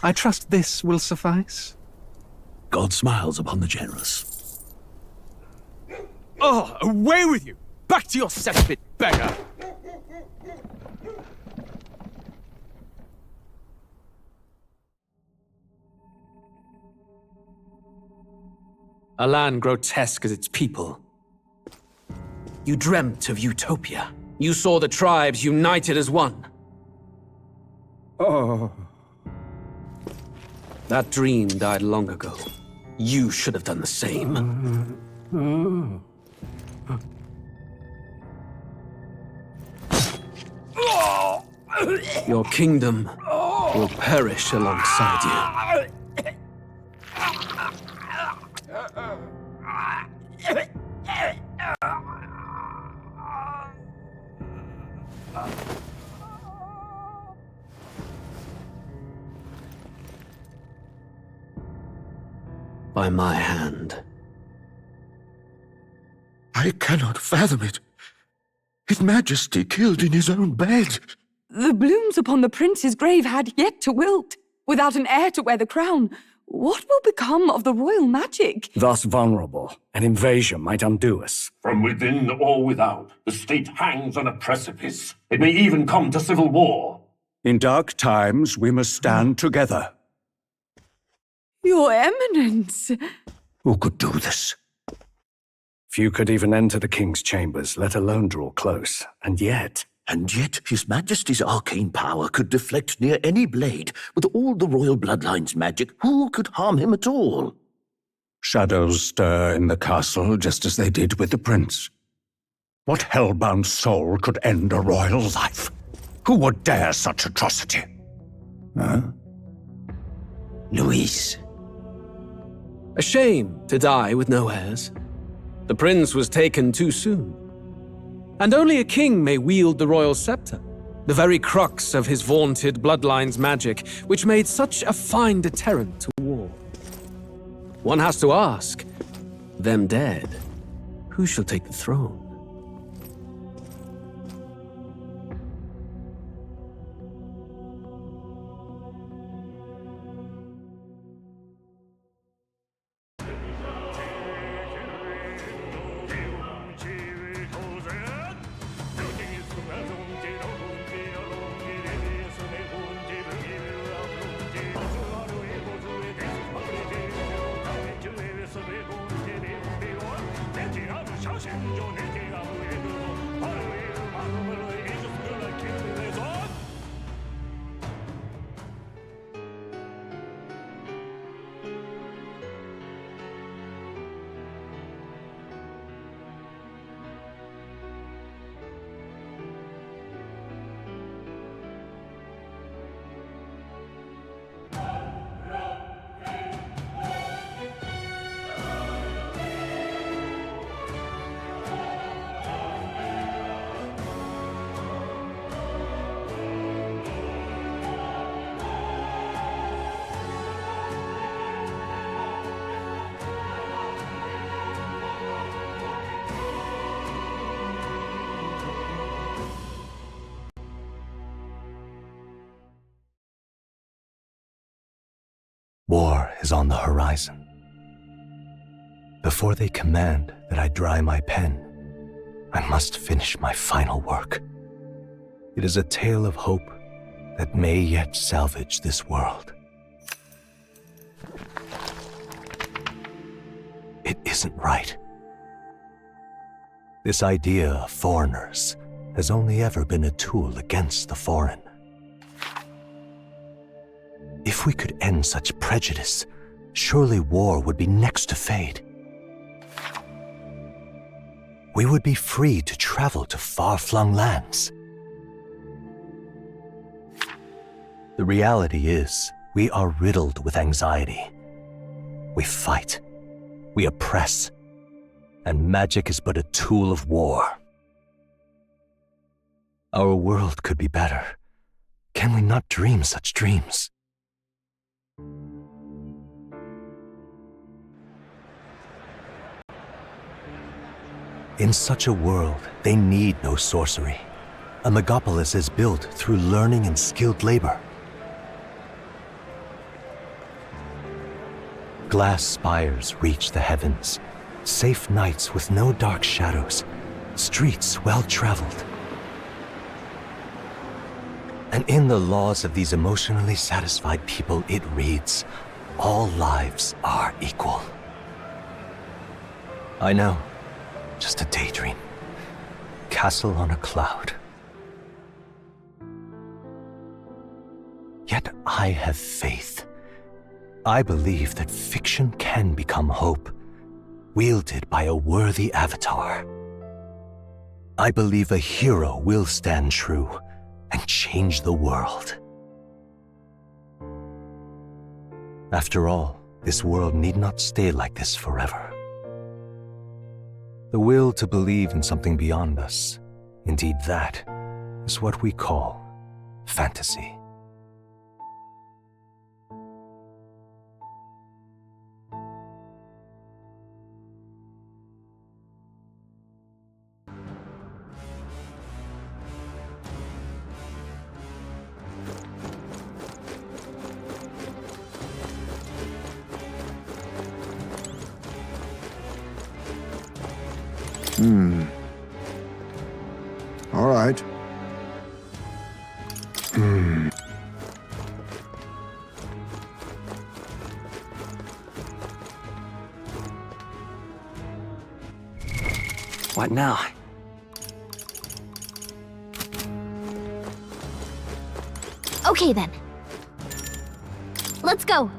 I trust this will suffice? God smiles upon the generous. Oh, away with you! Back to your cesspit, beggar! A land grotesque as its people. You dreamt of utopia. You saw the tribes united as one. Oh. That dream died long ago. You should have done the same. Your kingdom will perish alongside you. By my hand. I cannot fathom it. His Majesty killed in his own bed. The blooms upon the prince's grave had yet to wilt. Without an heir to wear the crown, what will become of the royal magic? Thus vulnerable, an invasion might undo us. From within or without, the state hangs on a precipice. It may even come to civil war. In dark times, we must stand together. Your Eminence! Who could do this? Few could even enter the king's chambers, let alone draw close. And yet His Majesty's arcane power could deflect near any blade. With all the royal bloodline's magic, who could harm him at all? shadows stir in the castle just as they did with the prince. What hellbound soul could end a royal life? Who would dare such atrocity? Huh? Louise. A shame to die with no heirs. The prince was taken too soon. And only a king may wield the royal scepter, the very crux of his vaunted bloodline's magic, which made such a fine deterrent to war. One has to ask, them dead, who shall take the throne? War is on the horizon. Before they command that I dry my pen, I must finish my final work. It is a tale of hope that may yet salvage this world. It isn't right. This idea of foreigners has only ever been a tool against the foreign. If we could end such prejudice, surely war would be next to fade. We would be free to travel to far-flung lands. The reality is, we are riddled with anxiety. We fight, we oppress, and magic is but a tool of war. Our world could be better. Can we not dream such dreams? In such a world, they need no sorcery. A megapolis is built through learning and skilled labor. glass spires reach the heavens, safe nights with no dark shadows, streets well-traveled. And in the laws of these emotionally satisfied people, it reads, all lives are equal. I know, just a daydream. Castle on a cloud. Yet I have faith. I believe that fiction can become hope, wielded by a worthy avatar. I believe a hero will stand true and change the world. After all, this world need not stay like this forever. The will to believe in something beyond us, indeed that, is what we call fantasy. All right. What now? Okay then. Let's go.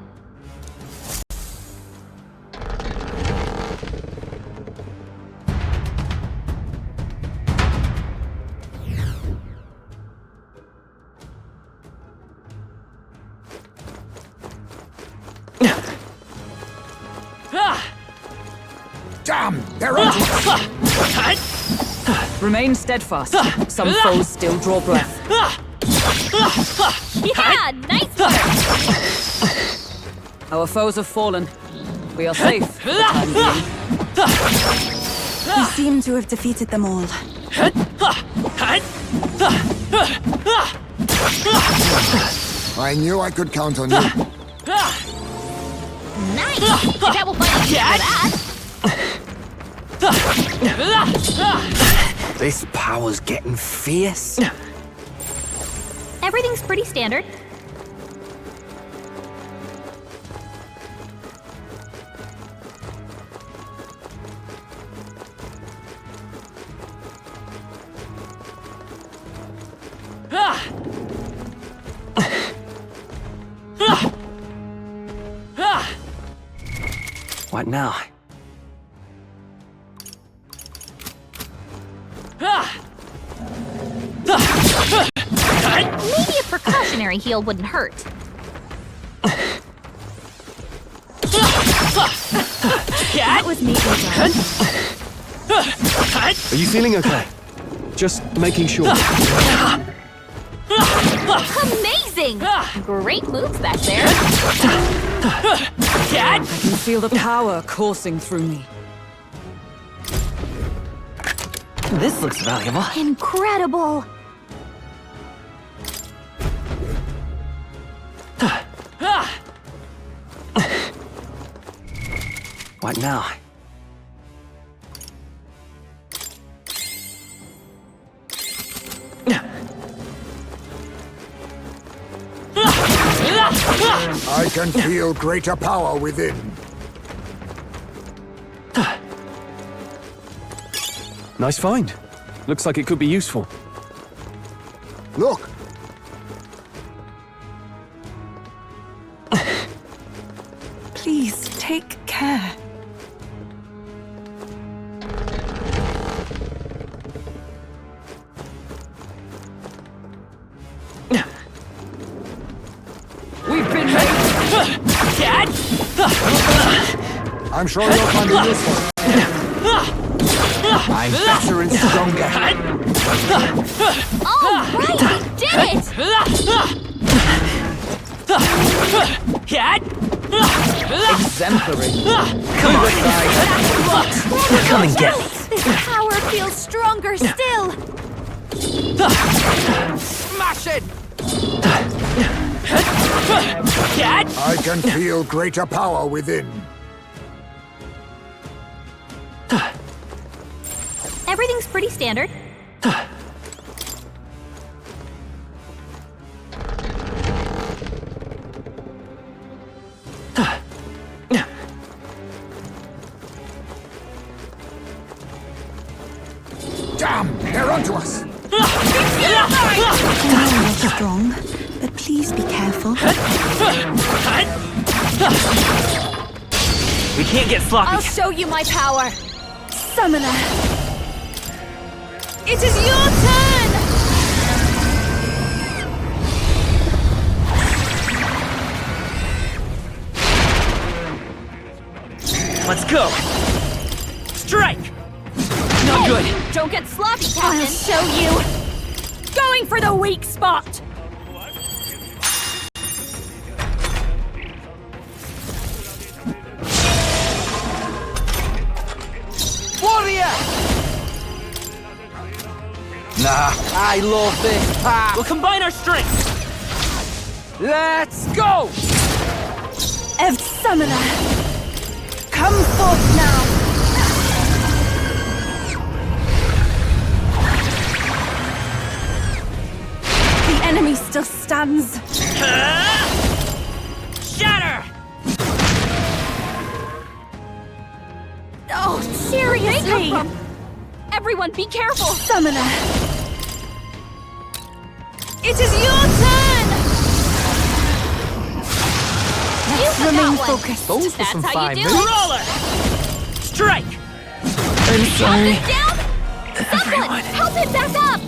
Damn, they're on. Remain steadfast. Some foes still draw breath. Yeah, nice work. Our foes have fallen. We are safe for the time being. We seem to have defeated them all. I knew I could count on you. Nice. The devil fighting for that. This power's getting fierce. Everything's pretty standard. What now? Maybe a precautionary heal wouldn't hurt. That was neatly done. Are you feeling okay? Just making sure. Amazing! Great moves back there. I can feel the power coursing through me. This looks valuable. Incredible! What now? I can feel greater power within. Nice find. Looks like it could be useful. Look, Please take care. We've been made. I'm sure you'll find it useful. I'm better and stronger. All right, we did it! Exemplary. Come on, guys. Come and get me. This power feels stronger still. Smash it! I can feel greater power within. Everything's pretty standard. Damn! They're onto us! You're strong, but please be careful. We can't get sloppy. I'll show you my power. Summoner! It is your turn! Let's go. Strike! Not good. Don't get sloppy, I'll Captain. show you! Going for the weak spot! Warrior! Nah, I love this path. We'll combine our strengths. Let's go! Summoner! Come forth now! The enemy still stands. Shatter! Oh, Where did they seriously! come from? Everyone, be careful. Summoner! It is your turn! Let's got remain that one. focused. Those were That's some how fine you do moves. it. Roller! Strike! I'm sorry. Up and down. Someone, help him back up.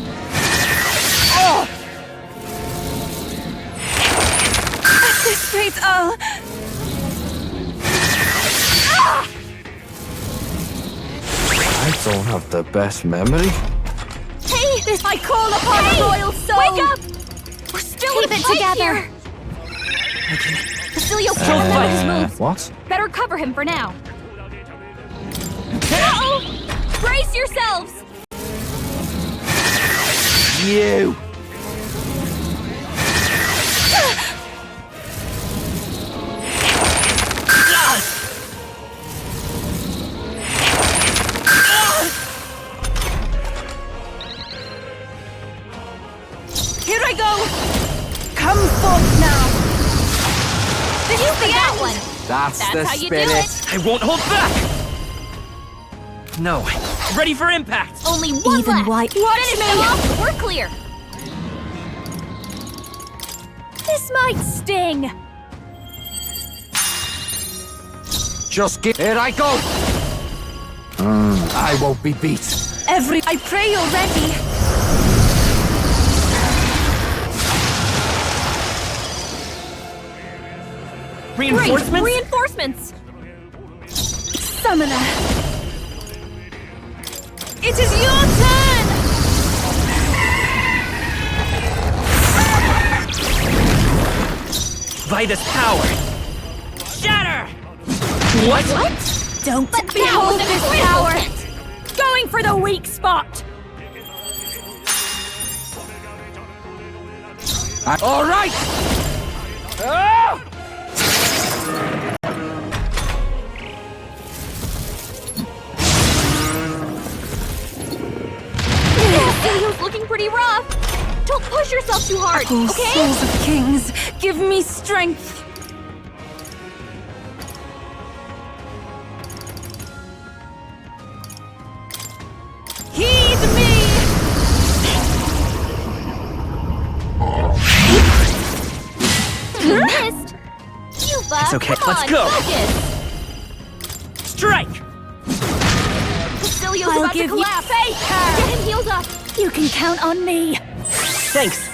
At this rate, I'll... I don't have the best memory. Hey, I call upon the royal soul! wake up. We're still in a fight together. Basilio's can't remember his moves. What? Better cover him for now. Uh-oh! Brace yourselves. You! Here I go! Come forth now! This is the That end! one. That's That's the how you do spirit. it. I won't hold back! No. Ready for impact! Only one Even left. white- Finish them off. We're clear. This might sting. Just get. Here I go! I won't be beat. I pray you're ready! Reinforcements? Great. Reinforcements. Summoner! It is your turn! Vitus power! Shatter! What? Don't behold this power! Going for the weak spot! All right! Oh! Basilio's looking pretty rough. Don't push yourself too hard, Oh, okay? souls of kings, give me strength! Heed me! You missed. You buck. It's okay, Come let's on, go. Focus. Strike! Basilio's I'll about to give you collapse. faith, her. Get him healed up. You can count on me! Thanks.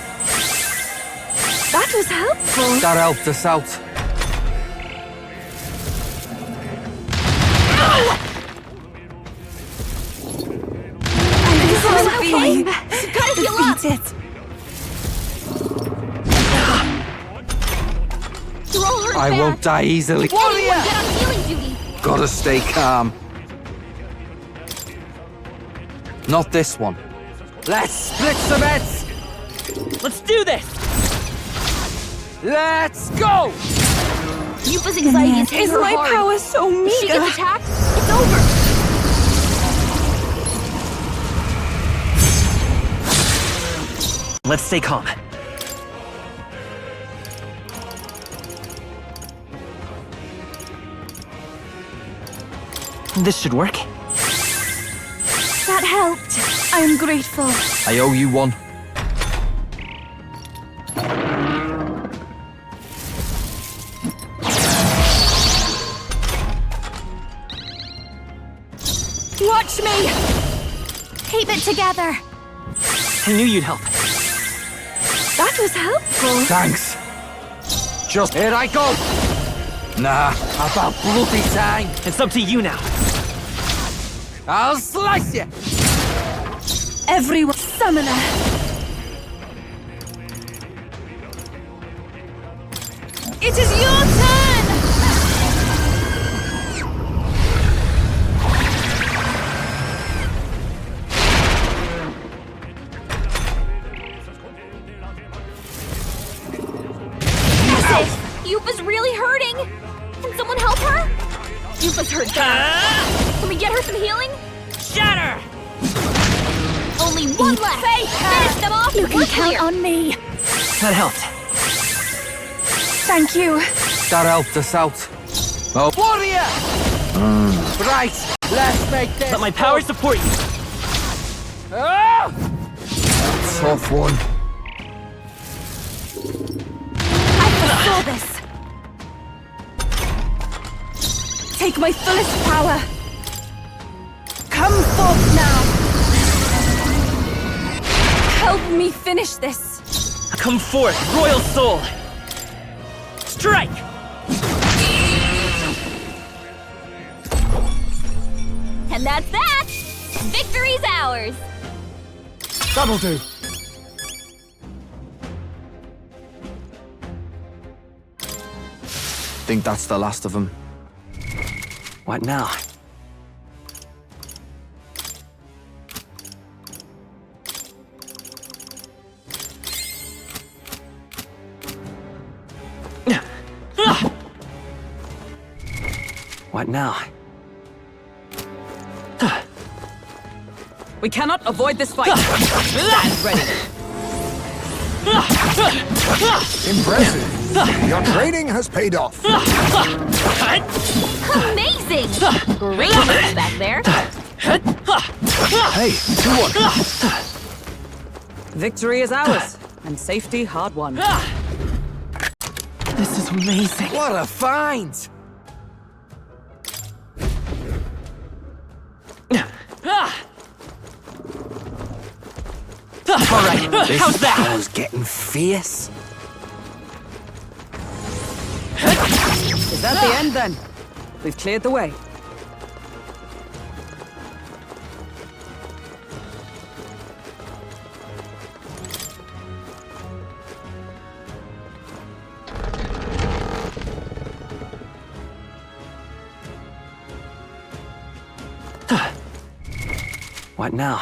That was helpful! That helped us out. This will okay? be Gotta heal up. defeated! Throw her I back. won't die easily. Anyone get on healing duty. Gotta stay calm. Not this one. Let's split some heads! Let's do this! Let's go! Yupa's anxiety is hitting Is her my hard. power so If she meager? gets attacked, it's over. Let's stay calm. This should work. That helped. I'm grateful. I owe you one. Watch me! Keep it together. I knew you'd help. That was helpful. Thanks. Just here I go. Nah, about bloody time. It's up to you now. I'll slice you. Everyone, summoner. It is your turn! Yupa's really hurting! Can someone help her? Yupa's hurt bad. Can we get her some healing? Shatter! Only one left! Finish them off! You can count on me. That helped. Thank you. That helped us out. Oh, warrior! Right, let's make this. Let my power support you. Ah! Tough one. I foresaw this. Take my fullest power. Come forth now. Help me finish this. Come forth, royal soul. Strike! And that's that! Victory's ours! That'll do. Think that's the last of them. What now? What now? We cannot avoid this fight. Stand ready. Impressive. Your training has paid off. Amazing! Great moves back there. Hey, you won. Victory is ours, and safety hard won. This is amazing. What a find! All right, how's that? This getting fierce. Is that the end then? We've cleared the way. What now?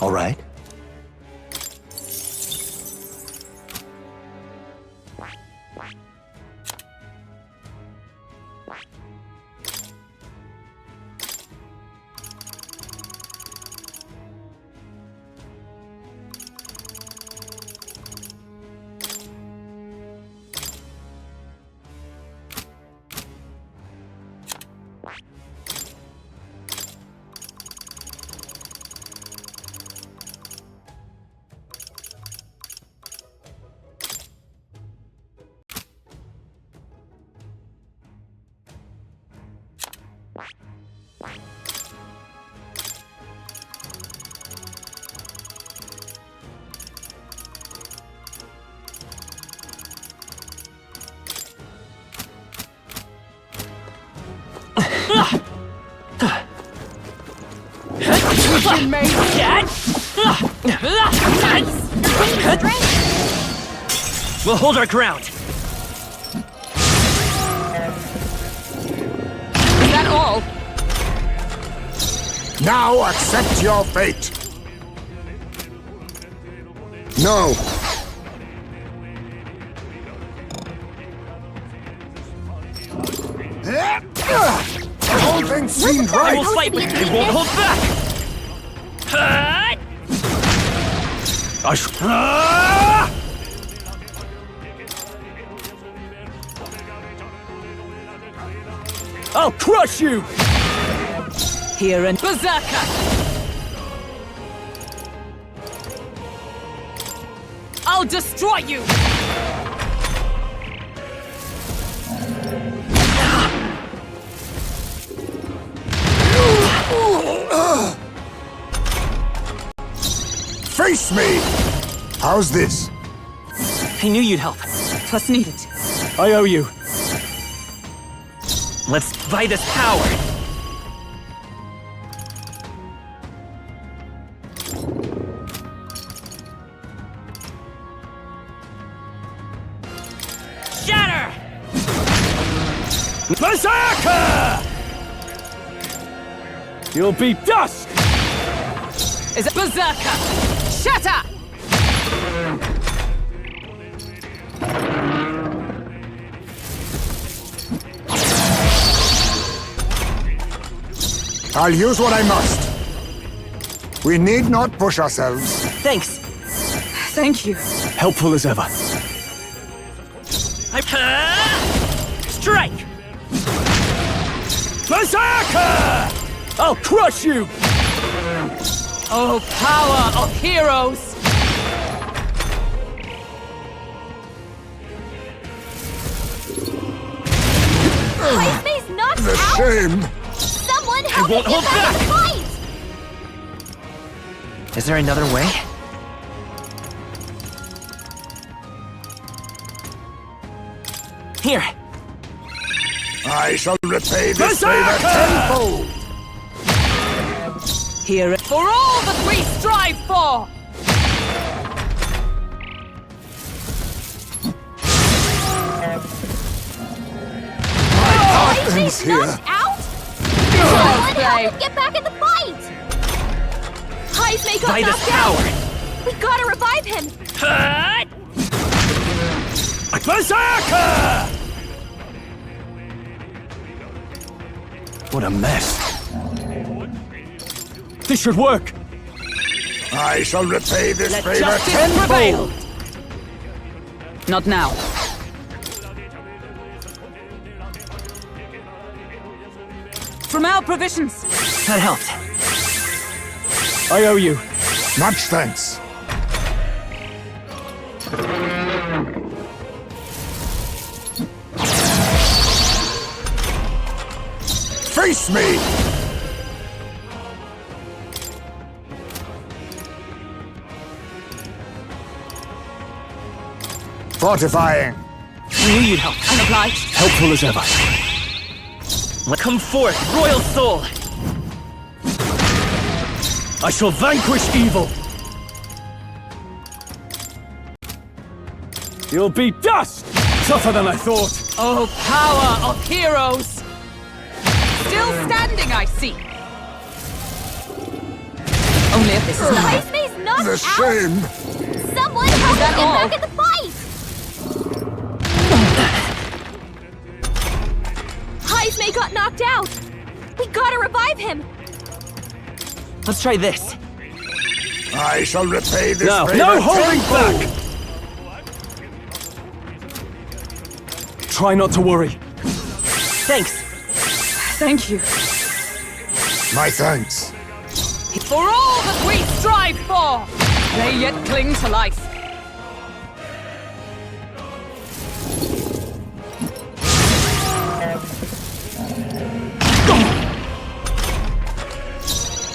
All right. We'll hold our ground. Is that all? Now accept your fate. No. The whole thing seemed I right. will fight, but we won't hold back. I'll crush you! Here and Berserker! I'll destroy you! Face me! How's this? I knew you'd help. Plus needed. I owe you. Let's buy this power. Shatter! Berserker! You'll be dust! Is it Berserker? Shatter! I'll use what I must. We need not push ourselves. Thanks. Thank you. Helpful as ever. Strike! Berserker! I'll crush you! Oh, power of heroes! Hype's knocked The out? shame. Someone help me won't get hold back in the back. fight! Is there another way? Here. I shall repay this favor tenfold. Here for all that we strive for! He's here. Knocked out? Someone help me get back in the fight! Hype got Buy this knocked out! power. We gotta revive him! Berserker! What a mess. This should work. I shall repay this Let favor justice tenfold. prevail! Not now. From our provisions! That helped. I owe you. Much thanks. Face me! Fortifying. I knew you'd help. Unobliged. Helpful as ever. Come forth, royal soul! I shall vanquish evil. You'll be dust! Tougher than I thought. Oh, power of heroes! Still standing, I see. Only if this is not... Ice May's knocked The out! shame! Someone help him get back in the fight! Ice May got knocked out! We gotta revive him! Let's try this. I shall repay this Now, favor no holding tenfold. back! Try not to worry. Thanks. Thank you. My thanks. For all that we strive for, they yet cling to life.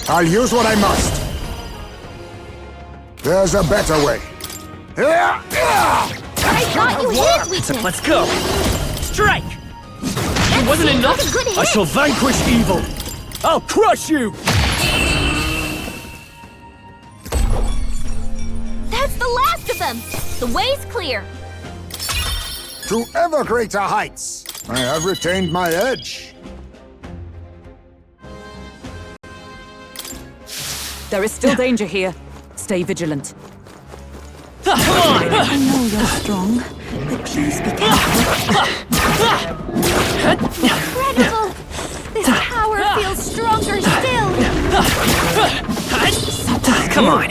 I'll use what I must. There's a better way. I thought you hit weakness! Let's go. Strike! It wasn't enough? Like a good hit. I shall vanquish evil. I'll crush you! That's the last of them! The way's clear! To ever greater heights. I have retained my edge. There is still danger here. Stay vigilant. Come on! I know you're strong, but please be careful. Incredible! This power feels stronger still! Come on!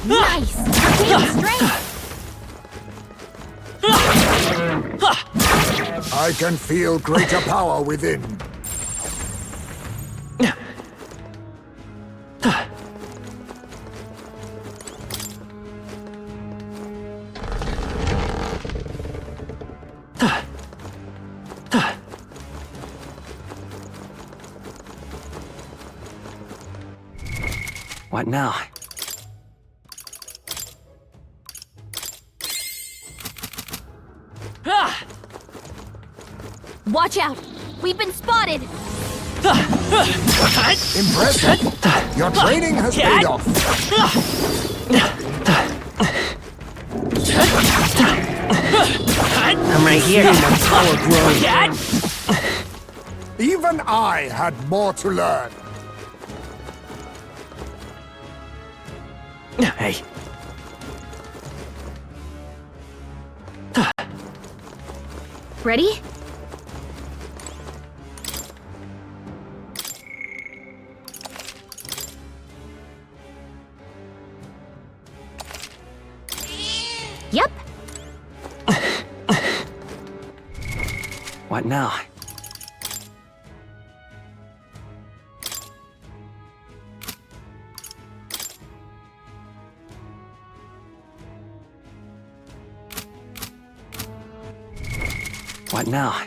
Nice! Gain strength! I can feel greater power within. What now? Watch out! We've been spotted! Impressive. Your training has paid off. I'm right here. Power grows. Dad? Even I had more to learn. Hey. Ready? Yep. What now? What now?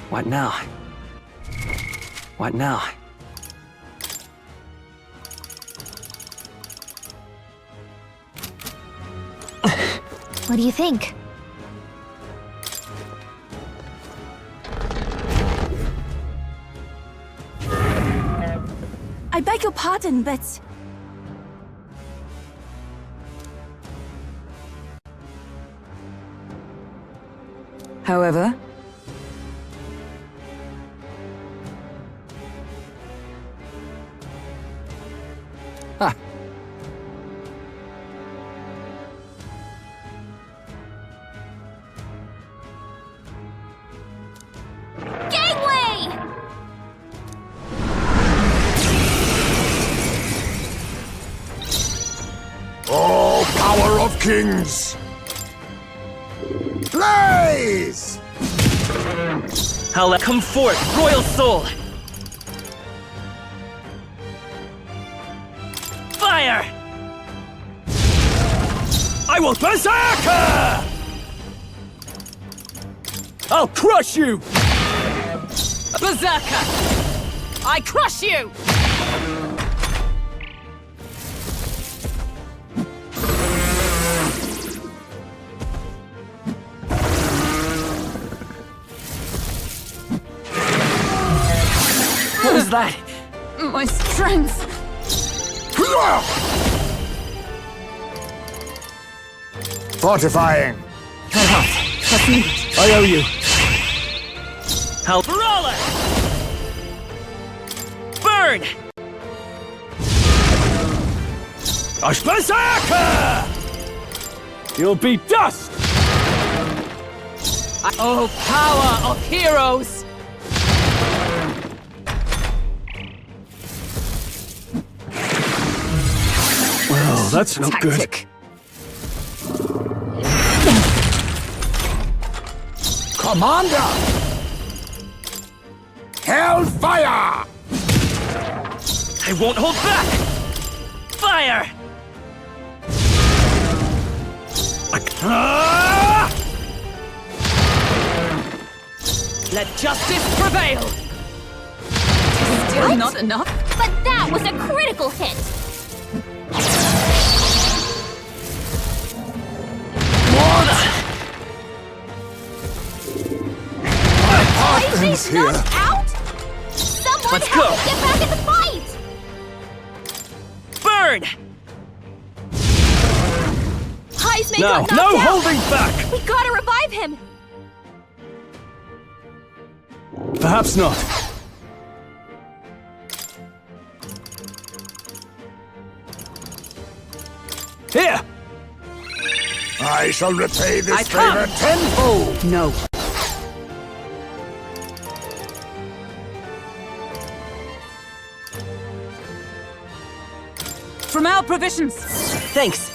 What now? What now? What do you think? I beg your pardon, but... However... Ha! Gangway! Oh, power of kings! Blaze! I'll come forth, royal soul! Fire! I will berserker! I'll crush you! Berserker! I crush you! that? My strength. Fortifying. That's needed. I owe you. Help! Brawler! Burn! Berserker! You'll be dust! Oh, power of heroes! Well, that's not Tactic. Commander! Hellfire! I won't hold back! Fire! Let justice prevail! Still not enough? But that was a critical hit! He's here. Knocked out? Someone Let's help go. us get back in the fight! Burn! Heisman Now, got knocked no out! holding back! We gotta revive him! Perhaps not. Here! I shall repay this I come. favor tenfold! No. From our provisions. Thanks.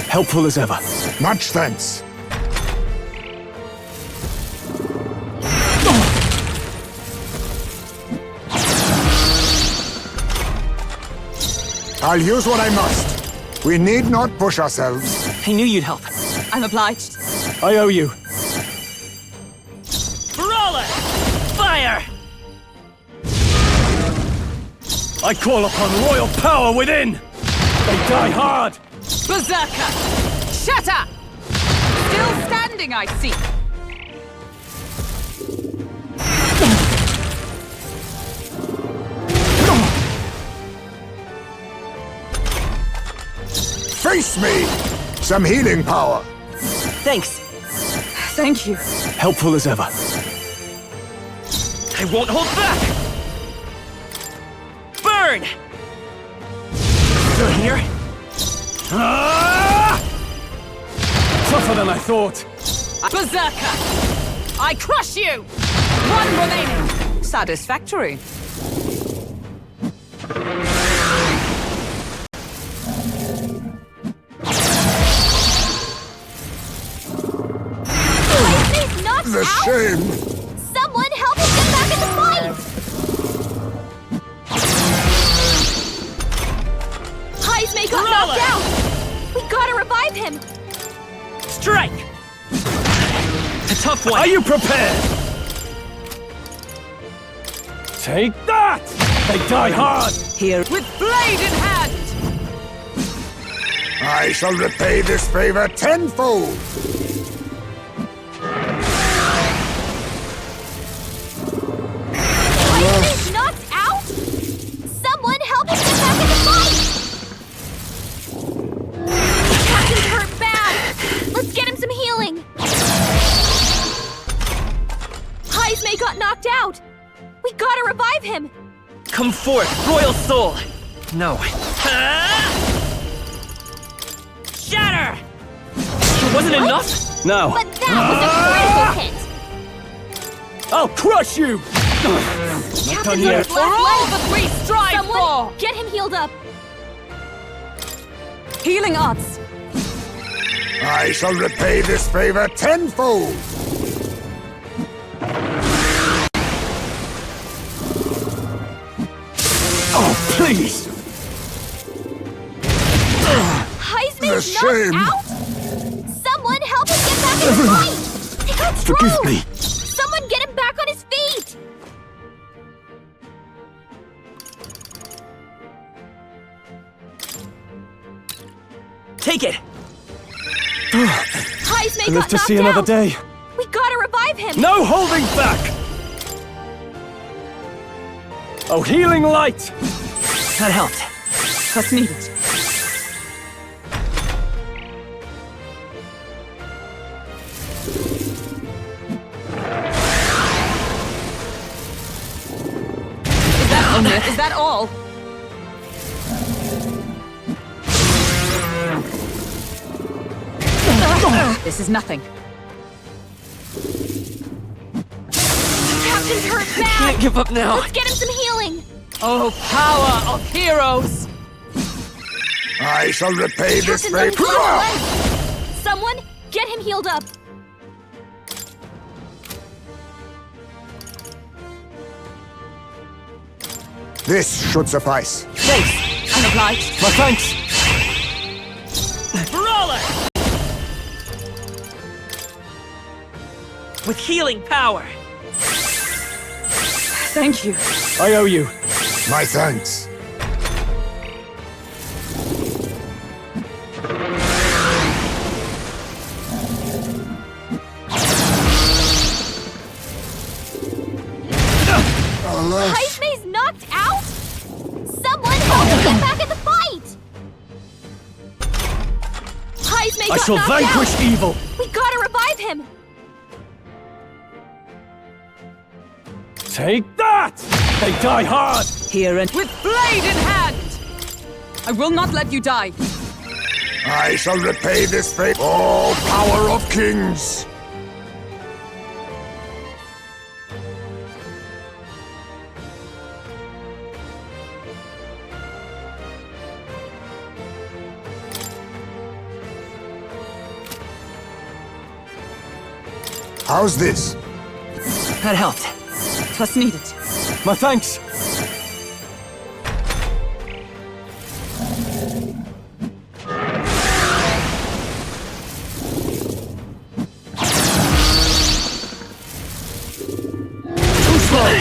Helpful as ever. Much thanks. I'll use what I must. We need not push ourselves. I knew you'd help. I'm obliged. I owe you. Brawler! Fire! I call upon royal power within! They die hard! Berserker! Shatter! Still standing, I see. Face me! Some healing power. Thanks. Thank you. Helpful as ever. I won't hold back! Burn! Still here? Tougher than I thought. Berserker! I crush you! One remaining. Satisfactory. Heisman's knocked The out? shame. Someone help us get back in the fight! Heisman got knocked out! We gotta revive him! Strike! A tough one! Are you prepared? Take that! They die hard! Here with blade in hand! I shall repay this favor tenfold. Heisman's knocked out? Someone help us get back in the fight! Captain's hurt bad! Let's get him some healing! Heisman got knocked out! We gotta revive him! Come forth, royal soul! No. Shatter! It wasn't What? enough? Now, But that was a critical hit! I'll crush you! Captain's done on yet. his For last all leg! that we strive Someone, for! get him healed up! Healing arts. I shall repay this favor tenfold. Oh, please! Heisman's shame. knocked out? Someone help us get back in the fight! He got through! Forgive me. Someone get him back on his feet! Take it! Heisman Live got to knocked see another out! day. We gotta revive him! No holding back! Oh, healing light! That helped. What's needed? Is that all? This is nothing. Captain's hurt bad! Can't give up now. Let's get him some healing! Oh, power of heroes! I shall repay this Captain's favor. on the leg. Someone, get him healed up! This should suffice. Thanks. I'm obliged. My thanks! Brawler! With healing power. Thank you. I owe you. My thanks. Heismay's knocked out? Someone help him get back in the fight! Heismay I got shall knocked vanquish out. evil! We gotta revive him! Take that! They die hard! Here and with blade in hand! I will not let you die. I shall repay this favor. Oh, power of kings! How's this? That helped. What's needed? My thanks! Too slow!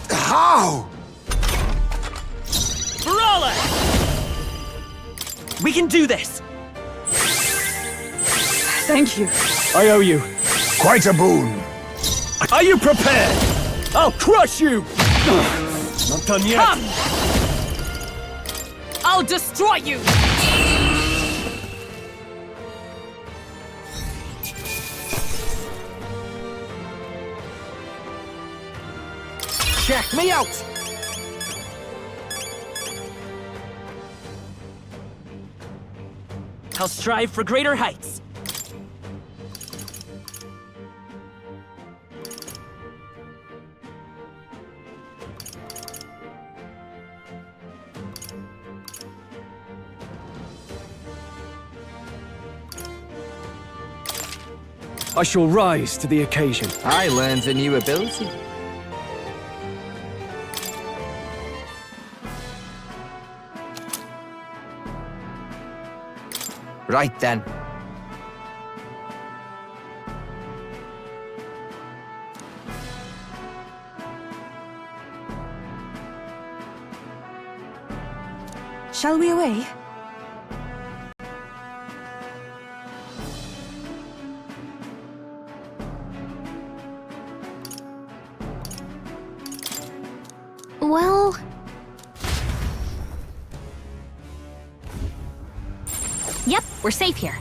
How? Brawler! We can do this! Thank you. I owe you. Quite a boon. Are you prepared? I'll crush you! Not done yet. Come! I'll destroy you! Check me out! I'll strive for greater heights. I shall rise to the occasion. I learned a new ability. Right then. Shall we away? Well... Yep, we're safe here.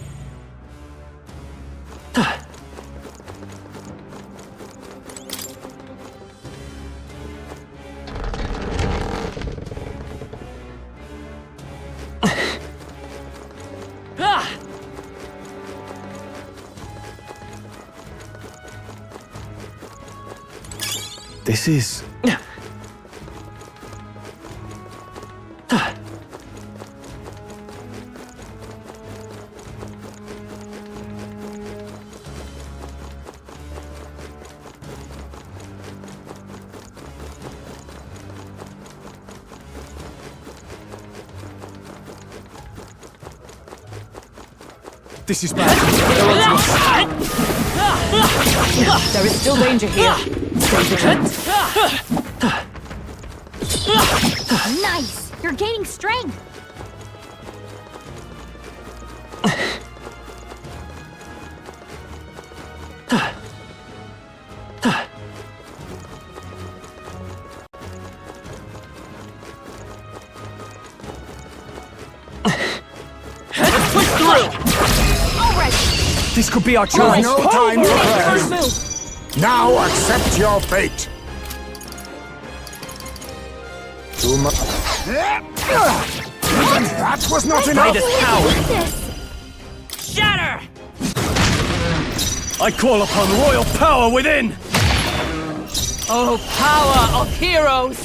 This is... This is bad. There is still danger here. Stay vigilant. Nice! You're gaining strength! This could be our There's chance. no time for First prayers. move. Now accept your fate. Too much. Even that was not enough. Greatest power. Shatter! I call upon royal power within. Oh, power of heroes!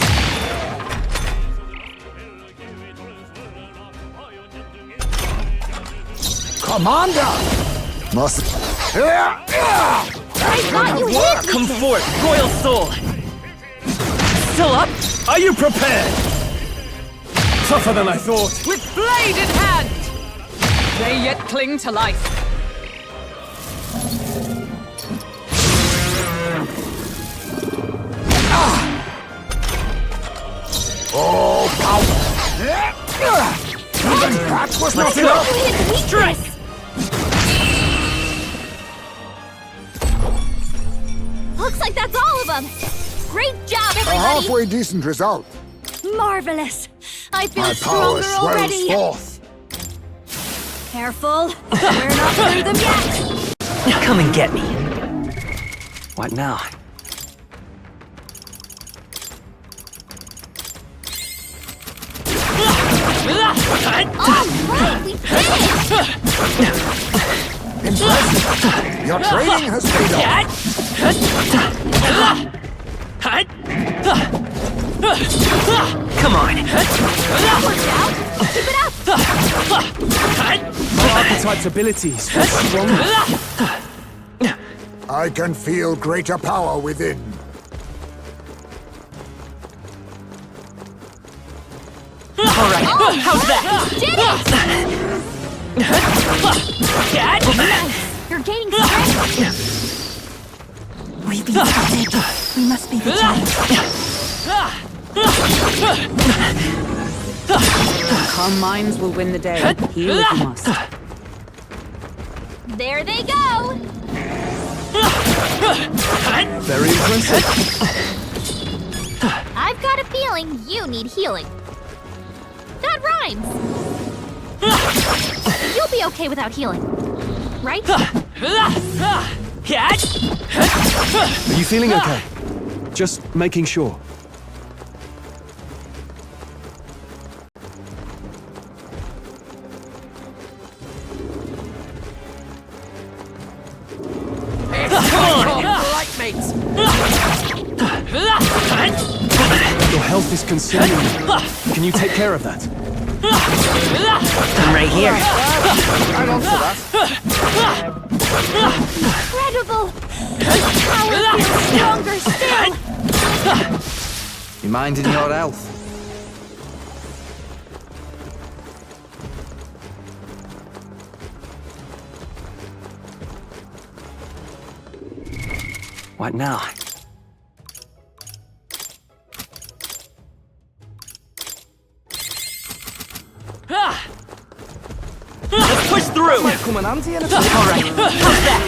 Commander! Must. I thought you hit me! Come forth, royal soul! Still up? Are you prepared? Tougher than I thought. With blade in hand! They yet cling to life. Oh, power! Even that was not enough. Stress! Looks like that's all of them! Great job, A everybody! halfway decent result. Marvelous! I feel My power stronger already! swells forth. Careful! We're not through them yet! Come and get me. What now? Alright, we did it! Impressive. Your training has paid off. Come on. Worked out! Keep it up! My archetype's abilities are stronger. I can feel greater power within. All right. How's that? Did it! You're gaining strength! We've been spotted. We must be vigilant. Calm minds will win the day. Heal if you must. There they go! Very impressive. I've got a feeling you need healing. That rhymes! You'll be okay without healing, right? Are you feeling okay? Just making sure. Right, mates. Your health is consuming you. Can you take care of that? I'm right here. Hang on to that. Incredible! Power feels stronger still! You minding your health? What now? Let's push through! Might come in handy in a All right, how's that?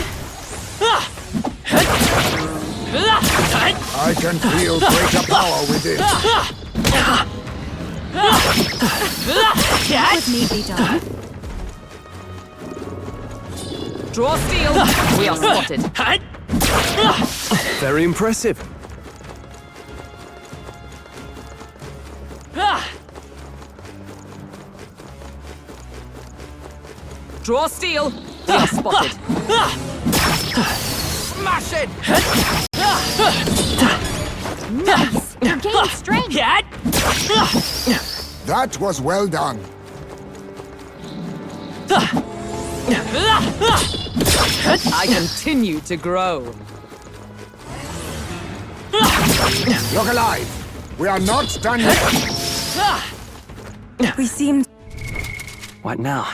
I can feel greater power within. What need be done? Draw steel. We are spotted. Very impressive. Draw steel. We are spotted. Smash it! Nice! You're gaining strength! That was well done. I continue to grow. Look alive. We are not done yet. We seem... What now?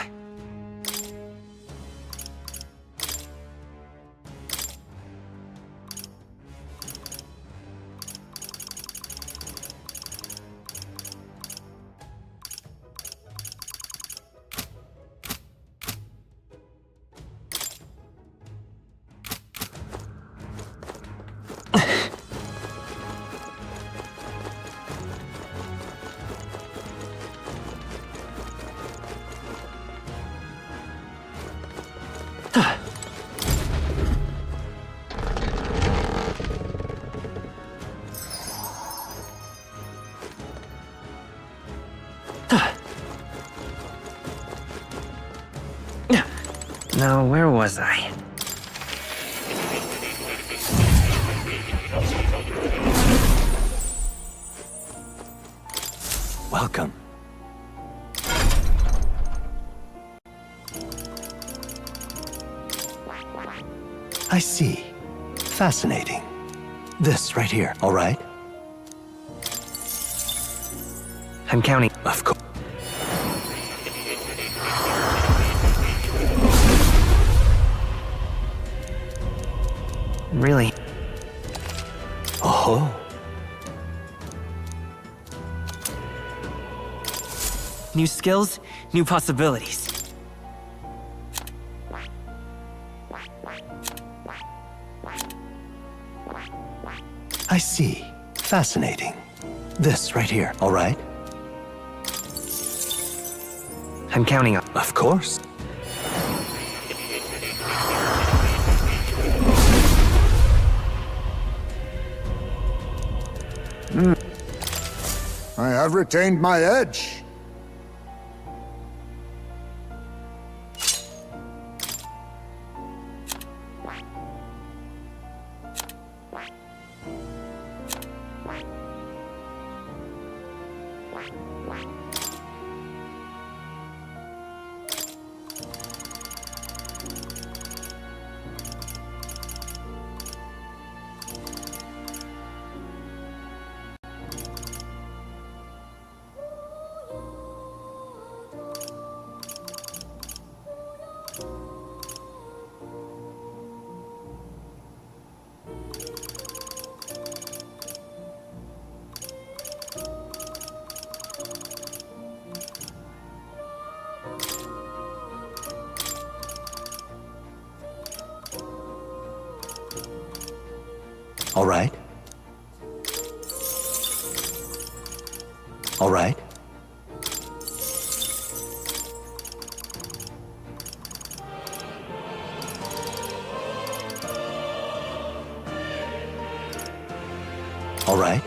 Now, where was I? Welcome. I see. Fascinating. This right here, all right? I'm counting. Of course. Really? Oh. New skills, new possibilities. I see. Fascinating. This right here, all right? I'm counting on. Of course. I have retained my edge. All right? All right? All right?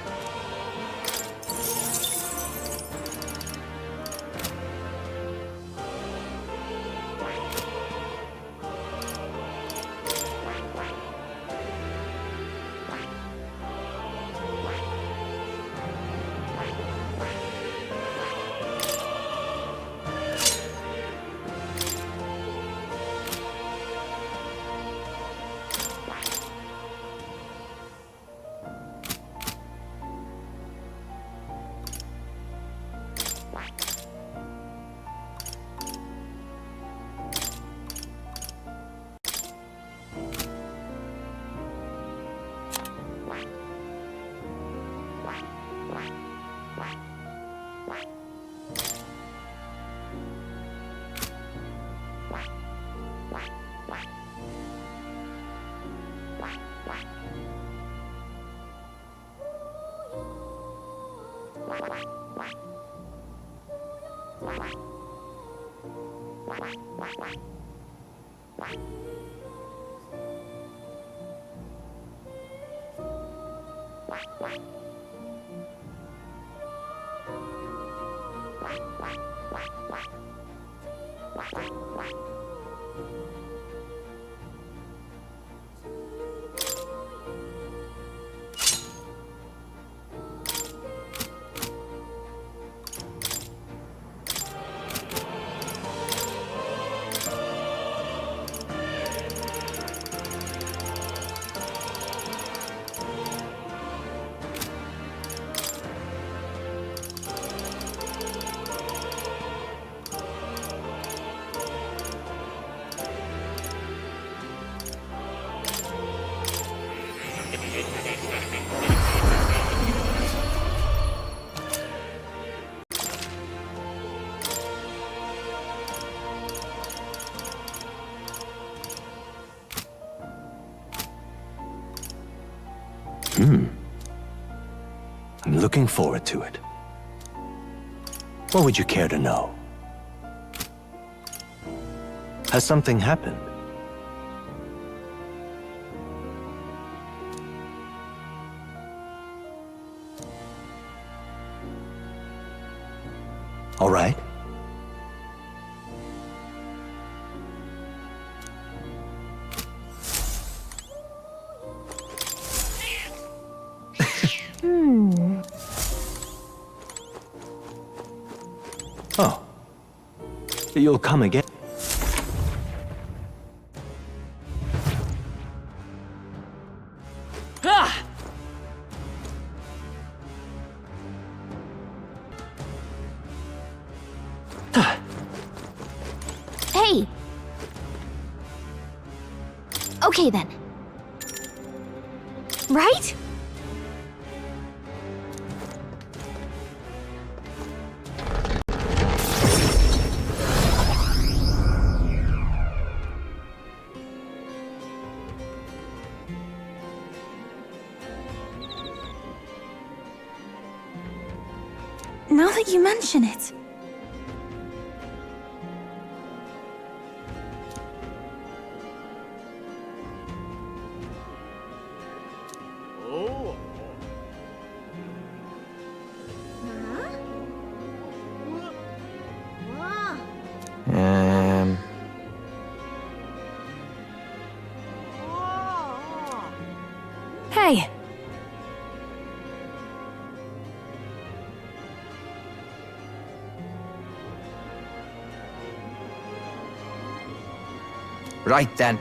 I'm looking forward to it. What would you care to know? Has something happened? All right. Oh. You'll come again? Ah! Hey! Okay then. Right? Now that you mention it. Hey! Right then.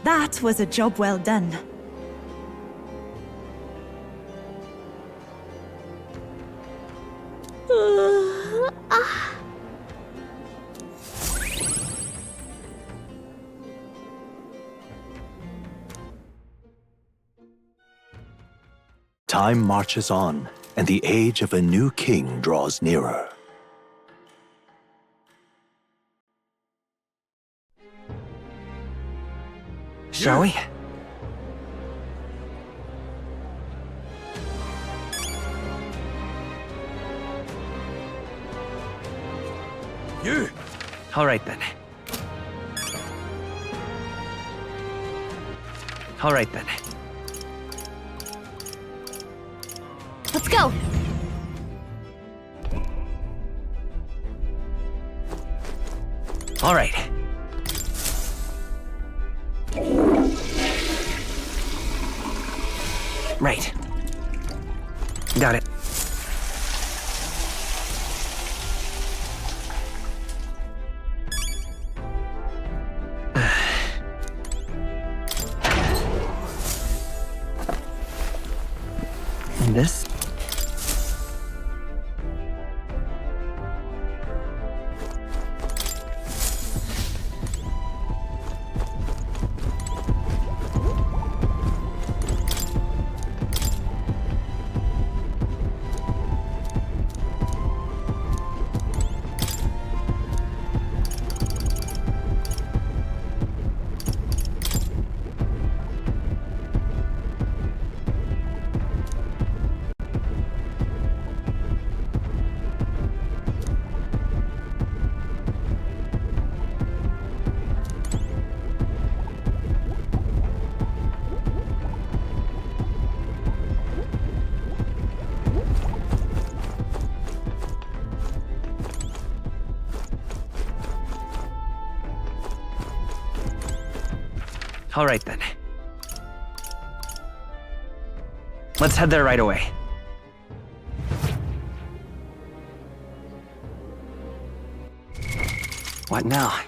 That was a job well done. Time marches on, and the age of a new king draws nearer. Shall we? You! All right then. All right then. Let's go! All right. Right. Got it. And this? All right then. Let's head there right away. What now?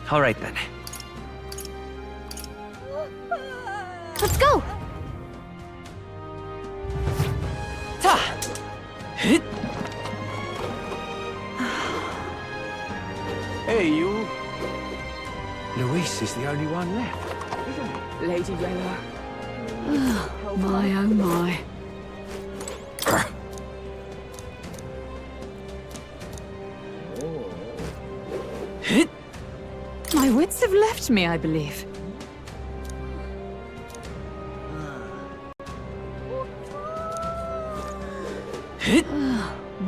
All right then. Let's go! Hey, you. Luis is the only one left, isn't it? Lady Rayla. My oh my. My wits have left me, I believe.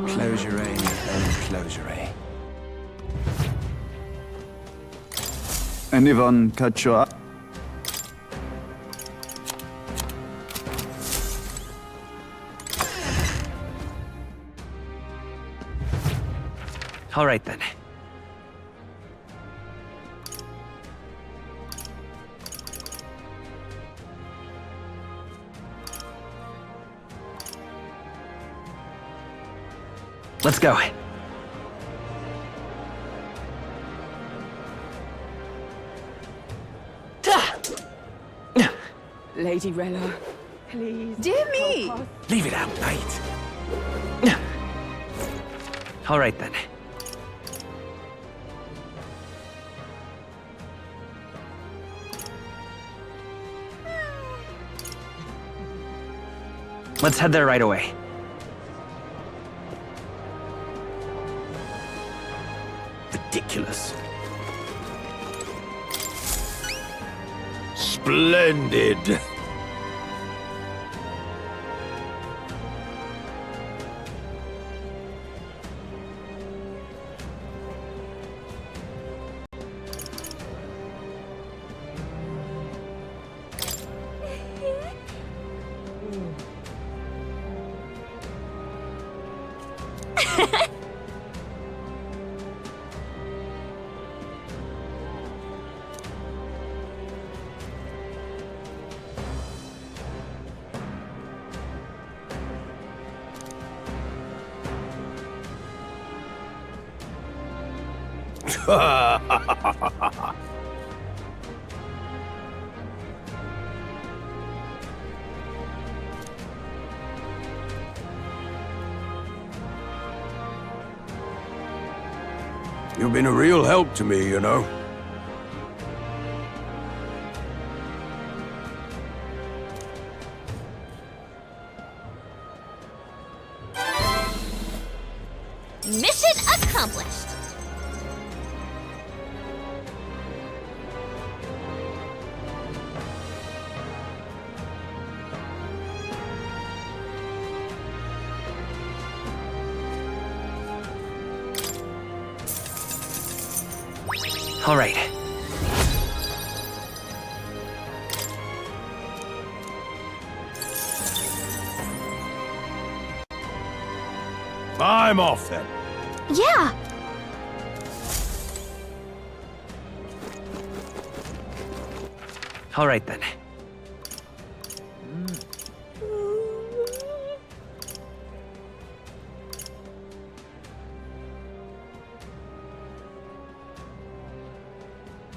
Closure-A and closure-A. Anyone catch your eye? All right then. Let's go. Lady Rella, please. Dear me! Leave it out, knight. All right then. Let's head there right away. Ridiculous. Splendid. You've been a real help to me, you know. Mission accomplished. All right. I'm off then. Yeah. All right then.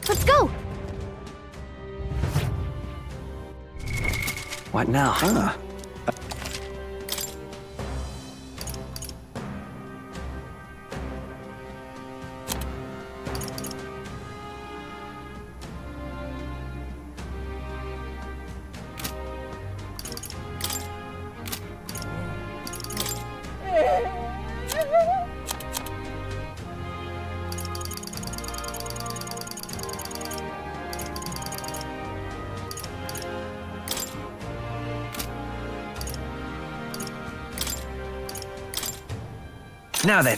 Let's go. What now? Now then.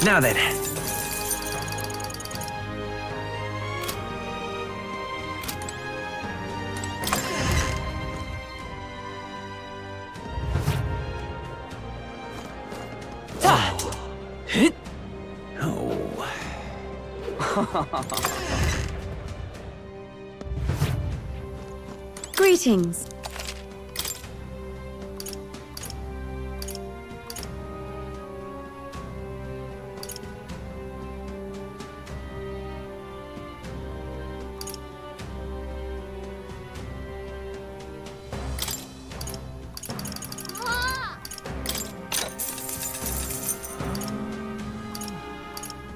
Now then. Greetings.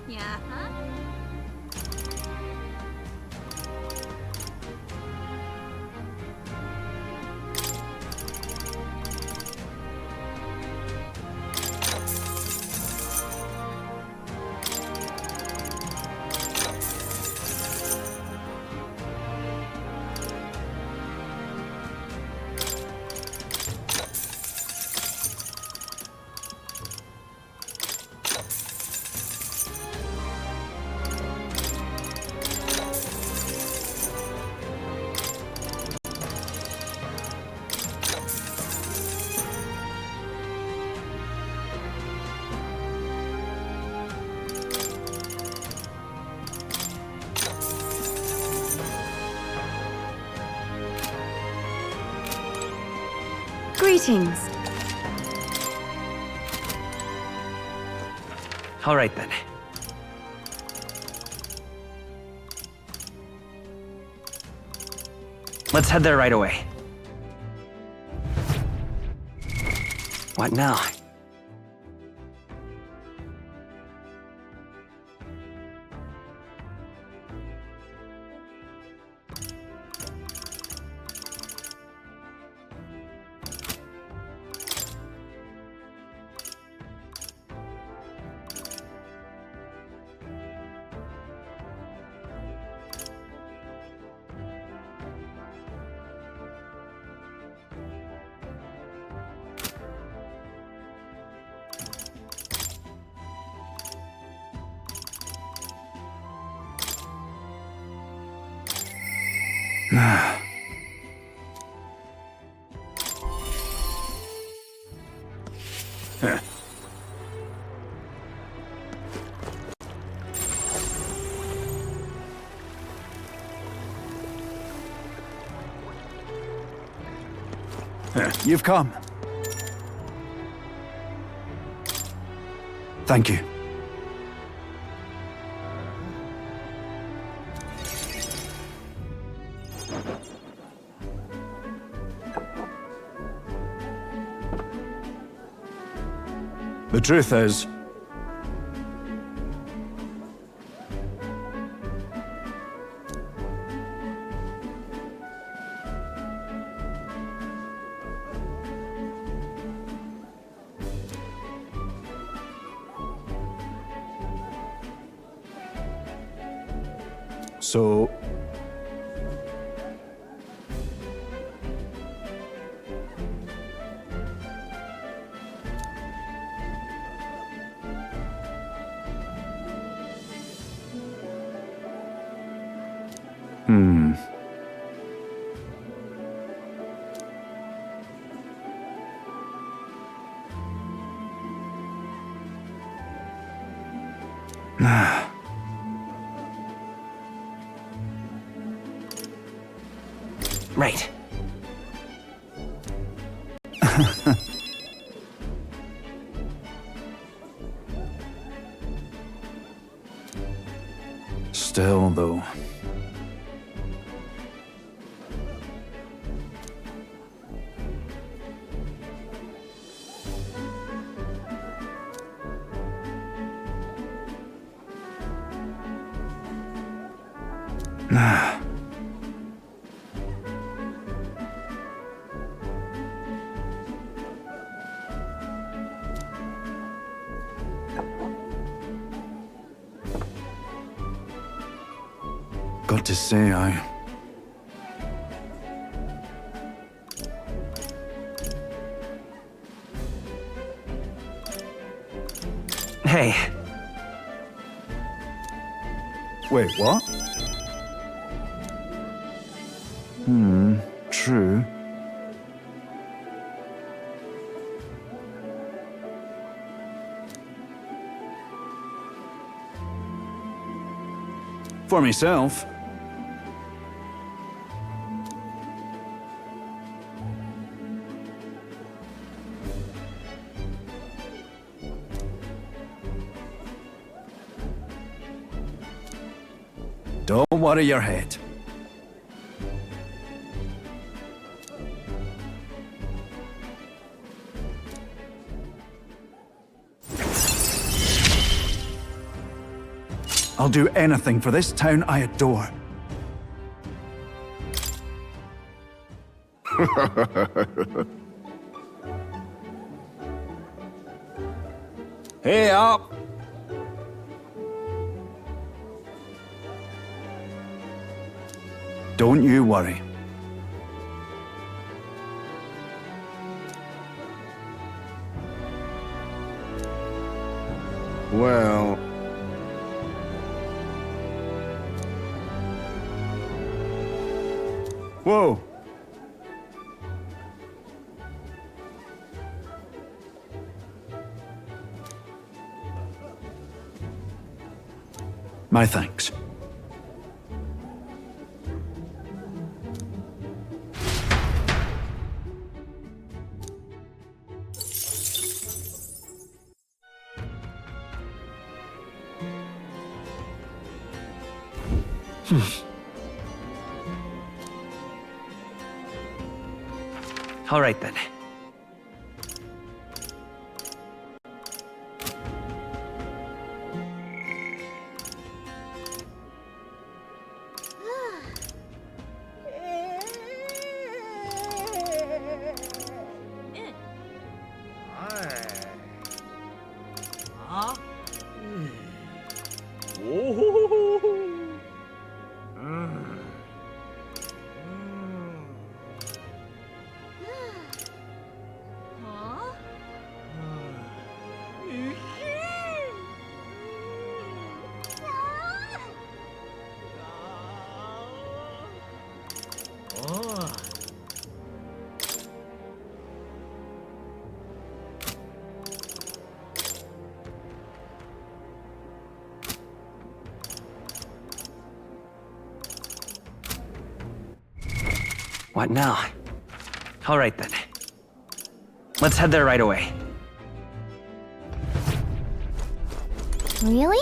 Yeah, huh? Greetings. All right then. Let's head there right away. What now? You've come. Thank you. The truth is, so Right. still, though. Got to say, Hey. Wait, what? True. For myself. Don't worry your head. I'll do anything for this town I adore. Hey up! Don't you worry. Well... Whoa! My thanks. All right then. What now? All right then. Let's head there right away. Really?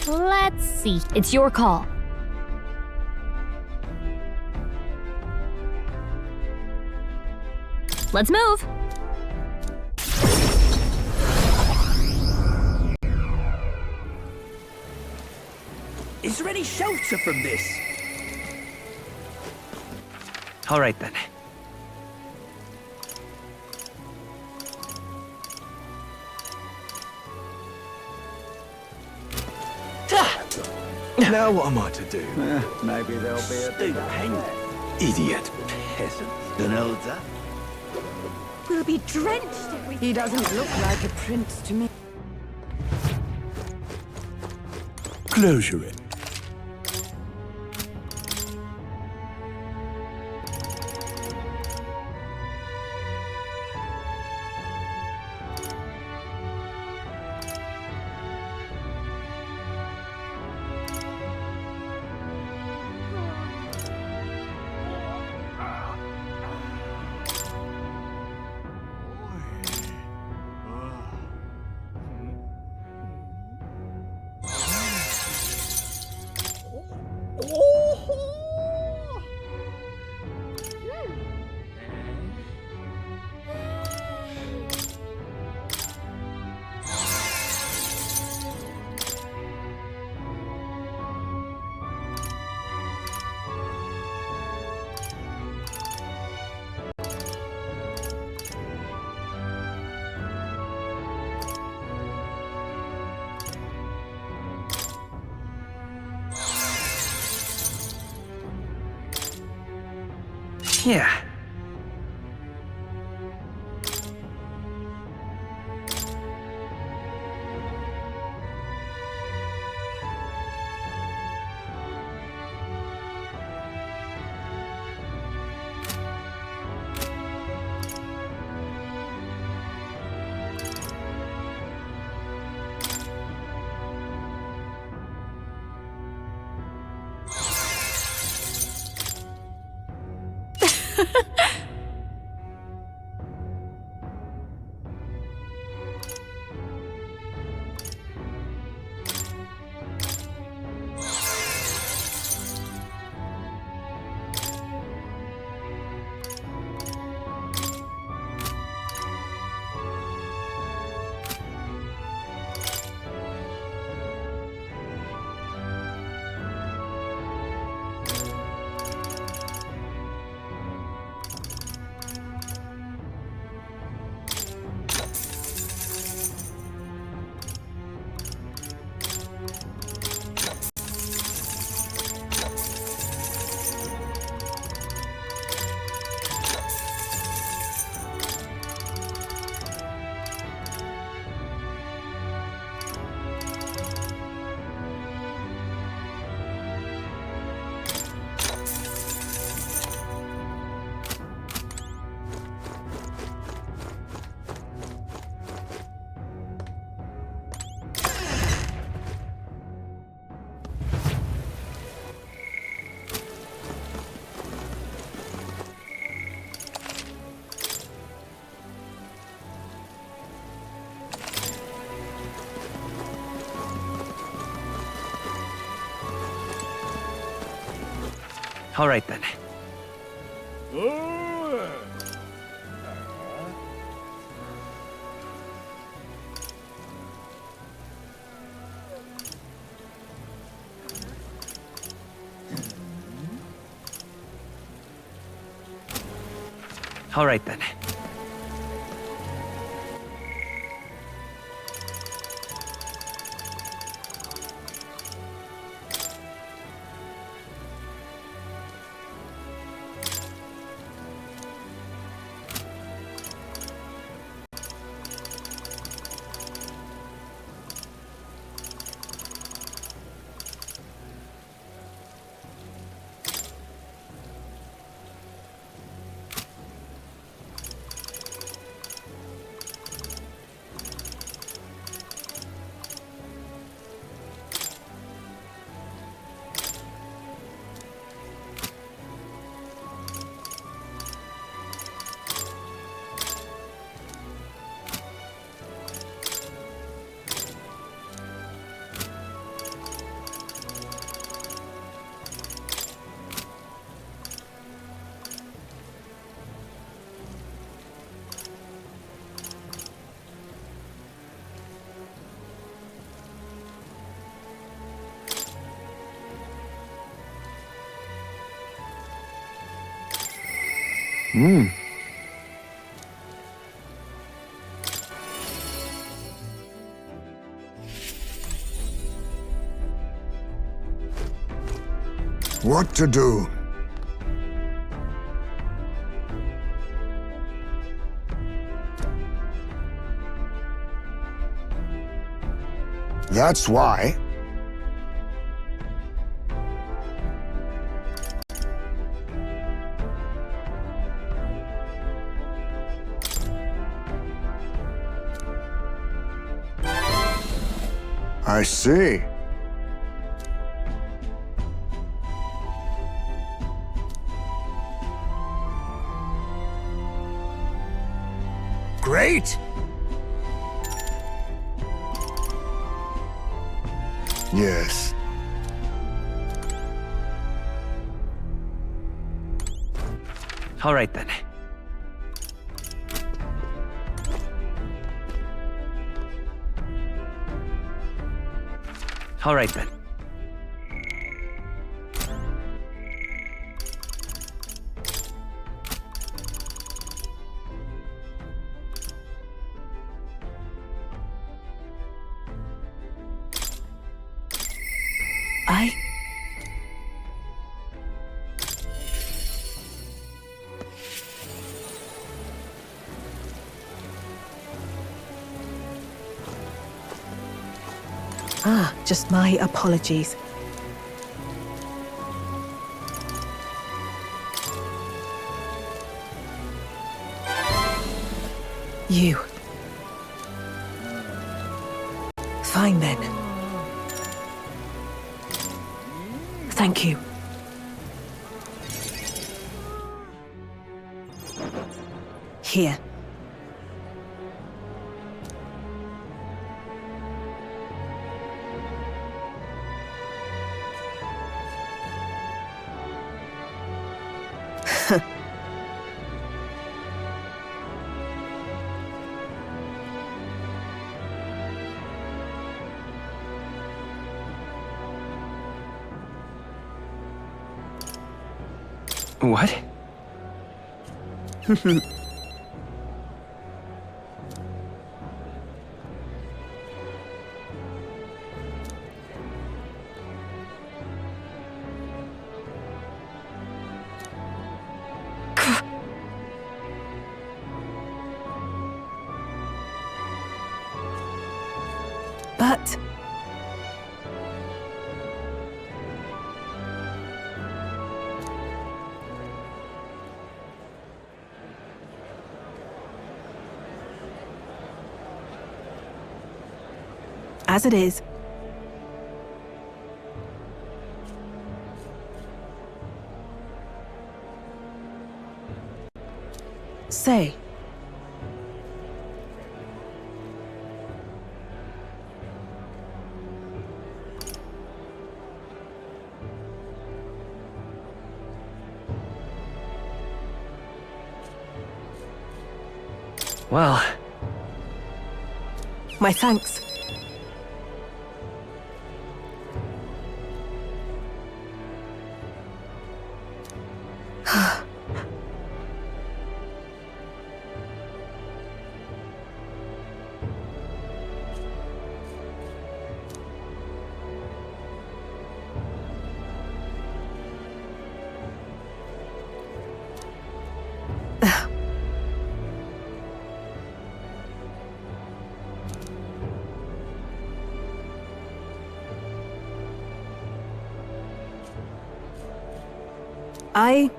Let's see. It's your call. Let's move. Is there any shelter from this? All right then. Now what am I to do? Maybe there'll be a big Idiot peasant. Don't know that. We'll be drenched if we... He doesn't look like a prince to me. Closure it. Yeah. All right then. All right then. What to do? That's why. I see. Great! Yes. All right then. All right then. Just my apologies. You. Fine then. Thank you. Here. What? But... as it is. Say. Well, My thanks. I...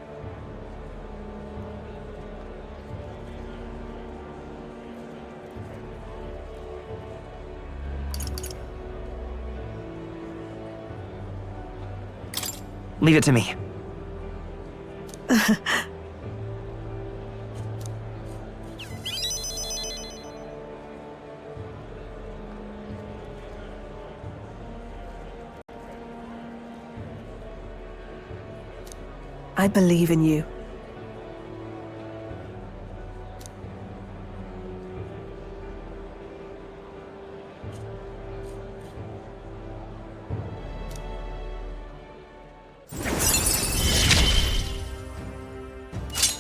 leave it to me. I believe in you.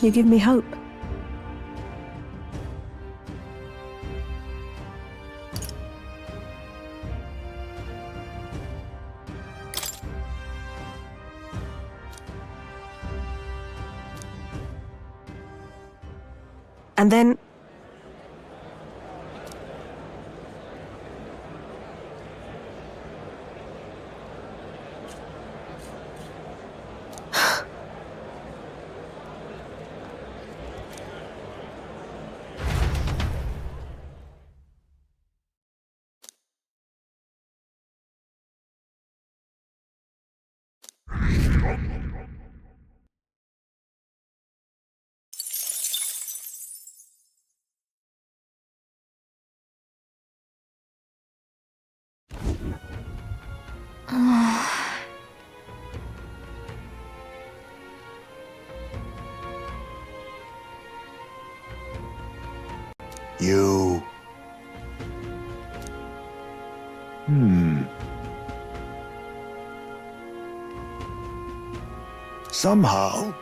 You give me hope. And then... You... Somehow...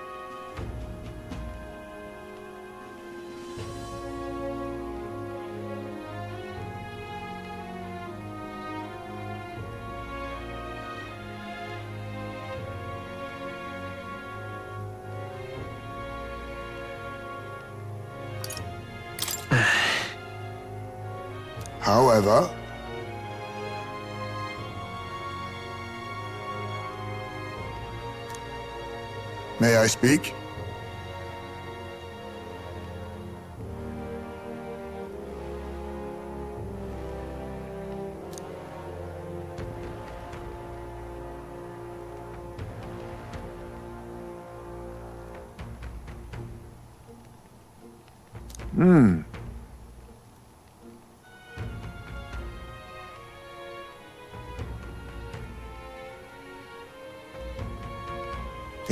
However... May I speak?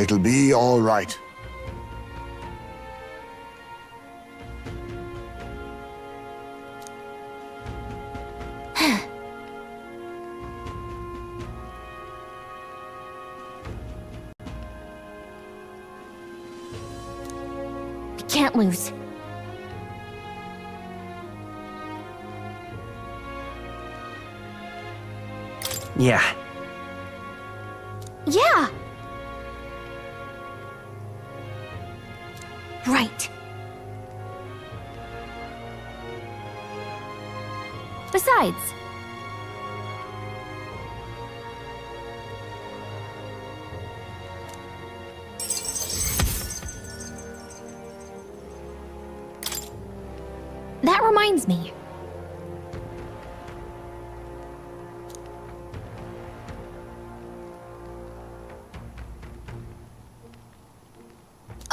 It'll be all right. We can't lose. Yeah. Yeah! Right. Besides... That reminds me.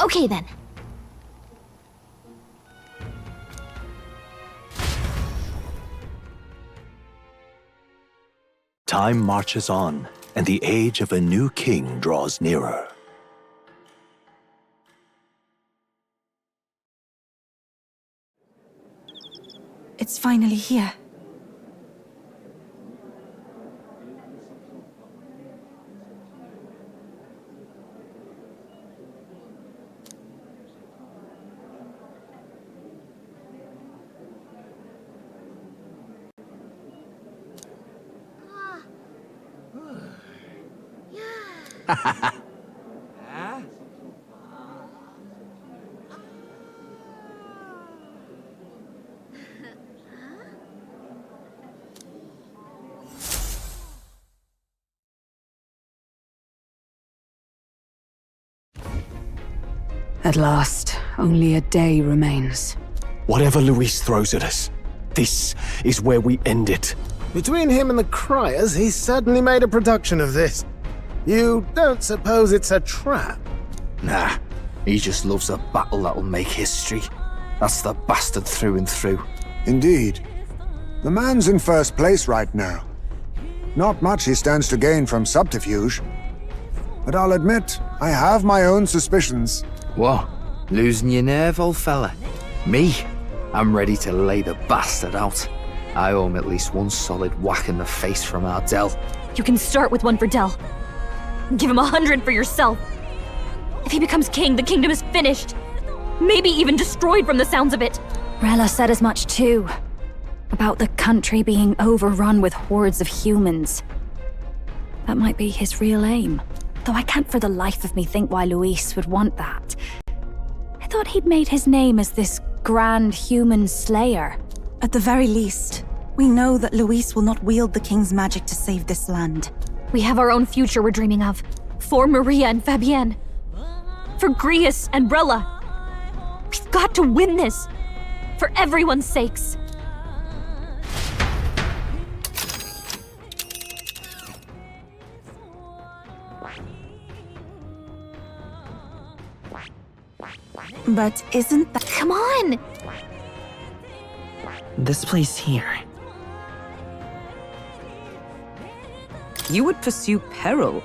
Okay then. Time marches on, and the age of a new king draws nearer. It's finally here. At last, only a day remains. Whatever Luis throws at us, this is where we end it. Between him and the Criers, he's certainly made a production of this. You don't suppose it's a trap? Nah, he just loves a battle that'll make history. That's the bastard through and through. Indeed. The man's in first place right now. Not much he stands to gain from subterfuge. But I'll admit, I have my own suspicions. What? Losing your nerve, old fella? Me? I'm ready to lay the bastard out. I owe him at least one solid whack in the face from Ardell. You can start with one for Dell. Give him 100 for yourself. If he becomes king, the kingdom is finished. Maybe even destroyed from the sounds of it. Rella said as much too. About the country being overrun with hordes of humans. That might be his real aim. Though I can't for the life of me think why Luis would want that. I thought he'd made his name as this grand human slayer. At the very least, we know that Luis will not wield the king's magic to save this land. We have our own future we're dreaming of. For Maria and Fabienne. For Grius and Brella. We've got to win this. For everyone's sakes. But isn't that— Come on! This place here. You would pursue peril.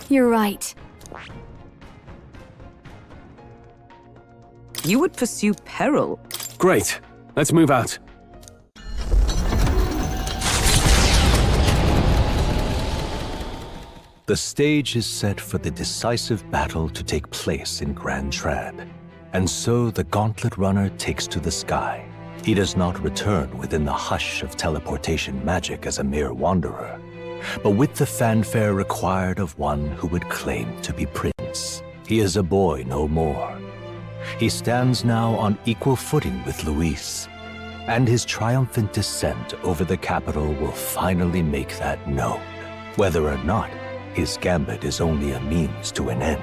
You're right. You would pursue peril. Great. Let's move out. The stage is set for the decisive battle to take place in Grand Trad. And so the Gauntlet Runner takes to the sky. He does not return within the hush of teleportation magic as a mere wanderer, but with the fanfare required of one who would claim to be prince. He is a boy no more. He stands now on equal footing with Luis, and his triumphant descent over the capital will finally make that known, whether or not his gambit is only a means to an end.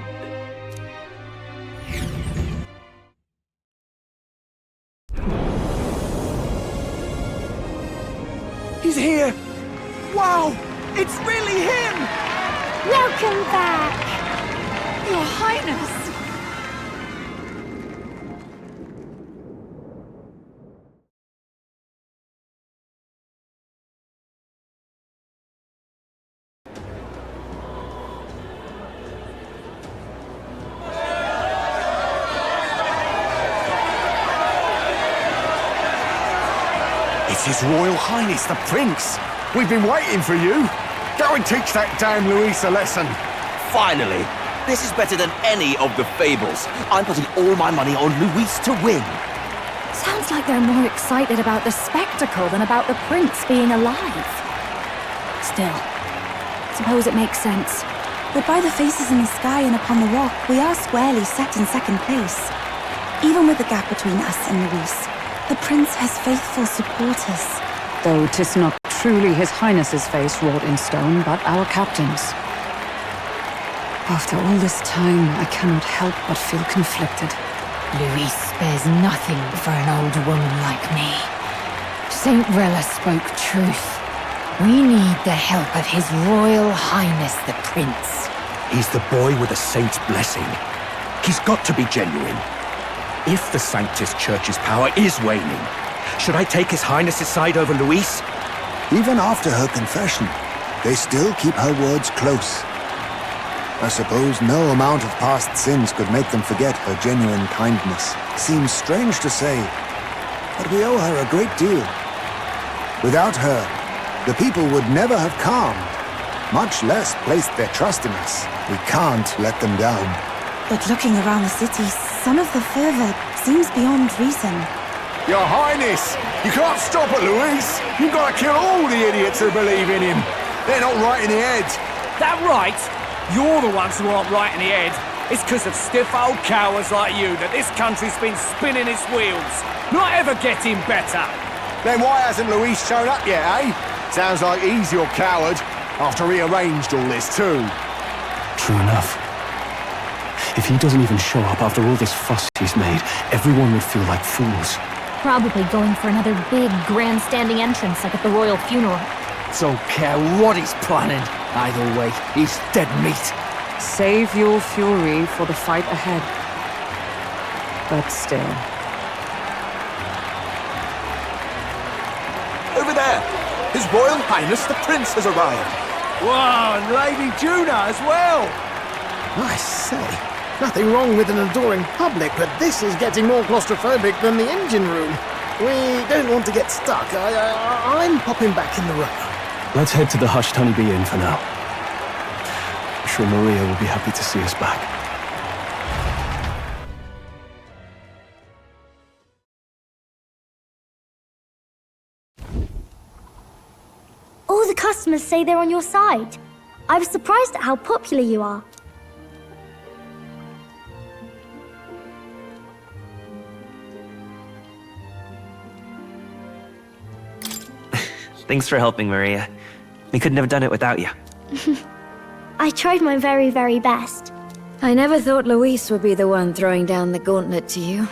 He's here! Wow! It's really him! Welcome back! Your Highness! It's His Royal Highness, the Prince! We've been waiting for you! Go and teach that damn Luis a lesson! Finally! This is better than any of the fables. I'm putting all my money on Luis to win. Sounds like they're more excited about the spectacle than about the prince being alive. Still, suppose it makes sense. But by the faces in the sky and upon the rock, we are squarely set in second place. Even with the gap between us and Luis, the prince has faithful supporters. Though 'tis not truly His Highness's face wrought in stone, but our captain's. After all this time, I cannot help but feel conflicted. Luis spares nothing for an old woman like me. Saint Rella spoke truth. We need the help of His Royal Highness the Prince. He's the boy with a saint's blessing. He's got to be genuine. If the Sanctus Church's power is waning, should I take His Highness's side over Luis? Even after her confession, they still keep her words close. I suppose no amount of past sins could make them forget her genuine kindness. Seems strange to say, but we owe her a great deal. Without her, the people would never have calmed, much less placed their trust in us. We can't let them down. But looking around the city, some of the fervor seems beyond reason. Your Highness, you can't stop it, Louise. You've got to kill all the idiots who believe in him. They're not right in the head. That right? You're the ones who aren't right in the head. It's because of stiff old cowards like you that this country's been spinning its wheels. Not ever getting better. Then why hasn't Louise shown up yet, eh? Sounds like he's your coward, after he arranged all this too. True enough. If he doesn't even show up after all this fuss he's made, everyone would feel like fools. Probably going for another big, grandstanding entrance like at the royal funeral. Don't care what he's planning. Either way, he's dead meat. Save your fury for the fight ahead. But still. Over there! His Royal Highness the Prince has arrived. Wow, and Lady Juna as well! I say, nothing wrong with an adoring public, but this is getting more claustrophobic than the engine room. We don't want to get stuck. I'm popping back in the room. Let's head to the Hushed Honeybee Inn for now. I'm sure Maria will be happy to see us back. All the customers say they're on your side. I was surprised at how popular you are. Thanks for helping, Maria. We couldn't have done it without you. I tried my very, very best. I never thought Luis would be the one throwing down the gauntlet to you.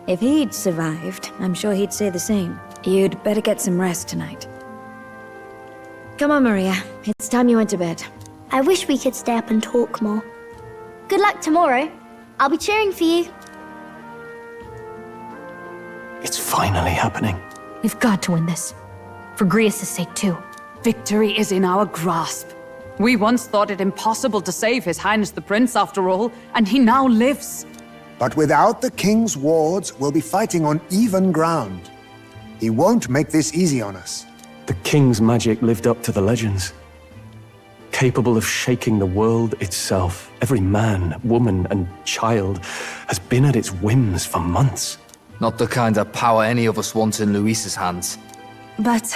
If he'd survived, I'm sure he'd say the same. You'd better get some rest tonight. Come on, Maria. It's time you went to bed. I wish we could stay up and talk more. Good luck tomorrow. I'll be cheering for you. It's finally happening. We've got to win this. For Grius' sake, too. Victory is in our grasp. We once thought it impossible to save His Highness the Prince, after all, and he now lives. But without the king's wards, we'll be fighting on even ground. He won't make this easy on us. The king's magic lived up to the legends. Capable of shaking the world itself. Every man, woman, and child has been at its whims for months. Not the kind of power any of us want in Luis's hands. But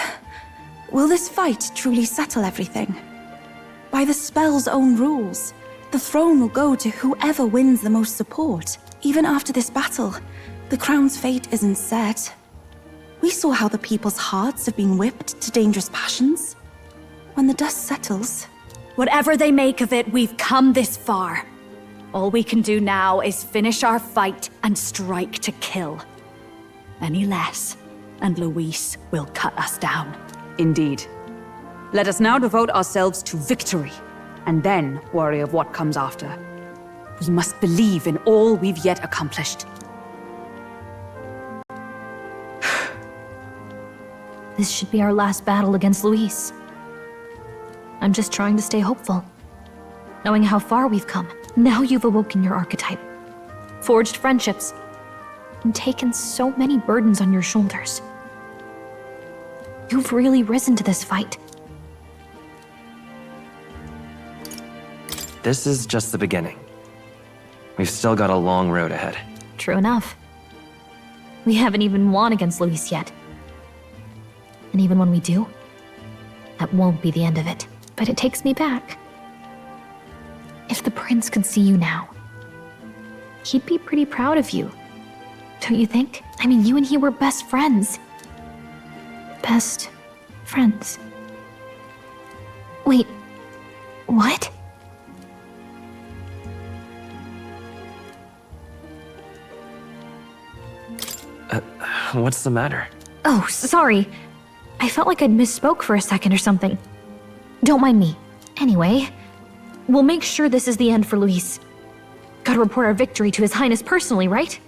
will this fight truly settle everything? By the spell's own rules, the throne will go to whoever wins the most support. Even after this battle, the crown's fate isn't set. We saw how the people's hearts have been whipped to dangerous passions. When the dust settles... Whatever they make of it, we've come this far. All we can do now is finish our fight and strike to kill. Any less, and Luis will cut us down. Indeed. Let us now devote ourselves to victory, and then worry of what comes after. We must believe in all we've yet accomplished. This should be our last battle against Luis. I'm just trying to stay hopeful. Knowing how far we've come. Now you've awoken your archetype. Forged friendships. And taken so many burdens on your shoulders. You've really risen to this fight. This is just the beginning. We've still got a long road ahead. True enough. We haven't even won against Luis yet. And even when we do, that won't be the end of it. But it takes me back. If the prince could see you now, he'd be pretty proud of you. Don't you think? I mean, you and he were best friends. Best friends. Wait, what? What's the matter? Oh, sorry. I felt like I'd misspoke for a second or something. Don't mind me. Anyway, we'll make sure this is the end for Luis. Gotta report our victory to His Highness personally, right?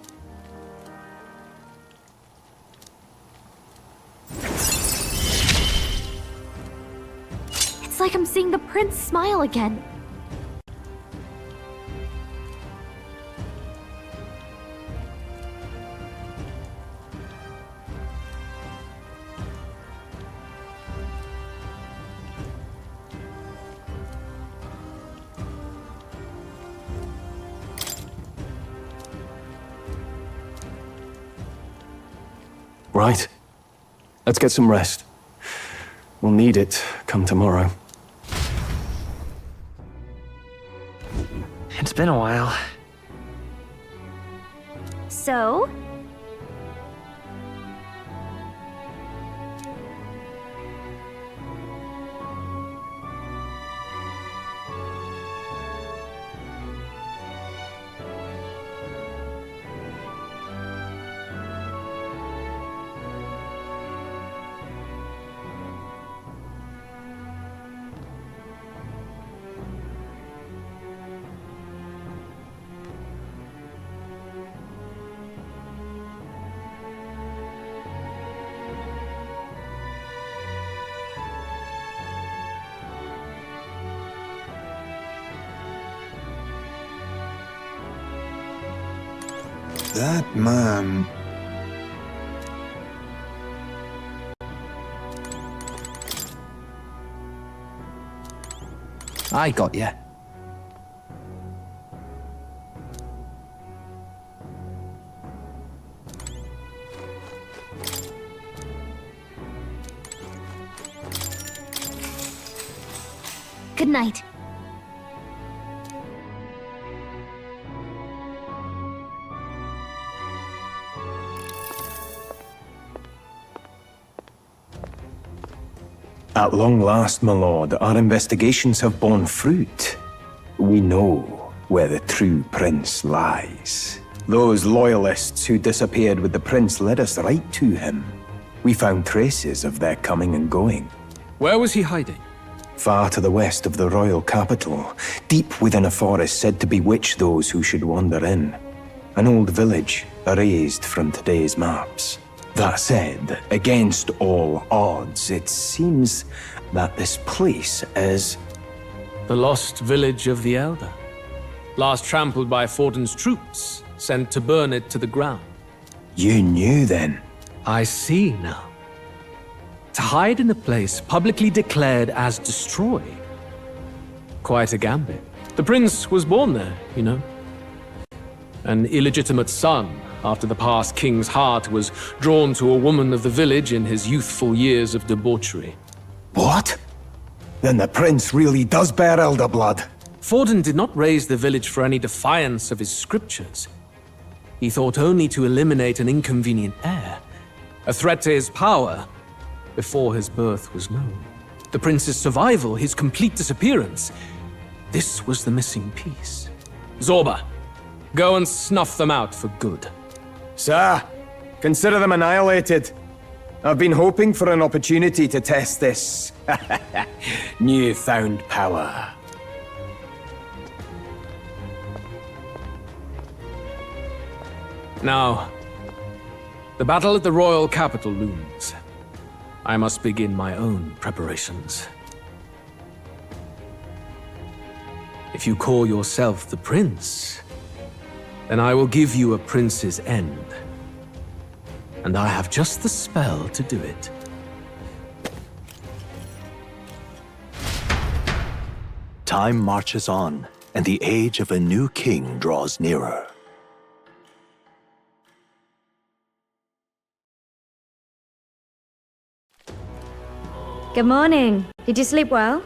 It's like I'm seeing the prince smile again. Right. Let's get some rest. We'll need it come tomorrow. It's been a while. So? That man... I got you. Good night. At long last, my lord, our investigations have borne fruit. We know where the true prince lies. Those loyalists who disappeared with the prince led us right to him. We found traces of their coming and going. Where was he hiding? Far to the west of the royal capital, deep within a forest said to bewitch those who should wander in. An old village, erased from today's maps. That said, against all odds, it seems that this place is... The lost village of the Elder. Last trampled by Fortin's troops, sent to burn it to the ground. You knew then? I see now. To hide in a place publicly declared as destroyed. Quite a gambit. The prince was born there, you know. An illegitimate son, after the past king's heart was drawn to a woman of the village in his youthful years of debauchery. What? Then the prince really does bear elder blood. Fortin did not raise the village for any defiance of his scriptures. He thought only to eliminate an inconvenient heir, a threat to his power, before his birth was known. The prince's survival, his complete disappearance, this was the missing piece. Zorba, go and snuff them out for good. Sir, consider them annihilated. I've been hoping for an opportunity to test this newfound power. Now, the battle at the royal capital looms. I must begin my own preparations. If you call yourself the prince, then I will give you a prince's end. And I have just the spell to do it. Time marches on, and the age of a new king draws nearer. Good morning. Did you sleep well?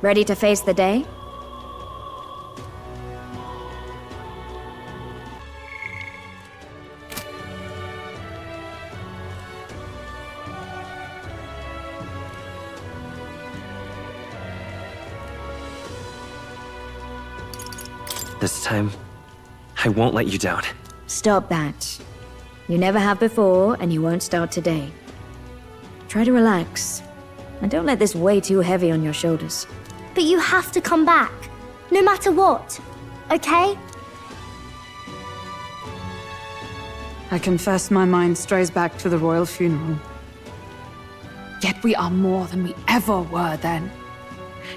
Ready to face the day? This time, I won't let you down. Stop that. You never have before, and you won't start today. Try to relax, and don't let this weigh too heavy on your shoulders. But you have to come back, no matter what, okay? I confess my mind strays back to the royal funeral. Yet we are more than we ever were then.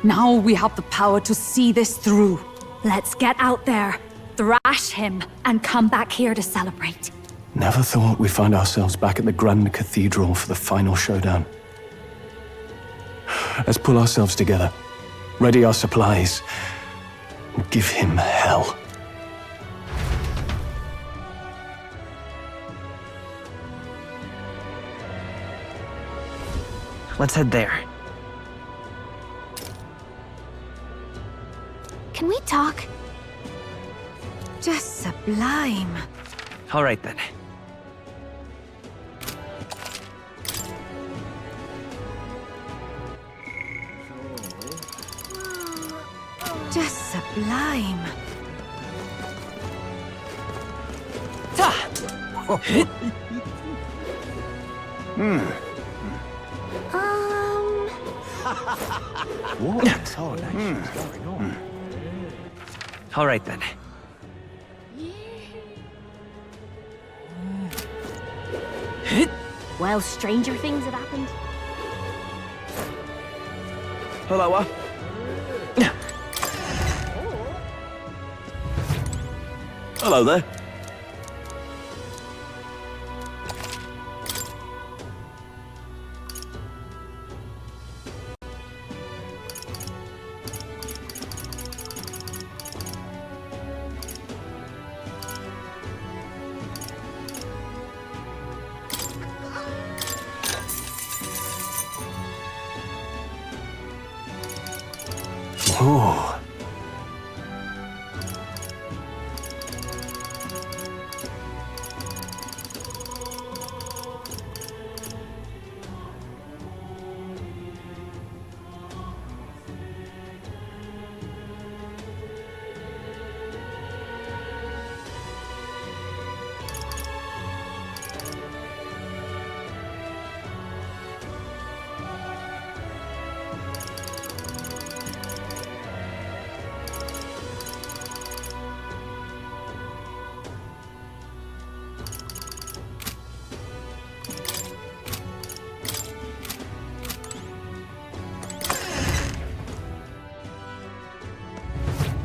Now we have the power to see this through. Let's get out there, thrash him, and come back here to celebrate. Never thought we'd find ourselves back at the Grand Cathedral for the final showdown. Let's pull ourselves together, ready our supplies, and give him hell. Let's head there. Can we talk? Just sublime. All right then. Just sublime. What coordination's going on? All right then. Well, stranger things have happened. Hello, Hello there. Oh.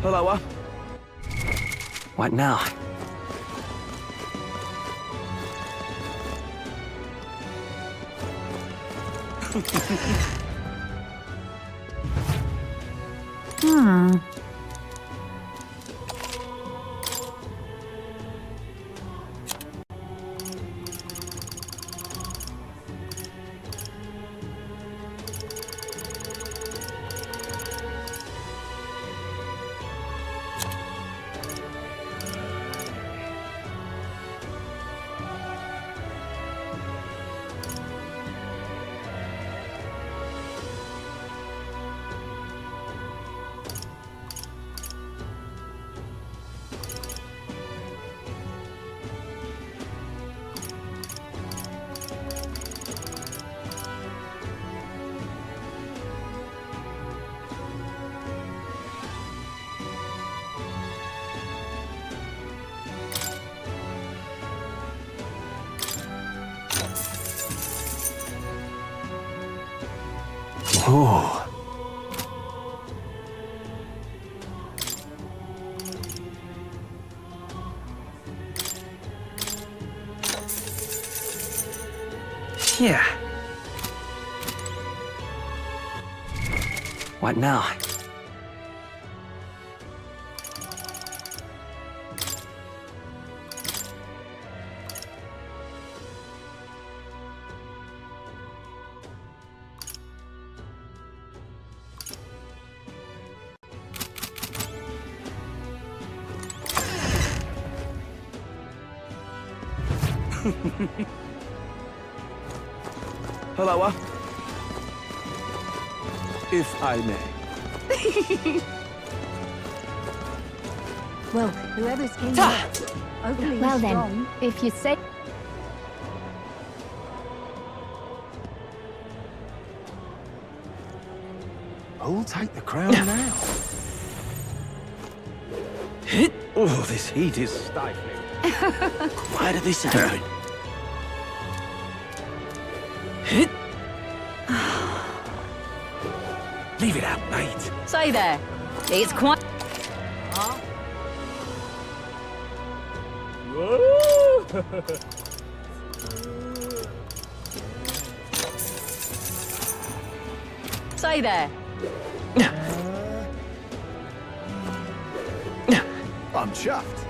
Hello, What now? Oh. Yeah. What now? hello, if I may. Well, whoever's king is overly Well strong. then, if you say... Who'll take the crown now? Oh, this heat is stifling. Why did this happen? Leave it out, mate. Say there. It's quite... Huh? Whoa! Say there. I'm chuffed.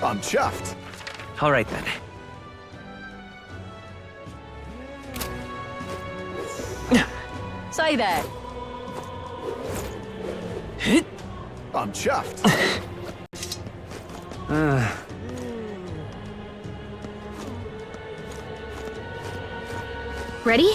I'm chuffed. All right, then. Say there. I'm chuffed. Ready?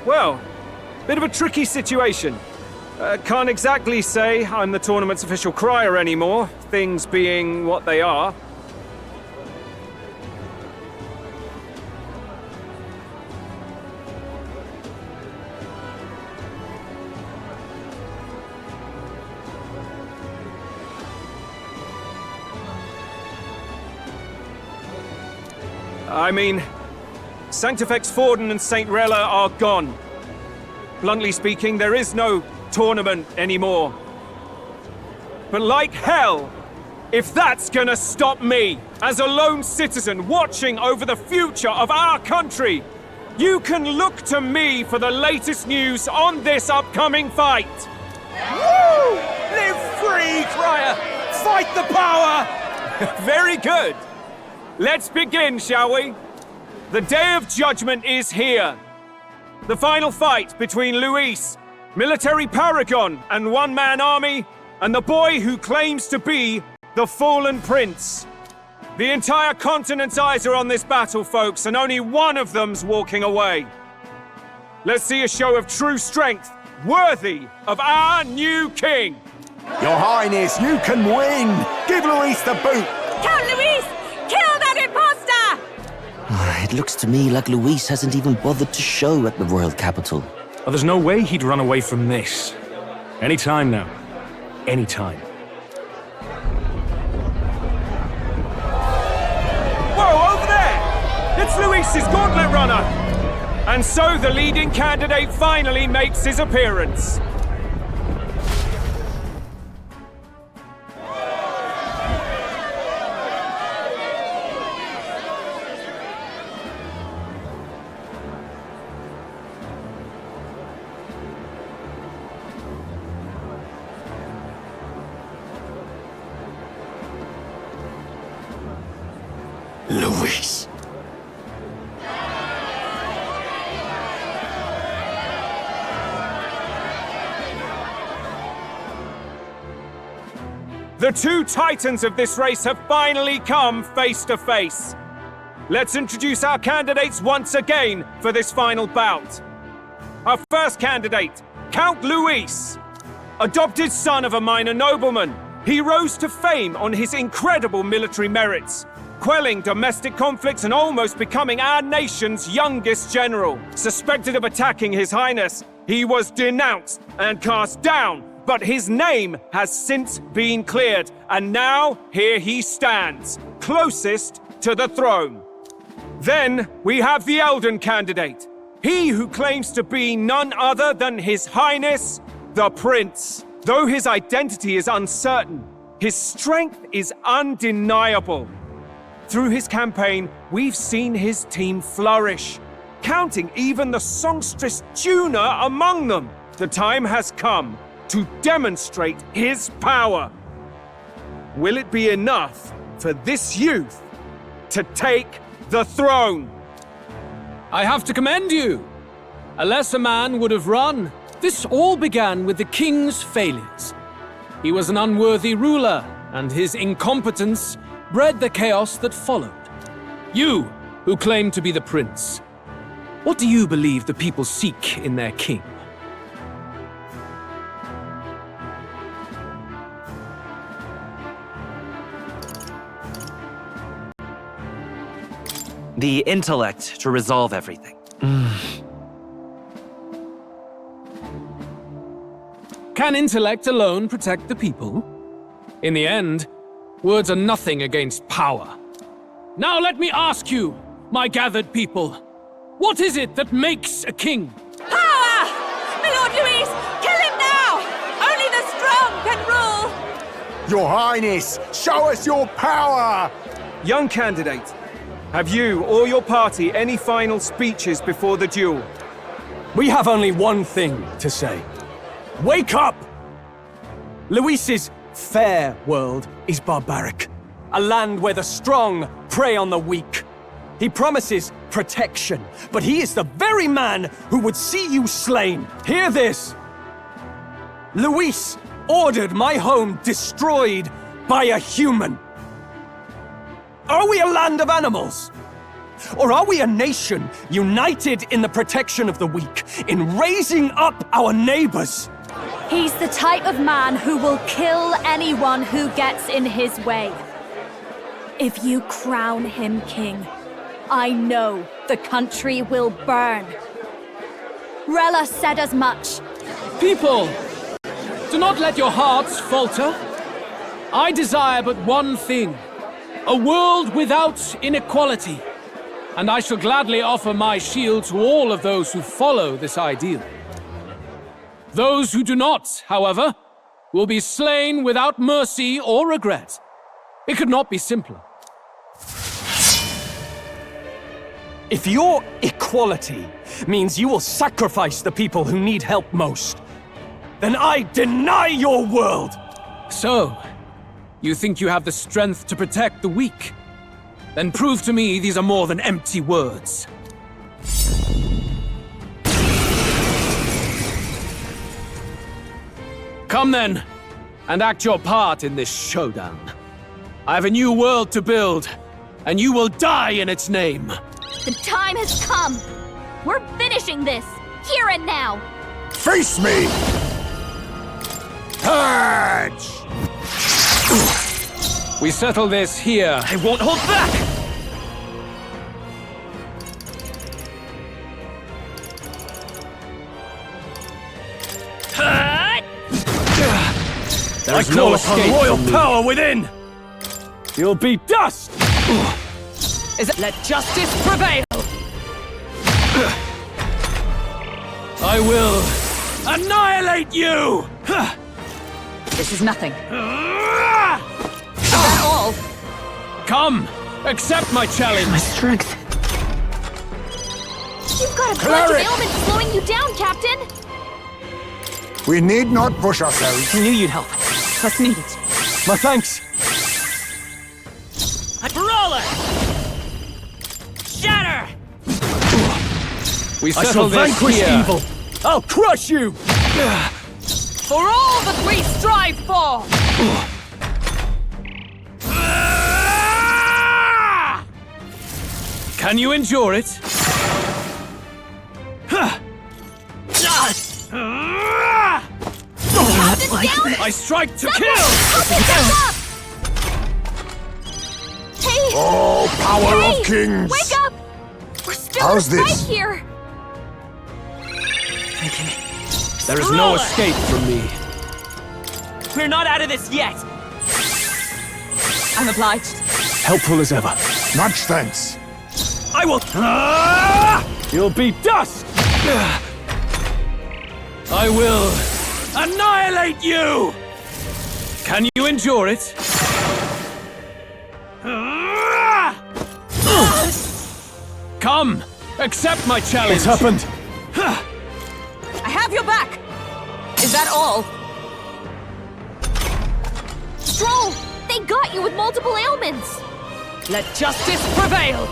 Well, bit of a tricky situation. Can't exactly say I'm the tournament's official crier anymore, things being what they are. I mean, Sanctifex Forden and St. Rella are gone. Bluntly speaking, there is no tournament anymore. But like hell, if that's gonna stop me, as a lone citizen watching over the future of our country, you can look to me for the latest news on this upcoming fight. Woo! Live free, Crier! Fight the power! Very good. Let's begin, shall we? The Day of Judgment is here. The final fight between Luis, military paragon and one-man army, and the boy who claims to be the fallen prince. The entire continent's eyes are on this battle, folks, and only one of them's walking away. Let's see a show of true strength, worthy of our new king. Your Highness, you can win! Give Luis the boot! Count Luis! Kill that imposter! It looks to me like Luis hasn't even bothered to show at the royal capital. Oh, there's no way he'd run away from this. Any time now. Any time. Whoa, over there! It's Luis's gauntlet runner! And so the leading candidate finally makes his appearance. Luis. The two titans of this race have finally come face to face. Let's introduce our candidates once again for this final bout. Our first candidate, Count Luis. Adopted son of a minor nobleman, he rose to fame on his incredible military merits, quelling domestic conflicts and almost becoming our nation's youngest general. Suspected of attacking His Highness, he was denounced and cast down, but his name has since been cleared, and now here he stands, closest to the throne. Then we have the Elden candidate, he who claims to be none other than His Highness, the Prince. Though his identity is uncertain, his strength is undeniable. Through his campaign, we've seen his team flourish, counting even the songstress Juna among them. The time has come to demonstrate his power. Will it be enough for this youth to take the throne? I have to commend you. A lesser man would have run. This all began with the king's failures. He was an unworthy ruler, and his incompetence bred the chaos that followed. You, who claim to be the prince, what do you believe the people seek in their king? The intellect to resolve everything. Can intellect alone protect the people? In the end, words are nothing against power. Now let me ask you, my gathered people, what is it that makes a king? Power! My Lord Louis, kill him now! Only the strong can rule! Your Highness, show us your power! Young candidate, have you or your party any final speeches before the duel? We have only one thing to say. Wake up! Luis's fair world is barbaric. A land where the strong prey on the weak. He promises protection, but he is the very man who would see you slain. Hear this! Luis ordered my home destroyed by a human. Are we a land of animals? Or are we a nation united in the protection of the weak, in raising up our neighbors? He's the type of man who will kill anyone who gets in his way. If you crown him king, I know the country will burn. Rella said as much. People, do not let your hearts falter. I desire but one thing, a world without inequality. And I shall gladly offer my shield to all of those who follow this ideal. Those who do not, however, will be slain without mercy or regret. It could not be simpler. If your equality means you will sacrifice the people who need help most, then I deny your world! So, you think you have the strength to protect the weak? Then prove to me these are more than empty words. Come then, and act your part in this showdown. I have a new world to build, and you will die in its name. The time has come! We're finishing this! Here and now! Face me! Purge! We settle this here. I won't hold back! There's I no call escape upon royal from me. power within! You'll be dust! Is it let justice prevail? I will annihilate you! This is nothing. Is that all? Come, accept my challenge. My strength. You've got a bunch Cleric! of ailments slowing you down, Captain! We need not push ourselves. I knew you'd help. What's needed? My thanks! Brawler! Shatter! We I shall settle this vanquish here. evil! I'll crush you! For all that we strive for! Can you endure it? I strike to kill! Hey! Oh, power Hey! of kings! Wake up! We're still How's in a fight this? here! There is no escape from me. We're not out of this yet! I'm obliged. Helpful as ever. Much thanks. I will... You'll be dust! I will annihilate you! Can you endure it? Come, accept my challenge. It's happened. I have your back! Is that all? Stroll! They got you with multiple ailments! Let justice prevail!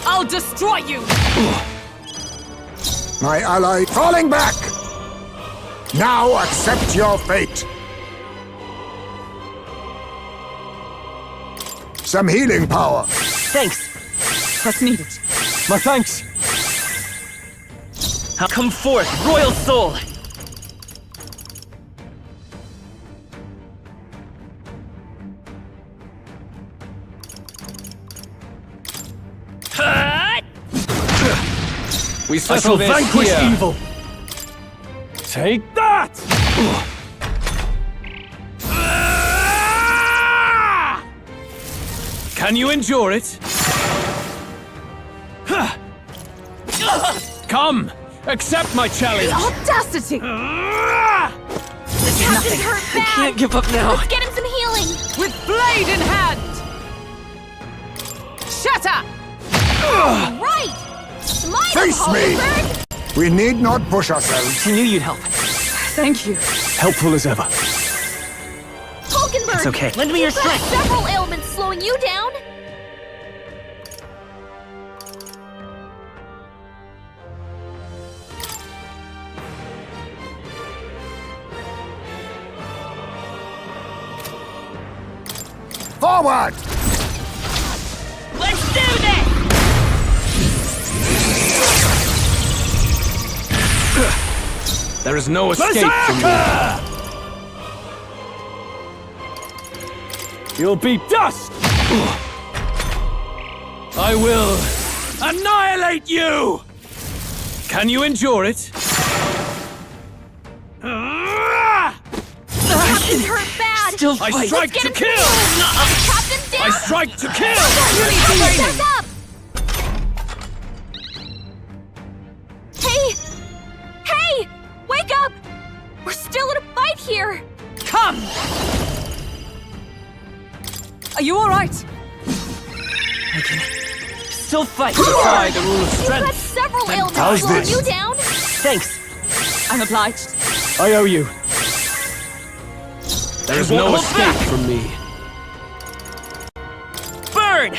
I'll destroy you! My ally falling back! Now accept your fate. Some healing power. Thanks. What's needed? My thanks! Come forth, royal soul! We I settle shall this vanquish here. evil! Take that! Can you endure it? Come! Accept my challenge! The audacity! This is nothing. Hurt bad. I can't give up now. Let's get him some healing. With blade in hand! Shatter! Right! Smite Face him, me! Hollybird! We need not push ourselves. I knew you'd help. Thank you. Helpful as ever. Hulkenberg! It's okay. Lend me your You've got strength. several ailments slowing you down. Forward! Let's do this! There is no escape from me. You'll be dust! I will annihilate you! Can you endure it? Captain's hurt bad! Still I fight. strike Let's to get him kill! Captain's down! I strike to kill! Back up! Hey! Hey! Wake up! We're still in a fight here! Come! Are you alright? I can still fight. Defy the rule of You've got strength. several ailments how's slowing this? you down. Thanks. I'm obliged. I owe you. There is no escape from me. Burn!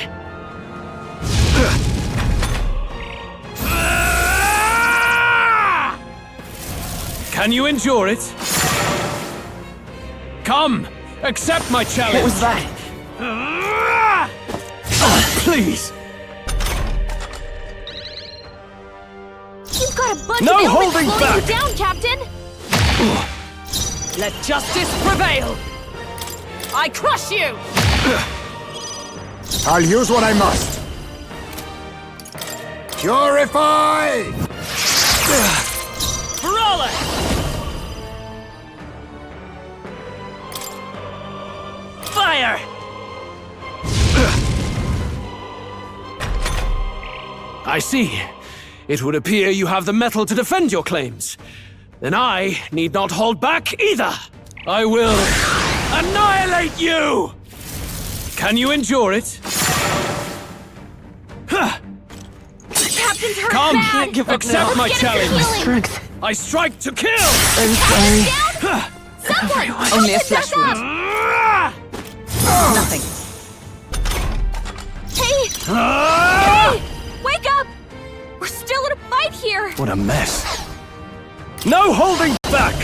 Can you endure it? Come! Accept my challenge! What was that? Please! You've got a bunch No of ailments holding slowing back! you down, Captain! Let justice prevail! I crush you! I'll use what I must. Purify! Brawler! Fire! I see. It would appear you have the metal to defend your claims. Then I need not hold back either. I will annihilate you! Can you endure it? Captain's hurt Come, bad! accept my Let's get him some challenge. healing. Strength. I strike to kill! I'm sorry. Someone! Only a help him flesh back wound. up. Nothing. Hey! Hey! Wake up! We're still in a fight here! What a mess. No holding back!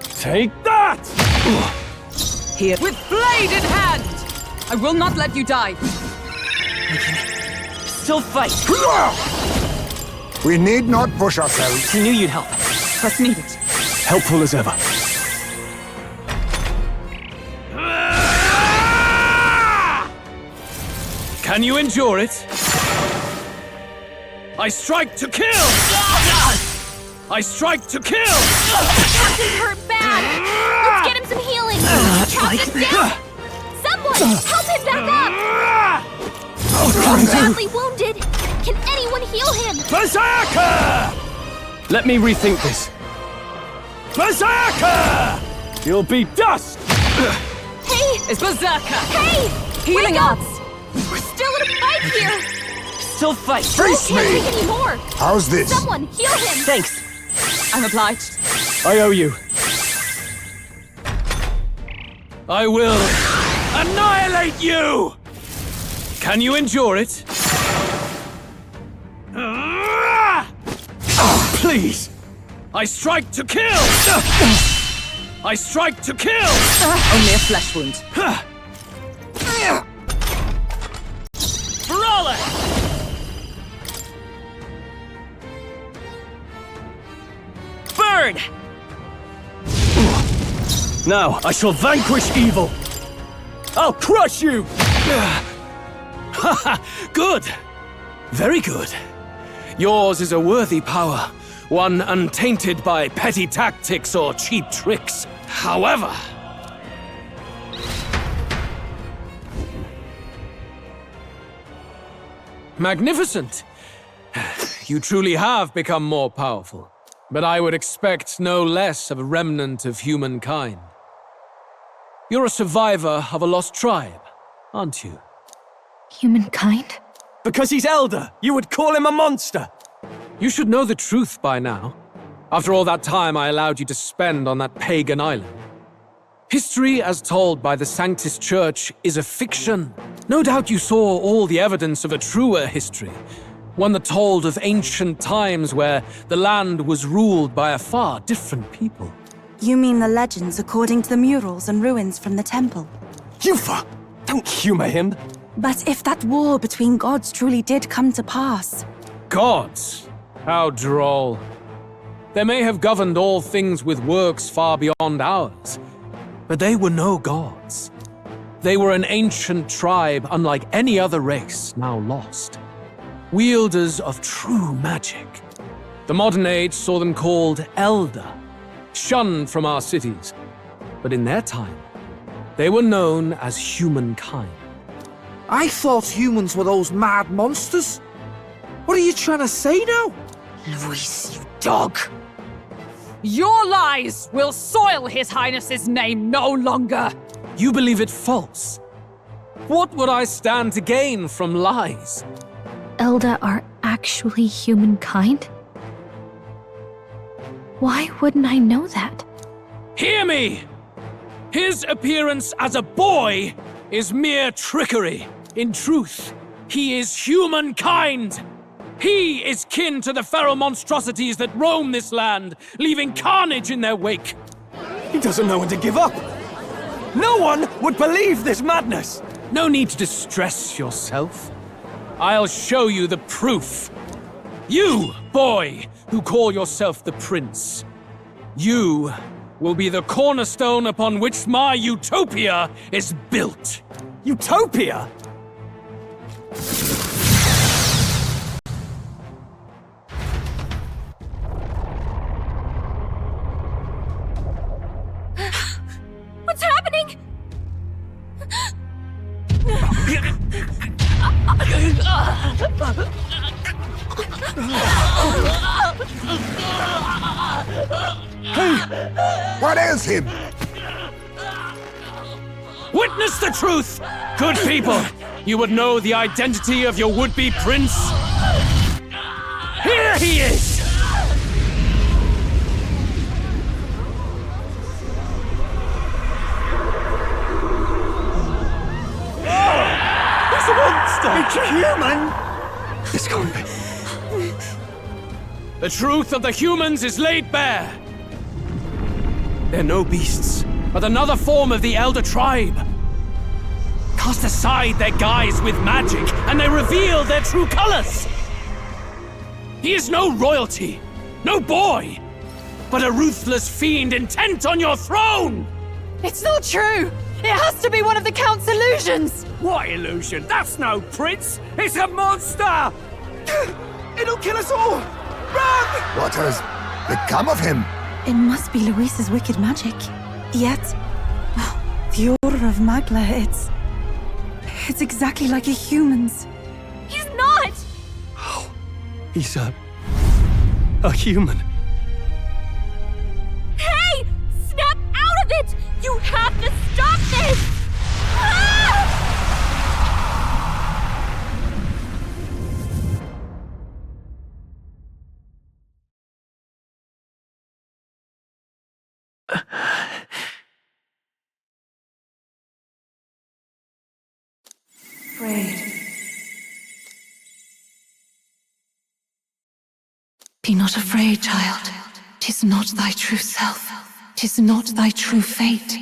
Take that! Here. With blade in hand! I will not let you die. Still fight. We need not push ourselves. I knew you'd help. Press needed. Helpful as ever. Can you endure it? I strike to kill! I strike to kill! Captain's hurt bad! Let's get him some healing! Captain's down! Someone! Help him back up! He's badly wounded! Can anyone heal him? Berserker! Let me rethink this. Berserker! You'll be dust! Hey! It's Berserker! Hey! Healing Wake up! arts! We're still in a fight here! Still fight. Face Can't me! take any more! How's this? Someone heal him! Thanks. I'm obliged. I owe you. I will annihilate you! Can you endure it? Please! I strike to kill! I strike to kill! Only a flesh wound. Brawler! Burn! Now I shall vanquish evil. I'll crush you! Good! Very good. Yours is a worthy power, one untainted by petty tactics or cheap tricks. However, Magnificent! You truly have become more powerful. But I would expect no less of a remnant of humankind. You're a survivor of a lost tribe, aren't you? Humankind? Because he's elder, you would call him a monster! You should know the truth by now. After all that time I allowed you to spend on that pagan island. History as told by the Sanctus Church is a fiction. No doubt you saw all the evidence of a truer history. One that told of ancient times where the land was ruled by a far different people. You mean the legends according to the murals and ruins from the temple? Yufa! Don't humor him! But if that war between gods truly did come to pass... Gods? How droll. They may have governed all things with works far beyond ours, but they were no gods. They were an ancient tribe unlike any other race now lost. Wielders of true magic. The modern age saw them called Elder, shunned from our cities. But in their time, they were known as humankind. I thought humans were those mad monsters. What are you trying to say now? Luis, you dog! Your lies will soil His Highness's name no longer! You believe it false? What would I stand to gain from lies? Elda are actually humankind? Why wouldn't I know that? Hear me! His appearance as a boy is mere trickery. In truth, he is humankind! He is kin to the feral monstrosities that roam this land, leaving carnage in their wake. He doesn't know when to give up! No one would believe this madness! No need to distress yourself. I'll show you the proof. You, boy, who call yourself the Prince. You will be the cornerstone upon which my utopia is built. Utopia? What's happening? What ails him? Witness the truth! Good people, you would know the identity of your would-be prince. Here he is! He's a monster! It's a human! This can't be. The truth of the humans is laid bare. They're no beasts, but another form of the Elder Tribe. Cast aside their guise with magic, and they reveal their true colors. He is no royalty, no boy, but a ruthless fiend intent on your throne! It's not true! It has to be one of the Count's illusions! What illusion? That's no prince! It's a monster! It'll kill us all! Run! What has become of him? It must be Luis's wicked magic. Yet, the aura of Magla, it's exactly like a human's. He's not! He's a human. Hey! Snap out of it! You have to stop this! Ah! Afraid. Be not afraid, child. 'Tis not thy true self. 'Tis not thy true fate.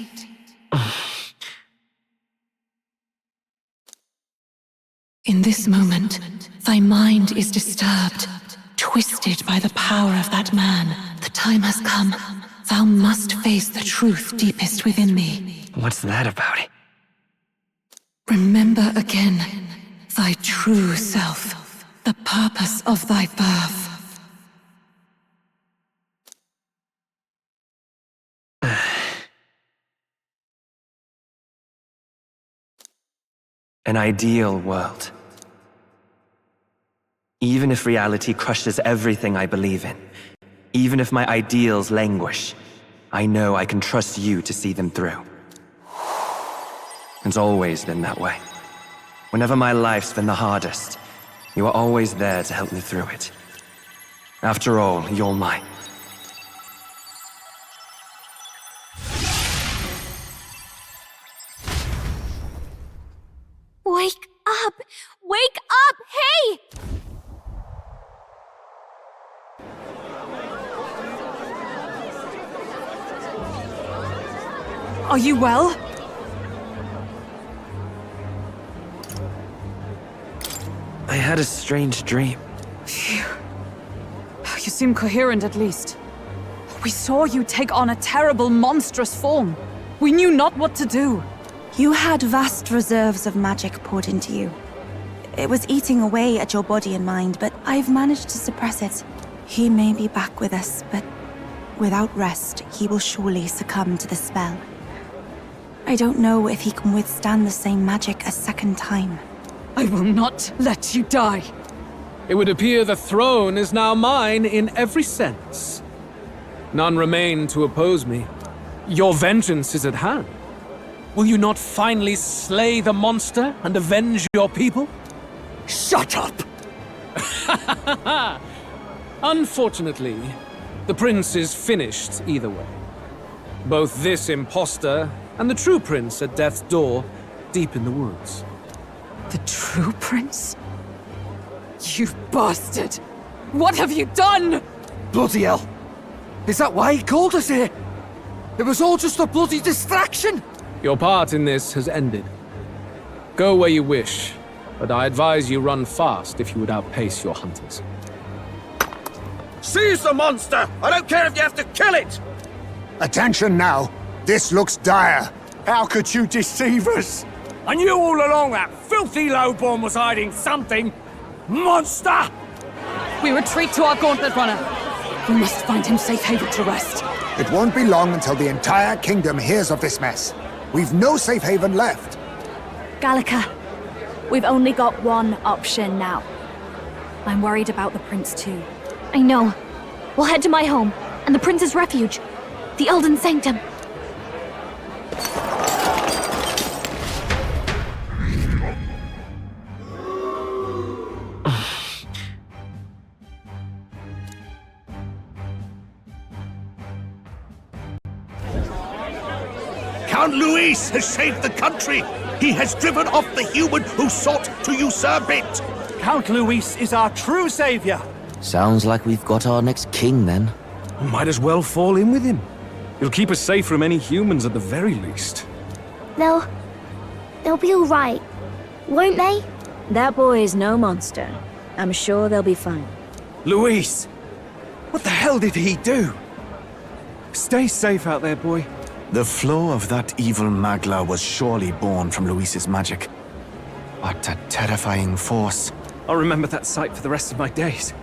In this moment, thy mind is disturbed, twisted by the power of that man. The time has come. Thou must face the truth deepest within thee. What's that about? Remember again thy true self, the purpose of thy birth. An ideal world. Even if reality crushes everything I believe in, even if my ideals languish, I know I can trust you to see them through. It's always been that way. Whenever my life's been the hardest, you are always there to help me through it. After all, you're mine. Wake up! Wake up! Hey! Are you well? I had a strange dream. Phew. You seem coherent at least. We saw you take on a terrible, monstrous form. We knew not what to do. You had vast reserves of magic poured into you. It was eating away at your body and mind, but I've managed to suppress it. He may be back with us, but without rest, he will surely succumb to the spell. I don't know if he can withstand the same magic a second time. I will not let you die. It would appear the throne is now mine in every sense. None remain to oppose me. Your vengeance is at hand. Will you not finally slay the monster and avenge your people? Shut up! Unfortunately, the prince is finished either way. Both this impostor and the true prince at death's door, deep in the woods. The true prince? You bastard! What have you done? Bloody hell! Is that why he called us here? It was all just a bloody distraction! Your part in this has ended. Go where you wish, but I advise you run fast if you would outpace your hunters. Seize the monster! I don't care if you have to kill it! Attention now. This looks dire. How could you deceive us? I knew all along that filthy lowborn was hiding something. Monster! We retreat to our gauntlet runner. We must find him safe haven to rest. It won't be long until the entire kingdom hears of this mess. We've no safe haven left. Gallica, we've only got one option now. I'm worried about the prince too. I know. We'll head to my home, and the prince's refuge, the Elden Sanctum. Count Luis has saved the country. He has driven off the human who sought to usurp it. Count Luis is our true savior. Sounds like we've got our next king, then. Might as well fall in with him. He'll keep us safe from any humans at the very least. They'll be all right, won't they? That boy is no monster. I'm sure they'll be fine. Luis! What the hell did he do? Stay safe out there, boy. The flow of that evil Magla was surely born from Luis's magic. What a terrifying force. I'll remember that sight for the rest of my days.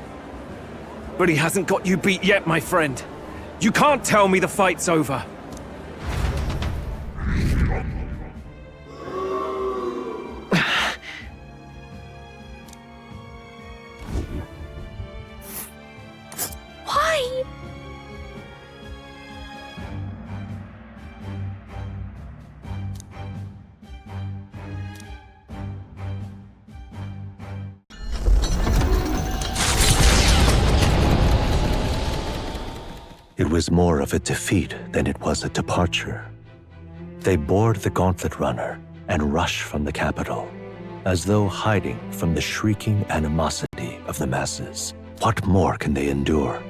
But he hasn't got you beat yet, my friend. You can't tell me the fight's over. Why? It was more of a defeat than it was a departure. They board the gauntlet runner and rush from the capital, as though hiding from the shrieking animosity of the masses. What more can they endure?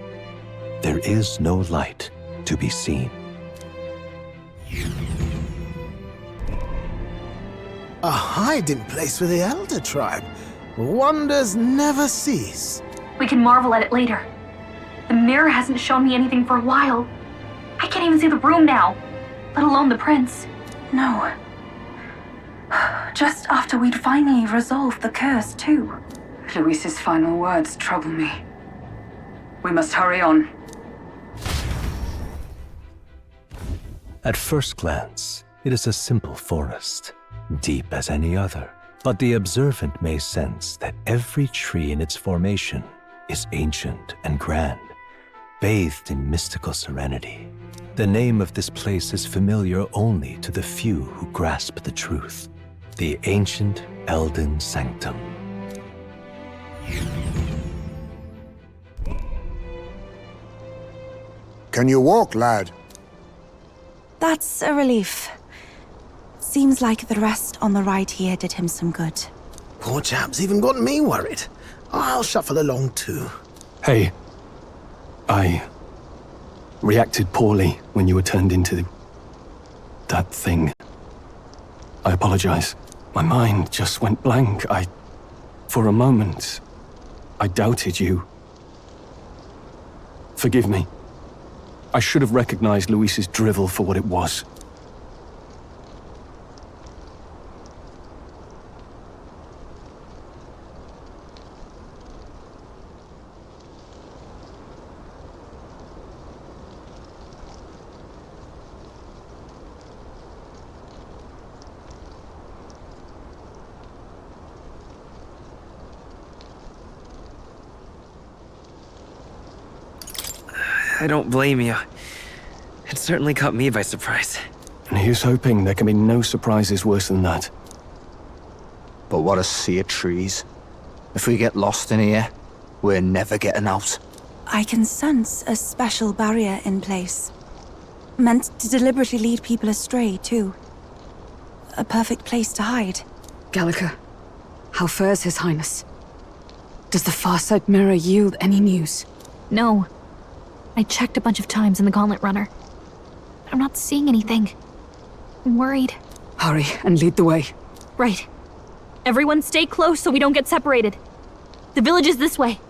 There is no light to be seen. A hiding place for the Elder Tribe. Wonders never cease. We can marvel at it later. The mirror hasn't shown me anything for a while. I can't even see the room now, let alone the prince. No. Just after we'd finally resolved the curse, too. Luis's final words trouble me. We must hurry on. At first glance, it is a simple forest, deep as any other, But the observant may sense that every tree in its formation is ancient and grand, bathed in mystical serenity. The name of this place is familiar only to the few who grasp the truth. The ancient Elden Sanctum. Can you walk, lad? That's a relief. Seems like the rest on the ride here did him some good. Poor chap's even got me worried. I'll shuffle along too. Hey, I reacted poorly when you were turned into that thing. I apologize. My mind just went blank. For a moment, I doubted you. Forgive me. I should have recognized Luis's drivel for what it was. I don't blame you. It certainly caught me by surprise. And here's hoping there can be no surprises worse than that. But what a sea of trees. If we get lost in here, we're never getting out. I can sense a special barrier in place. Meant to deliberately lead people astray, too. A perfect place to hide. Gallica, how fares His Highness? Does the Farsight Mirror yield any news? No. I checked a bunch of times in the Gauntlet Runner. But I'm not seeing anything. I'm worried. Hurry and lead the way. Right. Everyone stay close so we don't get separated. The village is this way.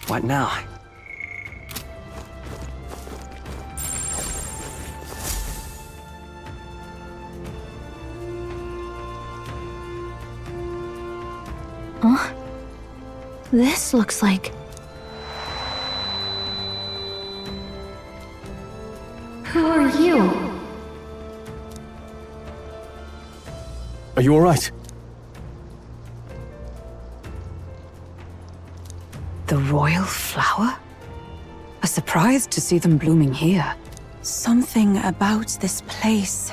What now? Huh? This looks like... Who are you? Are you all right? The royal flower? A surprise to see them blooming here. Something about this place.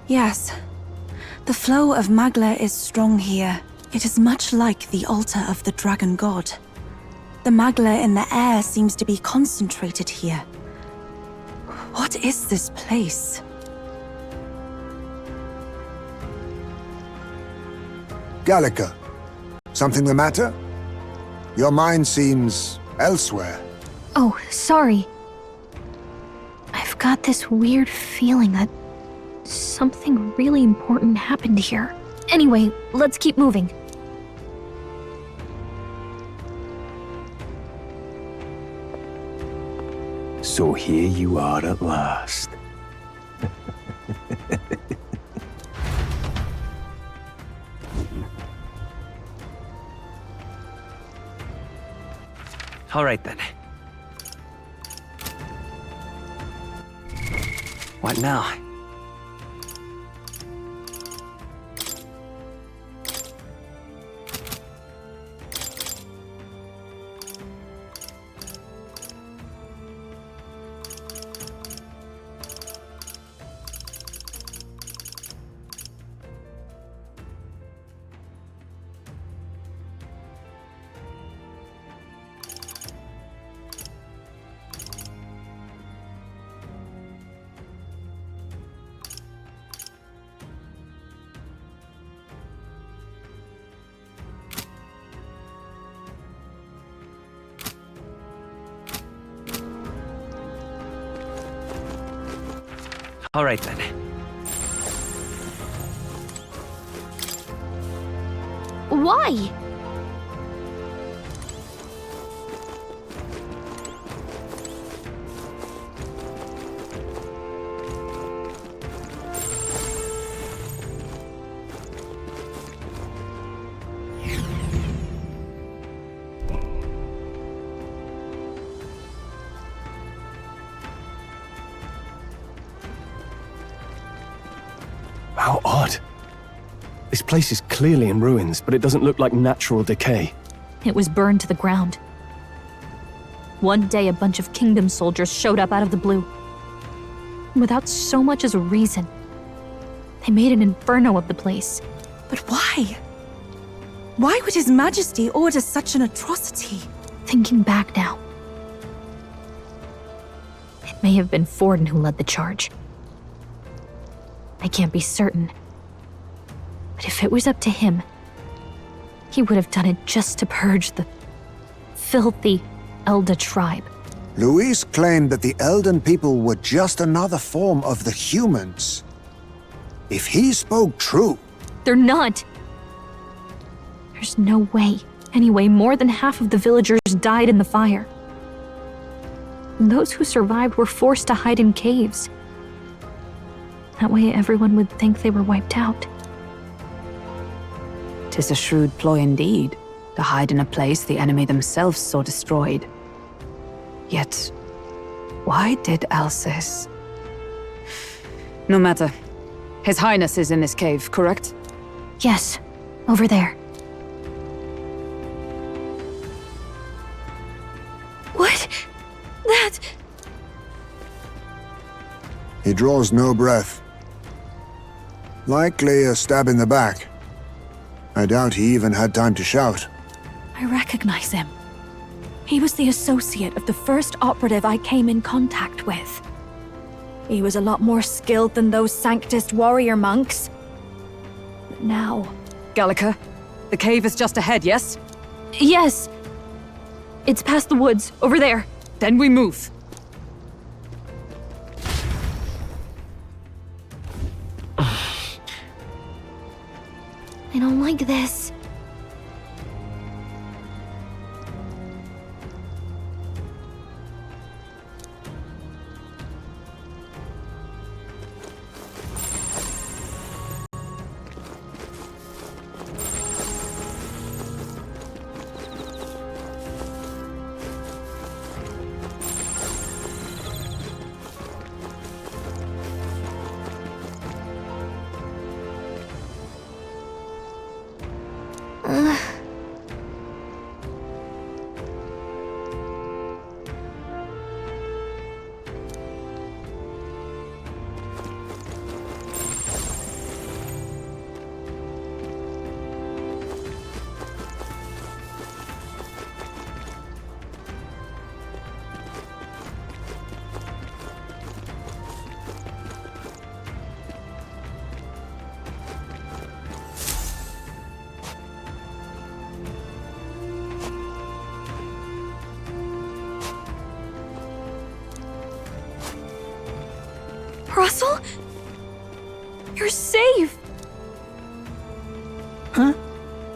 Yes. The flow of Magla is strong here. It is much like the altar of the dragon god. The Magla in the air seems to be concentrated here. What is this place? Gallica, something the matter? Your mind seems elsewhere. Oh, sorry. I've got this weird feeling that something really important happened here. Anyway, let's keep moving. So here you are at last. All right then. What now? All right then. Why? How odd. This place is clearly in ruins, but it doesn't look like natural decay. It was burned to the ground. One day, a bunch of kingdom soldiers showed up out of the blue. Without so much as a reason. They made an inferno of the place. But why? Why would His Majesty order such an atrocity? Thinking back now, it may have been Forden who led the charge. I can't be certain. But if it was up to him, he would have done it just to purge the filthy Elda tribe. Luis claimed that the Elden people were just another form of the humans. If he spoke true... They're not! There's no way. Anyway, more than half of the villagers died in the fire. And those who survived were forced to hide in caves. That way everyone would think they were wiped out. 'Tis a shrewd ploy indeed, to hide in a place the enemy themselves saw destroyed. Yet, why did Alcest? No matter. His Highness is in this cave, correct? Yes, over there. What? That... He draws no breath. Likely a stab in the back. I doubt he even had time to shout. I recognize him. He was the associate of the first operative I came in contact with. He was a lot more skilled than those Sanctist warrior monks. But now... Gallica, the cave is just ahead, yes? Yes! It's past the woods, over there. Then we move. I don't like this. Russell? You're safe! Huh?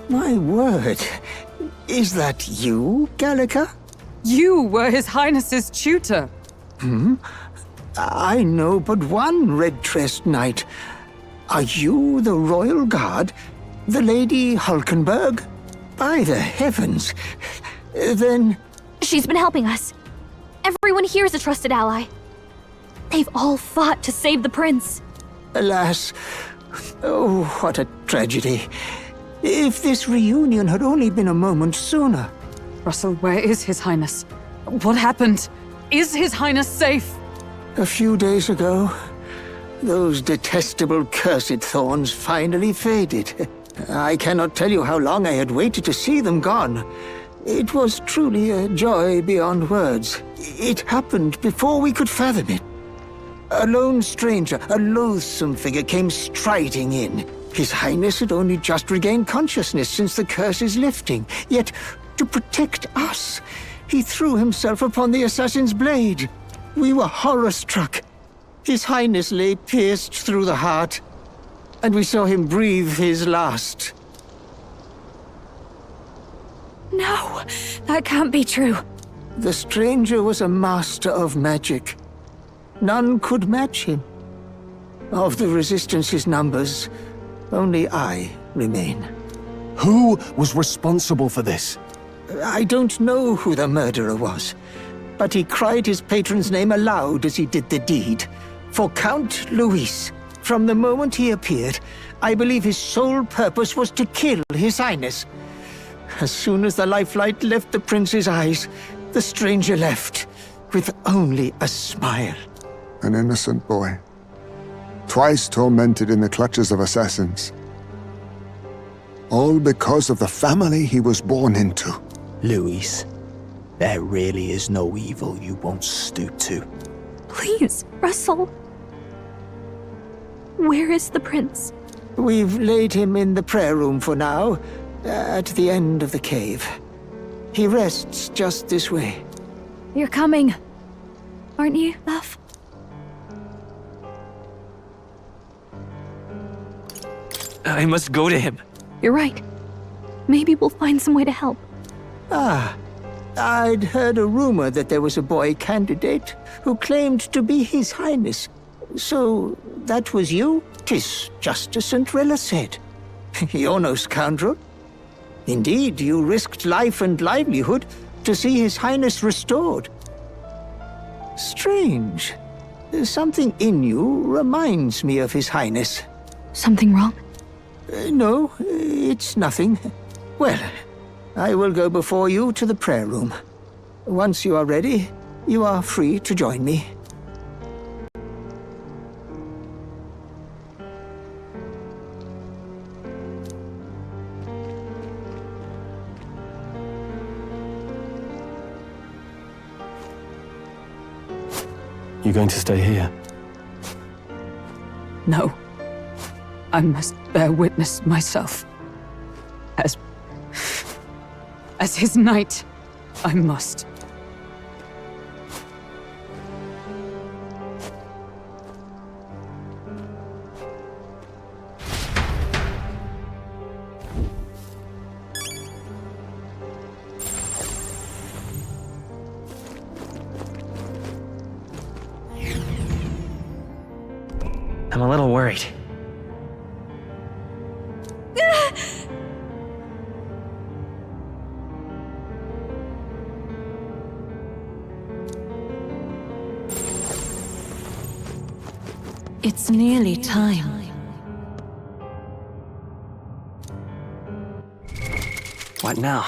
My word. Is that you, Gallica? You were His Highness's tutor. Hmm? I know but one red-tressed knight. Are you the royal guard? The Lady Hulkenberg? By the heavens. Then... She's been helping us. Everyone here is a trusted ally. They've all fought to save the prince. Alas. Oh, what a tragedy. If this reunion had only been a moment sooner. Russell, where is His Highness? What happened? Is His Highness safe? A few days ago, those detestable cursed thorns finally faded. I cannot tell you how long I had waited to see them gone. It was truly a joy beyond words. It happened before we could fathom it. A lone stranger, a loathsome figure, came striding in. His Highness had only just regained consciousness since the curse's lifting. Yet, to protect us, he threw himself upon the assassin's blade. We were horror-struck. His Highness lay pierced through the heart, and we saw him breathe his last. No, that can't be true. The stranger was a master of magic. None could match him. Of the Resistance's numbers, only I remain. Who was responsible for this? I don't know who the murderer was, but he cried his patron's name aloud as he did the deed. For Count Luis. From the moment he appeared, I believe his sole purpose was to kill His Highness. As soon as the lifelight left the prince's eyes, the stranger left, with only a smile. An innocent boy. Twice tormented in the clutches of assassins. All because of the family he was born into. Luis, there really is no evil you won't stoop to. Please, Russell. Where is the prince? We've laid him in the prayer room for now, at the end of the cave. He rests just this way. You're coming, aren't you, love? I must go to him. You're right. Maybe we'll find some way to help. Ah, I'd heard a rumor that there was a boy candidate who claimed to be His Highness. So, that was you? 'Tis just as St. Rilla said. You're no scoundrel. Indeed, you risked life and livelihood to see His Highness restored. Strange. Something in you reminds me of His Highness. Something wrong? No, it's nothing. Well, I will go before you to the prayer room. Once you are ready, you are free to join me. You going to stay here? No. I must bear witness myself. As his knight, I must. I'm a little worried. It's nearly time. What now?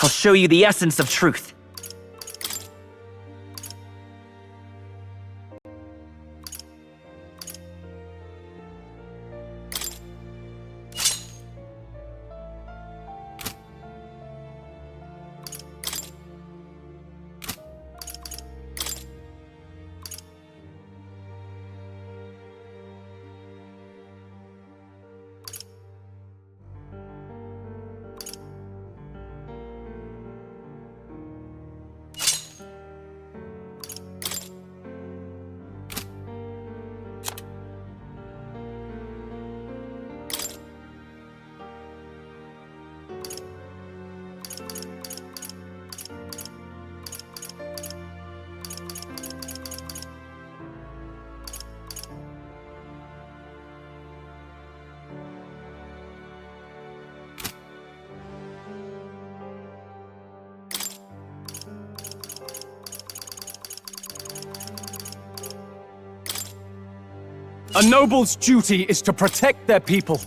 I'll show you the essence of truth. A noble's duty is to protect their people.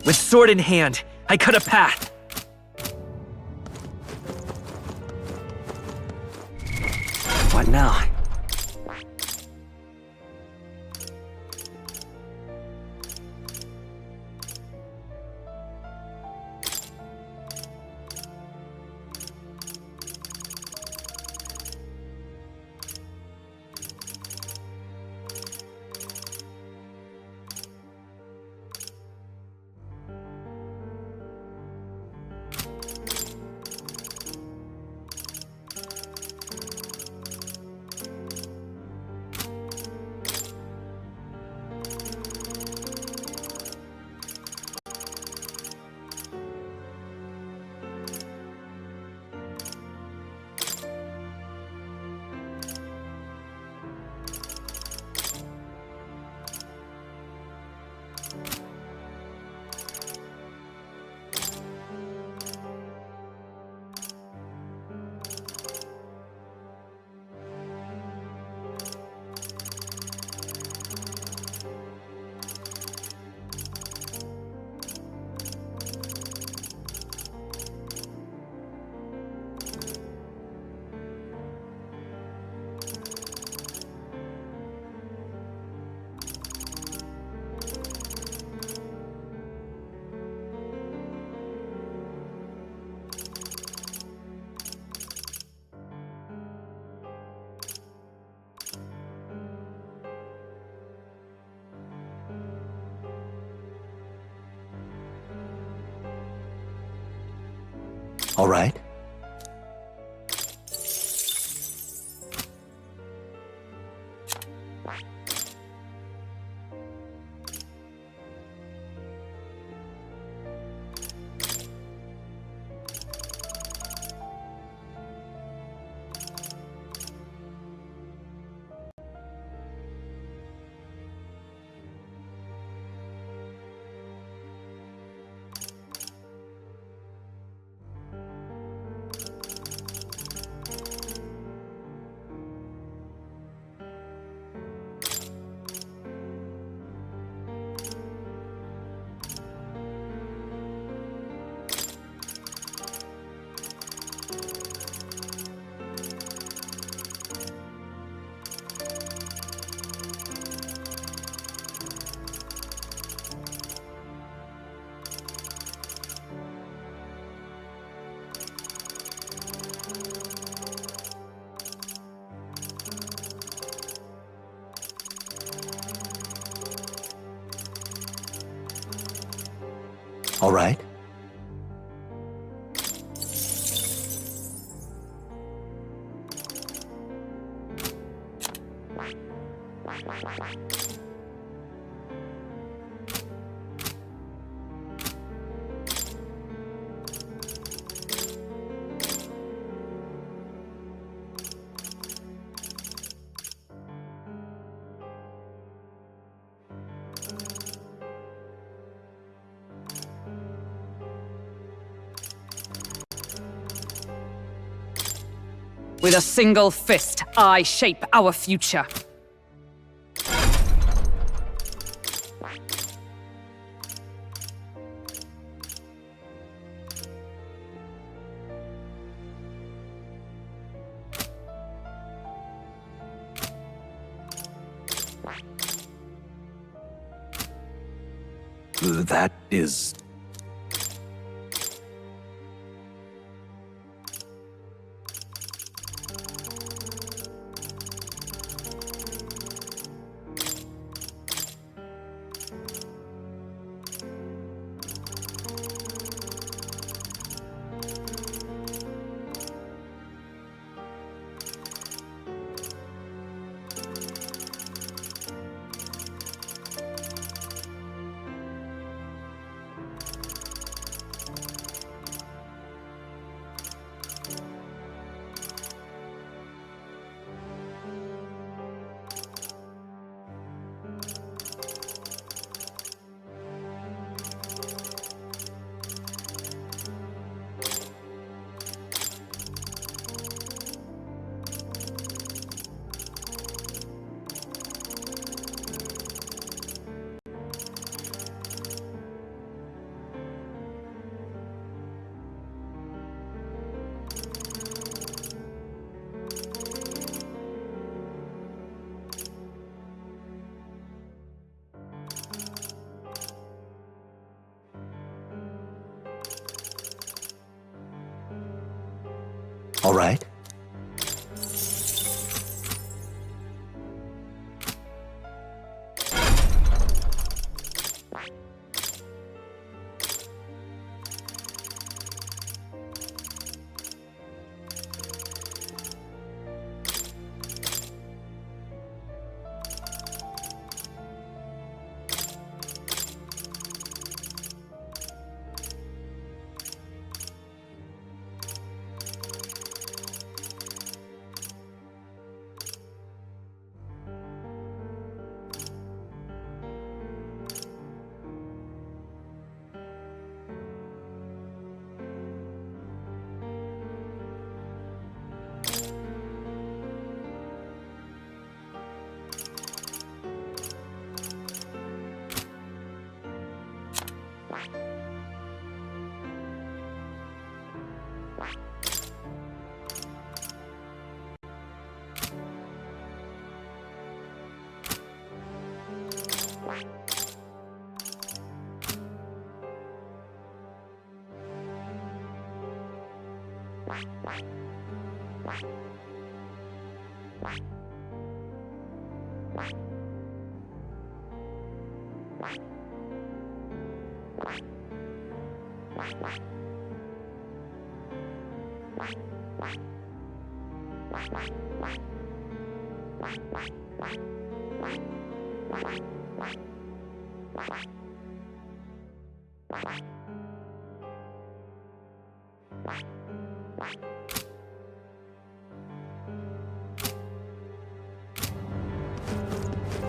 With sword in hand, I cut a path. What now? All right. All right. With a single fist, I shape our future. That is... All right?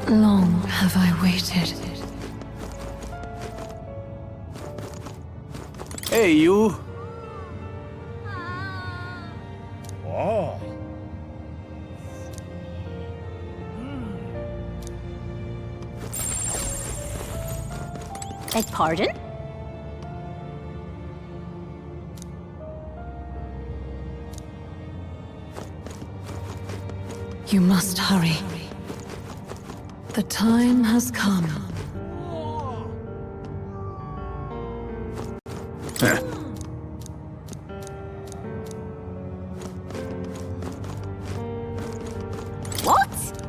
Long have I waited. Hey, you. Oh. Beg pardon? You must hurry. The time has come. What?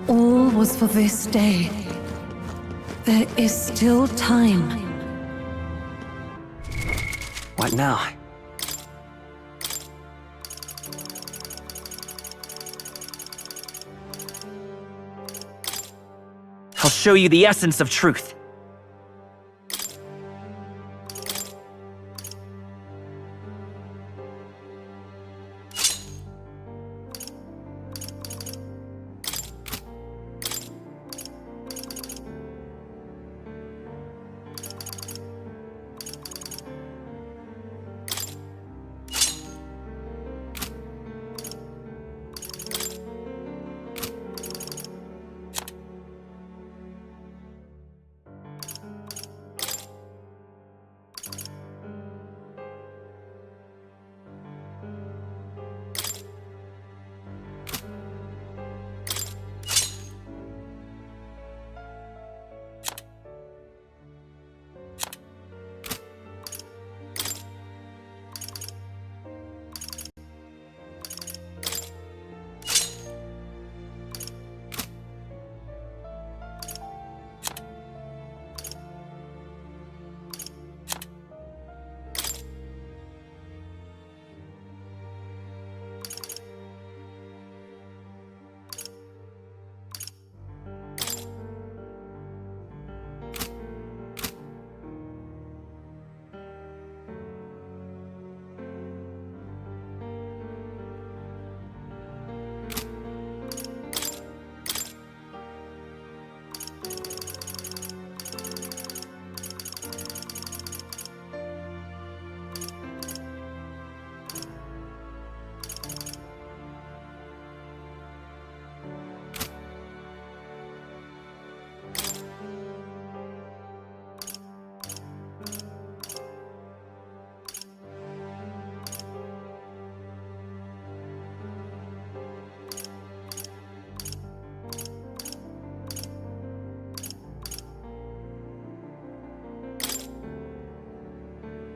All was for this day. There is still time. What now? I'll show you the essence of truth.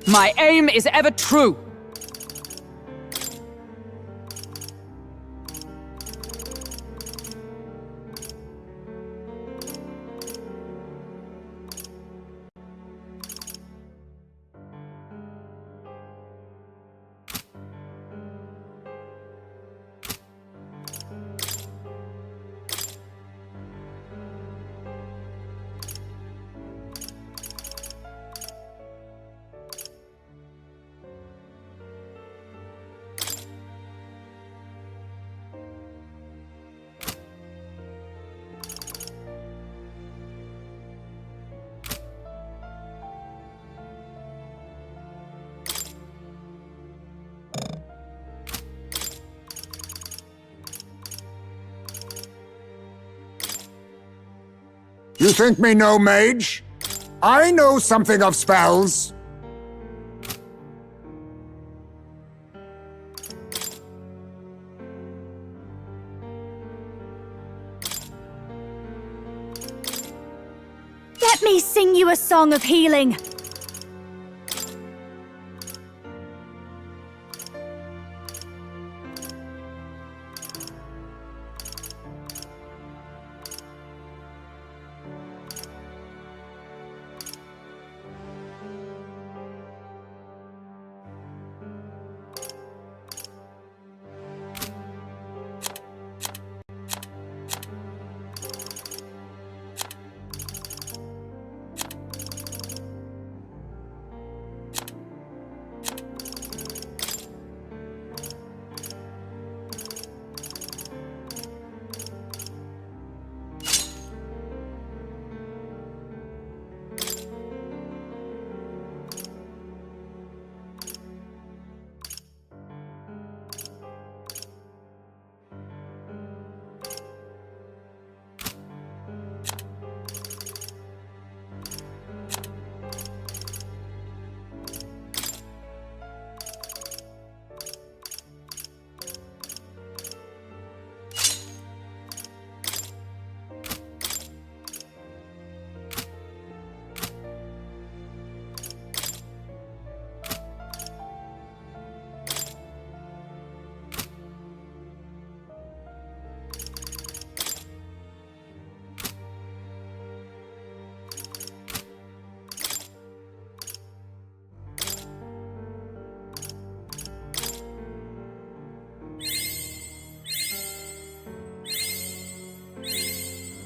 My aim is ever true. You think me no mage? I know something of spells. Let me sing you a song of healing.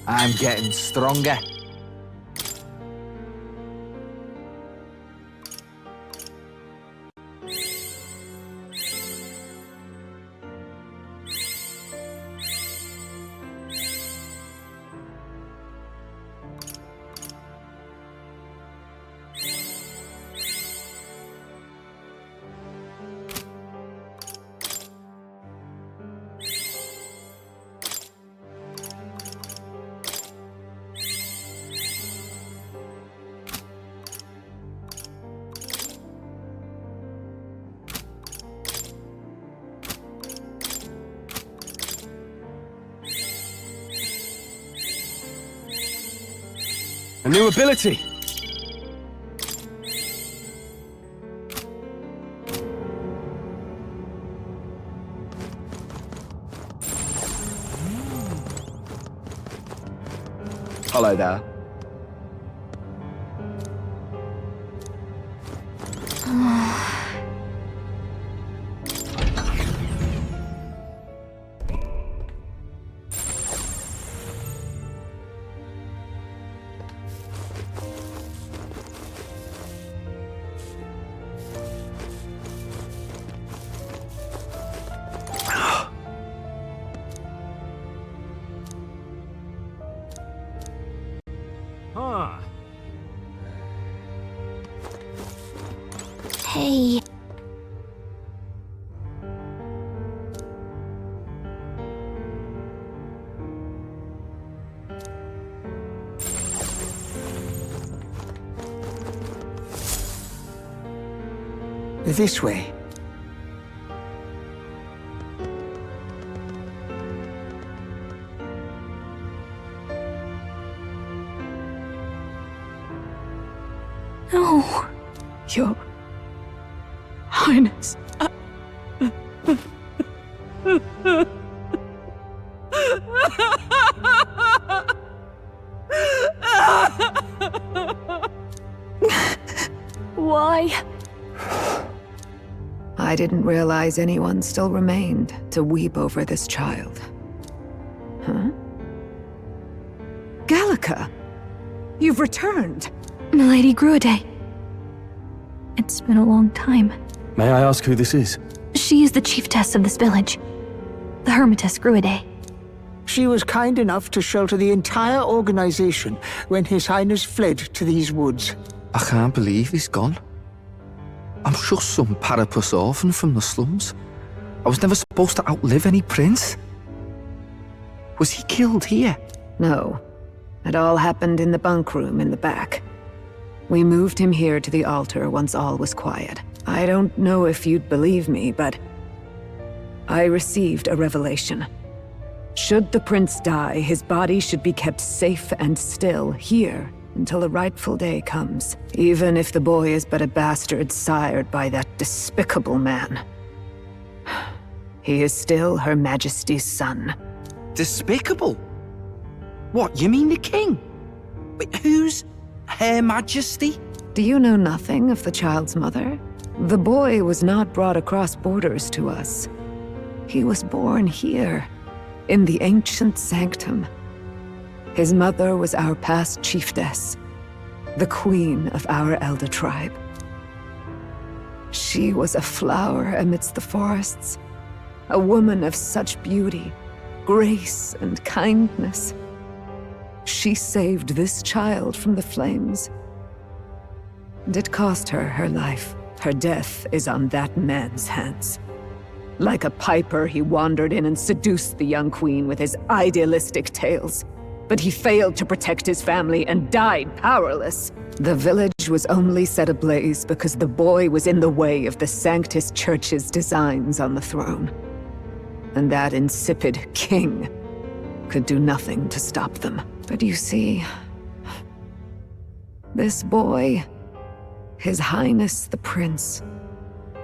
I'm getting stronger. A new ability. Hello there. Huh. Hey. This way. No. You're Highness. Why? I didn't realize anyone still remained to weep over this child. Huh? Gallica! You've returned! Milady Gruade. It's been a long time. May I ask who this is? She is the chiefess of this village. The Hermitess Gruade. She was kind enough to shelter the entire organization when His Highness fled to these woods. I can't believe he's gone. I'm just some parapus orphan from the slums. I was never supposed to outlive any prince. Was he killed here? No. It all happened in the bunk room in the back. We moved him here to the altar once all was quiet. I don't know if you'd believe me, but I received a revelation. Should the prince die, his body should be kept safe and still here until a rightful day comes, even if the boy is but a bastard sired by that despicable man. He is still Her Majesty's son. Despicable? What, you mean the king? Wait, who's Her Majesty? Do you know nothing of the child's mother? The boy was not brought across borders to us. He was born here, in the ancient sanctum. His mother was our past chiefess, the queen of our elder tribe. She was a flower amidst the forests, a woman of such beauty, grace, and kindness. She saved this child from the flames. And it cost her her life. Her death is on that man's hands. Like a piper, he wandered in and seduced the young queen with his idealistic tales. But he failed to protect his family and died powerless. The village was only set ablaze because the boy was in the way of the Sanctus Church's designs on the throne. And that insipid king could do nothing to stop them. But you see, this boy, His Highness the Prince,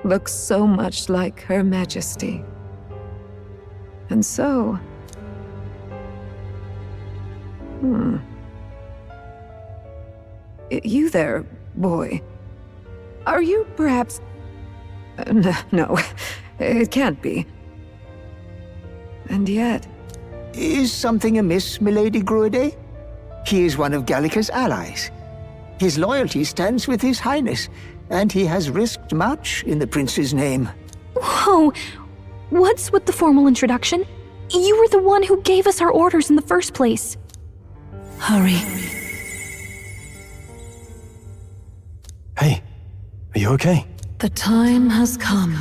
looks so much like Her Majesty. And so... You there, boy. Are you perhaps... No, it can't be. And yet... Is something amiss, Milady Gruade? He is one of Gallica's allies. His loyalty stands with His Highness, and he has risked much in the prince's name. Whoa! What's with the formal introduction? You were the one who gave us our orders in the first place. Hurry. Hey, are you okay? The time has come.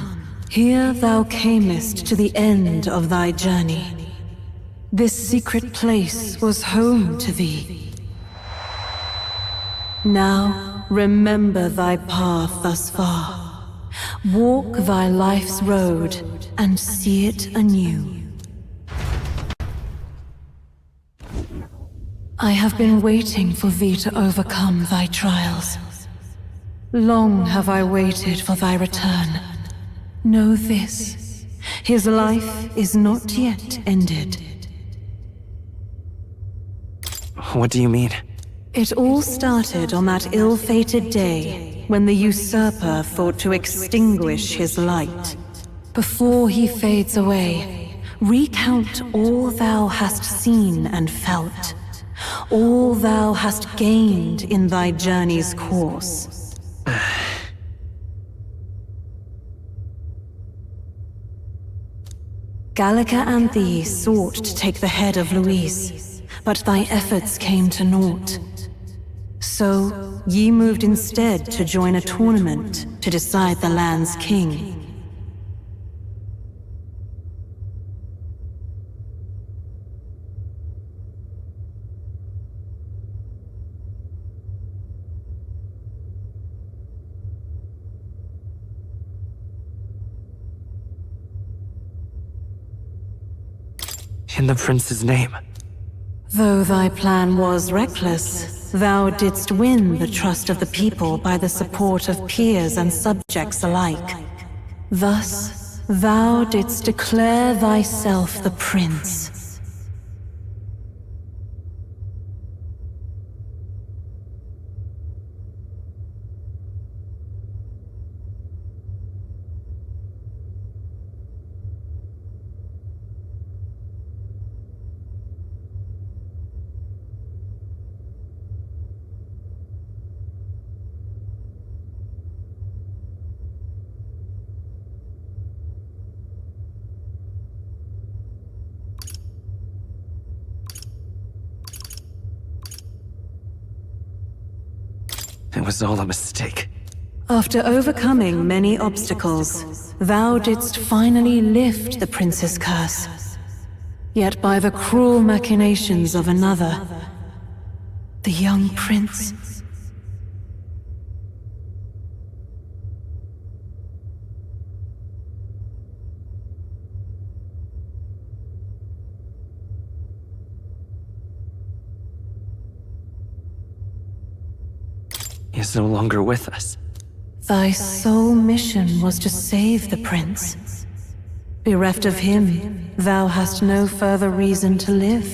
Here thou camest to the end of thy journey. This secret place was home to thee. Now remember thy path thus far. Walk thy life's road and see it anew. I have been waiting for thee to overcome thy trials. Long have I waited for thy return. Know this, his life is not yet ended. What do you mean? It all started on that ill-fated day when the usurper thought to extinguish his light. Before he fades away, recount all thou hast seen and felt, all thou hast gained in thy journey's course. Gallica and thee sought to take the head of Louise, but thy efforts came to naught. So, ye moved instead to join a tournament to decide the land's king. In the prince's name. Though thy plan was reckless, thou didst win the trust of the people by the support of peers and subjects alike. Thus, thou didst declare thyself the prince. It was all a mistake. After overcoming many obstacles, thou didst finally lift the prince's curse. Yet by the cruel machinations of another, the young prince... is no longer with us. Thy sole mission was to save the prince. Bereft of him, thou hast no further reason to live.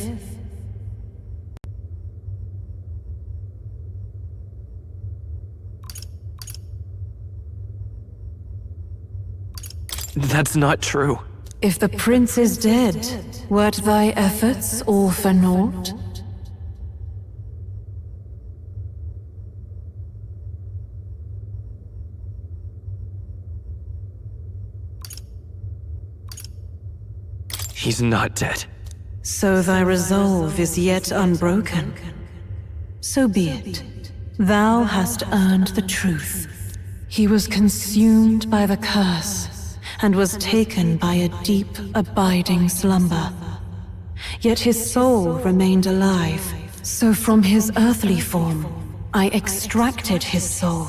That's not true. If the prince is dead, weren't thy efforts all for naught? He's not dead. So thy resolve is yet unbroken. So be it. Thou hast earned the truth. He was consumed by the curse, and was taken by a deep, abiding slumber. Yet his soul remained alive, so from his earthly form, I extracted his soul,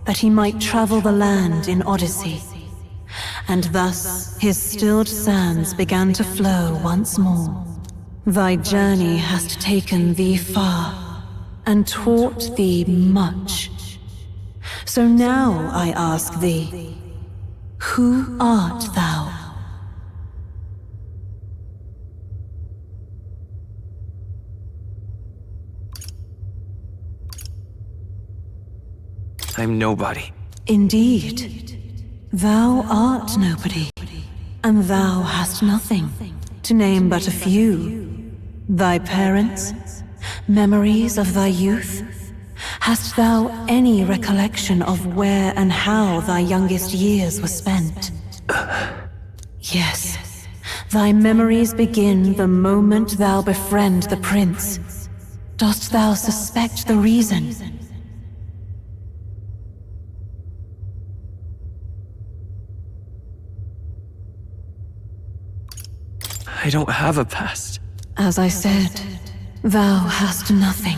that he might travel the land in Odyssey. And thus his stilled sands began to flow once more. Thy journey hast taken thee far, and taught thee much. So now I ask thee, who art thou? I'm nobody. Indeed. Thou art nobody, and thou hast nothing, to name but a few. Thy parents, memories of thy youth? Hast thou any recollection of where and how thy youngest years were spent? Yes, thy memories begin the moment thou befriend the prince. Dost thou suspect the reason? I don't have a past. As I said, thou hast nothing.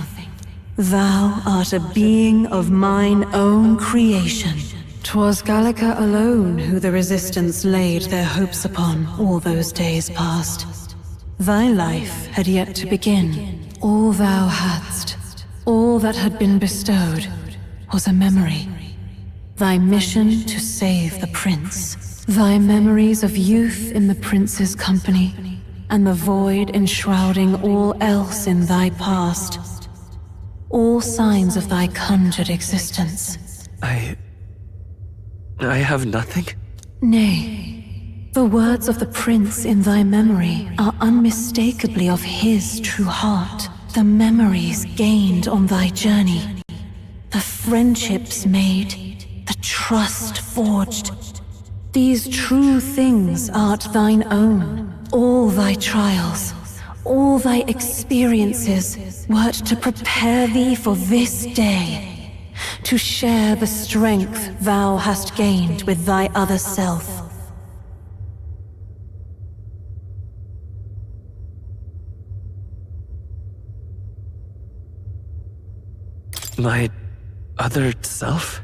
Thou art a being of mine own creation. 'Twas Gallica alone who the Resistance laid their hopes upon all those days past. Thy life had yet to begin. All thou hadst, all that had been bestowed, was a memory. Thy mission to save the prince. Thy memories of youth in the prince's company, and the void enshrouding all else in thy past. All signs of thy conjured existence. I have nothing? Nay, the words of the prince in thy memory are unmistakably of his true heart. The memories gained on thy journey, the friendships made, the trust forged. These true things art thine own. All thy trials, all thy experiences wert to prepare thee for this day, to share the strength thou hast gained with thy other self. My other self?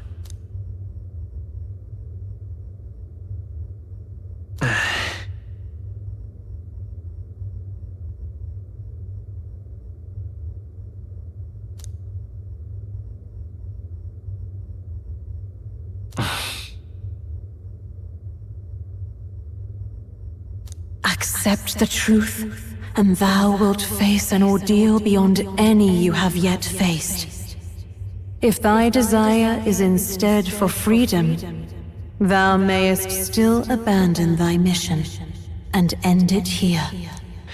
Accept the truth, and thou wilt face an ordeal beyond any you have yet faced. If thy desire is instead for freedom, thou mayest still abandon thy mission and end it here.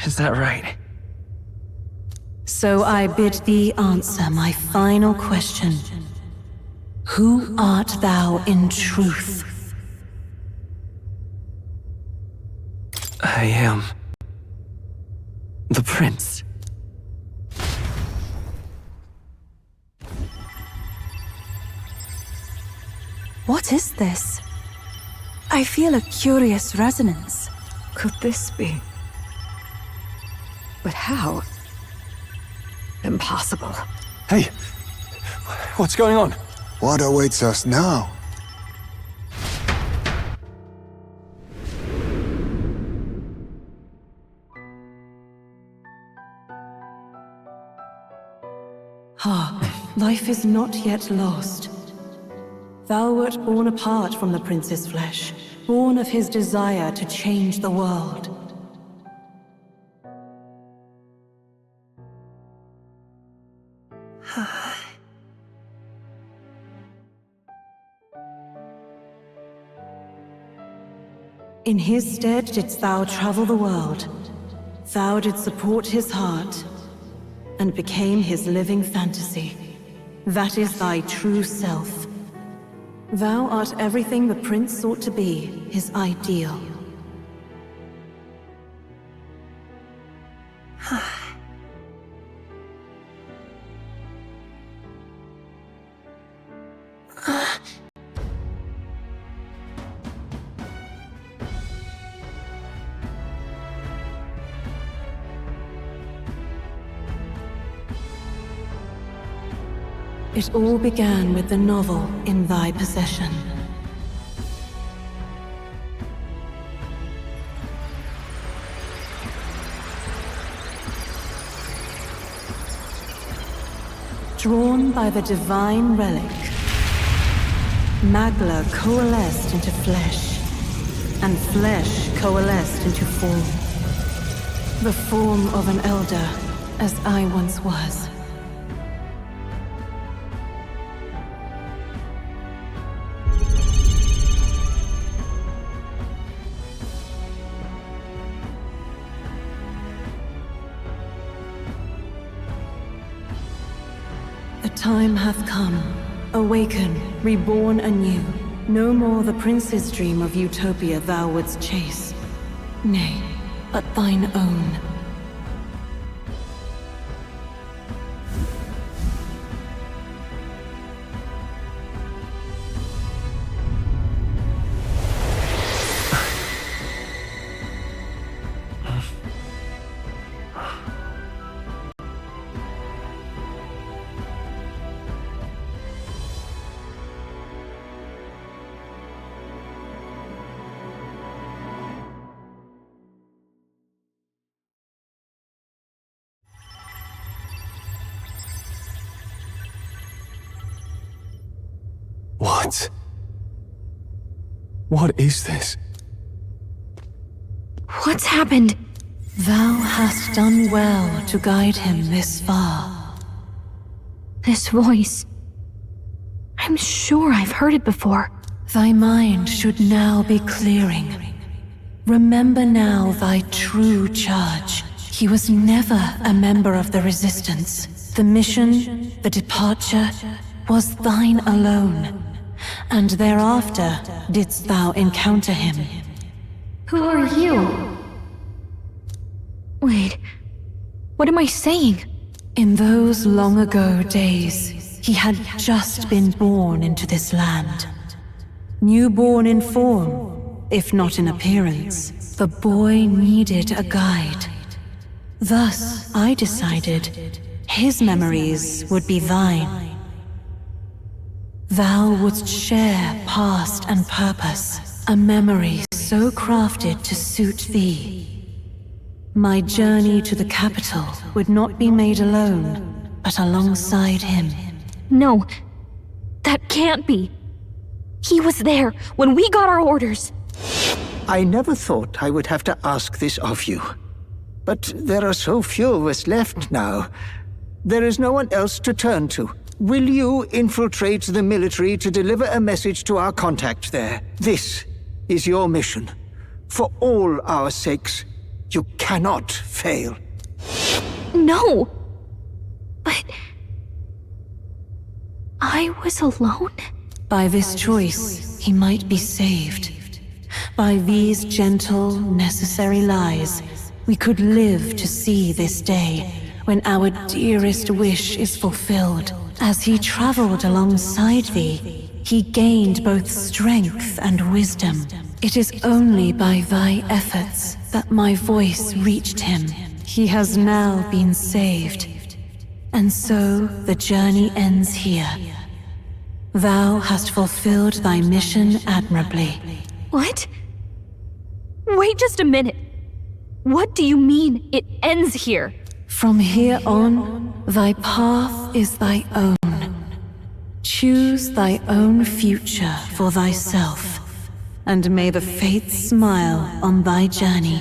Is that right? So I bid thee answer my final question. Who art thou in truth? I am... the prince. What is this? I feel a curious resonance. Could this be? But how? Impossible. Hey, what's going on? What awaits us now? Life is not yet lost. Thou wert born apart from the prince's flesh, born of his desire to change the world. In his stead didst thou travel the world. Thou didst support his heart, and became his living fantasy. That is thy true self. Thou art everything the prince sought to be, his ideal. It all began with the novel in thy possession. Drawn by the divine relic, Magla coalesced into flesh, and flesh coalesced into form. The form of an elder, as I once was. Time hath come. Awaken, reborn anew. No more the prince's dream of utopia thou wouldst chase. Nay, but thine own. What is this? What's happened? Thou hast done well to guide him this far. This voice. I'm sure I've heard it before. Thy mind should now be clearing. Remember now thy true charge. He was never a member of the Resistance. The mission, the departure, was thine alone. And thereafter didst thou encounter him. Who are you? Wait, what am I saying? In those long ago days, he had just been born into this land. Newborn in form, if not in appearance, the boy needed a guide. Thus, I decided his memories would be thine. Thou wouldst share past and purpose, a memory so crafted to suit thee. My journey to the capital would not be made alone, but alongside him. No, that can't be. He was there when we got our orders. I never thought I would have to ask this of you. But there are so few of us left now. There is no one else to turn to. Will you infiltrate the military to deliver a message to our contact there? This is your mission. For all our sakes, you cannot fail. No! But... I was alone? By this choice, he might be saved. By these gentle, necessary lies, we could live to see this day when our dearest wish is fulfilled. As he traveled alongside thee, he gained both strength and wisdom. It is only by thy efforts that my voice reached him. He has now been saved. And so the journey ends here. Thou hast fulfilled thy mission admirably. What? Wait just a minute. What do you mean, it ends here? From here on, thy path is thy own. Choose thy own future for thyself, and may the fates smile on thy journey.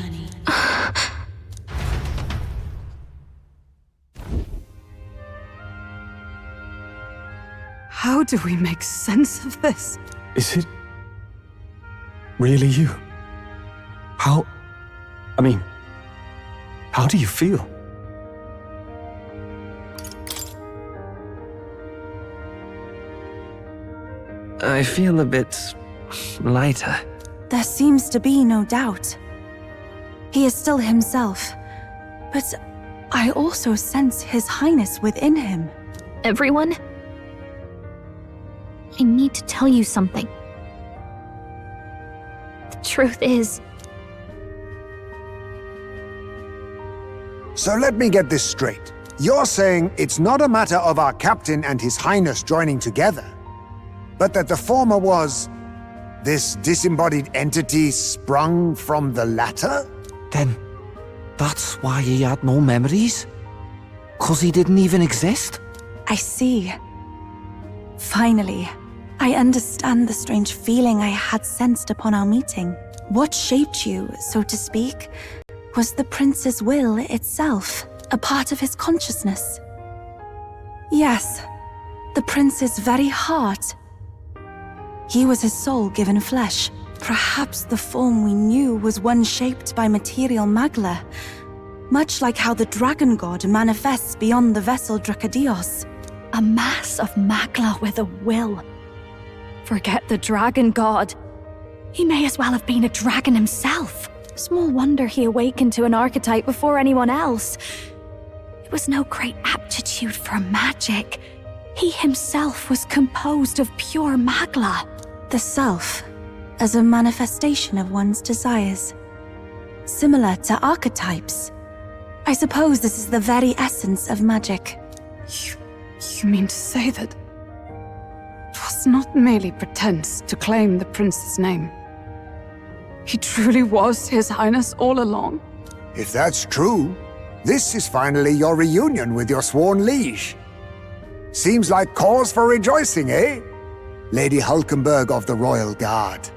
How do we make sense of this? Is it really you? How do you feel? I feel a bit lighter. There seems to be no doubt. He is still himself, but I also sense His Highness within him. Everyone? I need to tell you something. The truth is... So let me get this straight. You're saying it's not a matter of our captain and His Highness joining together, but that the former was... this disembodied entity sprung from the latter? Then, that's why he had no memories? 'Cause he didn't even exist? I see. Finally, I understand the strange feeling I had sensed upon our meeting. What shaped you, so to speak, was the prince's will itself, a part of his consciousness. Yes, the prince's very heart. He was his soul given flesh. Perhaps the form we knew was one shaped by material magla, much like how the dragon god manifests beyond the vessel Drakadios. A mass of magla with a will. Forget the dragon god. He may as well have been a dragon himself. Small wonder he awakened to an archetype before anyone else. It was no great aptitude for magic. He himself was composed of pure magla. The self, as a manifestation of one's desires. Similar to archetypes. I suppose this is the very essence of magic. You mean to say that it was not merely pretense to claim the prince's name? He truly was His Highness all along? If that's true, this is finally your reunion with your sworn liege. Seems like cause for rejoicing, eh? Lady Hulkenberg of the Royal Guard.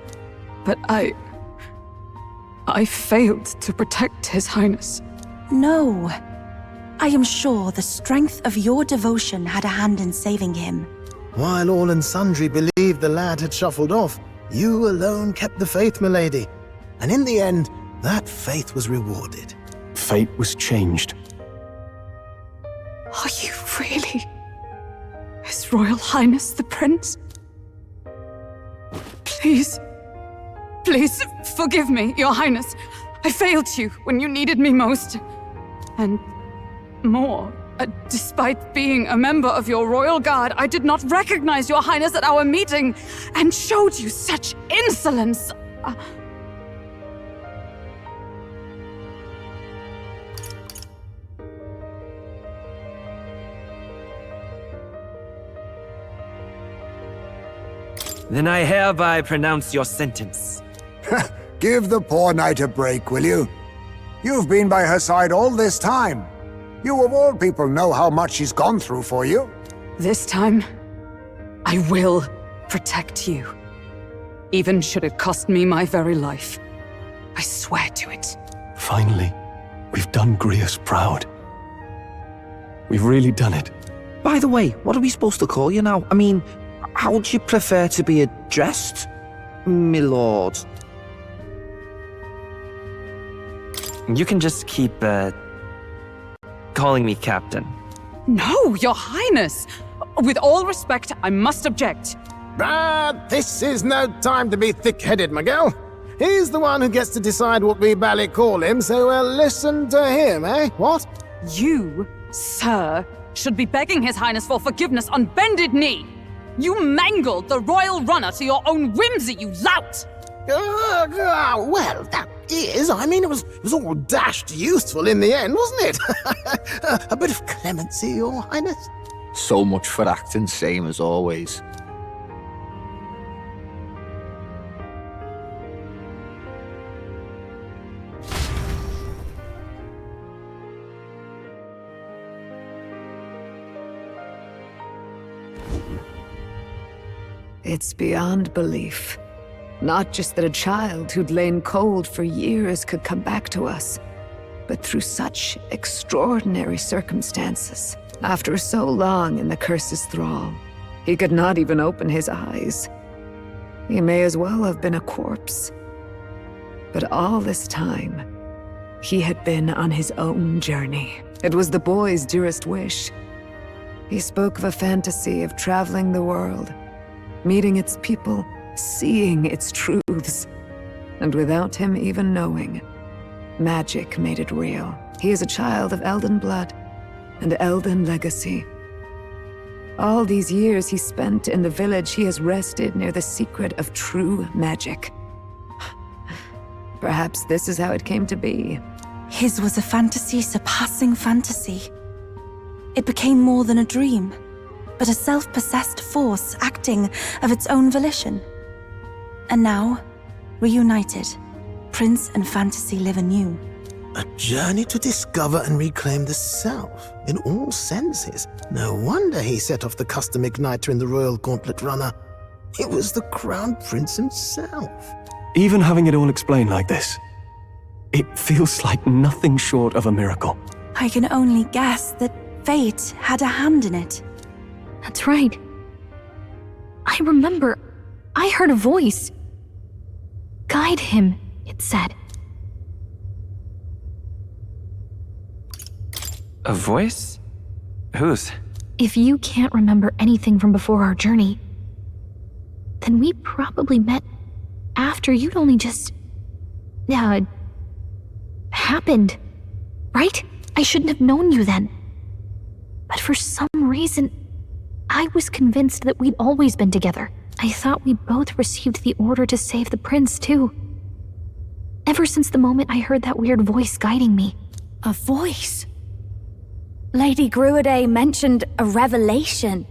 But I failed to protect His Highness. No. I am sure the strength of your devotion had a hand in saving him. While all and sundry believed the lad had shuffled off, you alone kept the faith, milady. And in the end, that faith was rewarded. Fate was changed. Are you really His Royal Highness the Prince? Please, please forgive me, Your Highness. I failed you when you needed me most. And more, despite being a member of your Royal Guard, I did not recognize Your Highness at our meeting and showed you such insolence. Then I hereby pronounce your sentence. Give the poor knight a break, will you? You've been by her side all this time. You of all people know how much she's gone through for you. This time, I will protect you. Even should it cost me my very life. I swear to it. Finally, we've done Grius proud. We've really done it. By the way, what are we supposed to call you now? I mean, how would you prefer to be addressed, my lord? You can just keep, calling me Captain. No, Your Highness! With all respect, I must object. But this is no time to be thick-headed, my girl. He's the one who gets to decide what we bally call him, so listen to him, eh? What? You, sir, should be begging His Highness for forgiveness on bended knee. You mangled the royal runner to your own whimsy, you lout! Well, that is, I mean, it was all dashed useful in the end, wasn't it? A bit of clemency, Your Highness. So much for acting same as always. It's beyond belief. Not just that a child who'd lain cold for years could come back to us, but through such extraordinary circumstances. After so long in the curse's thrall, he could not even open his eyes. He may as well have been a corpse. But all this time, he had been on his own journey. It was the boy's dearest wish. He spoke of a fantasy of traveling the world, meeting its people, seeing its truths. And without him even knowing, magic made it real. He is a child of Elden blood and Elden legacy. All these years he spent in the village, he has rested near the secret of true magic. Perhaps this is how it came to be. His was a fantasy surpassing fantasy. It became more than a dream, but a self-possessed force acting of its own volition. And now, reunited, Prince and fantasy live anew. A journey to discover and reclaim the self, in all senses. No wonder he set off the custom igniter in the Royal Gauntlet Runner. It was the Crown Prince himself. Even having it all explained like this, it feels like nothing short of a miracle. I can only guess that fate had a hand in it. That's right. I remember, I heard a voice. Guide him, it said. A voice? Whose? If you can't remember anything from before our journey, then we probably met after you'd only just... happened, right? I shouldn't have known you then. But for some reason, I was convinced that we'd always been together. I thought we both received the order to save the prince, too. Ever since the moment I heard that weird voice guiding me. A voice? Lady Gruade mentioned a revelation.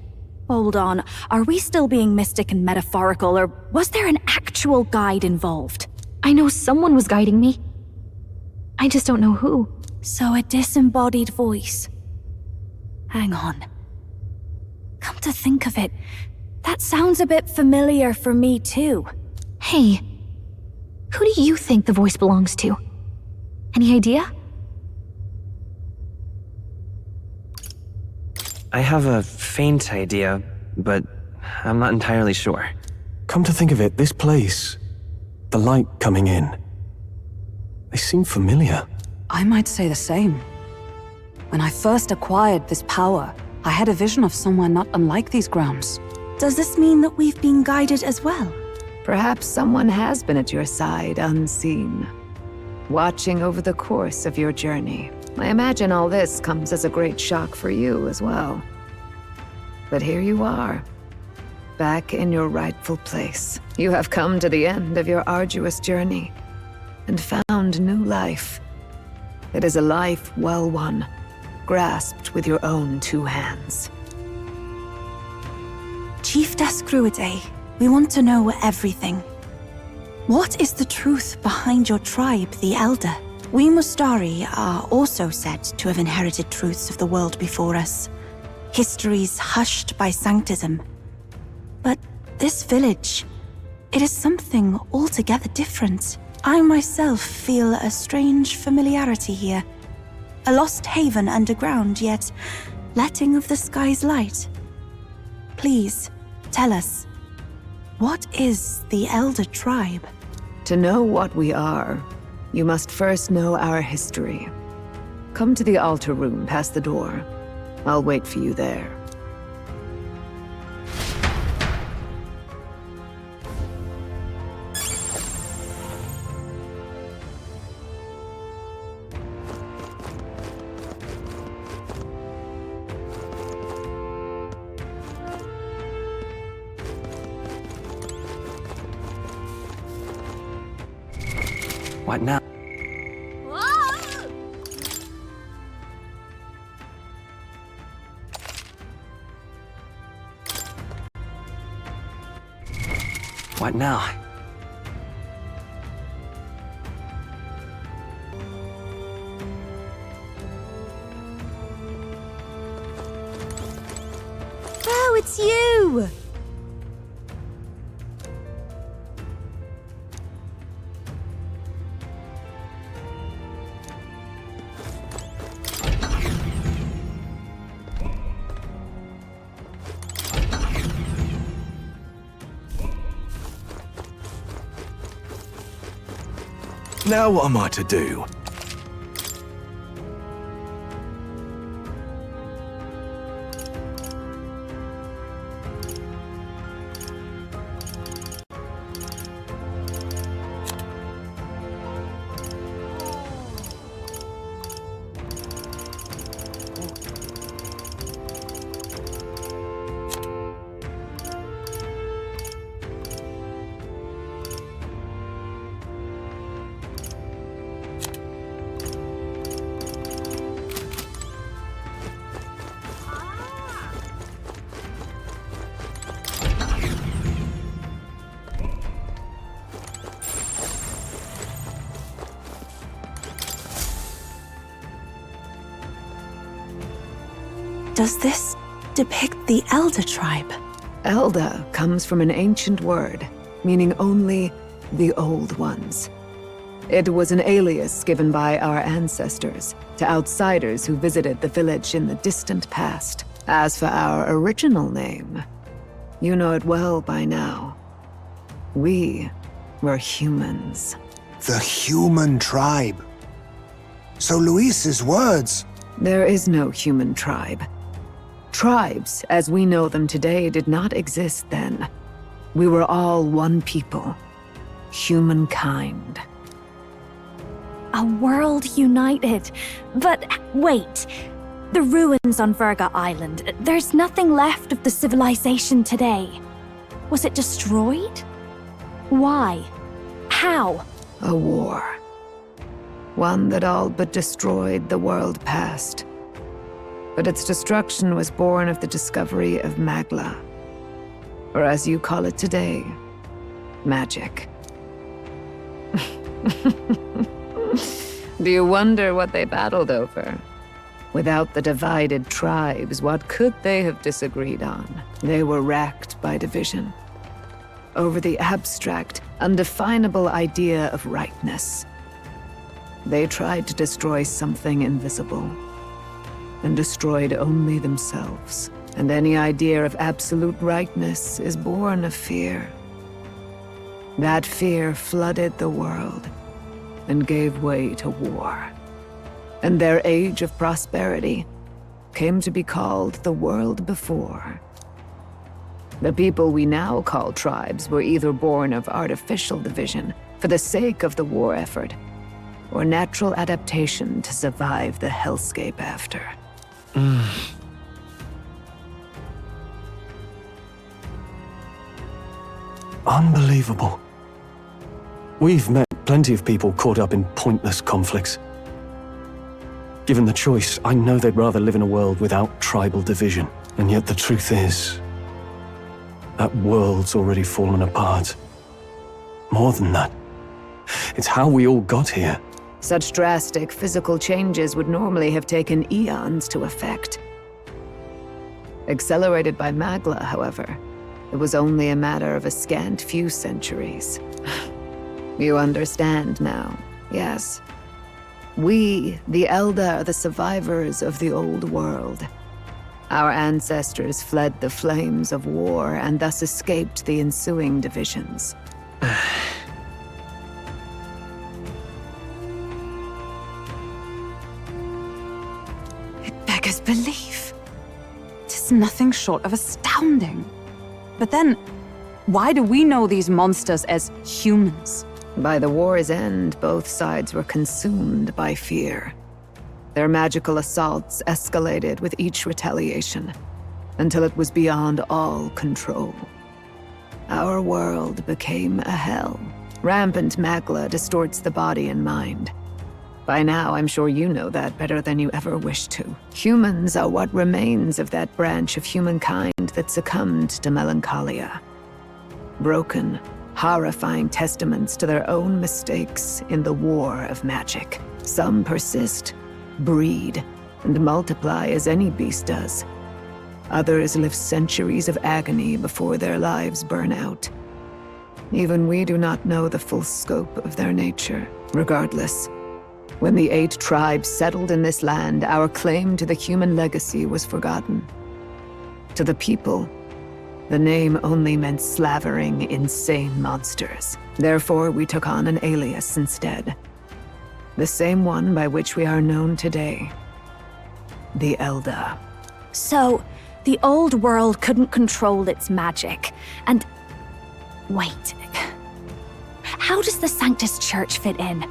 Hold on, are we still being mystic and metaphorical, or was there an actual guide involved? I know someone was guiding me. I just don't know who. So a disembodied voice. Hang on. Come to think of it, that sounds a bit familiar for me too. Hey, who do you think the voice belongs to? Any idea? I have a faint idea, but I'm not entirely sure. Come to think of it, this place, the light coming in, they seem familiar. I might say the same. When I first acquired this power, I had a vision of somewhere not unlike these grounds. Does this mean that we've been guided as well? Perhaps someone has been at your side unseen, watching over the course of your journey. I imagine all this comes as a great shock for you as well. But here you are, back in your rightful place. You have come to the end of your arduous journey and found new life. It is a life well won, grasped with your own two hands. Chief Gruade, we want to know everything. What is the truth behind your tribe, the Elder? We Mustari are also said to have inherited truths of the world before us. Histories hushed by sanctism. But this village, it is something altogether different. I myself feel a strange familiarity here. A lost haven underground, yet letting of the sky's light. Please, tell us, what is the Elder Tribe? To know what we are, you must first know our history. Come to the altar room past the door. I'll wait for you there. What now? What now? Oh, it's you! Now what am I to do? Does this depict the Elder Tribe? Elder comes from an ancient word, meaning only the Old Ones. It was an alias given by our ancestors to outsiders who visited the village in the distant past. As for our original name, you know it well by now. We were humans. The human tribe. So Luis's words... There is no human tribe. Tribes, as we know them today, did not exist then. We were all one people. Humankind. A world united. But wait. The ruins on Virga Island. There's nothing left of the civilization today. Was it destroyed? Why? How? A war. One that all but destroyed the world past. But its destruction was born of the discovery of Magla. Or as you call it today, magic. Do you wonder what they battled over? Without the divided tribes, what could they have disagreed on? They were racked by division. Over the abstract, undefinable idea of rightness. They tried to destroy something invisible, and destroyed only themselves. And any idea of absolute rightness is born of fear. That fear flooded the world, and gave way to war. And their age of prosperity came to be called the world before. The people we now call tribes were either born of artificial division for the sake of the war effort, or natural adaptation to survive the hellscape after. Unbelievable. We've met plenty of people caught up in pointless conflicts. Given the choice, I know they'd rather live in a world without tribal division. And yet the truth is, that world's already fallen apart. More than that, it's how we all got here. Such drastic physical changes would normally have taken eons to effect. Accelerated by Magla, however, it was only a matter of a scant few centuries. You understand now, yes. We, the Elder, are the survivors of the old world. Our ancestors fled the flames of war and thus escaped the ensuing divisions. It beggars belief. It is nothing short of astounding. But then, why do we know these monsters as humans? By the war's end, both sides were consumed by fear. Their magical assaults escalated with each retaliation, until it was beyond all control. Our world became a hell. Rampant magla distorts the body and mind. By now, I'm sure you know that better than you ever wished to. Humans are what remains of that branch of humankind that succumbed to melancholia. Broken, horrifying testaments to their own mistakes in the war of magic. Some persist, breed, and multiply as any beast does. Others live centuries of agony before their lives burn out. Even we do not know the full scope of their nature. Regardless, when the 8 tribes settled in this land, our claim to the human legacy was forgotten. To the people, the name only meant slavering, insane monsters. Therefore, we took on an alias instead. The same one by which we are known today. The Elder. So, the old world couldn't control its magic, and... Wait. How does the Sanctus Church fit in?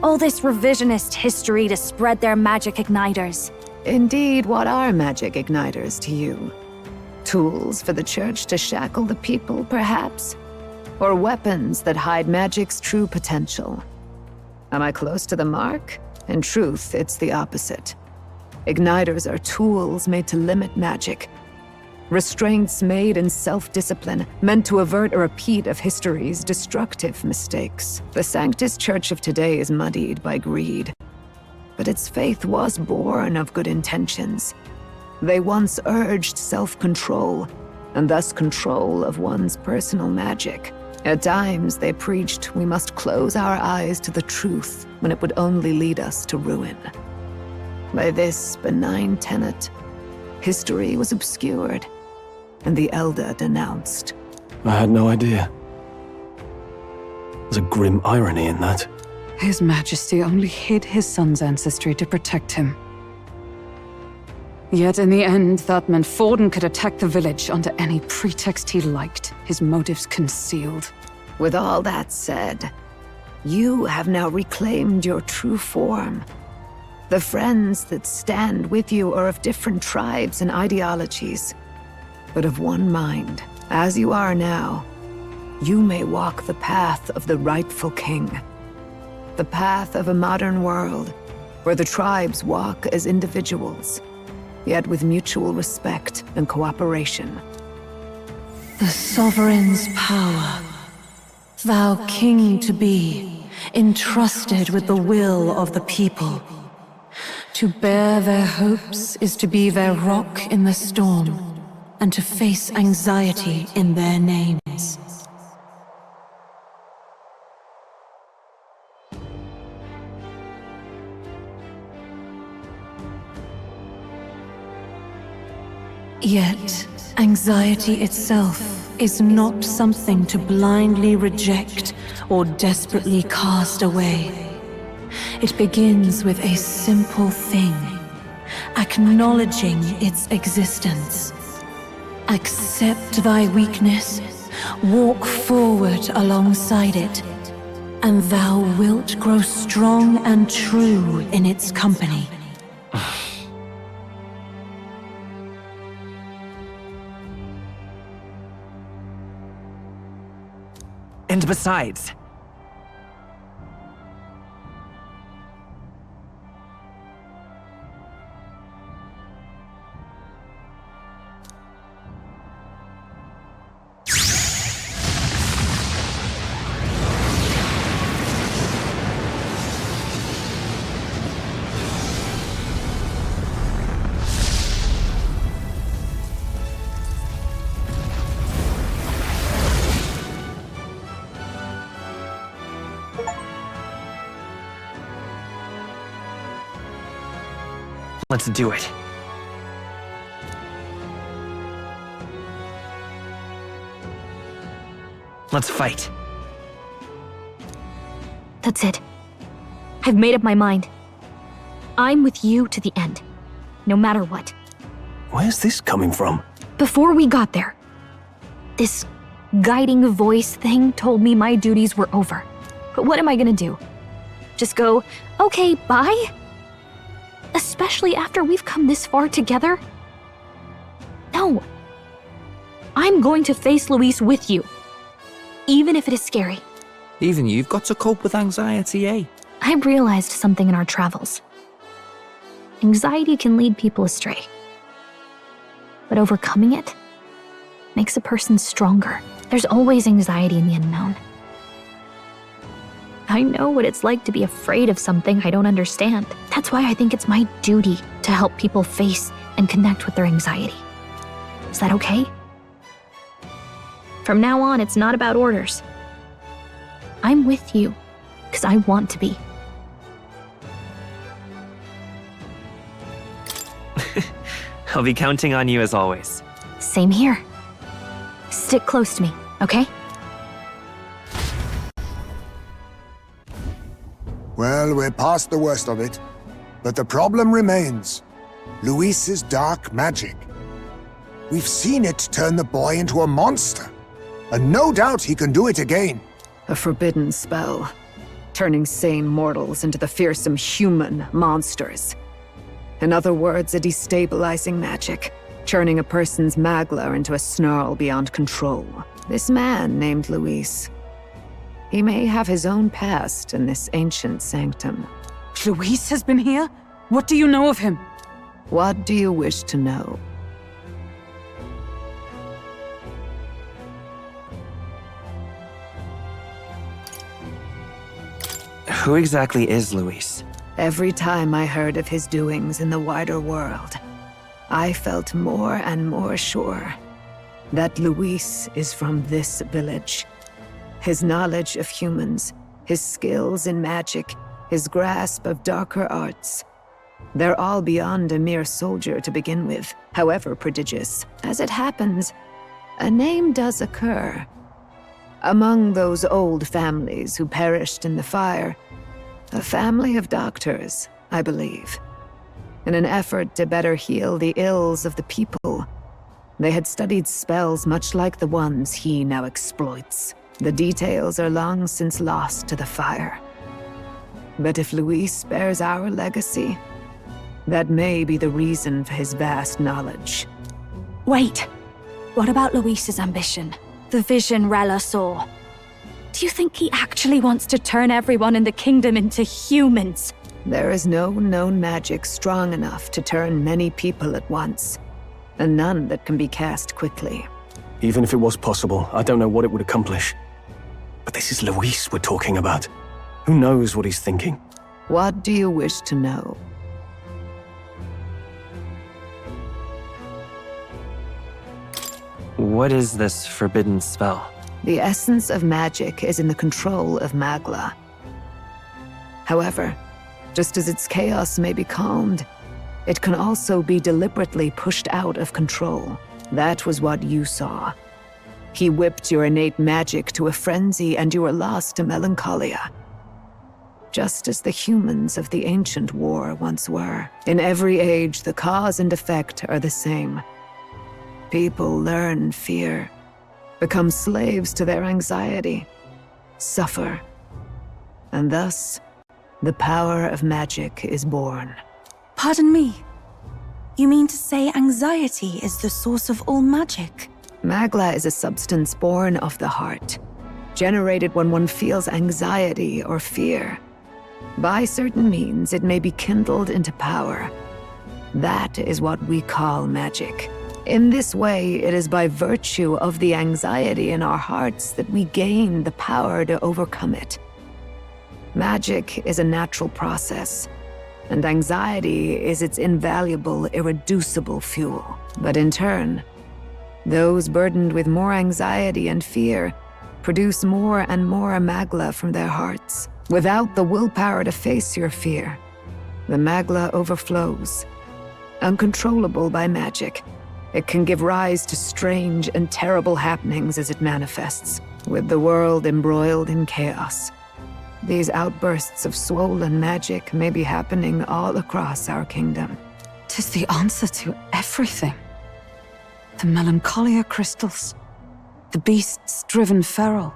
All this revisionist history to spread their magic igniters. Indeed, what are magic igniters to you? Tools for the Church to shackle the people, perhaps? Or weapons that hide magic's true potential? Am I close to the mark? In truth, it's the opposite. Igniters are tools made to limit magic. Restraints made in self-discipline, meant to avert a repeat of history's destructive mistakes. The Sanctus Church of today is muddied by greed. But its faith was born of good intentions. They once urged self-control, and thus control of one's personal magic. At times, they preached we must close our eyes to the truth when it would only lead us to ruin. By this benign tenet, history was obscured, and the Elder denounced. I had no idea. There's a grim irony in that. His Majesty only hid his son's ancestry to protect him. Yet in the end, that meant Forden could attack the village under any pretext he liked, his motives concealed. With all that said, you have now reclaimed your true form. The friends that stand with you are of different tribes and ideologies, but of one mind. As you are now, you may walk the path of the rightful king. The path of a modern world, where the tribes walk as individuals, yet with mutual respect and cooperation. The sovereign's power, thou king to be, entrusted with the will of the people. To bear their hopes is to be their rock in the storm, and to face anxiety in their names. Yet, anxiety itself is not something to blindly reject or desperately cast away. It begins with a simple thing, acknowledging its existence. Accept thy weakness, walk forward alongside it, and thou wilt grow strong and true in its company. And besides, Let's do it. Let's fight. That's it. I've made up my mind. I'm with you to the end, no matter what. Where's this coming from? Before we got there, this guiding voice thing told me my duties were over. But what am I gonna do? Just go, okay, bye? Especially after we've come this far together? No. I'm going to face Luis with you, even if it is scary. Even you've got to cope with anxiety, eh? I realized something in our travels. Anxiety can lead people astray. But overcoming it makes a person stronger. There's always anxiety in the unknown. I know what it's like to be afraid of something I don't understand. That's why I think it's my duty to help people face and connect with their anxiety. Is that okay? From now on, it's not about orders. I'm with you, because I want to be. I'll be counting on you as always. Same here. Stick close to me, okay? Well, we're past the worst of it. But the problem remains. Luis's dark magic. We've seen it turn the boy into a monster. And no doubt he can do it again. A forbidden spell, turning sane mortals into the fearsome human monsters. In other words, a destabilizing magic, churning a person's magla into a snarl beyond control. This man named Luis. He may have his own past in this ancient sanctum. Luis has been here? What do you know of him? What do you wish to know? Who exactly is Luis? Every time I heard of his doings in the wider world, I felt more and more sure that Luis is from this village. His knowledge of humans, his skills in magic, his grasp of darker arts, they're all beyond a mere soldier to begin with, however prodigious. As it happens, a name does occur. Among those old families who perished in the fire, a family of doctors, I believe. In an effort to better heal the ills of the people, they had studied spells much like the ones he now exploits. The details are long since lost to the fire. But if Luis bears our legacy, that may be the reason for his vast knowledge. Wait, what about Luis's ambition? The vision Rella saw? Do you think he actually wants to turn everyone in the kingdom into humans? There is no known magic strong enough to turn many people at once, and none that can be cast quickly. Even if it was possible, I don't know what it would accomplish. But this is Luis we're talking about. Who knows what he's thinking? What do you wish to know? What is this forbidden spell? The essence of magic is in the control of Magla. However, just as its chaos may be calmed, it can also be deliberately pushed out of control. That was what you saw. He whipped your innate magic to a frenzy and you were lost to melancholia. Just as the humans of the ancient war once were. In every age, the cause and effect are the same. People learn fear, become slaves to their anxiety, suffer, and thus, the power of magic is born. Pardon me. You mean to say anxiety is the source of all magic? Magla is a substance born of the heart, generated when one feels anxiety or fear. By certain means, it may be kindled into power. That is what we call magic. In this way, it is by virtue of the anxiety in our hearts that we gain the power to overcome it. Magic is a natural process, and anxiety is its invaluable, irreducible fuel. But in turn, those burdened with more anxiety and fear produce more and more magla from their hearts. Without the willpower to face your fear, the magla overflows, Uncontrollable by magic, it can give rise to strange and terrible happenings as it manifests, with the world embroiled in chaos. These outbursts of swollen magic may be happening all across our kingdom. 'Tis the answer to everything. The melancholia crystals, the beasts driven feral.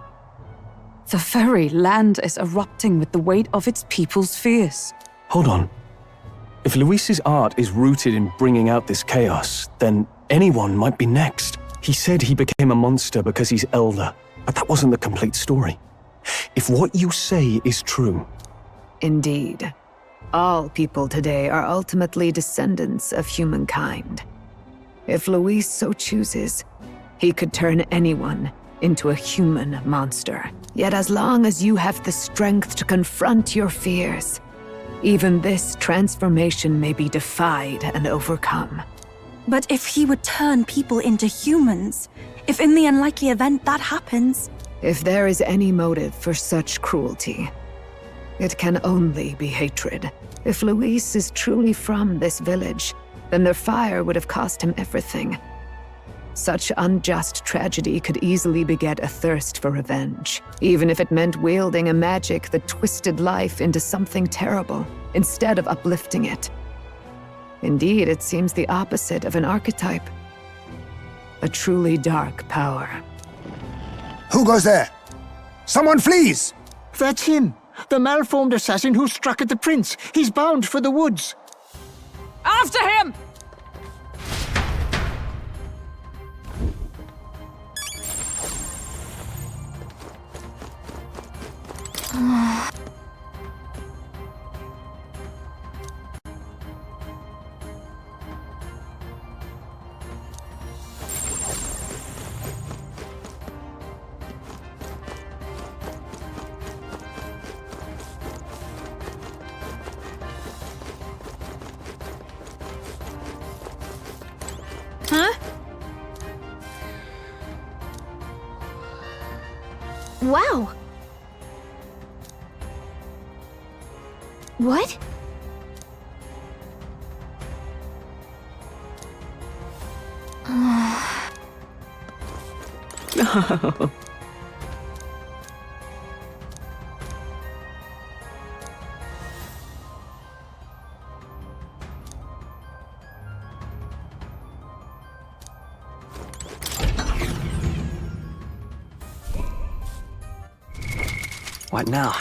The very land is erupting with the weight of its people's fears. Hold on. If Luis's art is rooted in bringing out this chaos, then anyone might be next. He said he became a monster because he's elder, but that wasn't the complete story. If what you say is true... Indeed. All people today are ultimately descendants of humankind. If Luis so chooses, he could turn anyone into a human monster. Yet as long as you have the strength to confront your fears, even this transformation may be defied and overcome. But if he would turn people into humans, if in the unlikely event that happens... If there is any motive for such cruelty, it can only be hatred. If Luis is truly from this village, then their fire would have cost him everything. Such unjust tragedy could easily beget a thirst for revenge, even if it meant wielding a magic that twisted life into something terrible, instead of uplifting it. Indeed, it seems the opposite of an archetype. A truly dark power. Who goes there? Someone flees! That's him! The malformed assassin who struck at the prince! He's bound for the woods! After him! Huh? Wow. What? What now?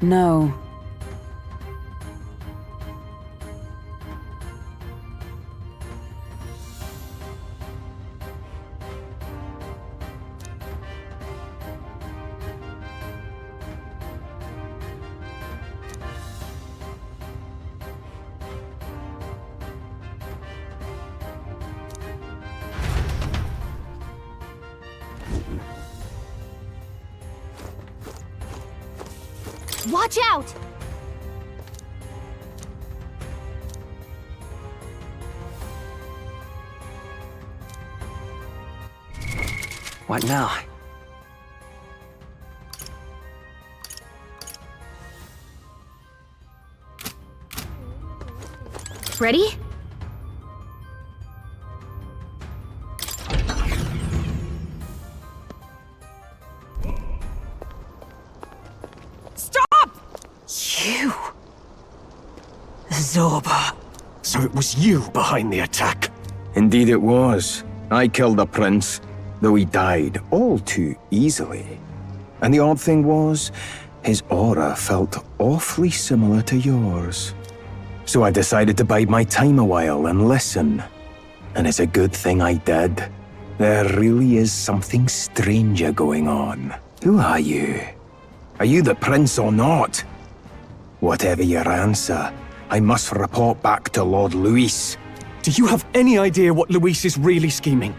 No. Watch out! What now? Ready? You! Zorba. So it was you behind the attack? Indeed it was. I killed the prince, though he died all too easily. And the odd thing was, his aura felt awfully similar to yours. So I decided to bide my time a while and listen. And it's a good thing I did. There really is something stranger going on. Who are you? Are you the prince or not? Whatever your answer, I must report back to Lord Luis. Do you have any idea what Luis is really scheming?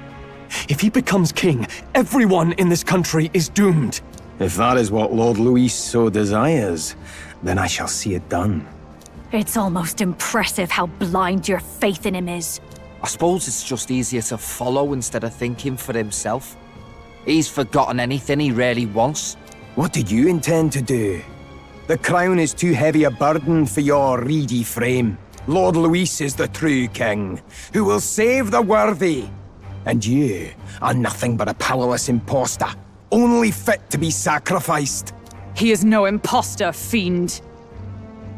If he becomes king, everyone in this country is doomed. If that is what Lord Luis so desires, then I shall see it done. It's almost impressive how blind your faith in him is. I suppose it's just easier to follow instead of thinking for himself. He's forgotten anything he really wants. What do you intend to do? The crown is too heavy a burden for your reedy frame. Lord Luis is the true king, who will save the worthy. And you are nothing but a powerless impostor, only fit to be sacrificed. He is no imposter, fiend.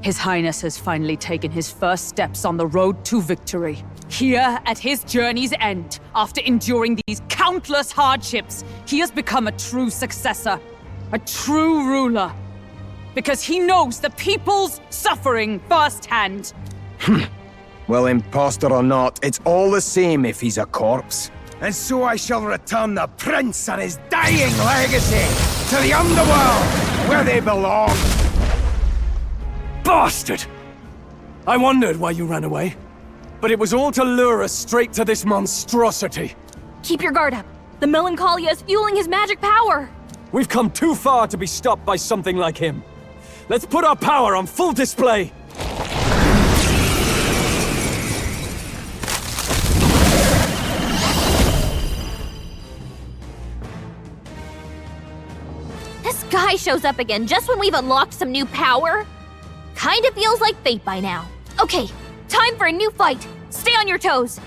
His Highness has finally taken his first steps on the road to victory. Here, at his journey's end, after enduring these countless hardships, he has become a true successor, a true ruler. Because he knows the people's suffering firsthand. Well, impostor or not, it's all the same if he's a corpse. And so I shall return the prince and his dying legacy to the underworld, where they belong. Bastard! I wondered why you ran away. But it was all to lure us straight to this monstrosity. Keep your guard up. The Melancholia is fueling his magic power. We've come too far to be stopped by something like him. Let's put our power on full display. This guy shows up again just when we've unlocked some new power. Kinda feels like fate by now. Okay, time for a new fight. Stay on your toes.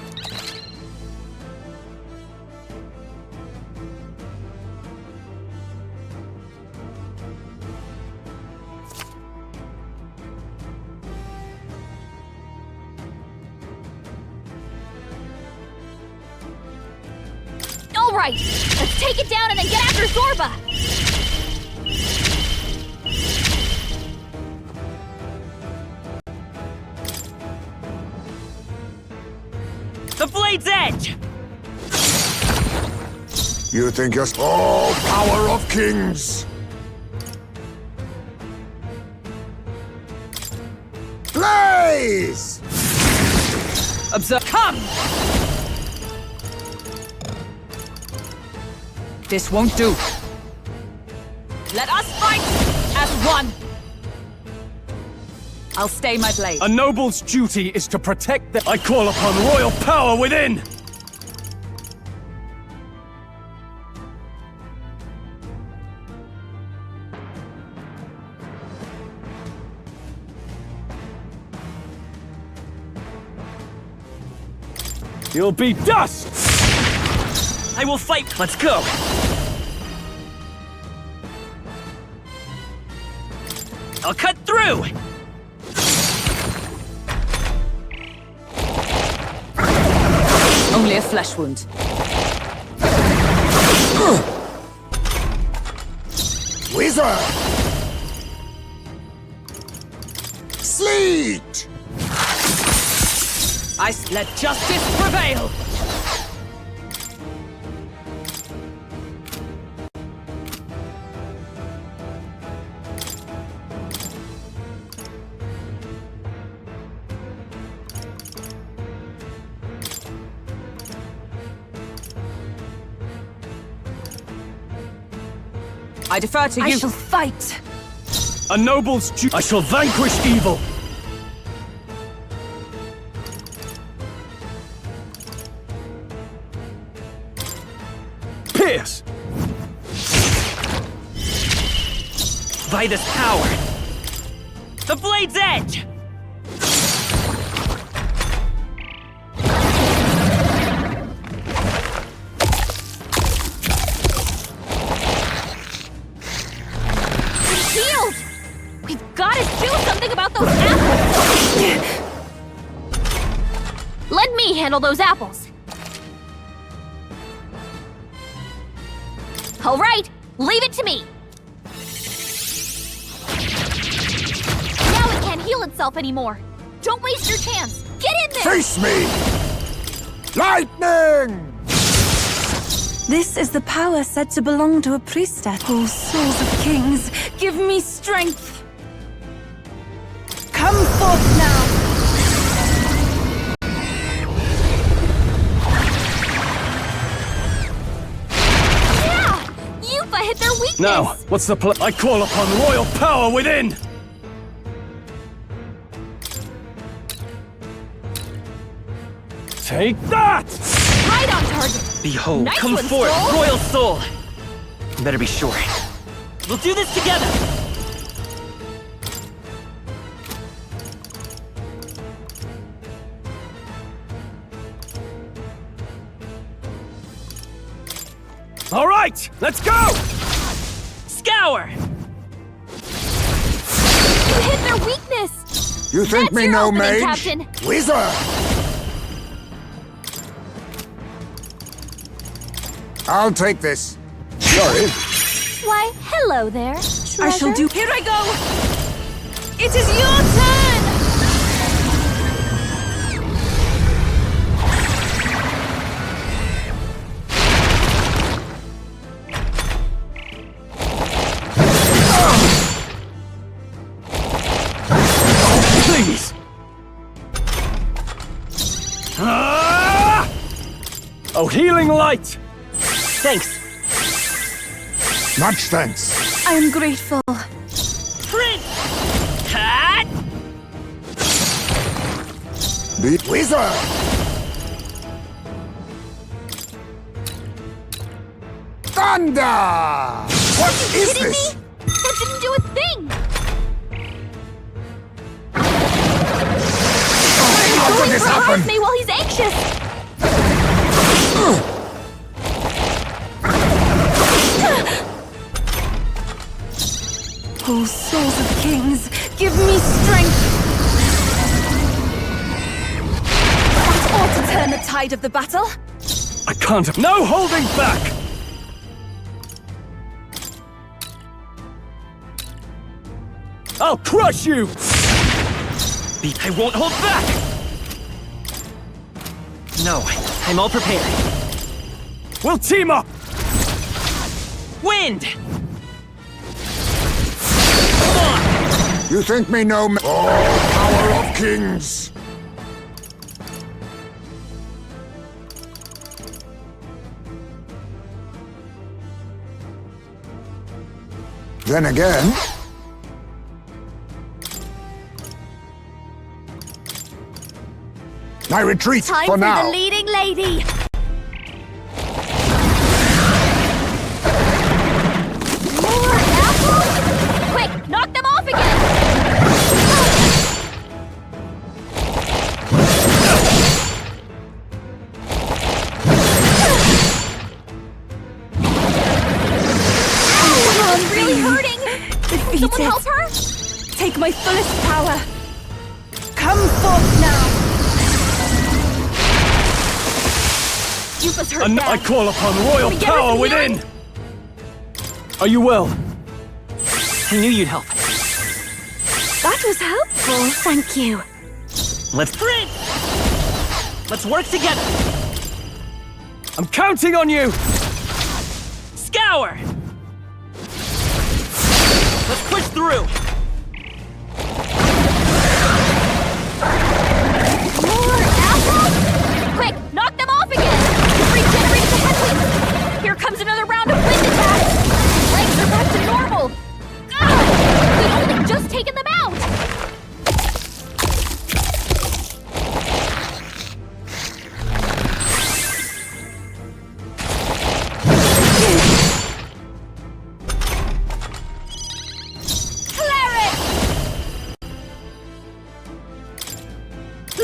All right, let's take it down and then get after Zorba. The Blade's Edge! You think you're all power of kings? Blaze! Observe. Come! This won't do. Let us fight as one. I'll stay my blade. A noble's duty is to protect the... I call upon royal power within! You'll be dust! I will fight! Let's go! I'll cut through! Only a flesh wound. Wizard! Sleet! Let justice prevail! I defer to you. I shall fight. A noble's duty. I shall vanquish evil. Pierce! By this power! The Blade's Edge! Healed! We've got to do something about those apples! Let me handle those apples. All right, leave it to me. yourself anymore. Don't waste your chance. Get in there! Face me! Lightning! This is the power said to belong to a priestess. Oh, souls of kings, give me strength! Come forth now! Hit their weakness! Now, what's the plan? I call upon royal power within! Take that! Right on target! Behold, Nice come one, forth, Soul. royal soul! You better be sure. We'll do this together! All right, let's go! You Scour! hit their weakness! You think That's me your no opening, mage? Captain. Wizard! I'll take this. Sorry. Why, hello there, treasure. I shall do. Here I go! It is your turn! Please! Oh, healing light! Thanks. Much thanks. I am grateful. Prince! Hat! Beat Wizard! Thunder! What is Kidding this? me? That didn't do a thing! How could this happen? Me while he's anxious! Oh, souls of kings, give me strength! That ought to turn the tide of the battle. I can't. No holding back! I'll crush you! I won't hold back! No, I'm all prepared. We'll team up! Wind! You think me no ma- Oh, power of kings! Then again... I retreat Time for now. the leading lady! More apples? Quick, knock them off again! Ow, I'm really hurting! Defeated. Someone help her? Take my fullest power. Come forth now. Yupa's hurt And bad. I call upon royal Can we get her power some within! healing? Are you well? I knew you'd help. That was helpful, thank you. Let's print! Let's work together! I'm counting on you! Scour! Let's push through! More apples? Quick, knock them off again! Regenerate the headwinds! Here comes another round of wind attacks! Legs are back to normal! God! We'd only just taken them out! Cleric!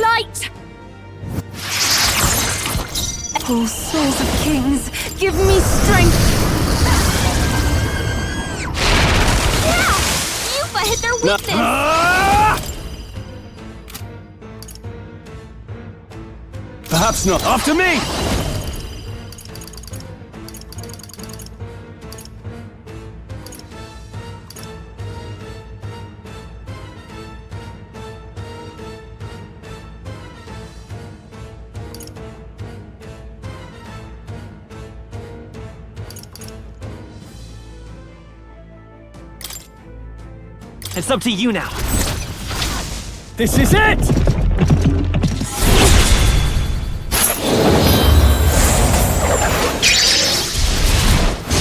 Light! Oh, souls of kings, give me strength. Yeah! Yupa hit their weakness! Perhaps not. After me! It's up to you now. This is it!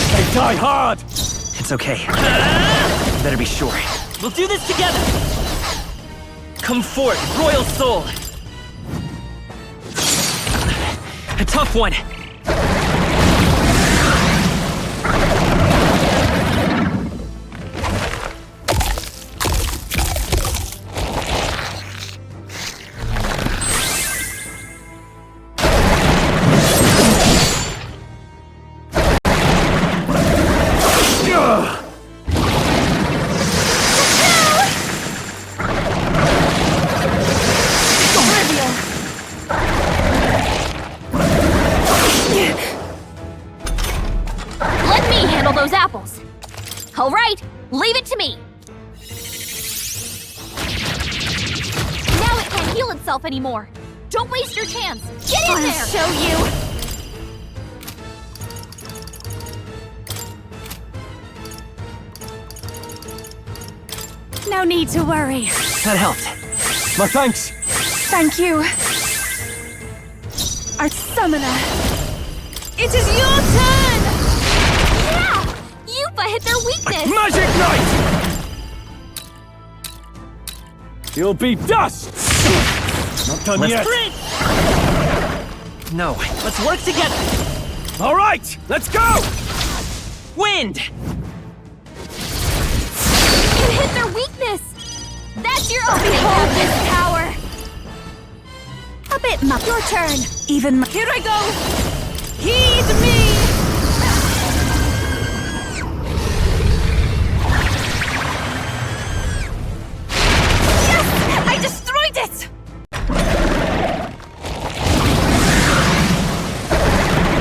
They die hard! It's okay. Better be sure. We'll do this together! Come forth, Royal Soul! A tough one! Those apples. All right, leave it to me. Now it can't heal itself anymore. Don't waste your chance. Get in there. I'll show you. No need to worry. That helped. My thanks. Thank you. Our summoner. It is your turn! Yupa hit their weakness! Magic Knight! You'll be dust! Not done Let's yet. sprint! No, let's work together! All right, let's go! Wind! You hit their weakness! That's your opening of this power! A bit much. Your turn. Even here I go! Heed me! I destroyed it!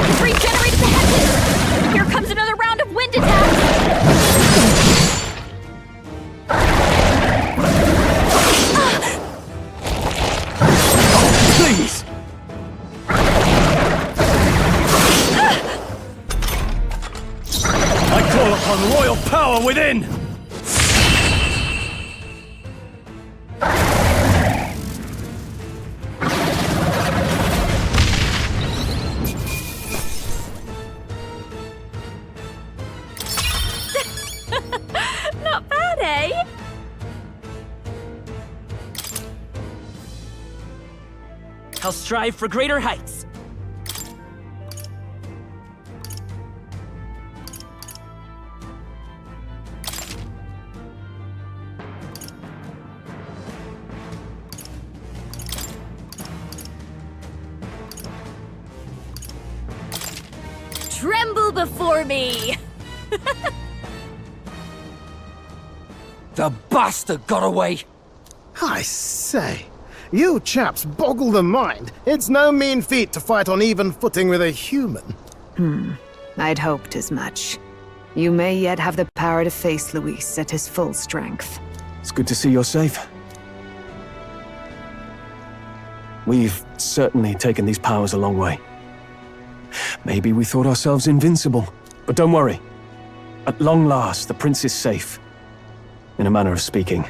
You've regenerated the hatches! Here comes another round of wind attacks! Please! I call upon royal power within! Not bad, eh? I'll strive for greater heights. Tremble before me! The bastard got away! I say, you chaps boggle the mind. It's no mean feat to fight on even footing with a human. I'd hoped as much. You may yet have the power to face Luis at his full strength. It's good to see you're safe. We've certainly taken these powers a long way. Maybe we thought ourselves invincible, but don't worry. At long last, the prince is safe. In a manner of speaking.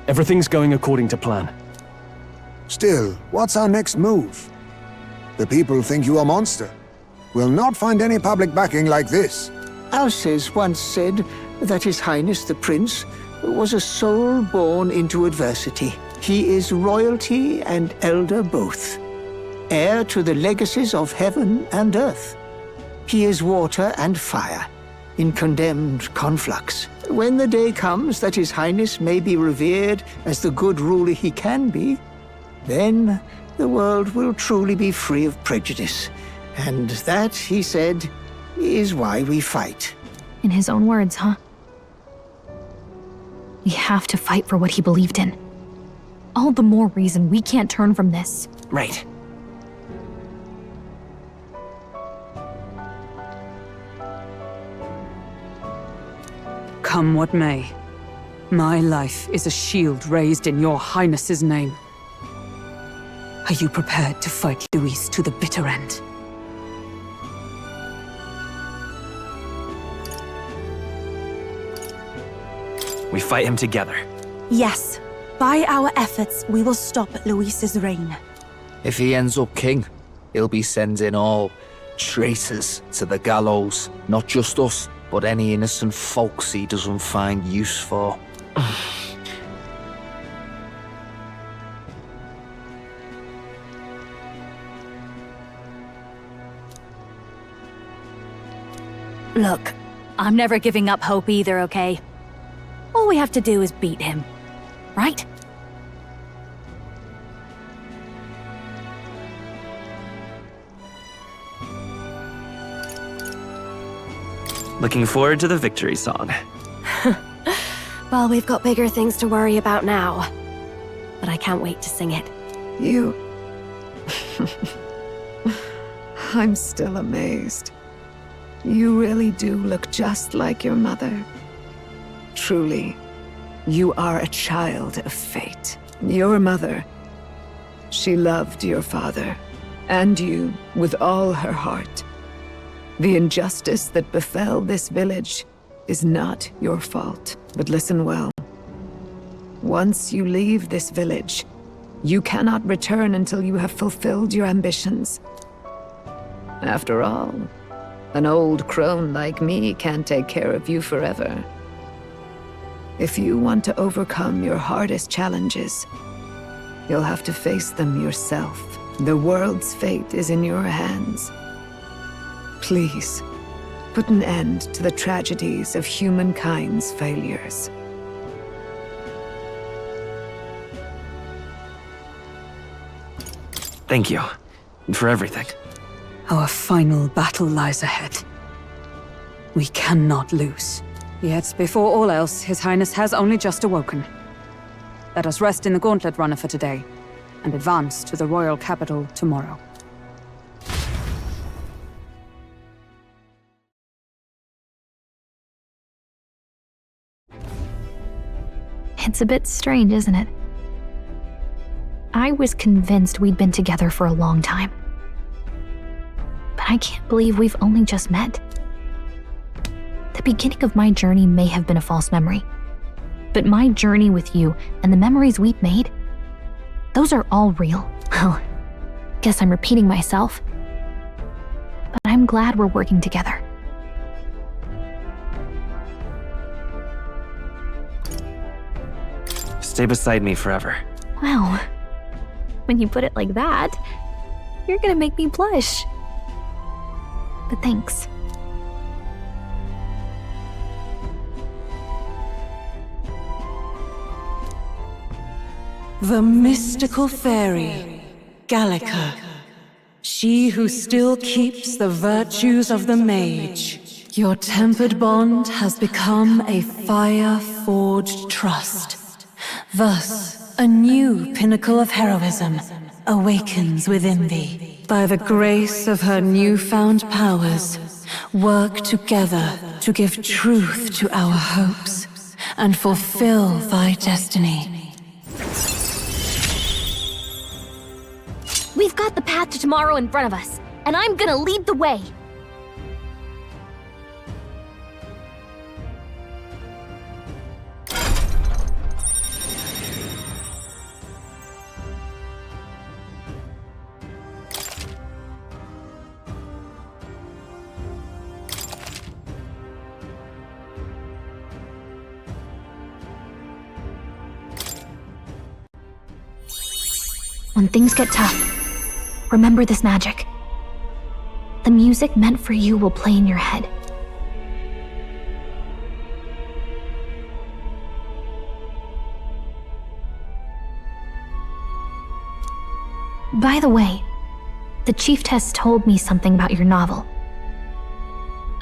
Everything's going according to plan. Still, what's our next move? The people think you a monster. We'll not find any public backing like this. Alces once said that His Highness the Prince was a soul born into adversity. He is royalty and elder both, heir to the legacies of heaven and earth. He is water and fire, in condemned conflux. When the day comes that His Highness may be revered as the good ruler he can be, then the world will truly be free of prejudice. And that, he said, is why we fight. In his own words, huh? We have to fight for what he believed in. All the more reason we can't turn from this. Right. Come what may, my life is a shield raised in your highness's name. Are you prepared to fight Luis to the bitter end? We fight him together. Yes. By our efforts, we will stop Luis's reign. If he ends up king, he'll be sending all traitors to the gallows. Not just us, but any innocent folks he doesn't find use for. Look, I'm never giving up hope either, okay? All we have to do is beat him, right? Looking forward to the victory song. Well, we've got bigger things to worry about now. But I can't wait to sing it. You... I'm still amazed. You really do look just like your mother. Truly, you are a child of fate. Your mother, she loved your father, and you with all her heart. The injustice that befell this village is not your fault. But listen well. Once you leave this village, you cannot return until you have fulfilled your ambitions. After all, an old crone like me can't take care of you forever. If you want to overcome your hardest challenges, you'll have to face them yourself. The world's fate is in your hands. Please, put an end to the tragedies of humankind's failures. Thank you. For everything. Our final battle lies ahead. We cannot lose. Yet, before all else, His Highness has only just awoken. Let us rest in the Gauntlet Runner for today, and advance to the royal capital tomorrow. It's a bit strange, isn't it? I was convinced we'd been together for a long time. But I can't believe we've only just met. The beginning of my journey may have been a false memory. But my journey with you and the memories we've made, those are all real. Well, guess I'm repeating myself. But I'm glad we're working together. Stay beside me forever. Wow. When you put it like that, you're gonna make me blush. But thanks. The mystical fairy, Gallica. She who still keeps the virtues of the mage. Your tempered bond has become a fire-forged trust. Thus, a new pinnacle of heroism awakens within thee. By the grace of her newfound powers, work together to give truth to our hopes and fulfill thy destiny. We've got the path to tomorrow in front of us, and I'm gonna lead the way. When things get tough, remember this magic. The music meant for you will play in your head. By the way, the chiefess told me something about your novel.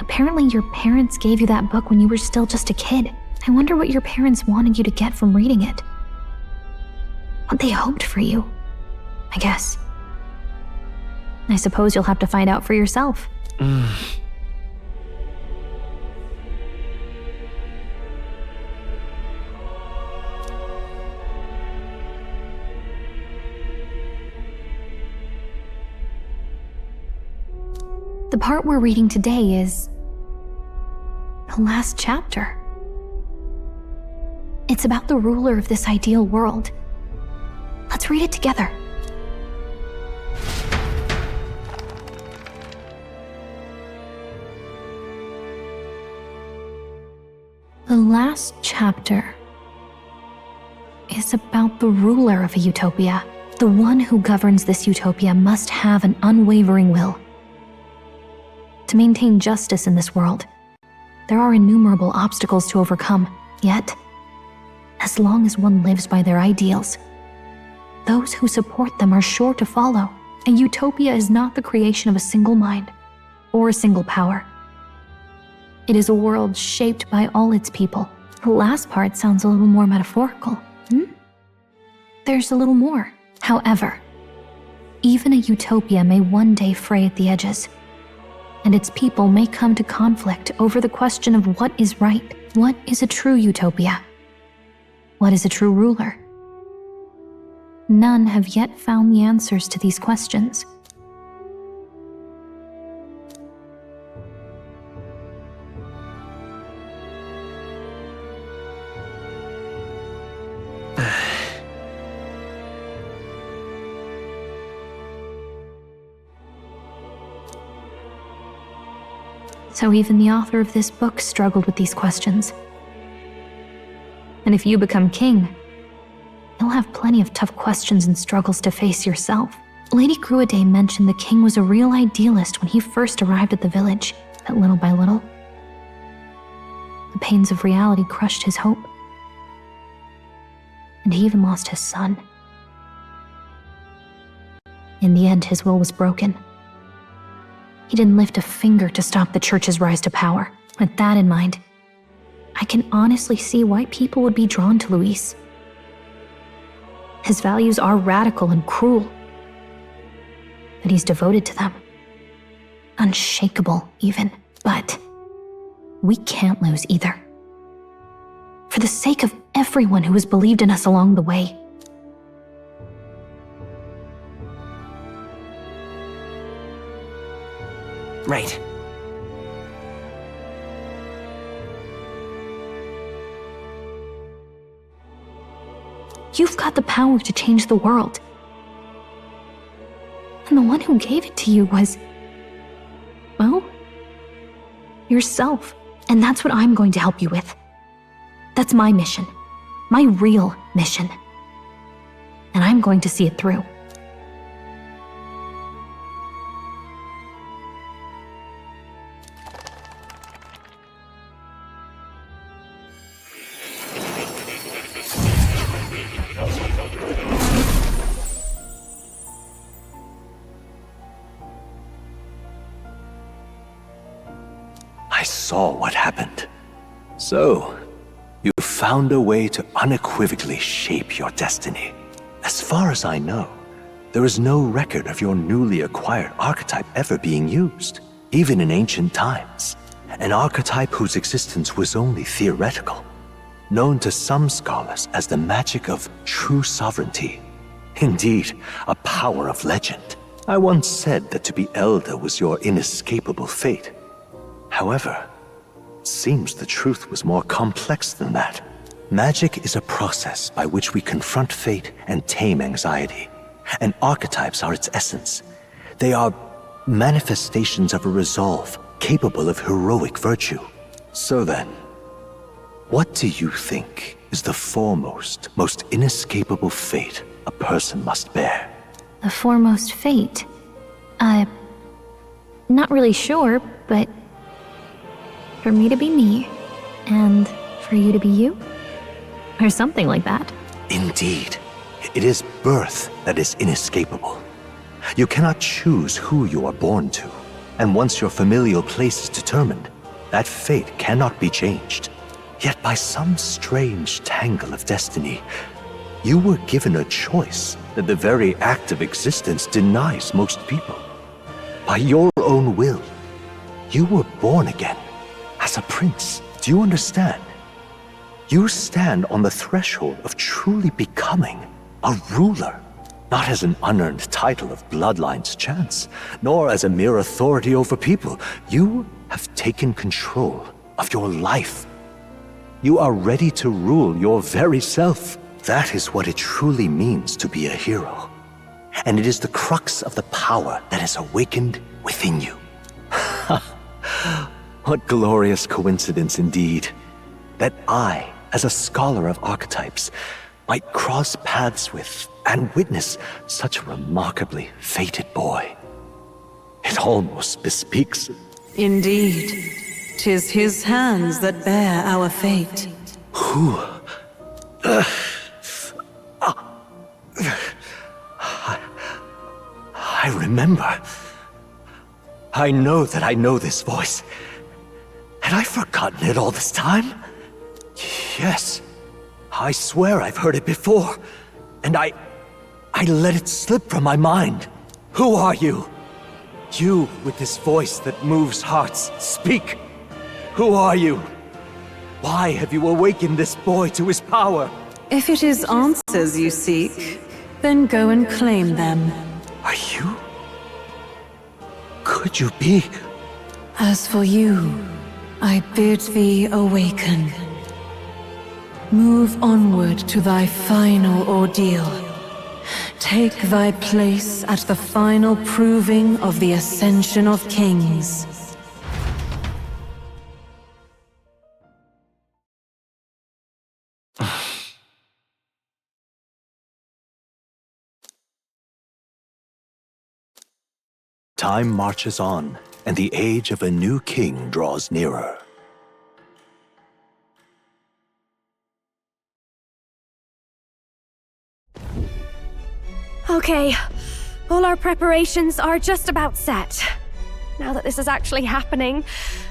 Apparently your parents gave you that book when you were still just a kid. I wonder what your parents wanted you to get from reading it. What they hoped for you, I guess. I suppose you'll have to find out for yourself. The part we're reading today is the last chapter. It's about the ruler of this ideal world. Let's read it together. The last chapter is about the ruler of a utopia. The one who governs this utopia must have an unwavering will. To maintain justice in this world, there are innumerable obstacles to overcome. Yet, as long as one lives by their ideals, those who support them are sure to follow. A utopia is not the creation of a single mind or a single power. It is a world shaped by all its people. The last part sounds a little more metaphorical. There's a little more. However, even a utopia may one day fray at the edges, and its people may come to conflict over the question of what is right. What is a true utopia? What is a true ruler? None have yet found the answers to these questions. So even the author of this book struggled with these questions. And if you become king, you'll have plenty of tough questions and struggles to face yourself. Lady Gruaday mentioned the king was a real idealist when he first arrived at the village, but little by little, the pains of reality crushed his hope. And he even lost his son. In the end, his will was broken. He didn't lift a finger to stop the church's rise to power. With that in mind, I can honestly see why people would be drawn to Luis. His values are radical and cruel, but he's devoted to them. Unshakable, even. But we can't lose either. For the sake of everyone who has believed in us along the way. Right. You've got the power to change the world. And the one who gave it to you was, well, yourself. And that's what I'm going to help you with. That's my mission. My real mission. And I'm going to see it through. I saw what happened. So, you found a way to unequivocally shape your destiny. As far as I know, there is no record of your newly acquired archetype ever being used, even in ancient times. An archetype whose existence was only theoretical, known to some scholars as the magic of true sovereignty. Indeed, a power of legend. I once said that to be elder was your inescapable fate. However, it seems the truth was more complex than that. Magic is a process by which we confront fate and tame anxiety. And archetypes are its essence. They are manifestations of a resolve capable of heroic virtue. So then, what do you think is the foremost, most inescapable fate a person must bear? The foremost fate? Not really sure, but for me to be me, and for you to be you? Or something like that. Indeed. It is birth that is inescapable. You cannot choose who you are born to, and once your familial place is determined, that fate cannot be changed. Yet by some strange tangle of destiny, you were given a choice that the very act of existence denies most people. By your own will, you were born again. As a prince, do you understand? You stand on the threshold of truly becoming a ruler, not as an unearned title of bloodline's chance, nor as a mere authority over people. You have taken control of your life. You are ready to rule your very self. That is what it truly means to be a hero. And it is the crux of the power that is awakened within you. What glorious coincidence indeed, that I, as a scholar of archetypes, might cross paths with and witness such a remarkably fated boy. It almost bespeaks... Indeed, 'tis his hands that bear our fate. Who? I remember. I know that I know this voice. Had I forgotten it all this time? Yes. I swear I've heard it before. And I let it slip from my mind. Who are you? You with this voice that moves hearts. Speak. Who are you? Why have you awakened this boy to his power? If it is answers you seek, then go and claim them. Are you? Could you be? As for you, I bid thee awaken. Move onward to thy final ordeal. Take thy place at the final proving of the Ascension of Kings. Time marches on, and the age of a new king draws nearer. Okay, all our preparations are just about set. Now that this is actually happening,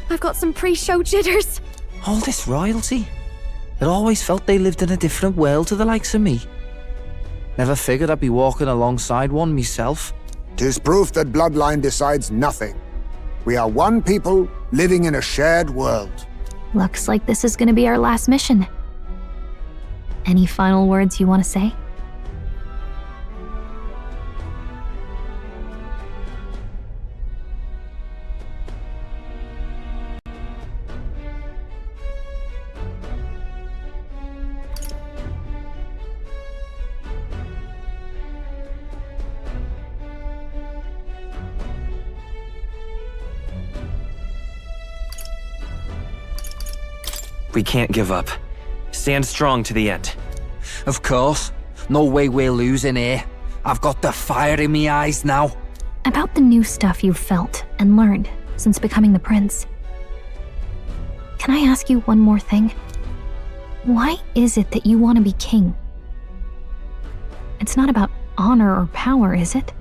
I've got some pre-show jitters. All this royalty? It always felt they lived in a different world to the likes of me. Never figured I'd be walking alongside one myself. 'Tis proof that bloodline decides nothing. We are one people living in a shared world. Looks like this is gonna be our last mission. Any final words you want to say? We can't give up. Stand strong to the end. Of course. No way we're losing here. I've got the fire in me eyes now. About the new stuff you've felt and learned since becoming the prince. Can I ask you one more thing? Why is it that you want to be king? It's not about honor or power, is it?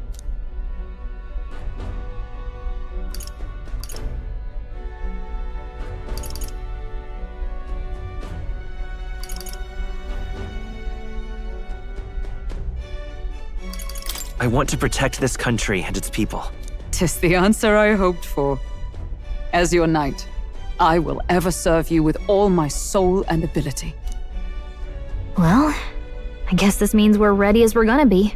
I want to protect this country and its people. 'Tis the answer I hoped for. As your knight, I will ever serve you with all my soul and ability. Well, I guess this means we're ready as we're gonna be.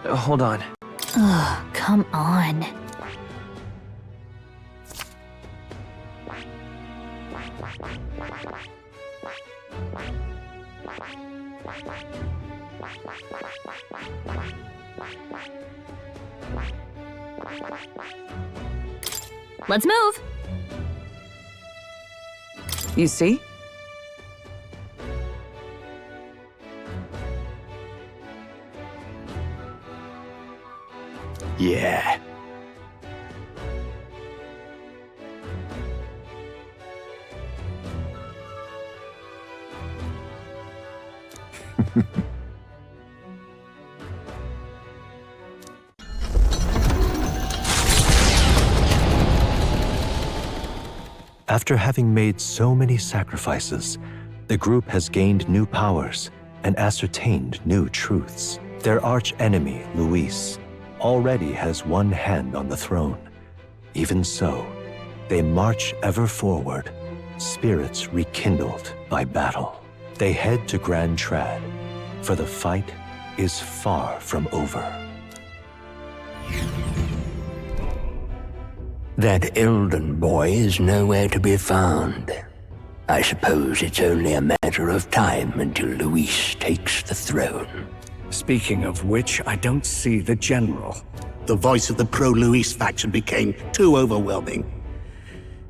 Hold on. Ugh, come on. Let's move! You see? Yeah. After having made so many sacrifices, the group has gained new powers and ascertained new truths. Their arch-enemy, Luis, already has one hand on the throne. Even so, they march ever forward, spirits rekindled by battle. they head to Grand Trad, for the fight is far from over. That Elden boy is nowhere to be found. I suppose it's only a matter of time until Luis takes the throne. Speaking of which, I don't see the general. The voice of the pro-Luis faction became too overwhelming.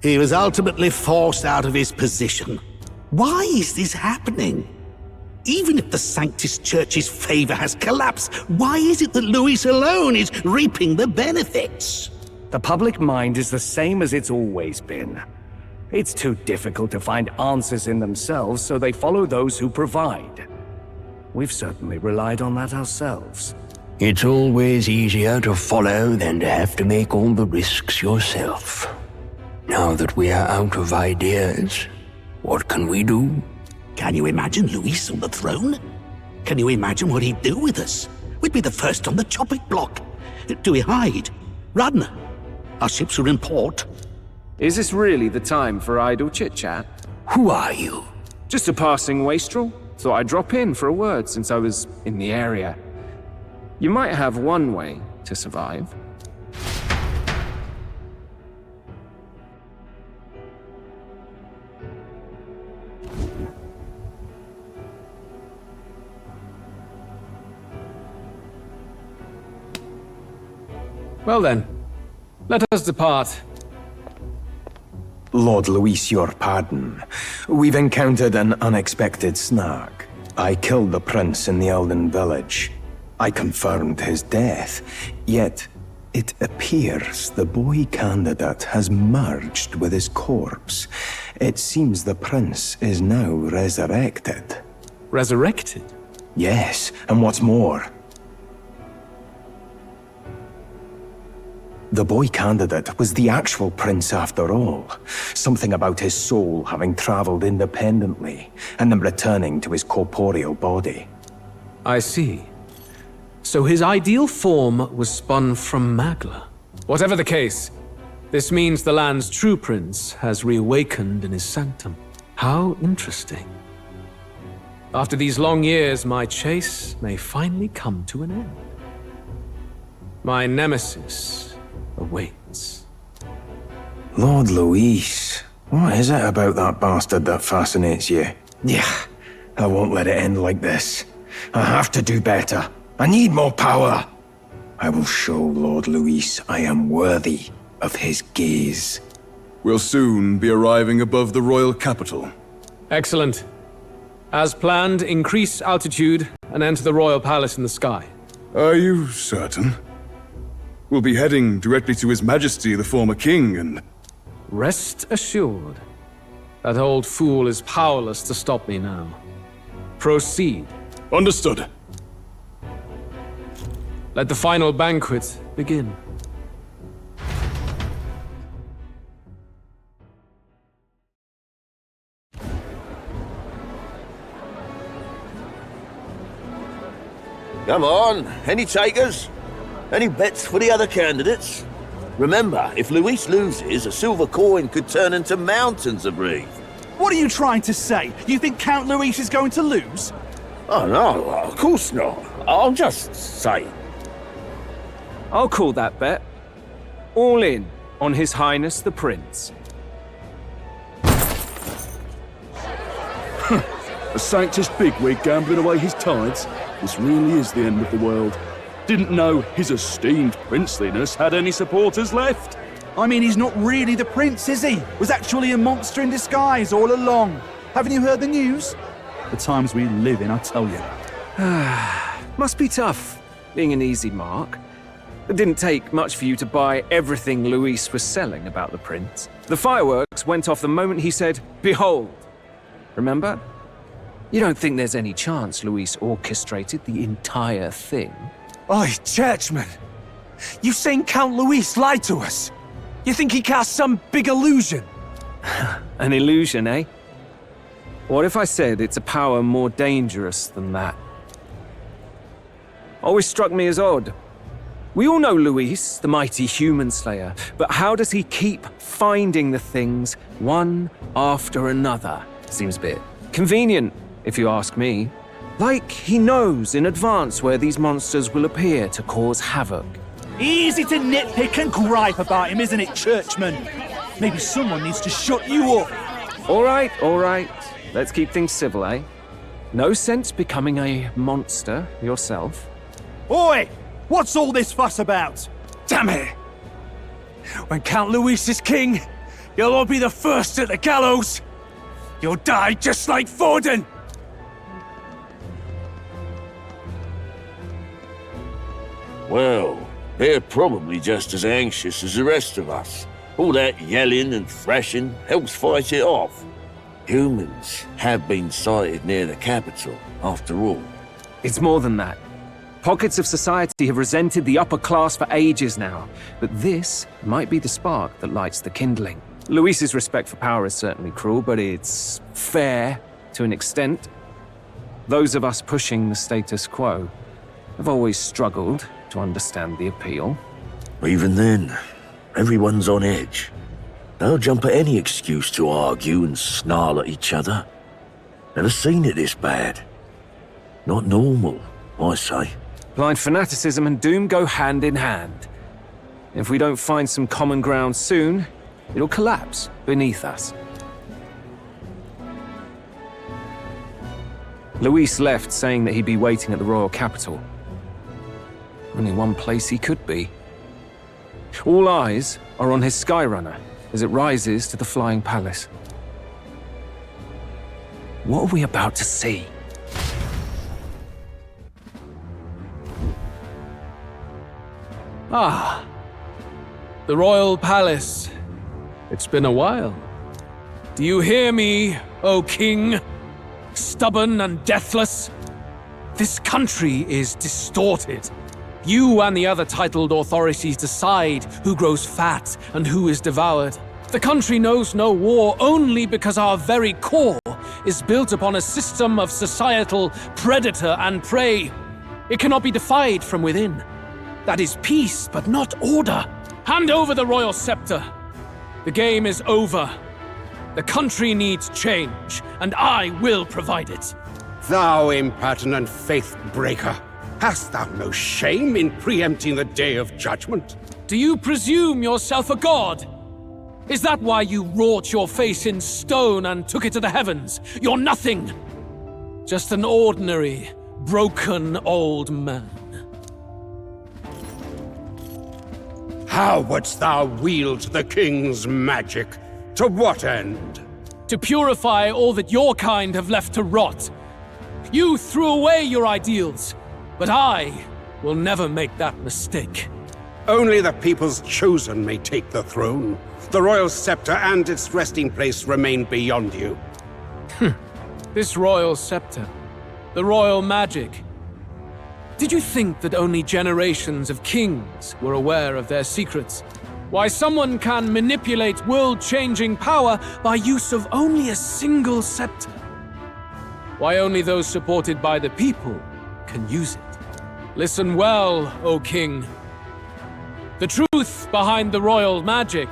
He was ultimately forced out of his position. Why is this happening? Even if the Sanctus Church's favor has collapsed, why is it that Luis alone is reaping the benefits? The public mind is the same as it's always been. It's too difficult to find answers in themselves, so they follow those who provide. We've certainly relied on that ourselves. It's always easier to follow than to have to make all the risks yourself. Now that we are out of ideas, what can we do? Can you imagine Luis on the throne? Can you imagine what he'd do with us? We'd be the first on the chopping block. Do we hide? Run? Our ships are in port. Is this really the time for idle chit-chat? Who are you? Just a passing wastrel. Thought I'd drop in for a word since I was in the area. You might have one way to survive. Well then, let us depart. Lord Luis, your pardon. We've encountered an unexpected snag. I killed the prince in the Elden village. I confirmed his death, yet it appears the boy candidate has merged with his corpse. It seems the prince is now resurrected. Resurrected? Yes, and what's more, the boy candidate was the actual prince after all. Something about his soul having traveled independently, and then returning to his corporeal body. I see. So his ideal form was spun from Magla. Whatever the case, this means the land's true prince has reawakened in his sanctum. How interesting. After these long years, my chase may finally come to an end. My nemesis awaits. Lord Luis, what is it about that bastard that fascinates you? Yeah, I won't let it end like this. I have to do better. I need more power. I will show Lord Luis I am worthy of his gaze. We'll soon be arriving above the royal capital. Excellent. As planned, increase altitude and enter the royal palace in the sky. Are you certain? We'll be heading directly to His Majesty, the former king, and... Rest assured. That old fool is powerless to stop me now. Proceed. Understood. Let the final banquet begin. Come on, any takers? Any bets for the other candidates? Remember, if Luis loses, a silver coin could turn into mountains of Reeve. What are you trying to say? You think Count Luis is going to lose? Oh no, of course not. I'll just say. I'll call that bet. All in on His Highness the Prince. A Sanctus bigwig gambling away his tides? This really is the end of the world. Didn't know his esteemed princeliness had any supporters left. I mean, he's not really the prince, is he? Was actually a monster in disguise all along. Haven't you heard the news? The times we live in, I tell you. Must be tough, being an easy mark. It didn't take much for you to buy everything Luis was selling about the prince. The fireworks went off the moment he said, "Behold." Remember? You don't think there's any chance Luis orchestrated the entire thing? Oi, churchman! You saying Count Luis lied to us? You think he cast some big illusion? An illusion, eh? What if I said it's a power more dangerous than that? Always struck me as odd. We all know Luis, the mighty human slayer, but how does he keep finding the things one after another? Seems a bit convenient, if you ask me. Like he knows in advance where these monsters will appear to cause havoc. Easy to nitpick and gripe about him, isn't it, Churchman? Maybe someone needs to shut you up. All right. Let's keep things civil, eh? No sense becoming a monster yourself. Oi! What's all this fuss about? Damn it! When Count Luis is king, you'll all be the first at the gallows. You'll die just like Forden. Well, they're probably just as anxious as the rest of us. All that yelling and thrashing helps fight it off. Humans have been sighted near the capital, after all. It's more than that. Pockets of society have resented the upper class for ages now, but this might be the spark that lights the kindling. Luis's respect for power is certainly cruel, but it's fair to an extent. Those of us pushing the status quo have always struggled to understand the appeal. Even then, everyone's on edge. They'll jump at any excuse to argue and snarl at each other. Never seen it this bad. Not normal, I say. Blind fanaticism and doom go hand in hand. If we don't find some common ground soon, it'll collapse beneath us. Luis left saying that he'd be waiting at the royal capital. Only one place he could be. All eyes are on his Skyrunner as it rises to the flying palace. What are we about to see? Ah, the royal palace. It's been a while. Do you hear me, O king? Stubborn and deathless? This country is distorted. You and the other titled authorities decide who grows fat and who is devoured. The country knows no war only because our very core is built upon a system of societal predator and prey. It cannot be defied from within. That is peace, but not order. Hand over the royal scepter. The game is over. The country needs change, and I will provide it. Thou impertinent faith breaker, hast thou no shame in preempting the day of judgment? Do you presume yourself a god? Is that why you wrought your face in stone and took it to the heavens? You're nothing. Just an ordinary, broken old man. How wouldst thou wield the king's magic? To what end? To purify all that your kind have left to rot. You threw away your ideals, but I will never make that mistake. Only the people's chosen may take the throne. The royal scepter and its resting place remain beyond you. This royal scepter, the royal magic. Did you think that only generations of kings were aware of their secrets? Why someone can manipulate world-changing power by use of only a single scepter? Why only those supported by the people can use it? Listen well, O king. The truth behind the royal magic.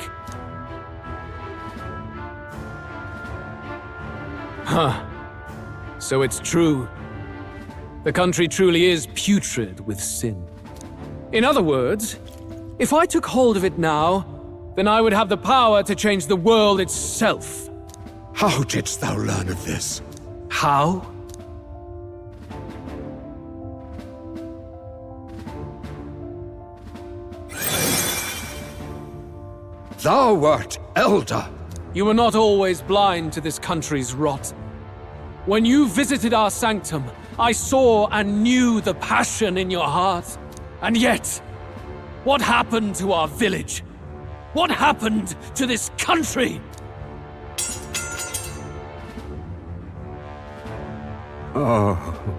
Huh. So it's true. The country truly is putrid with sin. In other words, if I took hold of it now, then I would have the power to change the world itself. How didst thou learn of this? How? Thou wert elder. You were not always blind to this country's rot. When you visited our sanctum, I saw and knew the passion in your heart. And yet, what happened to our village? What happened to this country? Oh.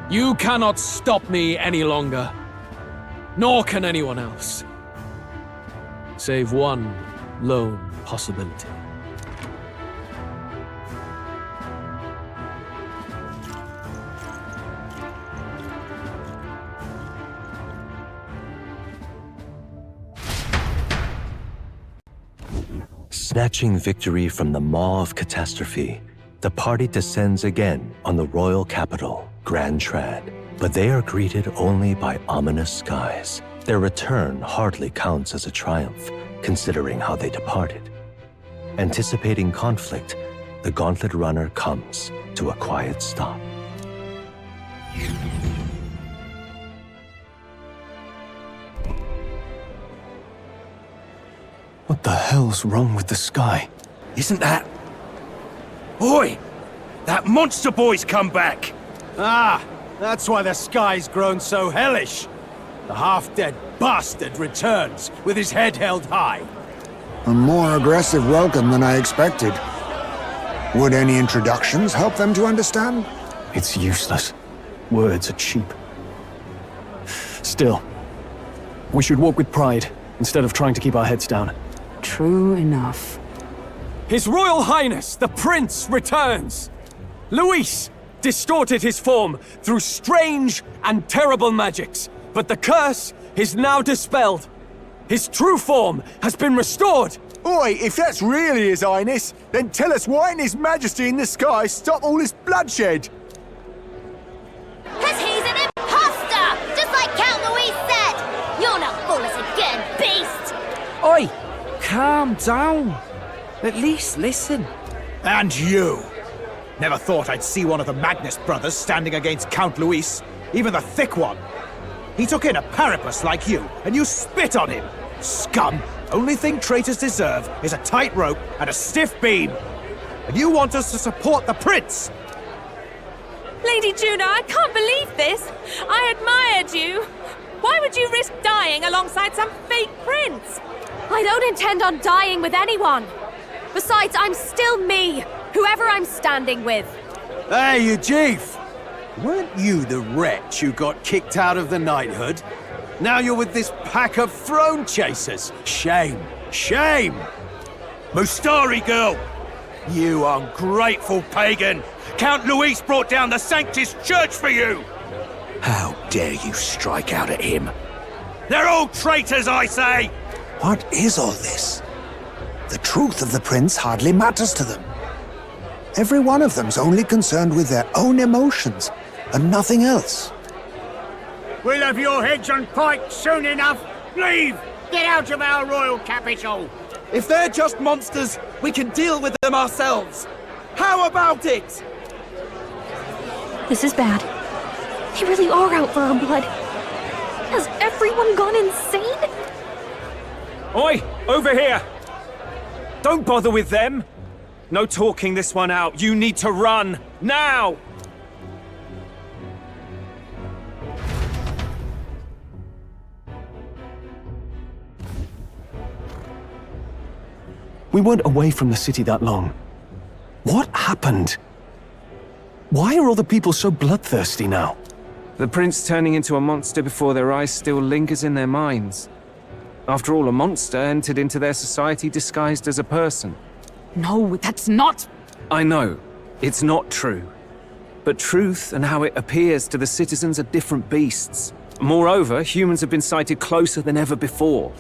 You cannot stop me any longer. Nor can anyone else. Save one lone possibility. Snatching victory from the maw of catastrophe, the party descends again on the royal capital, Grand Trad. But they are greeted only by ominous skies. Their return hardly counts as a triumph, considering how they departed. Anticipating conflict, the Gauntlet Runner comes to a quiet stop. What the hell's wrong with the sky? Isn't that... Oi! That monster boy's come back! Ah, that's why the sky's grown so hellish. The half-dead bastard returns with his head held high. A more aggressive welcome than I expected. Would any introductions help them to understand? It's useless. Words are cheap. Still, we should walk with pride instead of trying to keep our heads down. True enough. His Royal Highness, the Prince, returns! Luis distorted his form through strange and terrible magics, but the curse is now dispelled. His true form has been restored! Oi, if that's really His Highness, then tell us why didn't His Majesty in the sky stop all this bloodshed? Cause he's an imposter! Just like Count Luis said! You'll not fool us again, beast! Oi! Calm down. At least listen. And you! Never thought I'd see one of the Magnus brothers standing against Count Luis, even the thick one. He took in a parapus like you, and you spit on him! Scum! Only thing traitors deserve is a tight rope and a stiff beam! And you want us to support the prince! Lady Juna, I can't believe this! I admired you! Why would you risk dying alongside some fake prince? I don't intend on dying with anyone! Besides, I'm still me, whoever I'm standing with. Hey, you chief! Weren't you the wretch who got kicked out of the knighthood? Now you're with this pack of throne chasers. Shame! Shame! Mustari girl! You ungrateful pagan! Count Luis brought down the Sanctus Church for you! How dare you strike out at him? They're all traitors, I say! What is all this? The truth of the prince hardly matters to them. Every one of them's only concerned with their own emotions, and nothing else. We'll have your heads on pikes soon enough. Leave! Get out of our royal capital! If they're just monsters, we can deal with them ourselves. How about it? This is bad. They really are out for our blood. Has everyone gone insane? Oi! Over here! Don't bother with them! No talking this one out. You need to run! Now! We weren't away from the city that long. What happened? Why are all the people so bloodthirsty now? The prince turning into a monster before their eyes still lingers in their minds. After all, a monster entered into their society disguised as a person. No, that's not... I know, it's not true. But truth and how it appears to the citizens are different beasts. Moreover, humans have been sighted closer than ever before.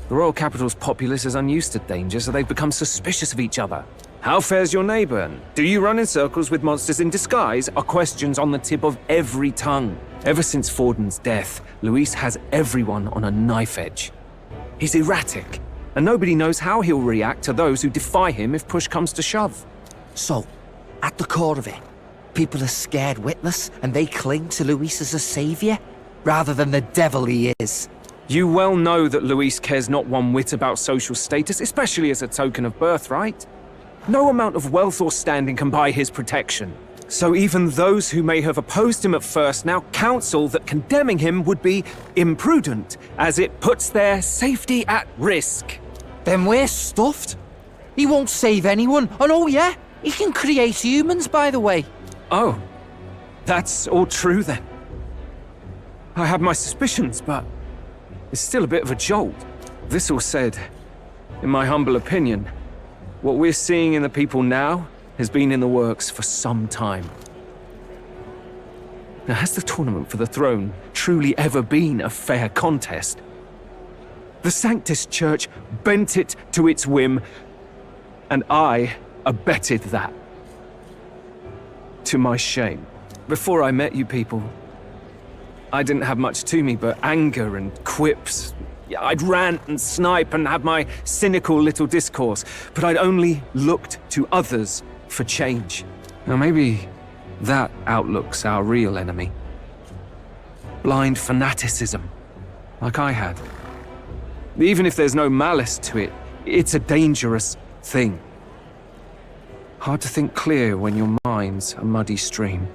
The royal capital's populace is unused to danger, so they've become suspicious of each other. How fares your neighbor? Do you run in circles with monsters in disguise? Are questions on the tip of every tongue. Ever since Forden's death, Luis has everyone on a knife edge. He's erratic, and nobody knows how he'll react to those who defy him if push comes to shove. So, at the core of it, people are scared witless and they cling to Luis as a savior, rather than the devil he is. You well know that Luis cares not one whit about social status, especially as a token of birthright. No amount of wealth or standing can buy his protection. So even those who may have opposed him at first now counsel that condemning him would be imprudent, as it puts their safety at risk. Then we're stuffed. He won't save anyone, and oh yeah, he can create humans, by the way. Oh, that's all true then. I had my suspicions, but it's still a bit of a jolt. This all said, in my humble opinion, what we're seeing in the people now has been in the works for some time. Now, has the tournament for the throne truly ever been a fair contest? The Sanctus Church bent it to its whim, And I abetted that. To my shame. Before I met you people, I didn't have much to me but anger and quips. I'd rant and snipe and have my cynical little discourse, but I'd only looked to others for change. Now maybe that outlook's our real enemy. Blind fanaticism, like I had. Even if there's no malice to it, it's a dangerous thing. Hard to think clear when your mind's a muddy stream.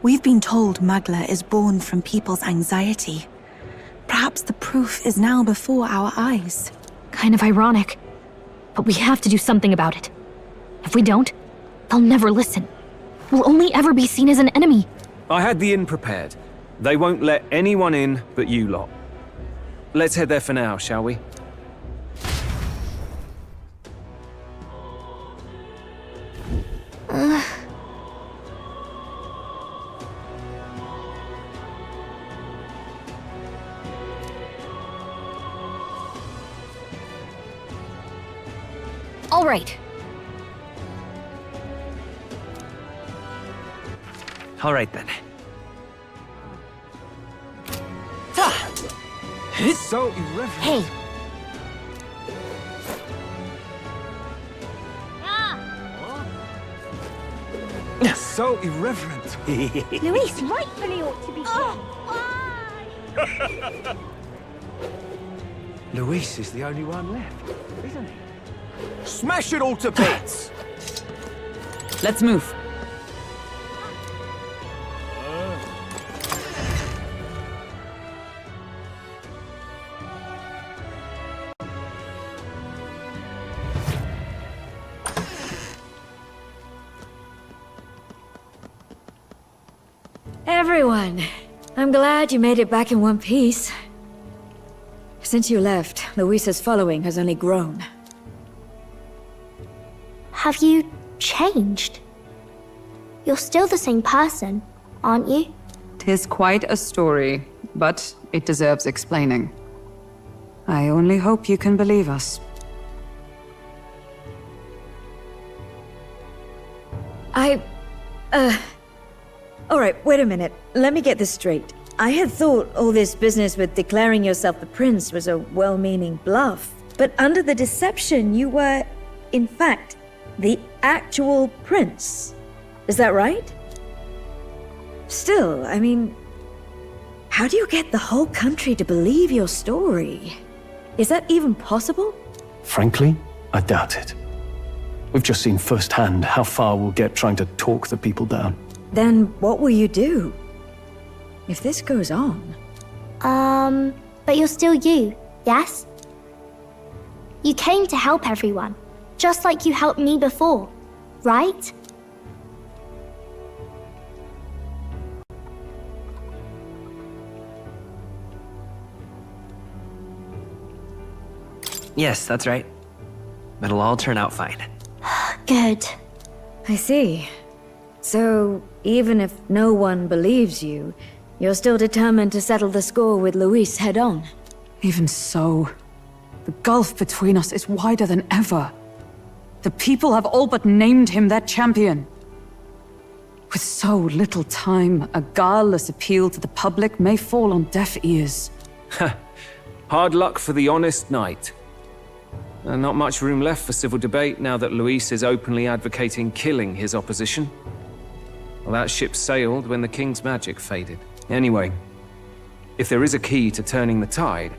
We've been told Magla is born from people's anxiety. Perhaps the proof is now before our eyes. Kind of ironic. But we have to do something about it. If we don't, they'll never listen. We'll only ever be seen as an enemy. I had the inn prepared. They won't let anyone in but you lot. Let's head there for now, shall we? All right. All right then. So irreverent. Hey. So irreverent. Luis rightfully ought to be dead. Luis is the only one left, isn't he? Smash it all to bits! Let's move. Everyone, I'm glad you made it back in one piece. Since you left, Luisa's following has only grown. Have you changed? You're still the same person, aren't you? 'Tis quite a story, but it deserves explaining. I only hope you can believe us. Alright, wait a minute. Let me get this straight. I had thought all this business with declaring yourself the prince was a well-meaning bluff. But under the deception, you were, in fact, the actual prince. Is that right? Still, I mean, how do you get the whole country to believe your story? Is that even possible? Frankly, I doubt it. We've just seen firsthand how far we'll get trying to talk the people down. Then what will you do? If this goes on... But you're still you, yes? You came to help everyone, just like you helped me before, right? Yes, that's right. It'll all turn out fine. Good. I see. So, even if no one believes you, you're still determined to settle the score with Luis head on? Even so, the gulf between us is wider than ever. The people have all but named him their champion. With so little time, a guileless appeal to the public may fall on deaf ears. Hard luck for the honest knight. And not much room left for civil debate now that Luis is openly advocating killing his opposition. Well, that ship sailed when the king's magic faded. Anyway, if there is a key to turning the tide,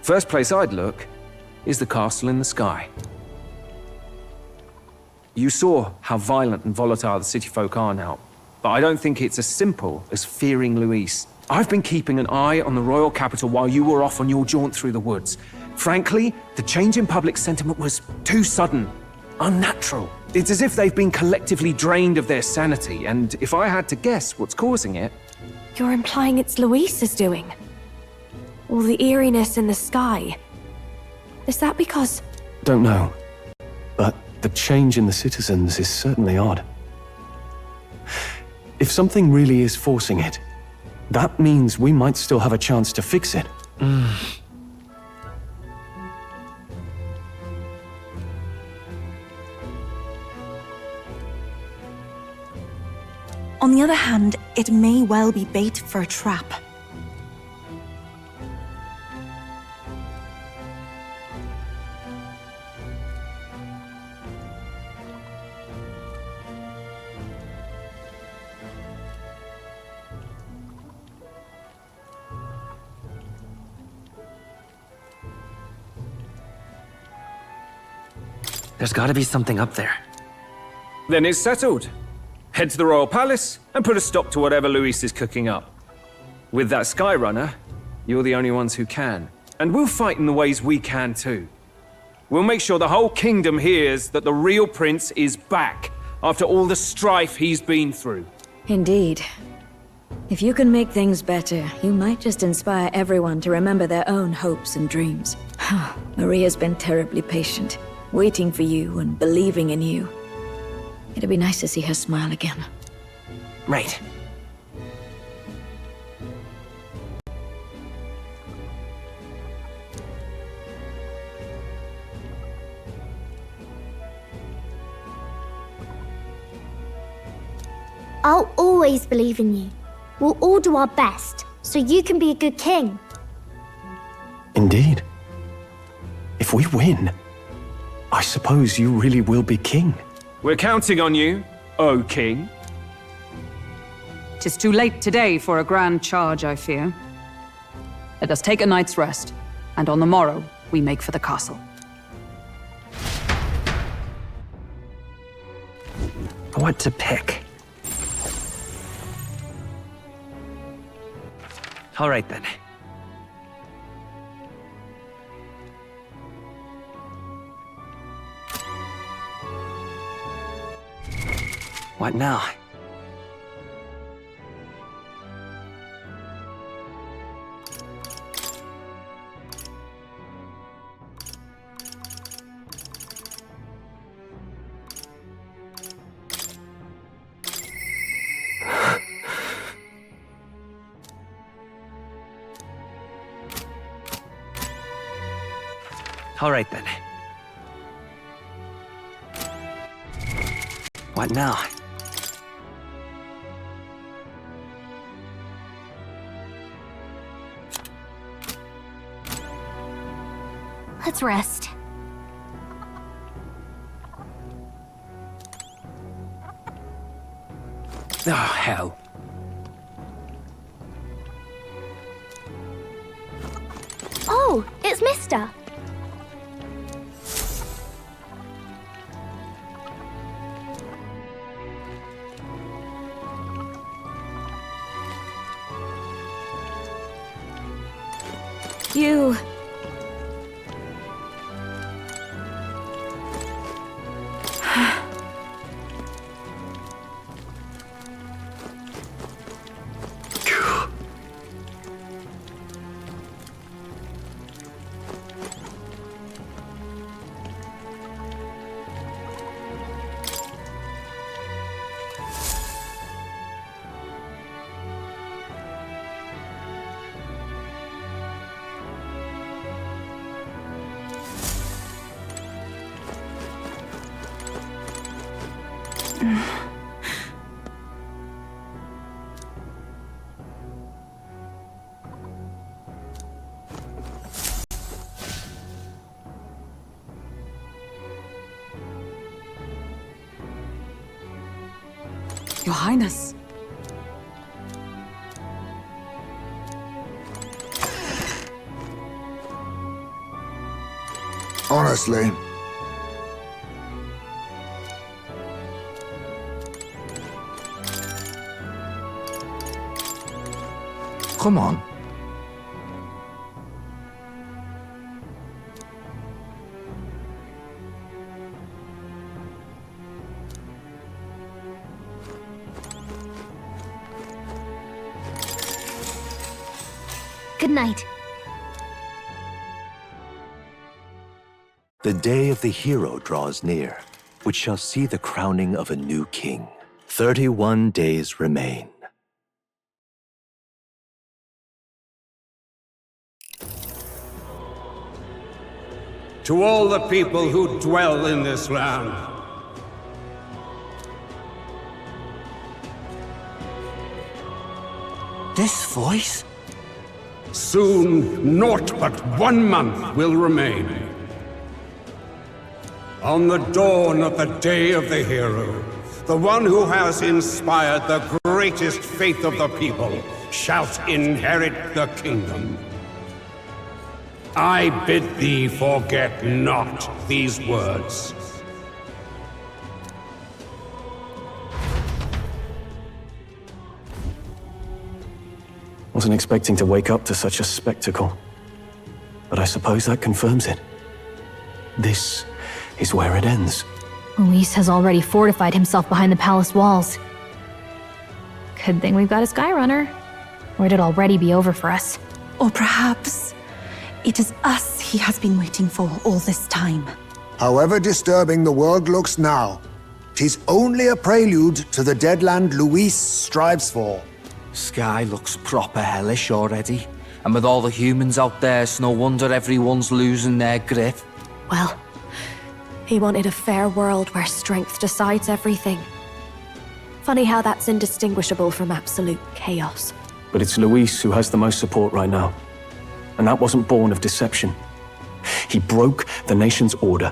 first place I'd look is the castle in the sky. You saw how violent and volatile the city folk are now, but I don't think it's as simple as fearing Luis. I've been keeping an eye on the royal capital while you were off on your jaunt through the woods. Frankly, the change in public sentiment was too sudden, unnatural. It's as if they've been collectively drained of their sanity, and if I had to guess what's causing it... You're implying it's Luis's doing? All the eeriness in the sky. Is that because... Don't know, but the change in the citizens is certainly odd. If something really is forcing it, that means we might still have a chance to fix it. On the other hand, it may well be bait for a trap. There's gotta be something up there. Then it's settled. Head to the Royal Palace and put a stop to whatever Luis is cooking up. With that Skyrunner, you're the only ones who can. And we'll fight in the ways we can too. We'll make sure the whole kingdom hears that the real prince is back after all the strife he's been through. Indeed. If you can make things better, you might just inspire everyone to remember their own hopes and dreams. Maria's been terribly patient, waiting for you and believing in you. It'd be nice to see her smile again. Right. I'll always believe in you. We'll all do our best, so you can be a good king. Indeed. If we win, I suppose you really will be king. We're counting on you, O King. 'Tis too late today for a grand charge, I fear. Let us take a night's rest, and on the morrow we make for the castle. What to pick? All right then. What now? All right then. What now? Let's rest. Oh, hell. Oh, it's Mister. You... Your Highness. Honestly. Come on. Good night. The day of the hero draws near, which shall see the crowning of a new king. 31 days remain. To all the people who dwell in this land, This voice? Soon, naught but 1 month will remain. On the dawn of the day of the hero, the one who has inspired the greatest faith of the people shalt inherit the kingdom. I bid thee forget not these words. Wasn't expecting to wake up to such a spectacle. But I suppose that confirms it. This is where it ends. Luis has already fortified himself behind the palace walls. Good thing we've got a Skyrunner, or it'd already be over for us. Or perhaps it is us he has been waiting for all this time. However disturbing the world looks now, 'tis only a prelude to the deadland Luis strives for. Sky looks proper hellish already. And with all the humans out there, it's no wonder everyone's losing their grip. Well, he wanted a fair world where strength decides everything. Funny how that's indistinguishable from absolute chaos. But it's Luis who has the most support right now. And that wasn't born of deception. He broke the nation's order,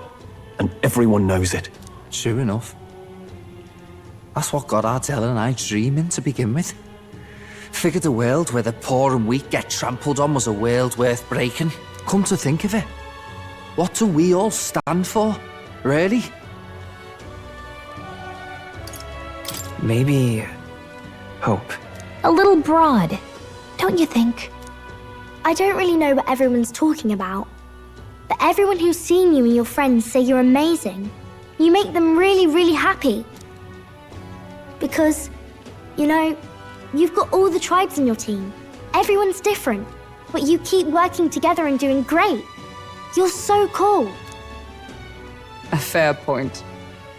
and everyone knows it. True enough. That's what got Ardell and I dreaming to begin with. Figured a world where the poor and weak get trampled on was a world worth breaking. Come to think of it, what do we all stand for, really? Maybe hope. A little broad, don't you think? I don't really know what everyone's talking about, but everyone who's seen you and your friends say you're amazing. You make them really, really happy. Because, you know, you've got all the tribes in your team. Everyone's different, but you keep working together and doing great. You're so cool. A fair point.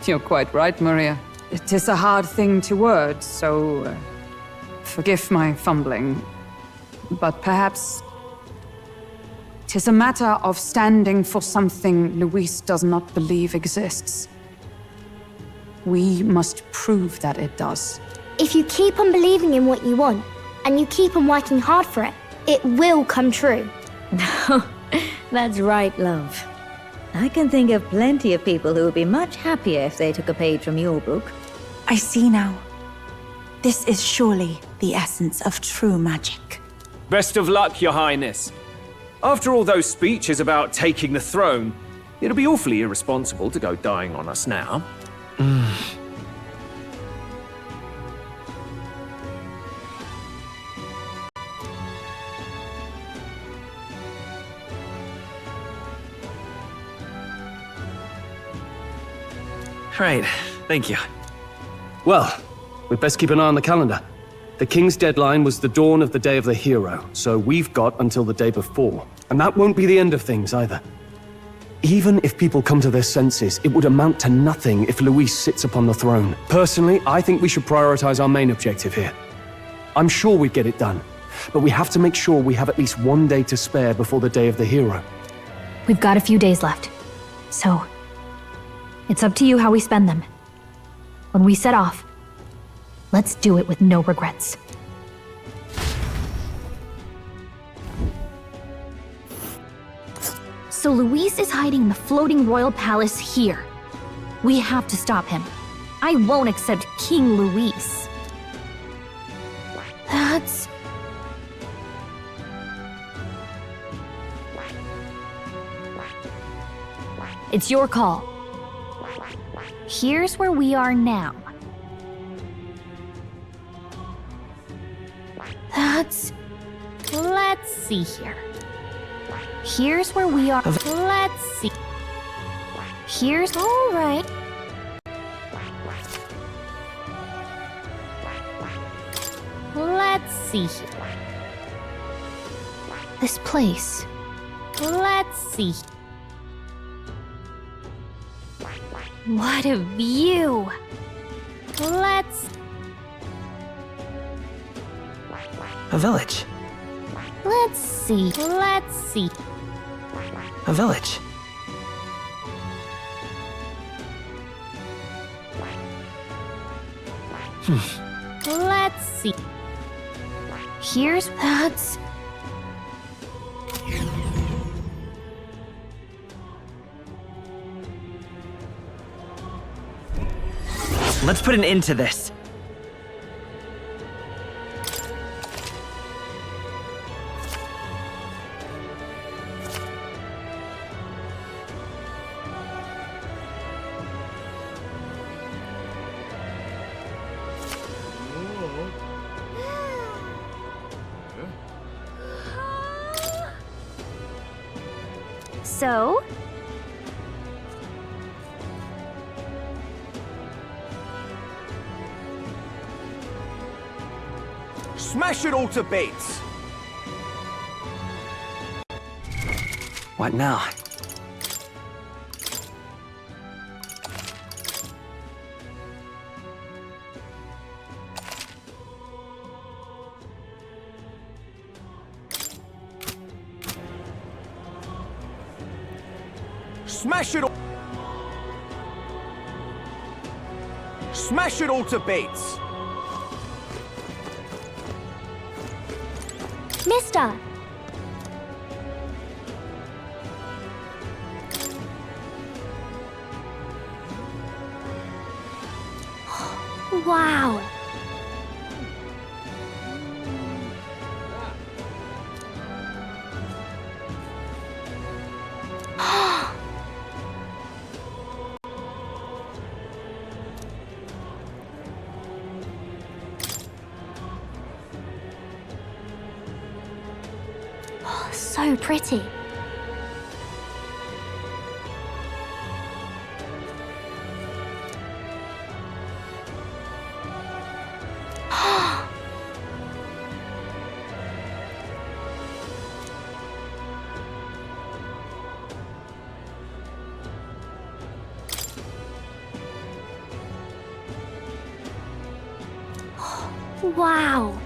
You're quite right, Maria. It is a hard thing to word, so forgive my fumbling. But perhaps it is a matter of standing for something Luis does not believe exists. We must prove that it does. If you keep on believing in what you want, and you keep on working hard for it, it will come true. That's right, love. I can think of plenty of people who would be much happier if they took a page from your book. I see now. This is surely the essence of true magic. Best of luck, Your Highness. After all those speeches about taking the throne, it'll be awfully irresponsible to go dying on us now. Right, thank you. Well, we'd best keep an eye on the calendar. The king's deadline was the dawn of the day of the hero, so we've got until the day before. And that won't be the end of things either. Even if people come to their senses, it would amount to nothing if Luis sits upon the throne. Personally, I think we should prioritize our main objective here. I'm sure we'd get it done, but we have to make sure we have at least 1 day to spare before the day of the hero. We've got a few days left, so it's up to you how we spend them. When we set off, let's do it with no regrets. So Luis is hiding in the floating royal palace here. We have to stop him. I won't accept King Luis. That's... It's your call. Here's where we are now. Let's see here. Here's where we are. Let's see. Here's... All right. Let's see here. This place. Let's see. What a view. Let's... A village. Let's see. Let's see. A village. Let's see. Here's... That's... Let's put an end to this. So? Smash it all to bits! What now? Smash it all... Smash it all to bits! Mister! Wow! So pretty. Wow.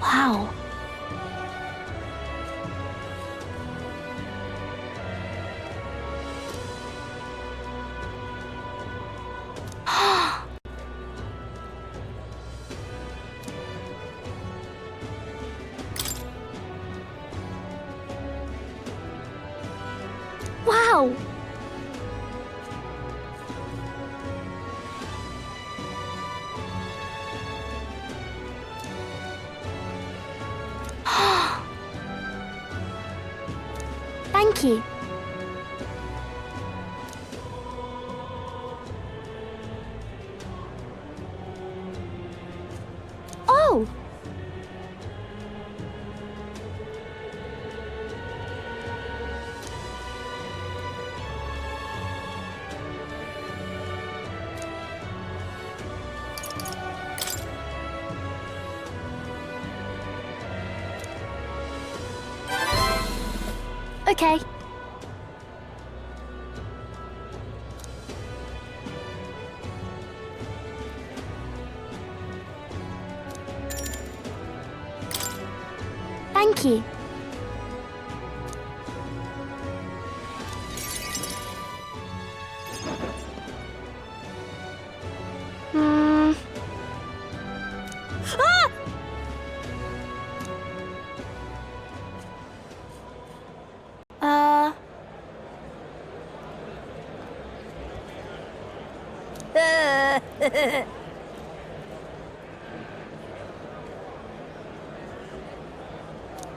Wow. Wow. Thank you. Oh! Okay. Thank you.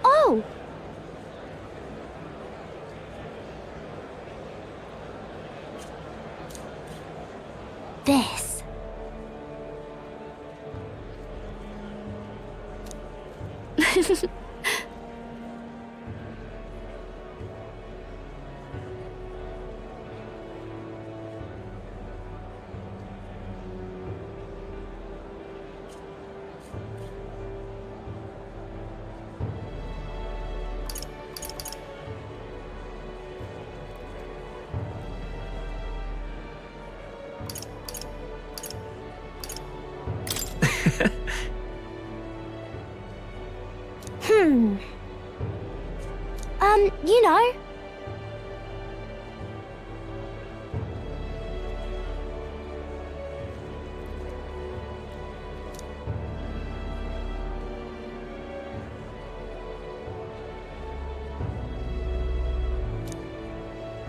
Oh! This. You know.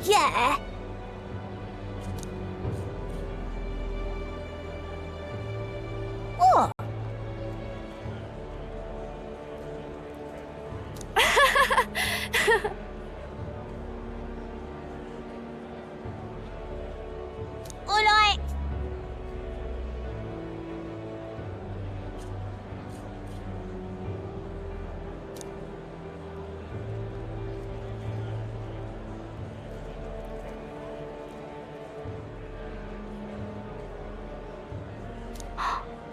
Yeah. What? Alright.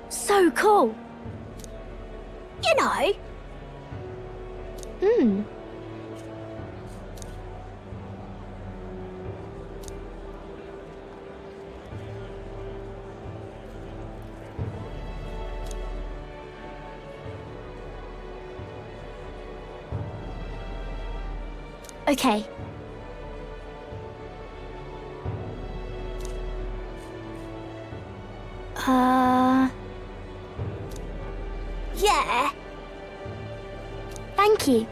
So cool. You know. Okay. Yeah. Thank you.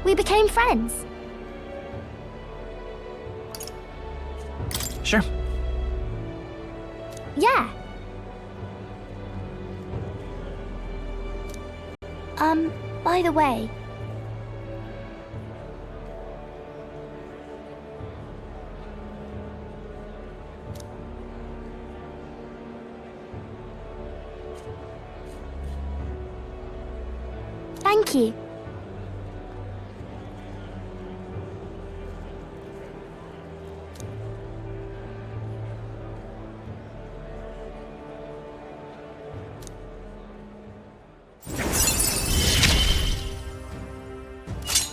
We became friends. Sure. Yeah. By the way. Thank you.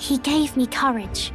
He gave me courage.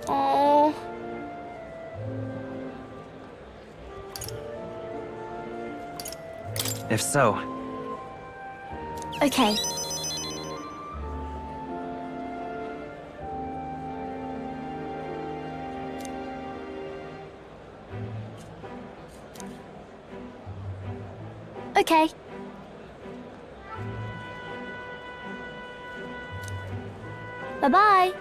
Oh. If so. Okay. Okay. Bye-bye.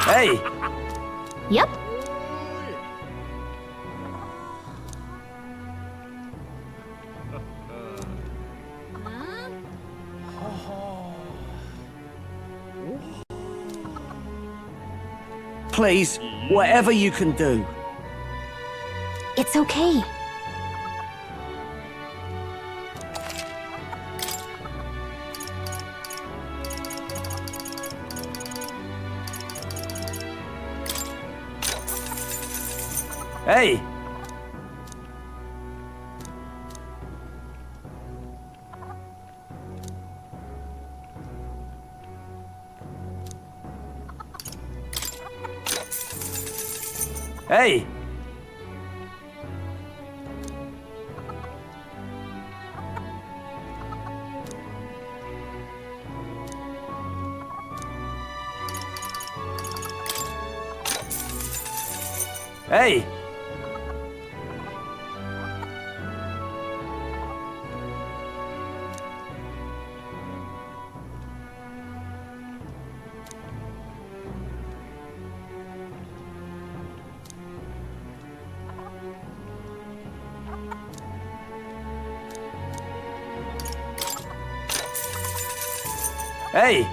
Hey! Yep. Please, whatever you can do. It's okay. Hey! Hey! Hey! Hey!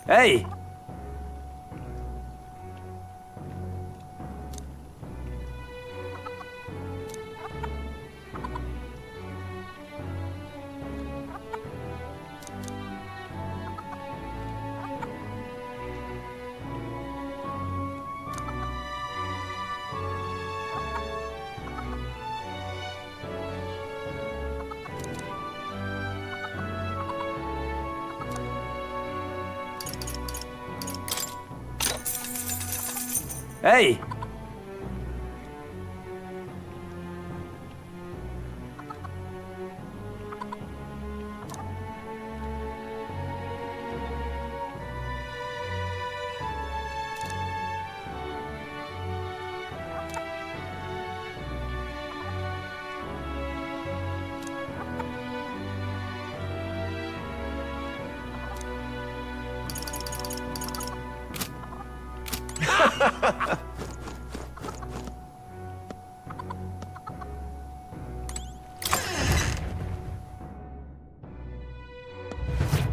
Hey! Hey!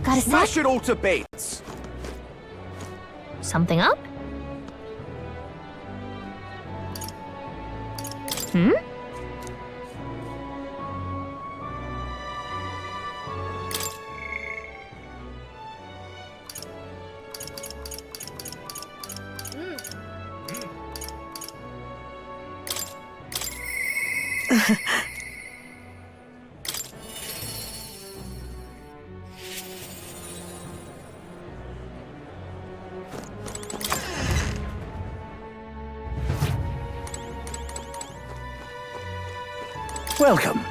Got a Smash sec? it all to bits! Something up? Hmm? Welcome.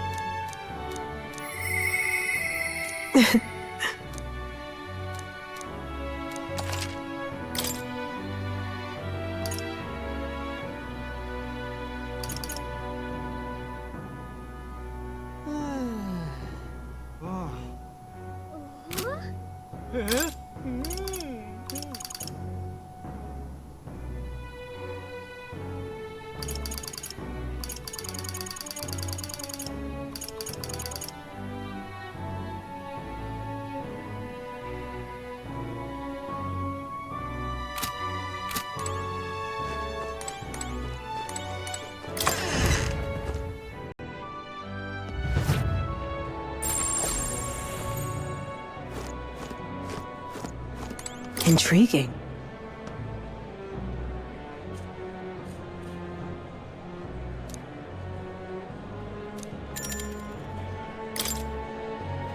Intriguing.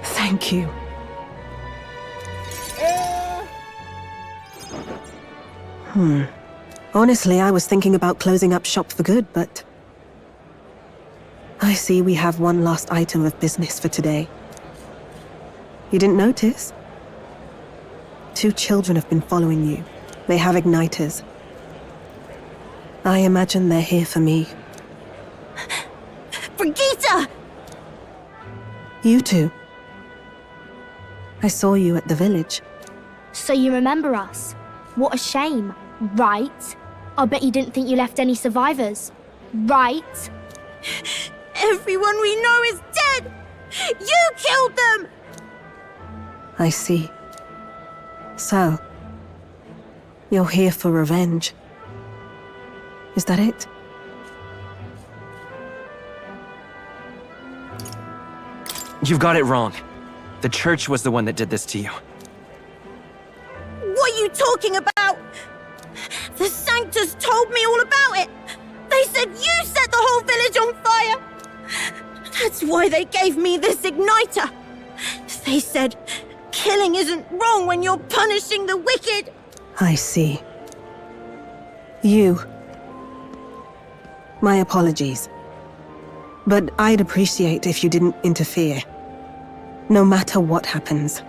Thank you. Honestly, I was thinking about closing up shop for good, but I see we have one last item of business for today. You didn't notice? 2 children have been following you. They have igniters. I imagine they're here for me. Brigitte! You two. I saw you at the village. So you remember us? What a shame, right? I bet you didn't think you left any survivors, right? Everyone we know is dead! You killed them! I see. So, you're here for revenge. Is that it? You've got it wrong. The church was the one that did this to you. What are you talking about? Sanctus told me all about it. They said you set the whole village on fire. That's why they gave me this igniter. They said killing isn't wrong when you're punishing the wicked. I see. You. My apologies. But I'd appreciate if you didn't interfere. No matter what happens.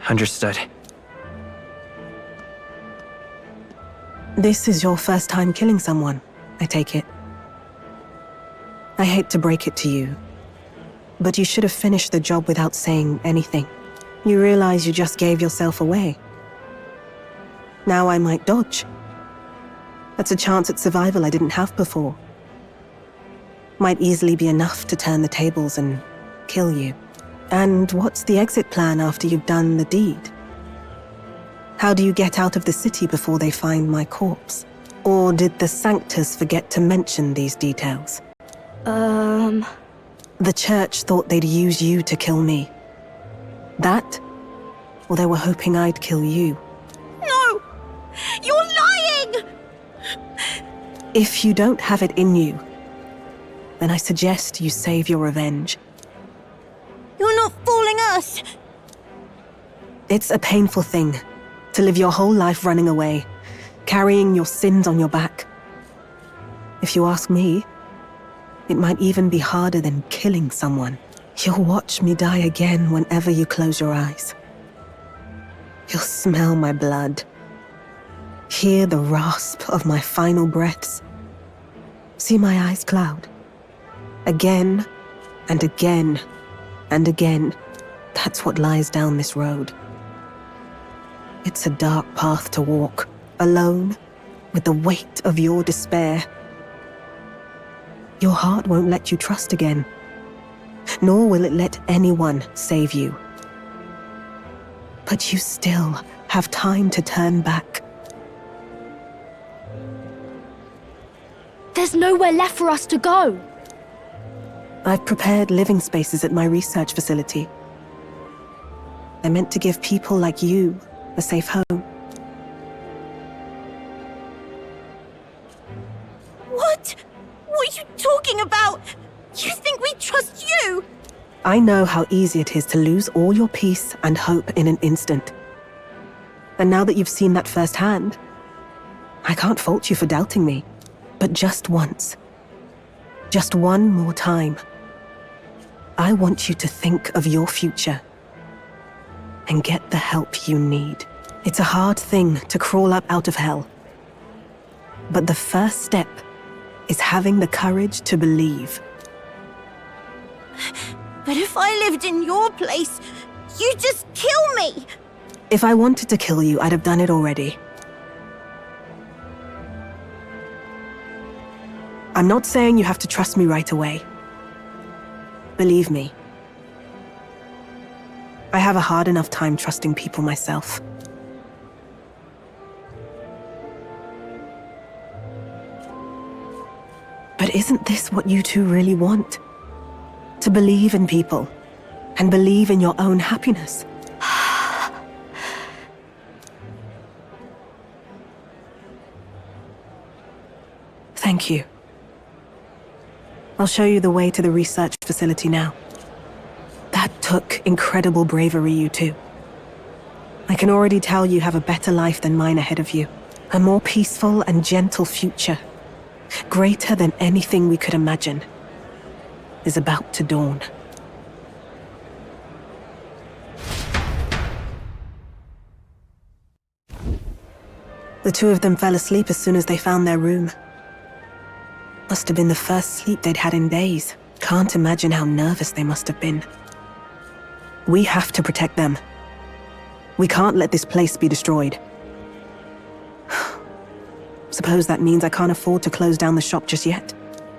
Understood. This is your first time killing someone, I take it. I hate to break it to you, but you should have finished the job without saying anything. You realize you just gave yourself away. Now I might dodge. That's a chance at survival I didn't have before. Might easily be enough to turn the tables and kill you. And what's the exit plan after you've done the deed? How do you get out of the city before they find my corpse? Or did the Sanctus forget to mention these details? The church thought they'd use you to kill me. That? Or they were hoping I'd kill you? No! You're lying! If you don't have it in you, then I suggest you save your revenge. You're not fooling us! It's a painful thing to live your whole life running away, carrying your sins on your back. If you ask me, it might even be harder than killing someone. You'll watch me die again whenever you close your eyes. You'll smell my blood, hear the rasp of my final breaths, see my eyes cloud. Again and again and again. That's what lies down this road. It's a dark path to walk, alone, with the weight of your despair. Your heart won't let you trust again, nor will it let anyone save you. But you still have time to turn back. There's nowhere left for us to go. I've prepared living spaces at my research facility. They're meant to give people like you a safe home. What? What are you talking about? You think we trust you? I know how easy it is to lose all your peace and hope in an instant. And now that you've seen that firsthand, I can't fault you for doubting me. But just once, just one more time, I want you to think of your future and get the help you need. It's a hard thing to crawl up out of hell. But the first step is having the courage to believe. But if I lived in your place, you'd just kill me! If I wanted to kill you, I'd have done it already. I'm not saying you have to trust me right away. Believe me, I have a hard enough time trusting people myself. But isn't this what you two really want? To believe in people, and believe in your own happiness? Thank you. I'll show you the way to the research facility now. That took incredible bravery, you two. I can already tell you have a better life than mine ahead of you. A more peaceful and gentle future, greater than anything we could imagine, is about to dawn. The two of them fell asleep as soon as they found their room. Must have been the first sleep they'd had in days. Can't imagine how nervous they must have been. We have to protect them. We can't let this place be destroyed. Suppose that means I can't afford to close down the shop just yet.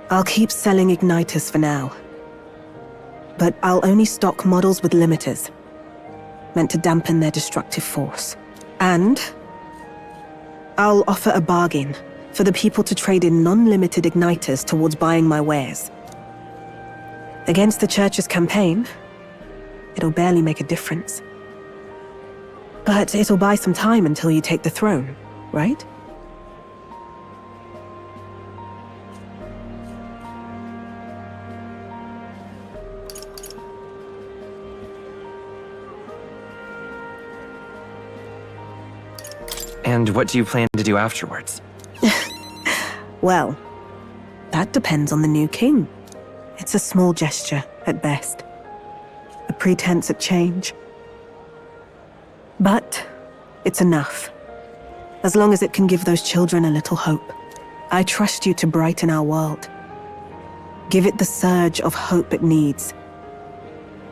I'll keep selling igniters for now. But I'll only stock models with limiters, meant to dampen their destructive force. And I'll offer a bargain for the people to trade in non-limited igniters towards buying my wares. Against the Church's campaign, it'll barely make a difference. But it'll buy some time until you take the throne, right? And what do you plan to do afterwards? Well, that depends on the new king. It's a small gesture, at best. A pretense at change. But it's enough. As long as it can give those children a little hope. I trust you to brighten our world. Give it the surge of hope it needs.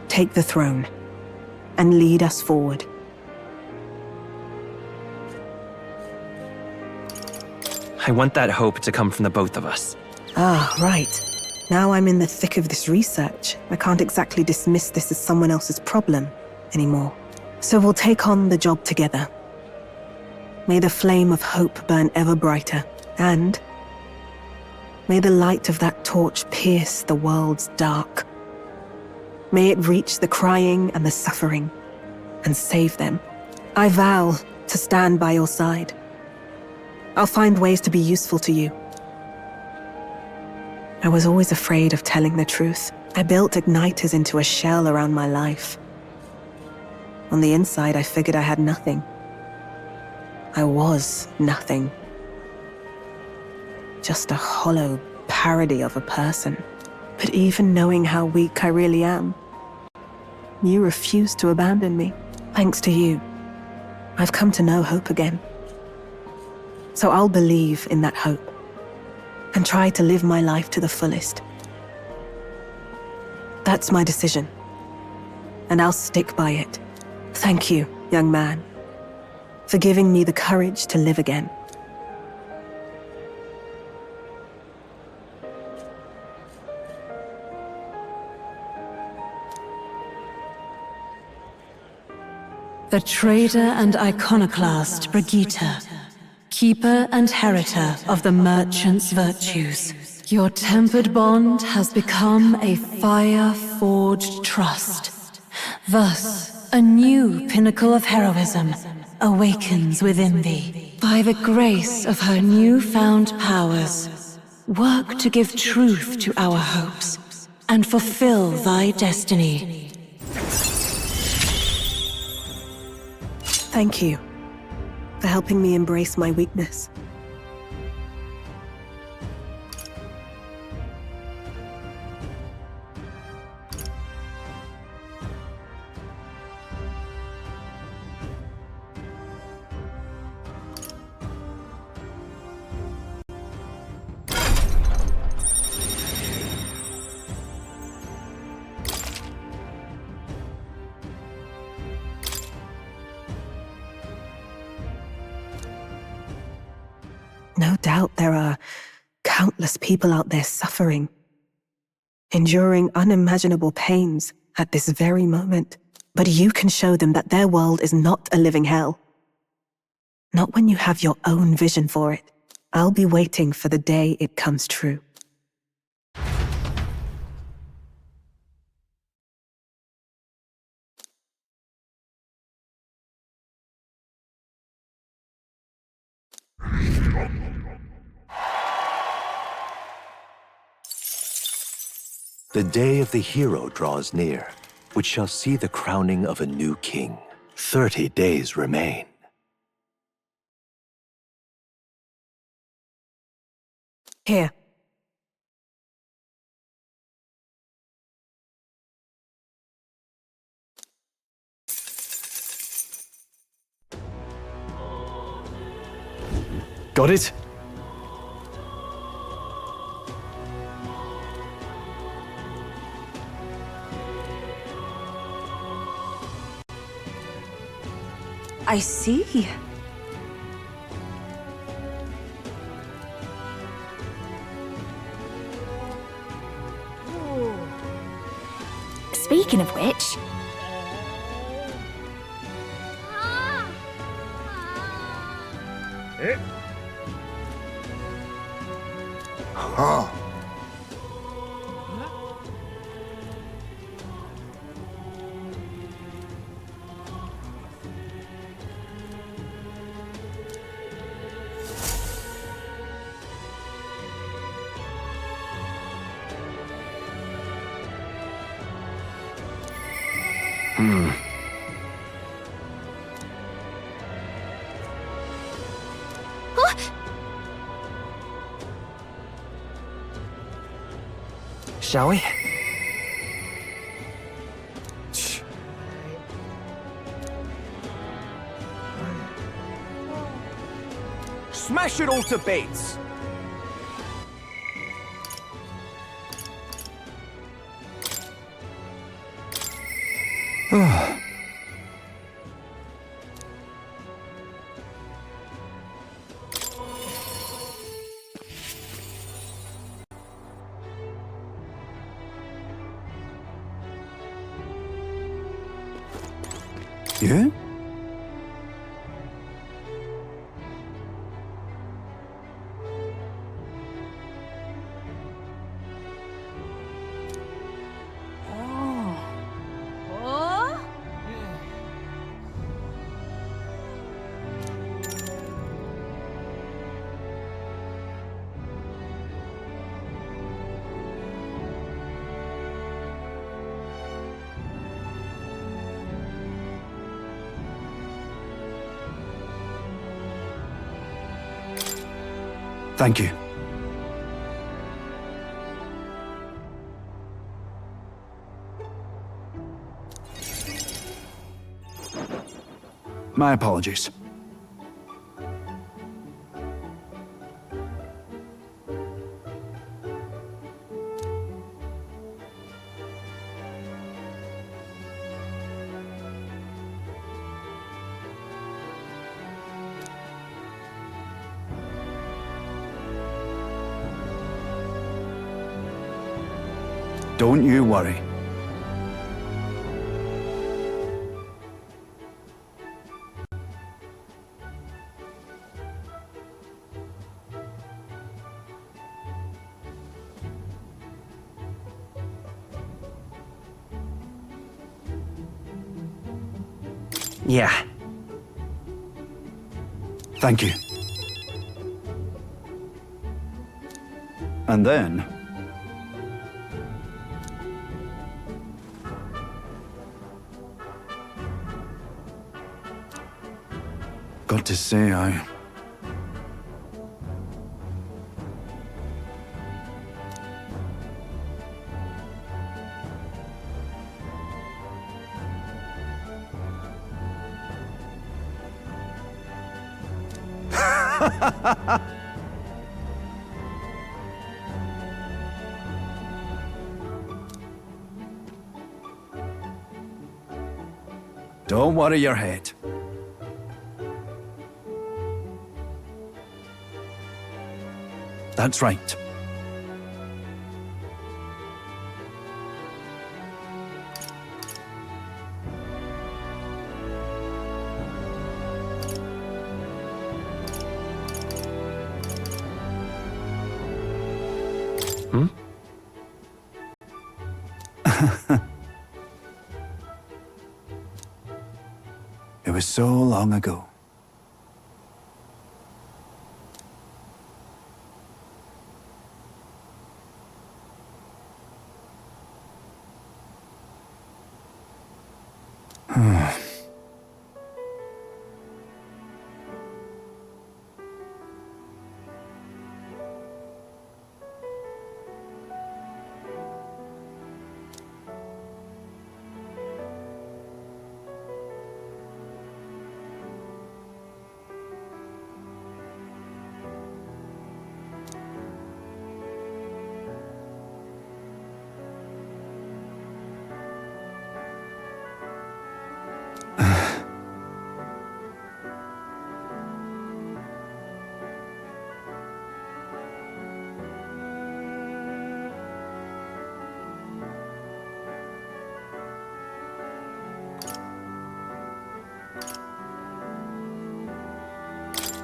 Take the throne, and lead us forward. I want that hope to come from the both of us. Ah, right. Now I'm in the thick of this research. I can't exactly dismiss this as someone else's problem anymore. So we'll take on the job together. May the flame of hope burn ever brighter, and may the light of that torch pierce the world's dark. May it reach the crying and the suffering, and save them. I vow to stand by your side. I'll find ways to be useful to you. I was always afraid of telling the truth. I built igniters into a shell around my life. On the inside, I figured I had nothing. I was nothing. Just a hollow parody of a person. But even knowing how weak I really am, you refused to abandon me. Thanks to you, I've come to know hope again. So I'll believe in that hope and try to live my life to the fullest. That's my decision, and I'll stick by it. Thank you, young man, for giving me the courage to live again. The trader and iconoclast Brigitte, keeper and heritor of the merchant's virtues. Your tempered bond has become a fire-forged trust. Thus, a new pinnacle of heroism awakens within thee. By the grace of her newfound powers, work to give truth to our hopes and fulfill thy destiny. Thank you for helping me embrace my weakness. No doubt there are countless people out there suffering, enduring unimaginable pains at this very moment. But you can show them that their world is not a living hell. Not when you have your own vision for it. I'll be waiting for the day it comes true. The day of the hero draws near, which shall see the crowning of a new king. 30 days remain. Here. Got it? I see. Speaking of which, Ha! Shall we? Smash it all to bits! Yeah? Thank you. My apologies. Don't you worry. Yeah. Thank you. And then... got to say, I... Don't worry your head. That's right. Hmm? It was so long ago.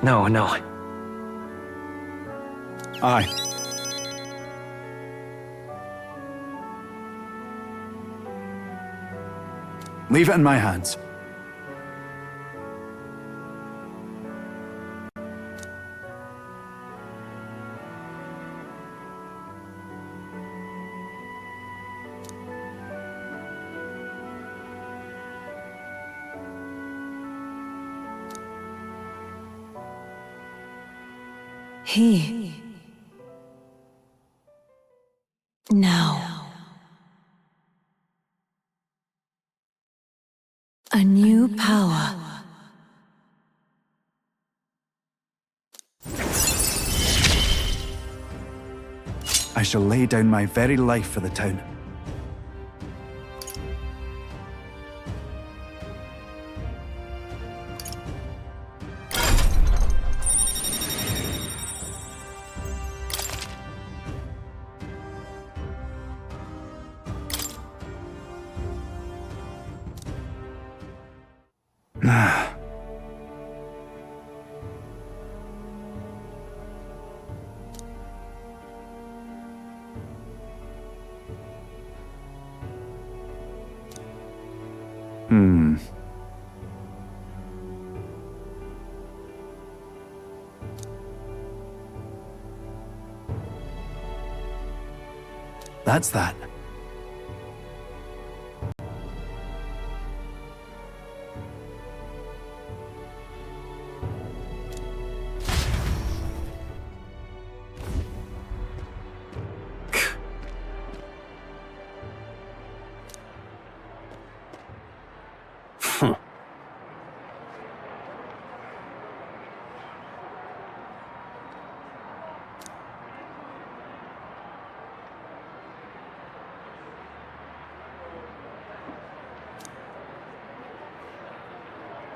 No. Aye. Leave it in my hands. He. Now. A new power. I shall lay down my very life for the town. That's that.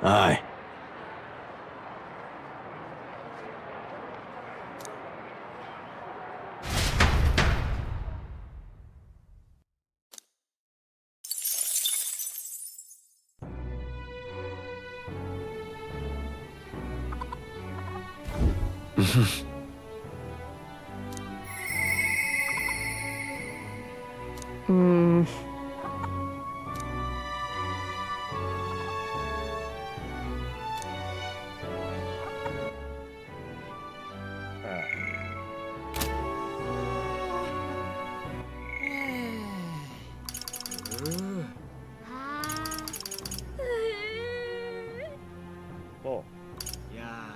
Aye. Oh. Yeah.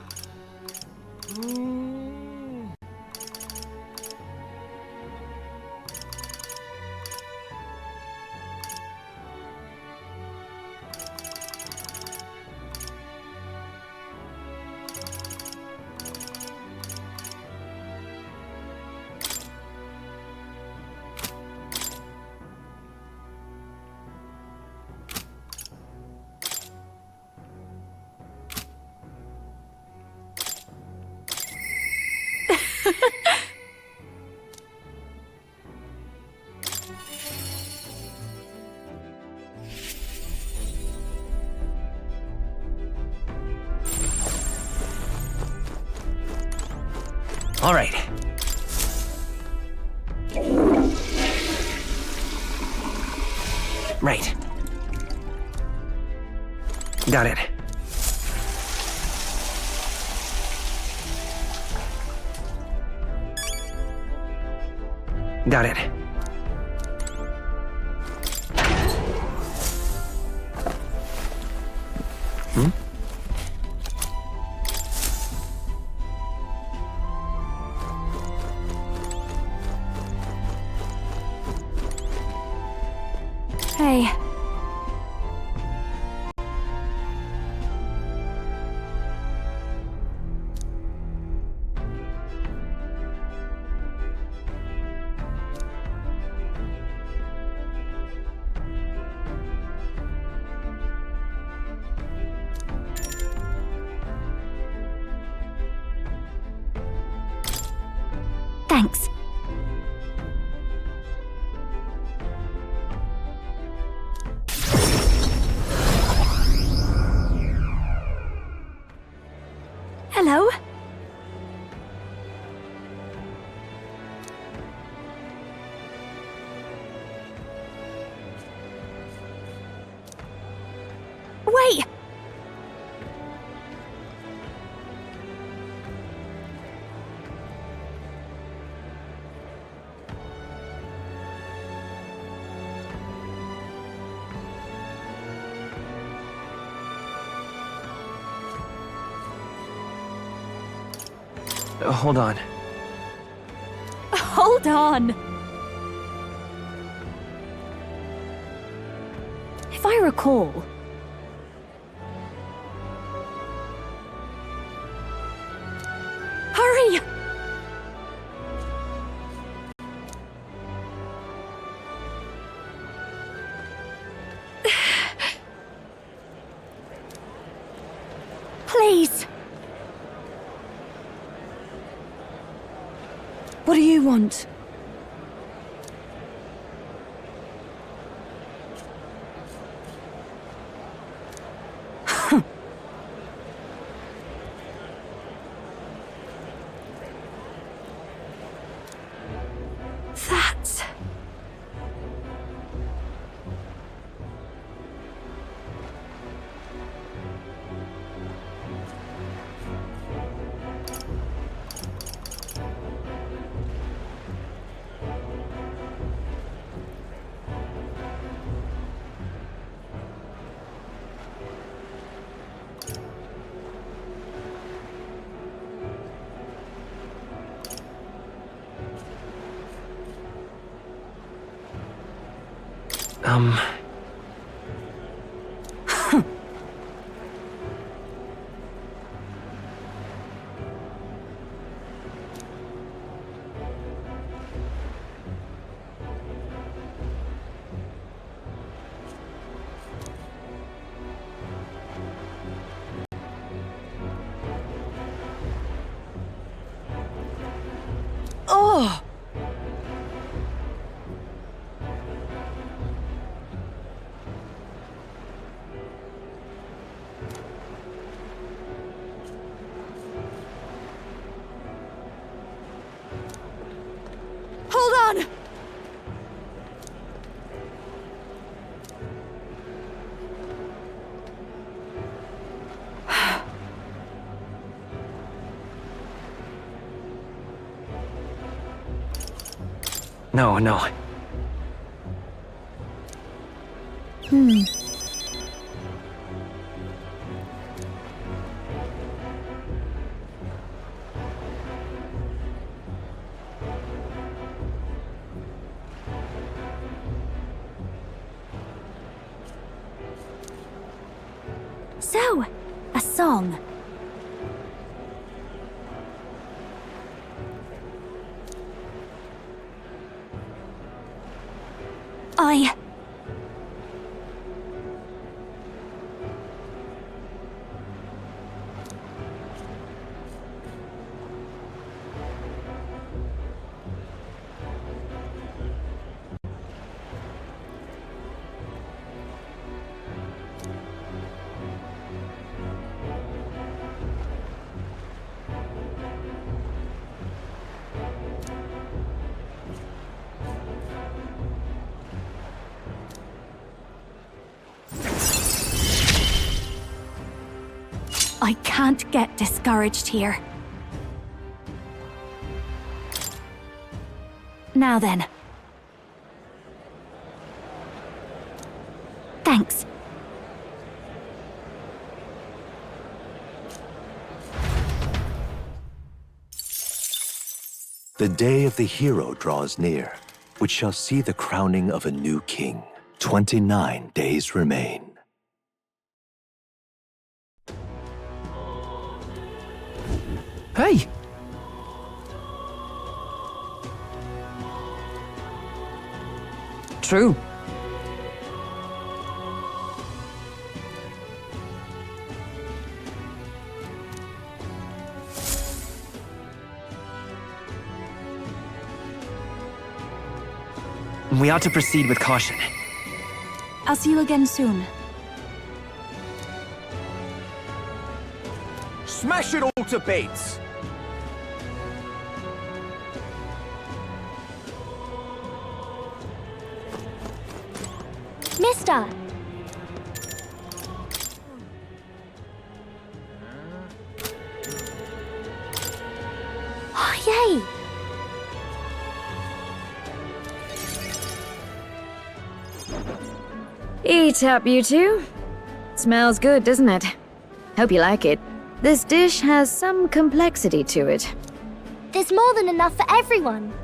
All right. Right. Got it. Got it. Hey. Thanks. Hello? Wait! Hold on. Hold on! If I recall... Hurry! Please! What do you want? That's... Oh! Hold on! No, no. So, a song. I can't get discouraged here. Now then. Thanks. The day of the hero draws near, which shall see the crowning of a new king. 29 days remain. Hey! True. We ought to proceed with caution. I'll see you again soon. smash it all to bits. Mister! Oh, yay! Eat up, you two. Smells good, doesn't it? Hope you like it. This dish has some complexity to it. There's more than enough for everyone.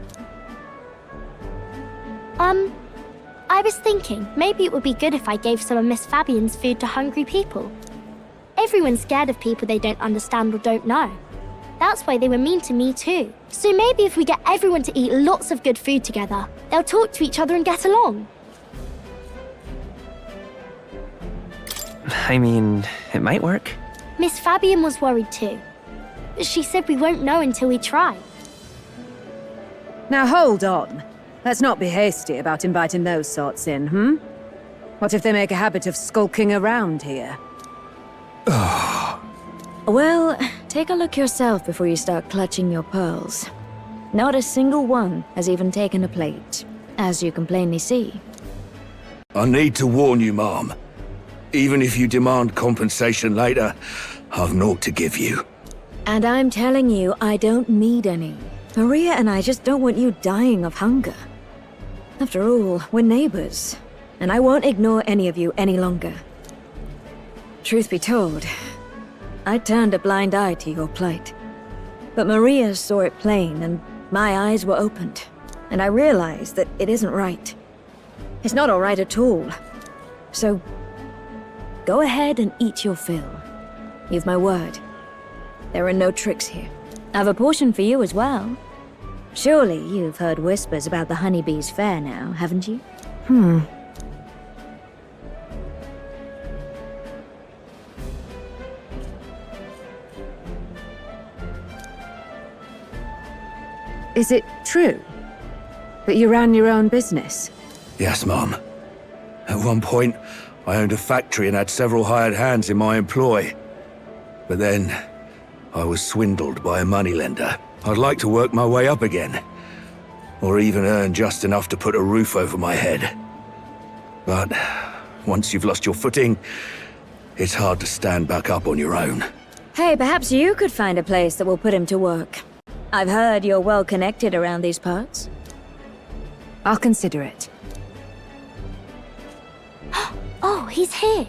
I was thinking maybe it would be good if I gave some of Miss Fabian's food to hungry people. Everyone's scared of people they don't understand or don't know. That's why they were mean to me too. So maybe if we get everyone to eat lots of good food together, they'll talk to each other and get along. I mean, it might work. Miss Fabian was worried too. She said we won't know until we try. Now hold on. Let's not be hasty about inviting those sorts in, hmm? What if they make a habit of skulking around here? Well, take a look yourself before you start clutching your pearls. Not a single one has even taken a plate, as you can plainly see. I need to warn you, Mom. Even if you demand compensation later, I've naught to give you. And I'm telling you, I don't need any. Maria and I just don't want you dying of hunger. After all, we're neighbors, and I won't ignore any of you any longer. Truth be told, I turned a blind eye to your plight. But Maria saw it plain, and my eyes were opened, and I realized that it isn't right. It's not all right at all. So, go ahead and eat your fill. You've my word. There are no tricks here. I've a portion for you as well. Surely you've heard whispers about the honeybees fair now, haven't you? Is it true that you ran your own business? Yes, Mom. At one point, I owned a factory and had several hired hands in my employ. But then, I was swindled by a moneylender. I'd like to work my way up again. Or even earn just enough to put a roof over my head. But once you've lost your footing, it's hard to stand back up on your own. Hey, perhaps you could find a place that will put him to work. I've heard you're well connected around these parts. I'll consider it. Oh, he's here.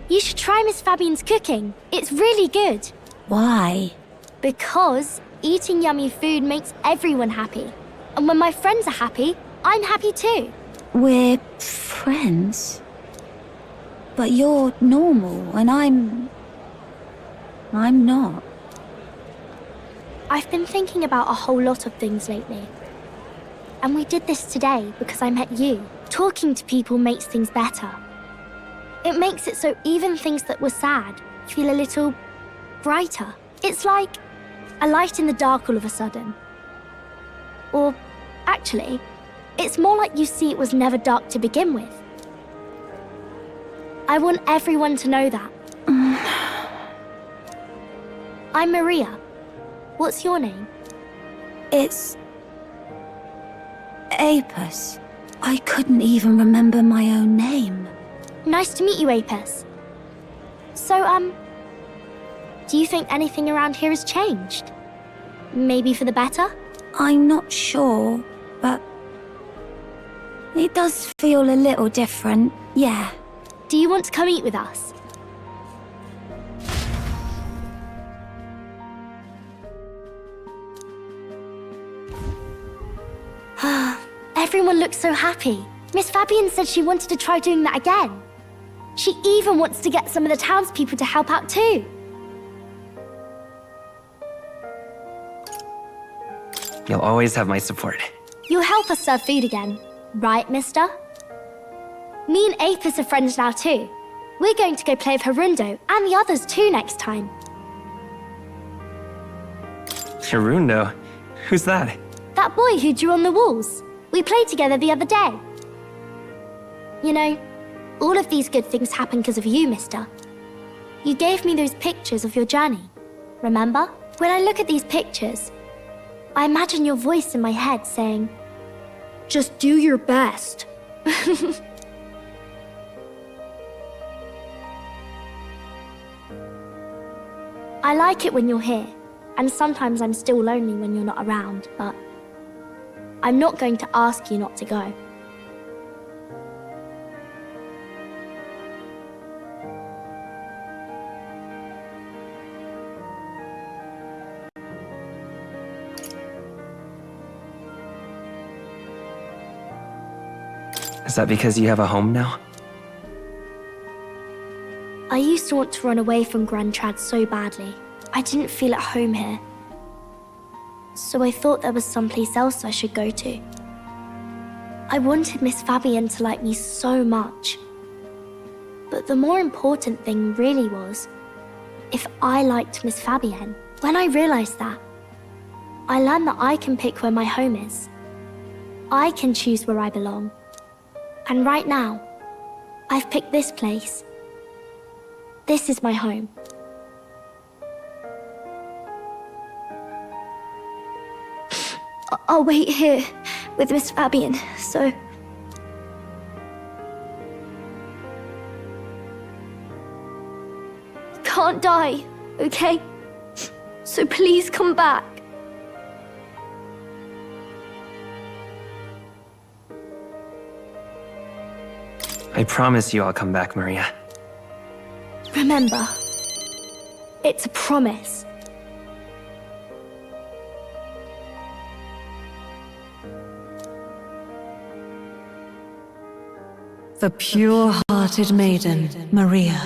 You should try Miss Fabian's cooking. It's really good. Why? Because eating yummy food makes everyone happy. And when my friends are happy, I'm happy too. We're friends. But you're normal, and I'm not. I've been thinking about a whole lot of things lately. And we did this today because I met you. Talking to people makes things better. It makes it so even things that were sad feel a little brighter. It's like a light in the dark all of a sudden. Or, actually, it's more like you see it was never dark to begin with. I want everyone to know that. I'm Maria. What's your name? It's Apis. I couldn't even remember my own name. Nice to meet you, Apis. So, do you think anything around here has changed? Maybe for the better? I'm not sure, but it does feel a little different, yeah. Do you want to come eat with us? Everyone looks so happy. Miss Fabian said she wanted to try doing that again. She even wants to get some of the townspeople to help out too. You'll always have my support. You'll help us serve food again, right, mister? Me and Apis are friends now too. We're going to go play with Harundo and the others too next time. Harundo? Who's that? That boy who drew on the walls. We played together the other day. You know, all of these good things happen because of you, mister. You gave me those pictures of your journey, remember? When I look at these pictures, I imagine your voice in my head saying, "Just do your best." I like it when you're here, and sometimes I'm still lonely when you're not around, but I'm not going to ask you not to go. Is that because you have a home now? I used to want to run away from Grand Trad so badly. I didn't feel at home here. So I thought there was someplace else I should go to. I wanted Miss Fabienne to like me so much. But the more important thing really was if I liked Miss Fabienne. When I realized that, I learned that I can pick where my home is. I can choose where I belong. And right now, I've picked this place. This is my home. I'll wait here with Miss Fabienne, so... Can't die, okay? So please come back. I promise you I'll come back, Maria. Remember, it's a promise. The pure-hearted maiden, Maria,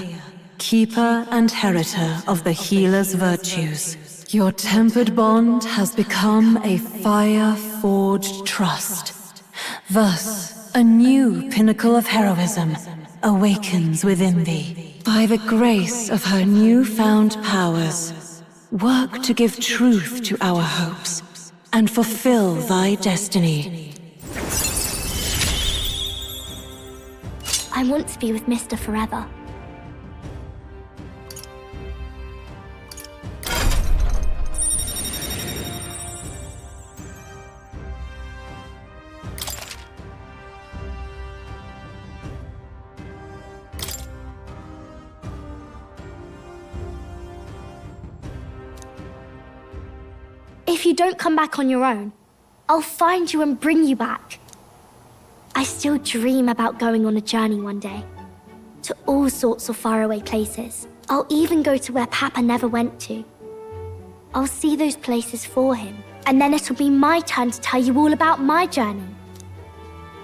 keeper and heritor of the healer's virtues. Your tempered bond has become a fire-forged trust. Thus, a new pinnacle of heroism awakens within thee. By the grace of her newfound powers, work to give truth to our hopes and fulfill thy destiny. I want to be with Mr. forever. If you don't come back on your own, I'll find you and bring you back. I still dream about going on a journey one day, to all sorts of faraway places. I'll even go to where Papa never went to. I'll see those places for him, and then it'll be my turn to tell you all about my journey.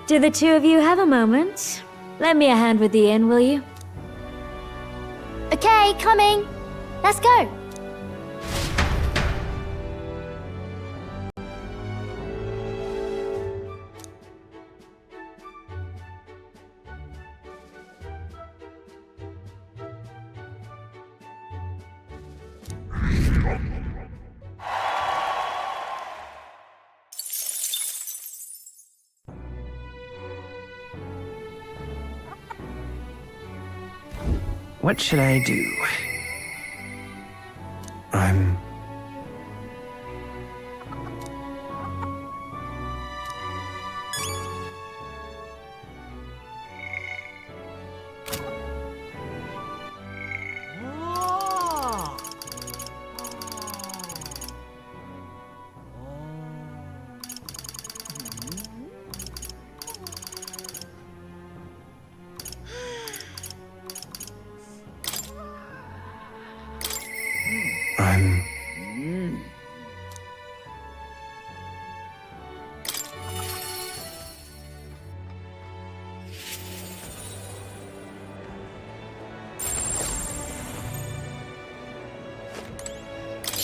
Do the two of you have a moment? Lend me a hand with the inn, will you? Okay, coming. Let's go. What should I do?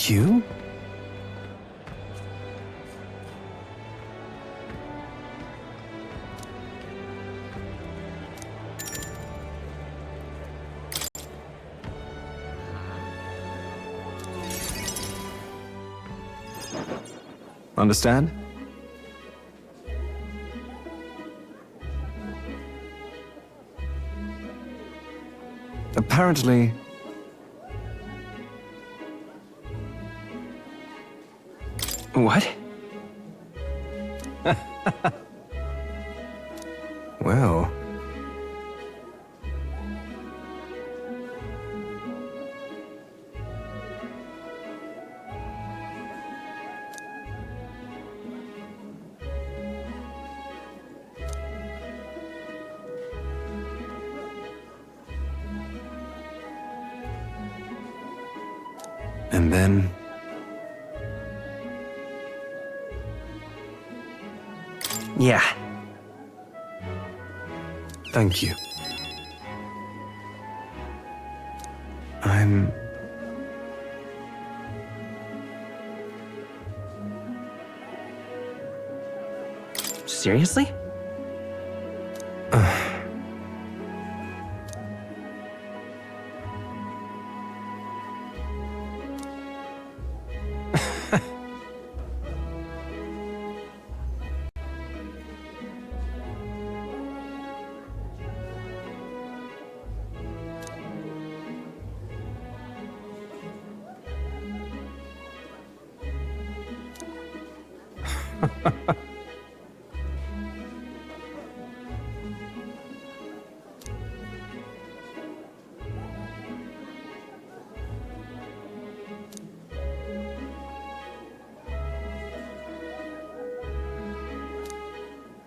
You? Understand? Apparently, What? Well... And then... Yeah. Thank you. I'm... Seriously?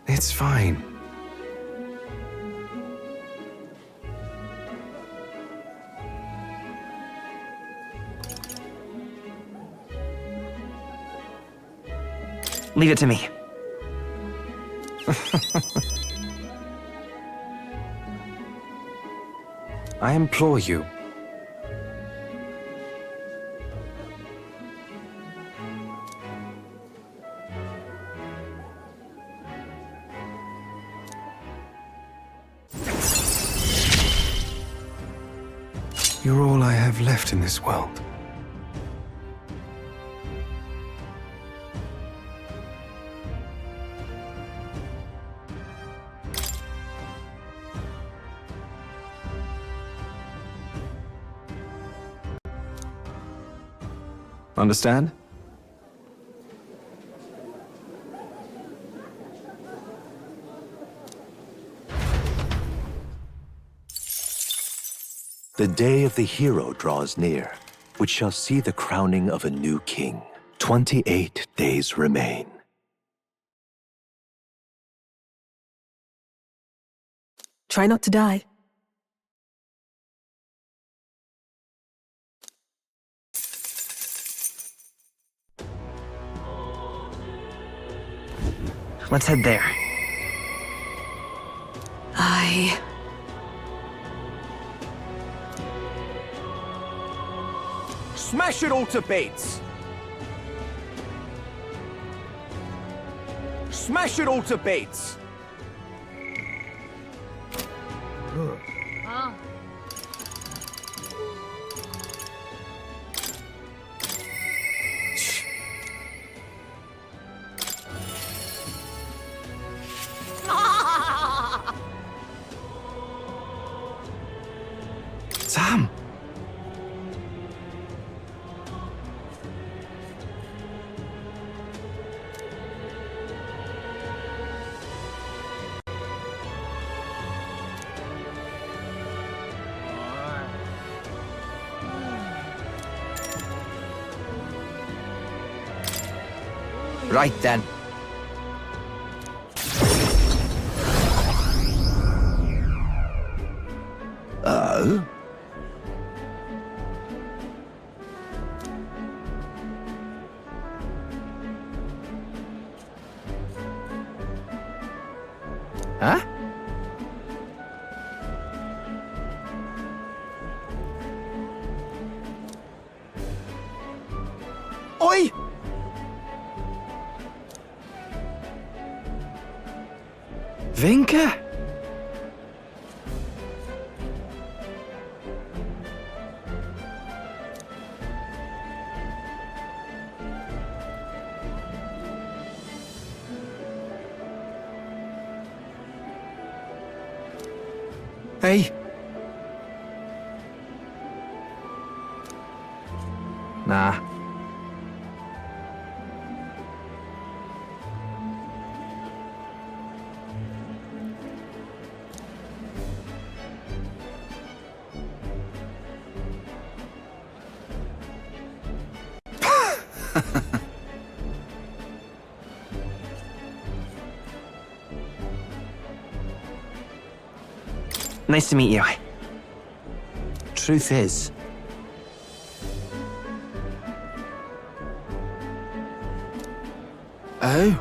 It's fine. Leave it to me. I implore you. You're all I have left in this world. Understand? The day of the hero draws near, which shall see the crowning of a new king. 28 days remain. Try not to die. Let's head there. Smash it all to bits! Smash it all to bits! Sam! Right then. Oh? Huh? Oi! Vinka! Hey! Nah. Nice to meet you. Truth is, oh?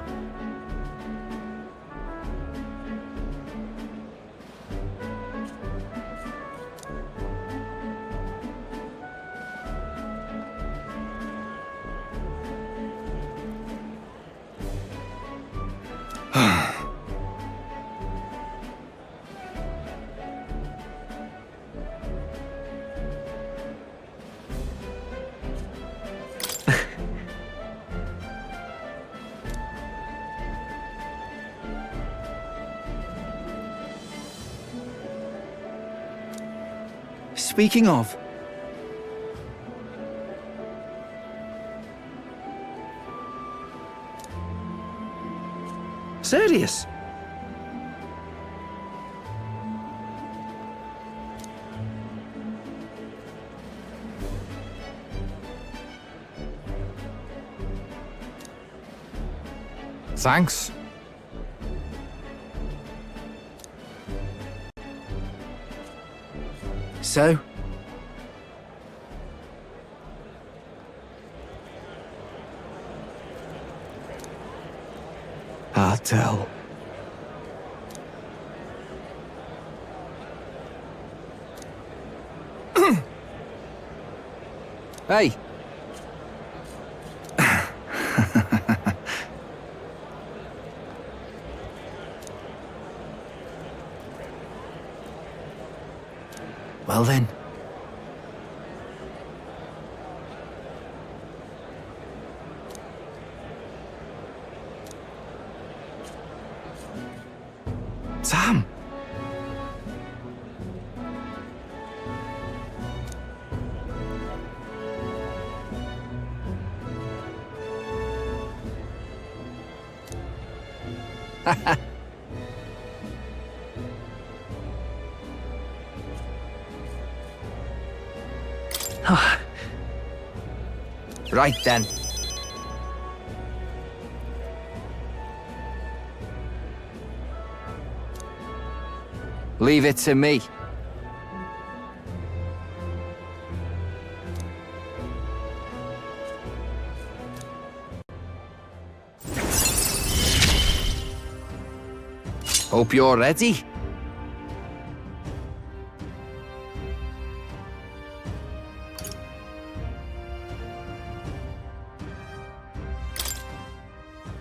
Speaking of, serious? Thanks. So? I'll tell. Hey! Well then. Sam! Right then. Leave it to me. Hope you're ready.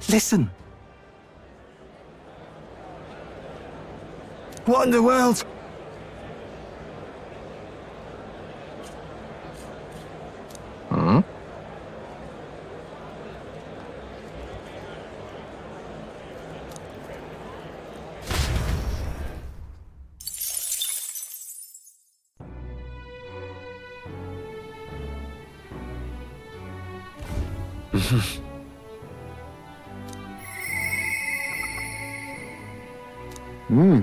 Listen. What in the world? Hmm? Hmm.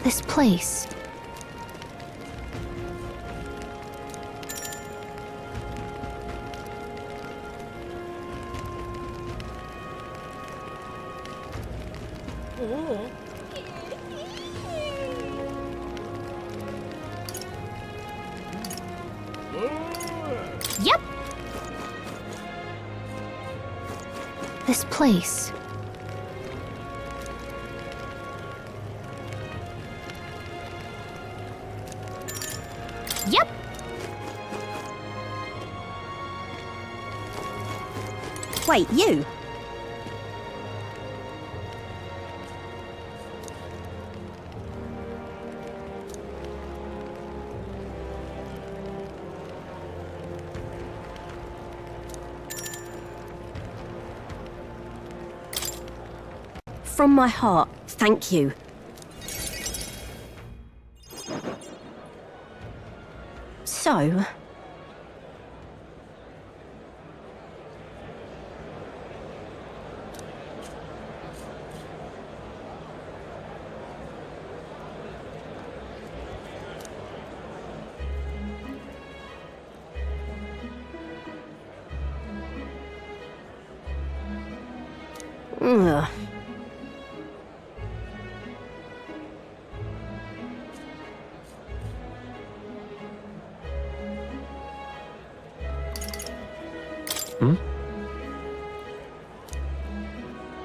This place. Yep. This place. Wait, you? From my heart, thank you. So... Ugh.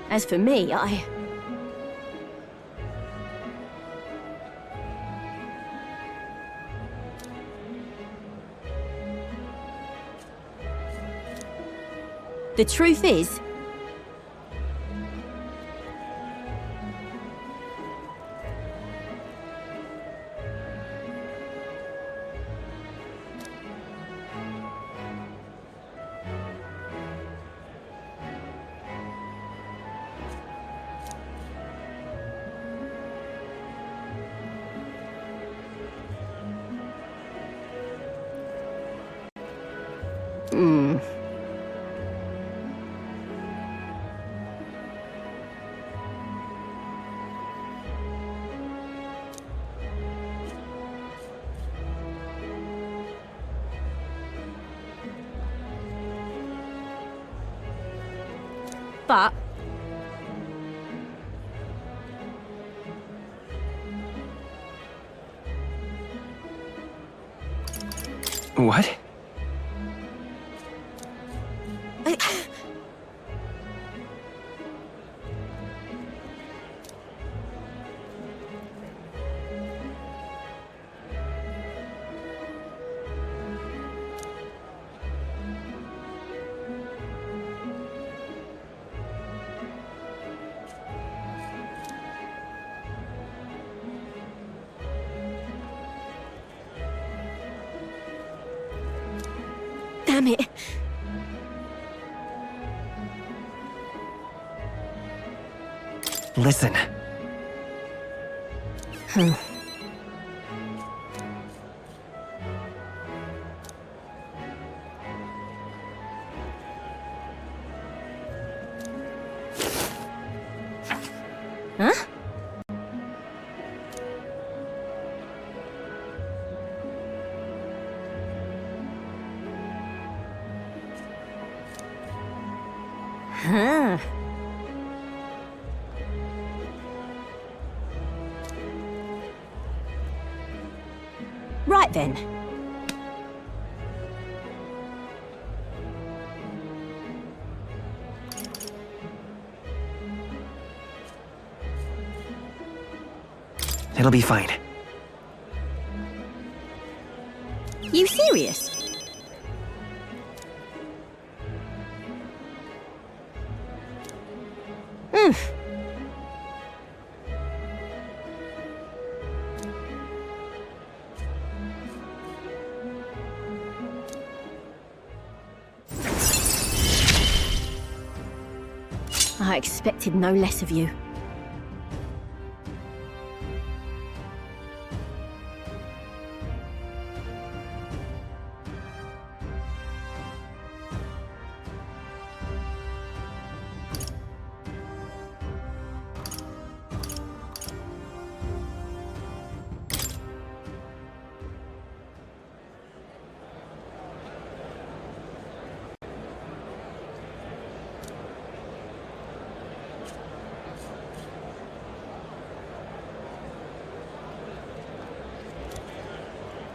As for me, the truth is... But... What? Damn it. Listen. Huh? Huh. Right then. It'll be fine. You serious? I expected no less of you.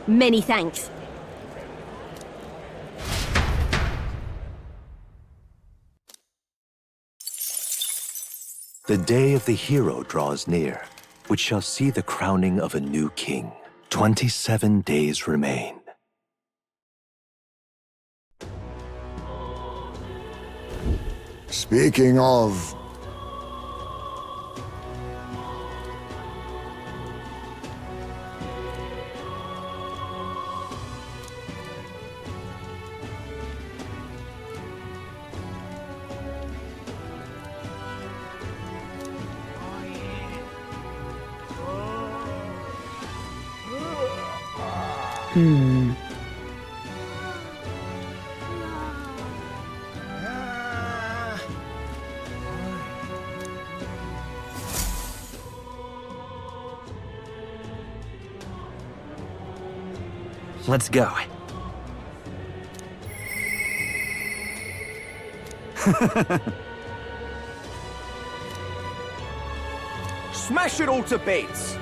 Many thanks. The day of the hero draws near, which shall see the crowning of a new king. 27 days remain. Speaking of... Let's go. Smash it all to bits!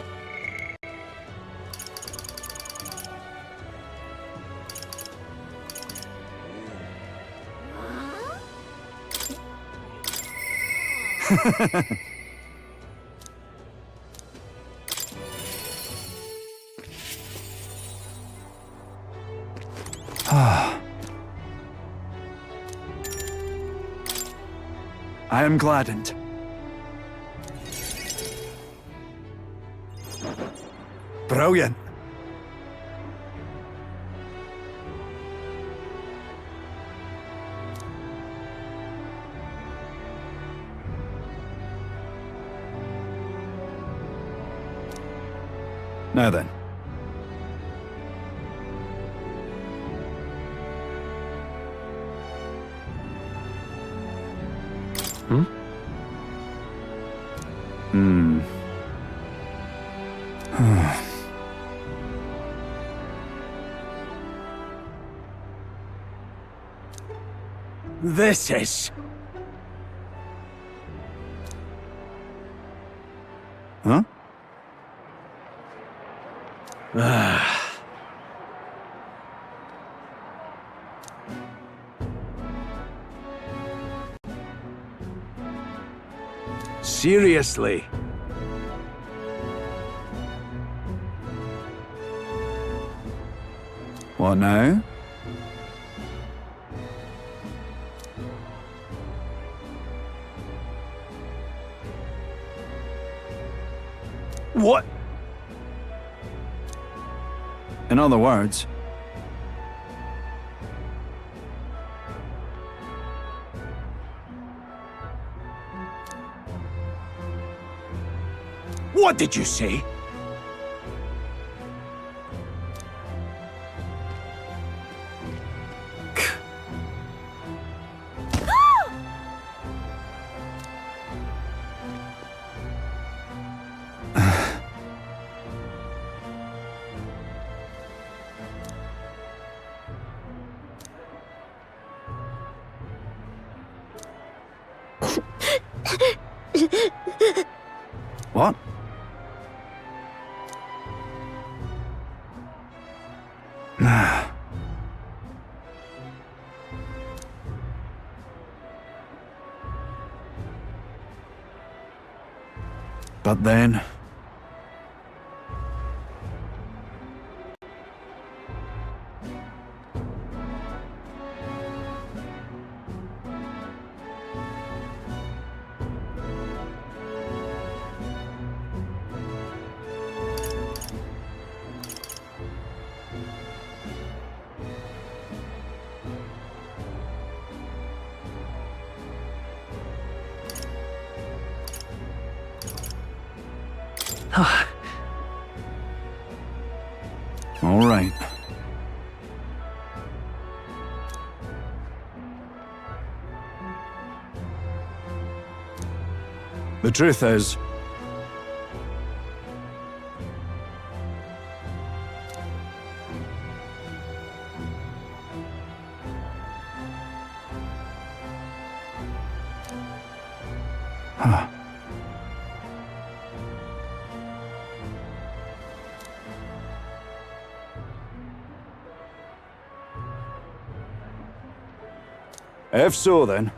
I am gladdened. Brilliant. Now then. This is... Huh? Seriously? What now? What? In other words, What did you say? what? But then... All right. The truth is... Huh. If so, then.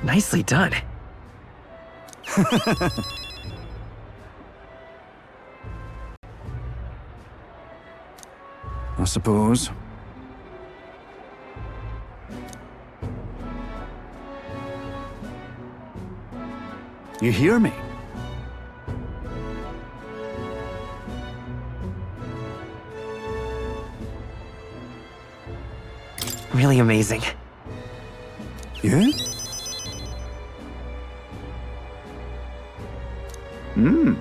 Nicely done. I suppose. You hear me? Really amazing. Yeah? Hmm.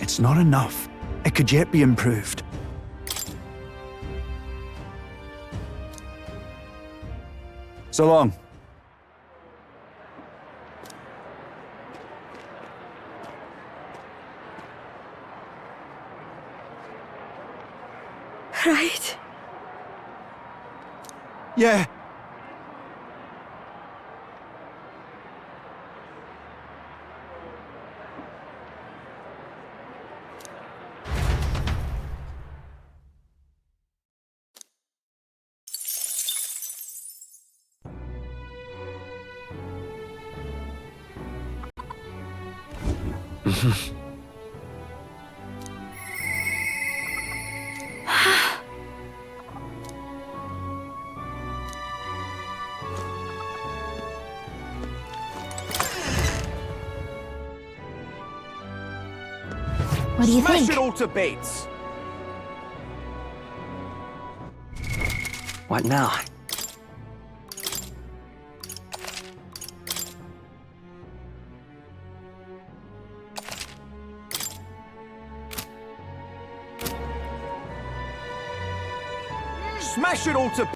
It's not enough. It could yet be improved. So long. Right? Yeah. What do you Smash think? it all to bits. What now? Smash it all to...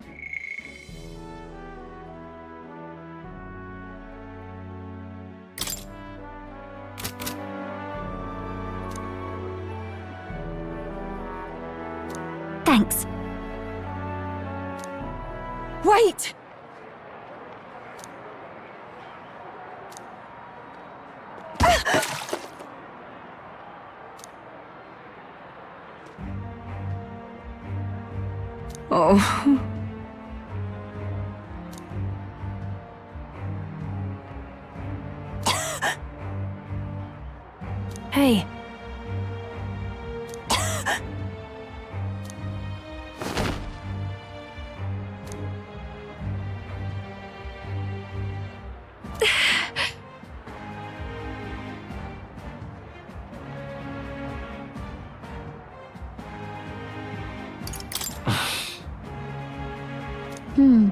Thanks. Wait! Oh. Hey. Hmm.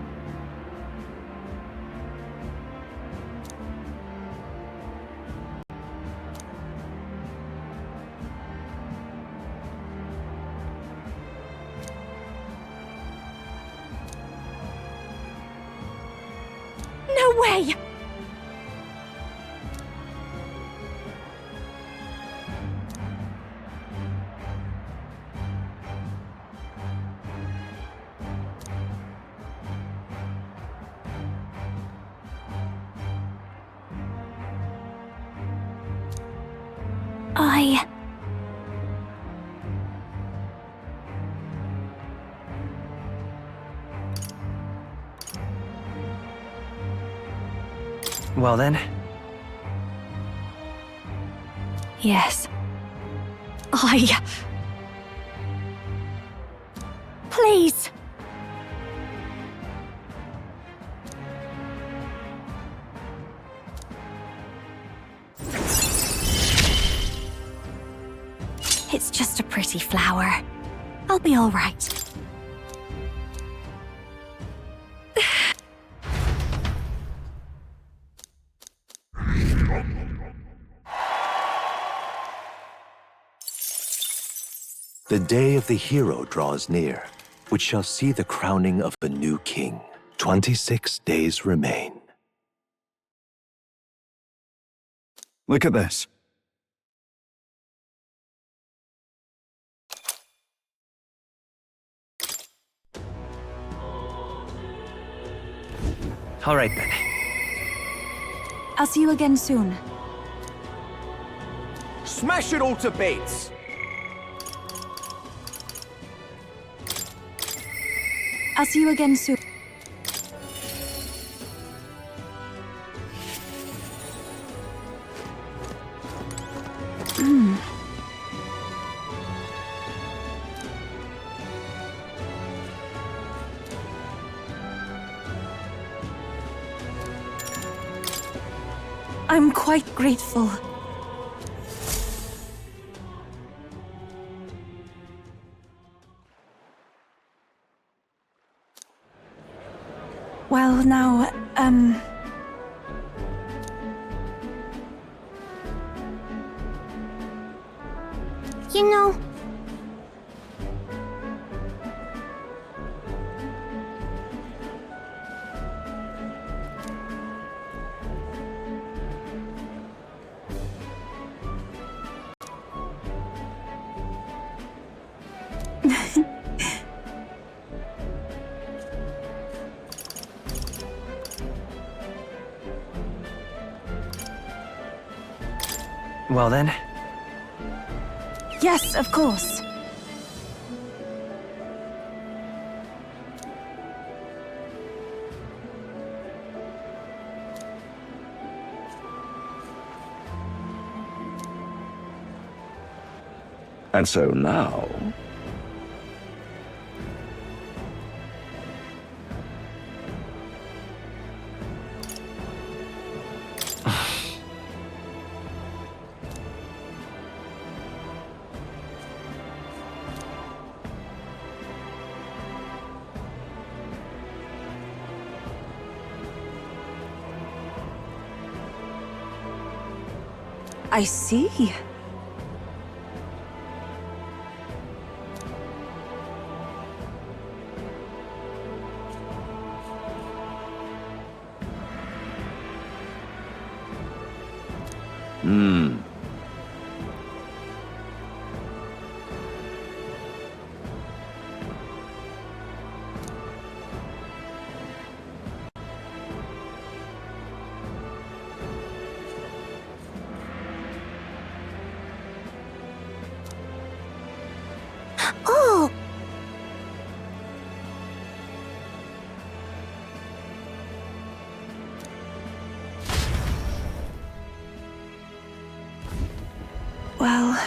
No way! I... Well then, Yes. Please! It's just a pretty flower. I'll be all right. The day of the hero draws near, which shall see the crowning of a new king. 26 days remain. Look at this. all right then. I'll see you again soon. Smash it all to bits. I'll see you again soon. I'm quite grateful. Well, now, You know, Well then, yes, of course. And so now... I see. oh, Well...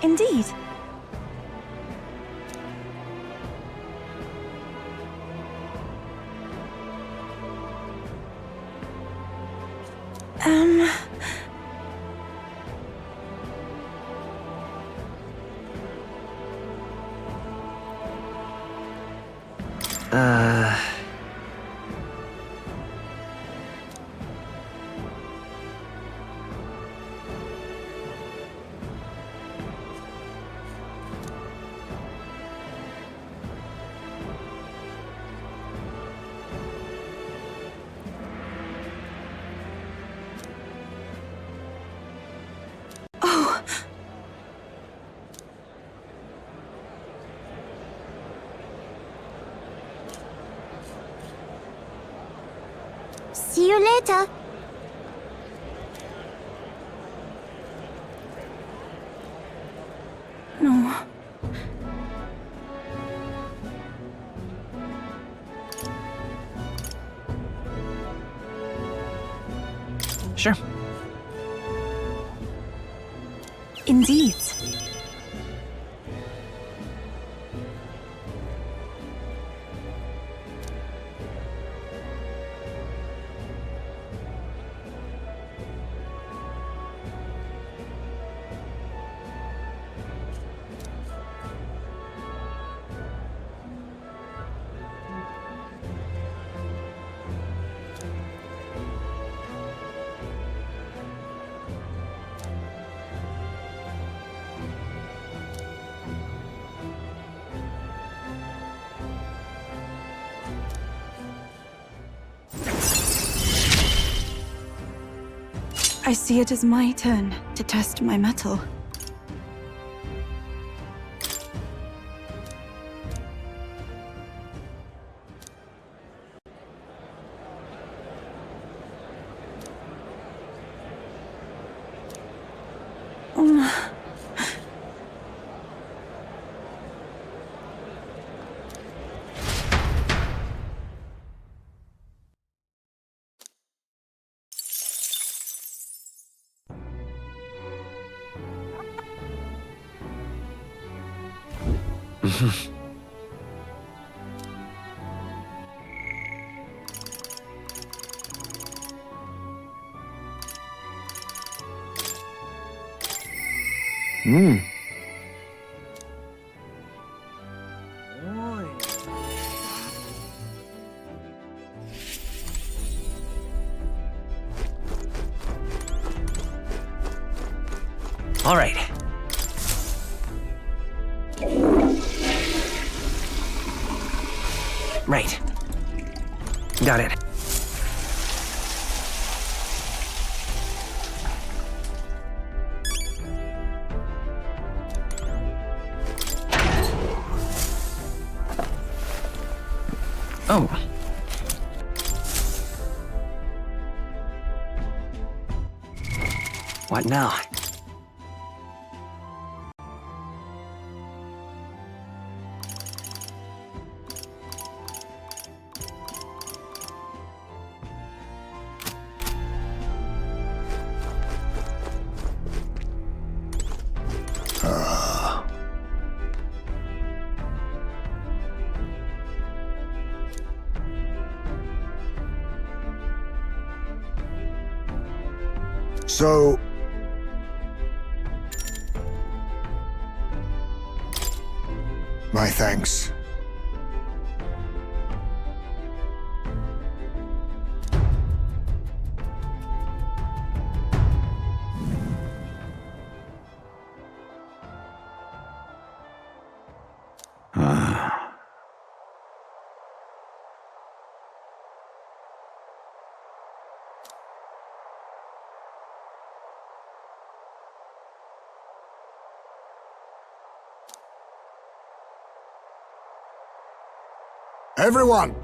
Indeed. Oh. see you later. No. sure. Indeed. I see it as my turn to test my mettle. All right. Right. Got it. Oh. What now? So... My thanks. Everyone!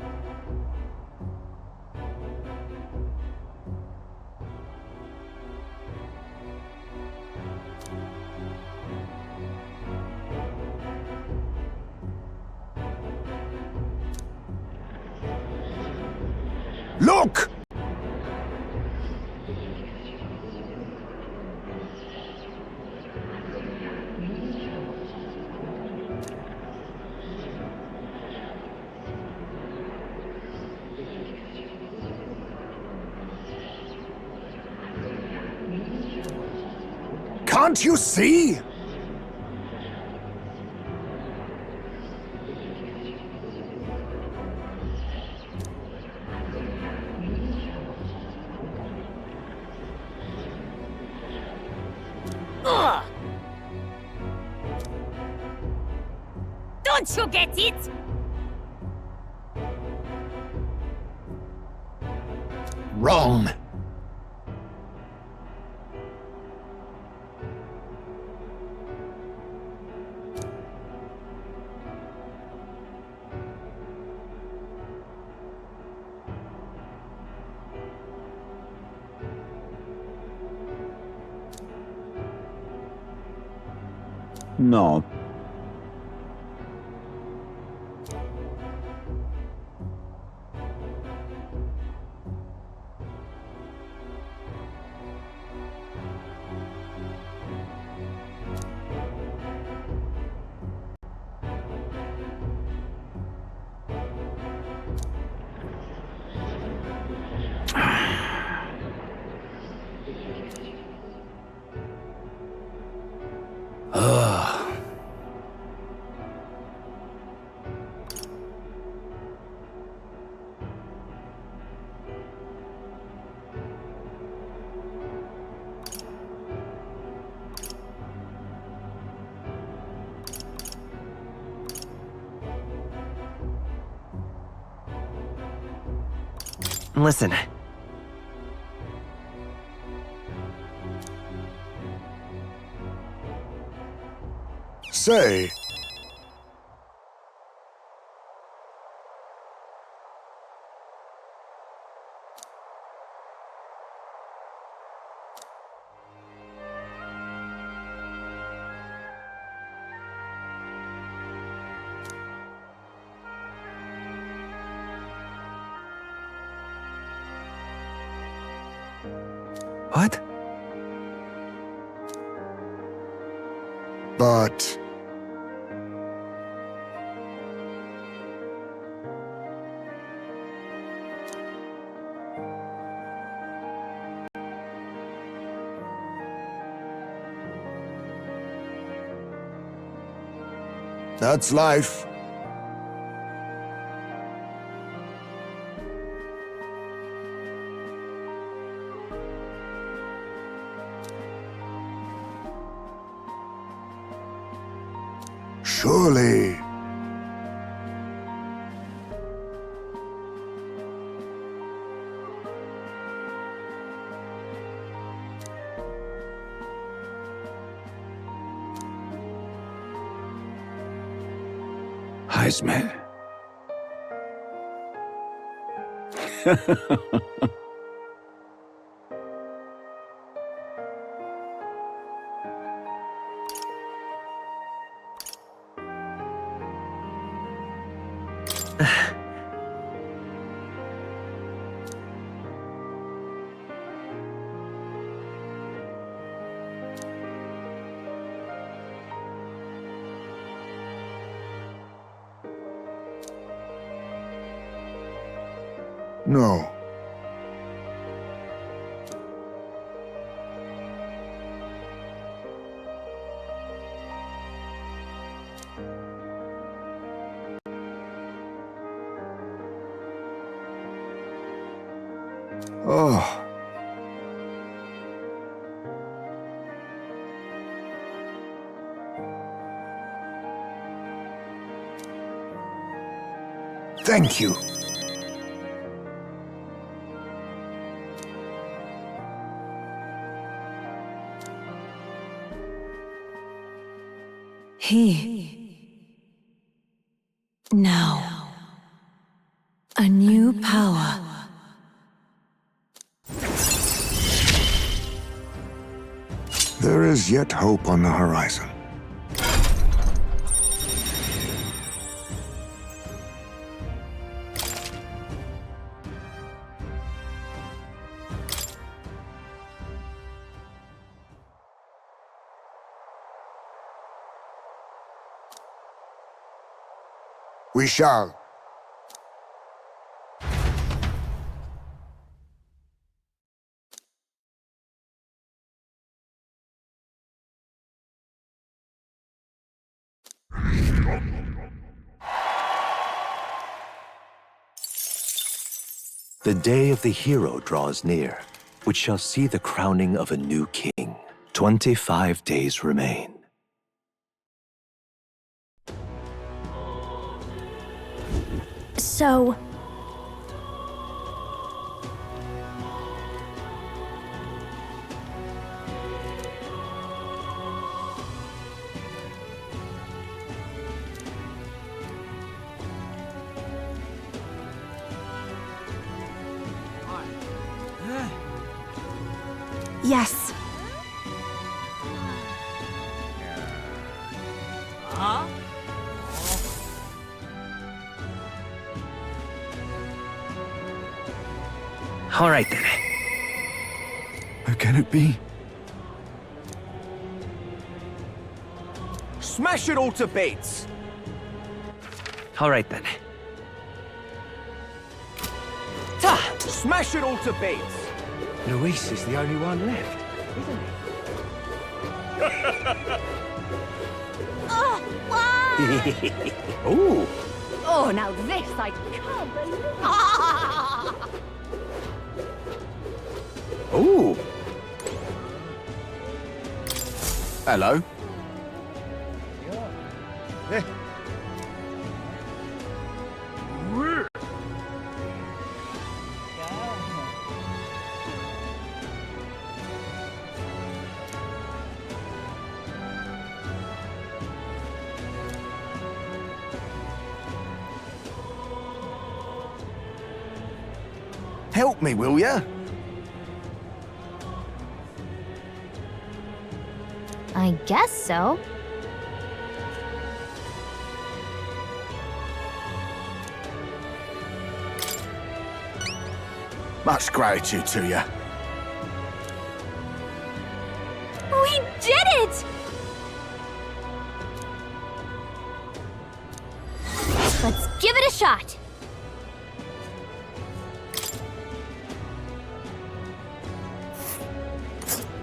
Look! Can't you see? Ugh. Don't you get it? Wrong. No. Listen. Say... What? But... That's life. Surely. Heisman. No. Oh. Thank you. Now, a new power. There is yet hope on the horizon. We shall. The day of the hero draws near, which shall see the crowning of a new king. 25 days remain. So... Yes. Huh? All right then. How can it be? Smash it all to bits! All right then. Ta! Smash it all to bits! Luis is the only one left, isn't he? Oh, wow! Ooh. Oh, now this I can't believe. Ooh. Hello. Help me, will ya? I guess so. Much gratitude to you. We did it! Let's give it a shot.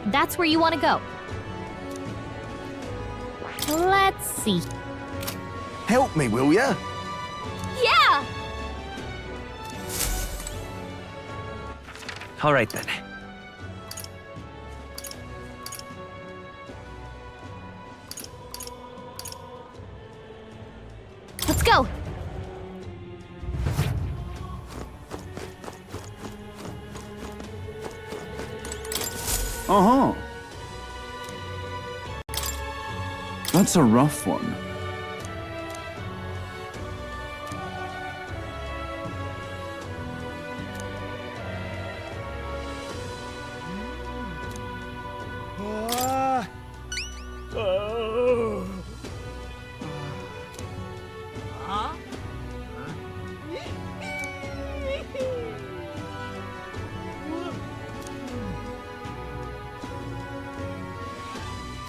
That's where you want to go. Let's see. Help me, will ya? Yeah! All right then. Let's go! Uh-huh. That's a rough one.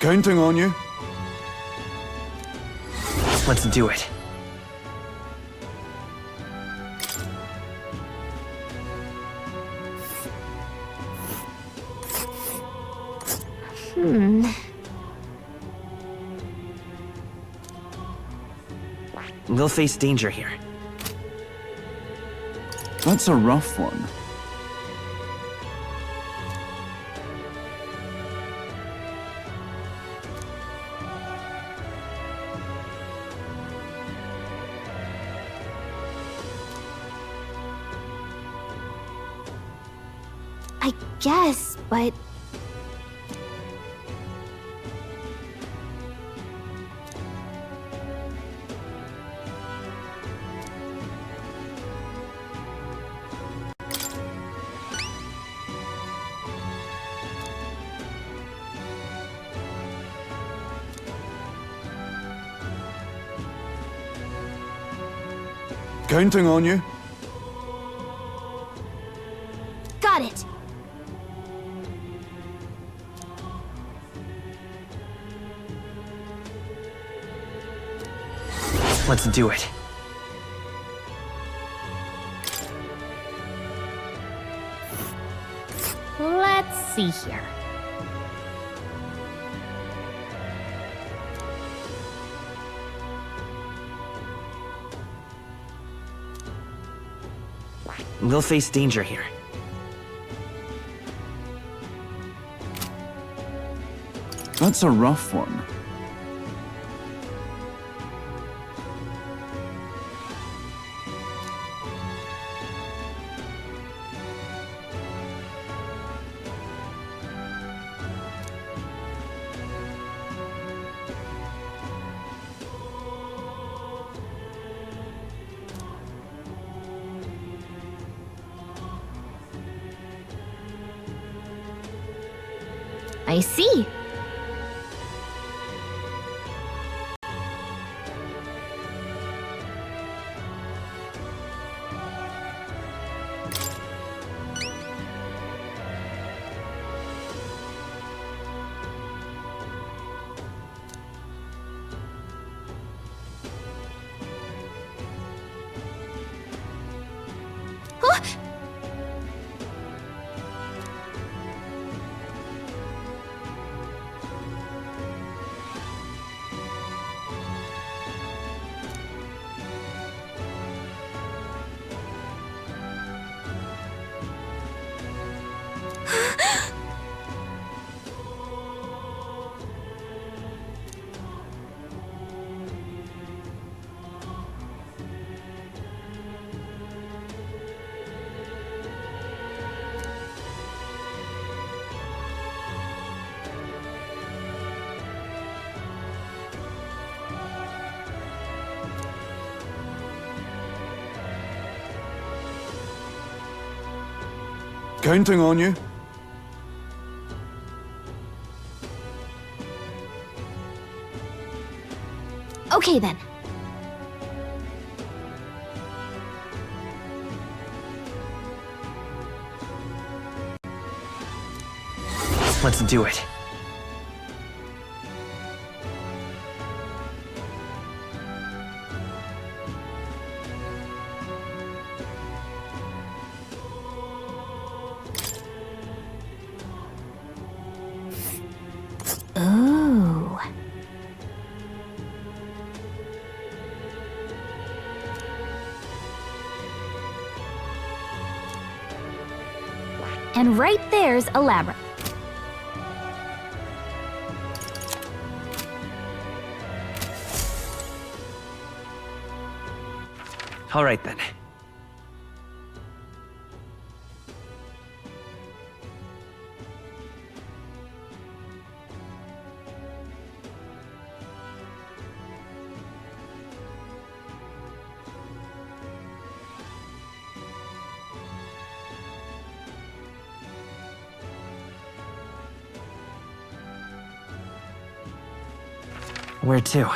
Counting on you. Let's do it. We'll face danger here. That's a rough one. I guess, but... Counting on you. Got it! Let's do it. Let's see here. We'll face danger here. That's a rough one. I see. Counting on you. Okay then. Let's do it. Ooh. And right there's a labyrinth. All right then. Where to?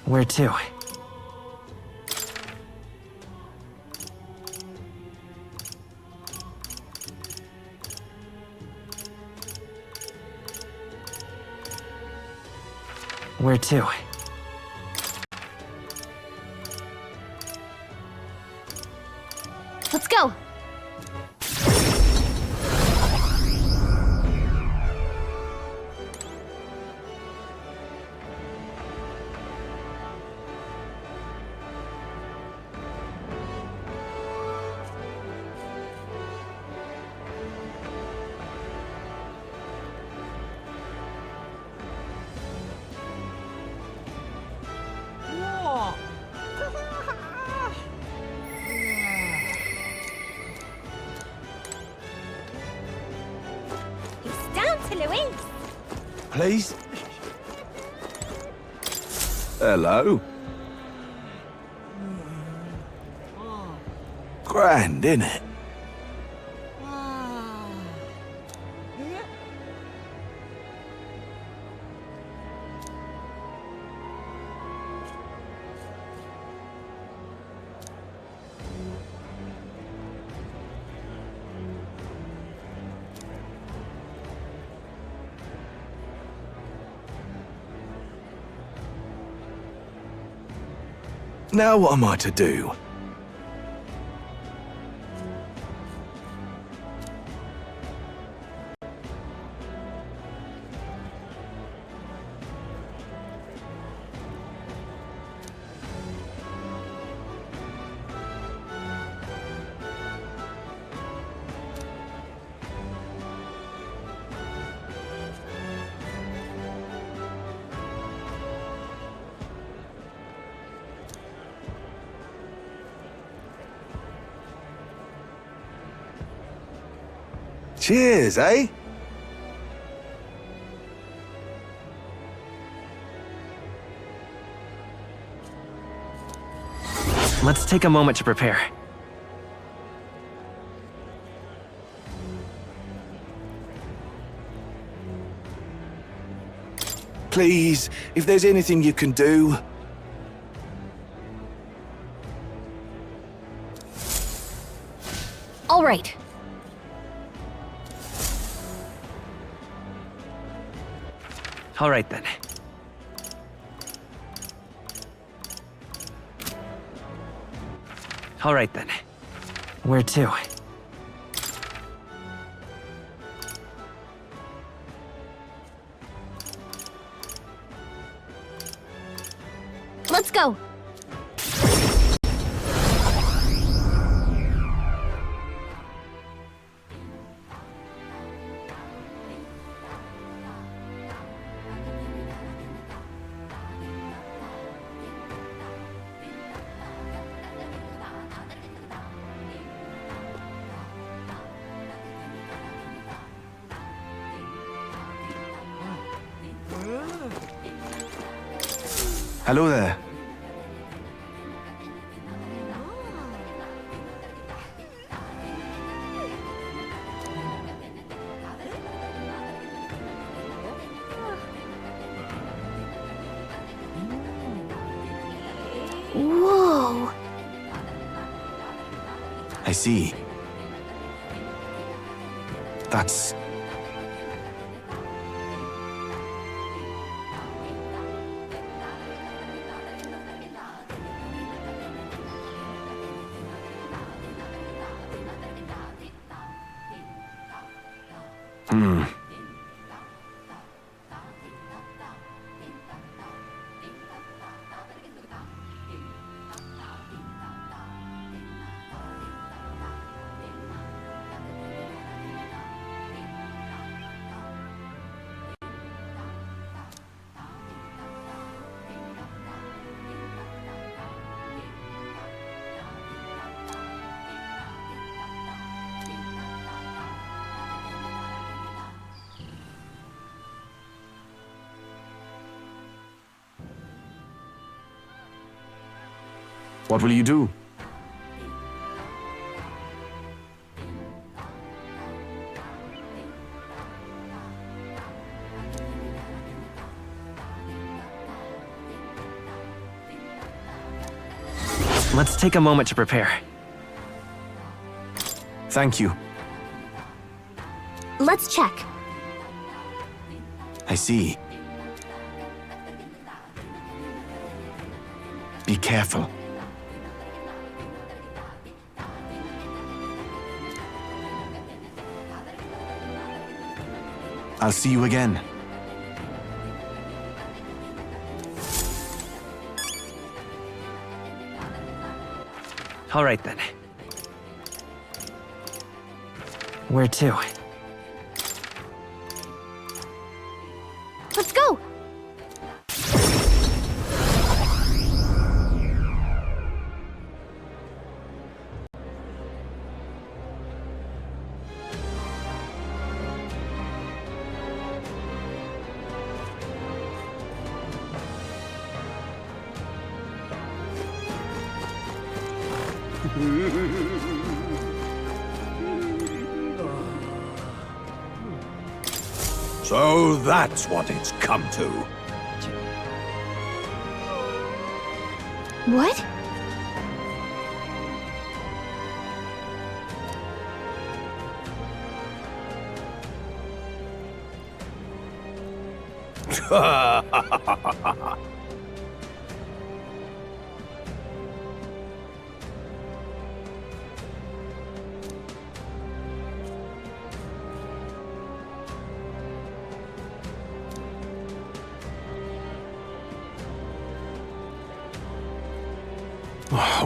Where to? Where to? Let's go! It's down to Louise. Please? Hello? Grand, innit? Now what am I to do? Cheers, eh? Let's take a moment to prepare. Please, if there's anything you can do. All right. All right then. All right then. Where to? Let's go! Hello there. Whoa! I see. That's... What will you do? Let's take a moment to prepare. Thank you. Let's check. I see. Be careful. I'll see you again. All right then. Where to? Let's go! So that's what it's come to. What?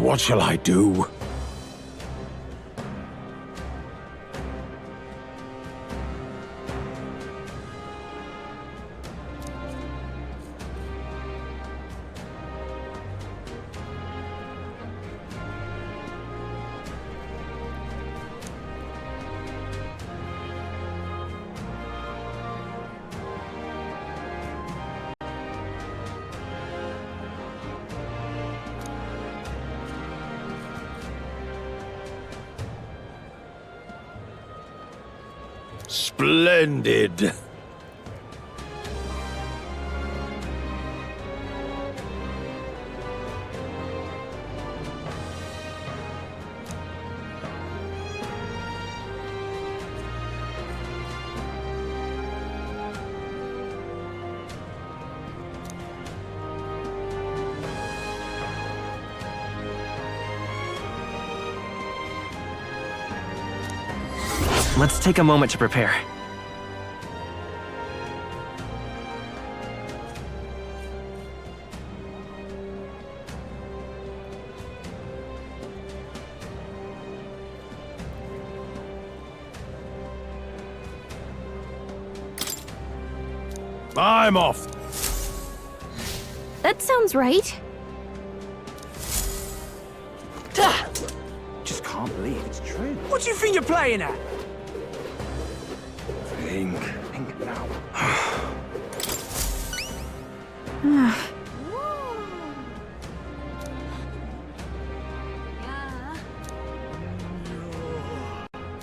What shall I do? Splendid. Let's take a moment to prepare. I'm off. That sounds right. Just can't believe it's true. What do you think you're playing at? Think now.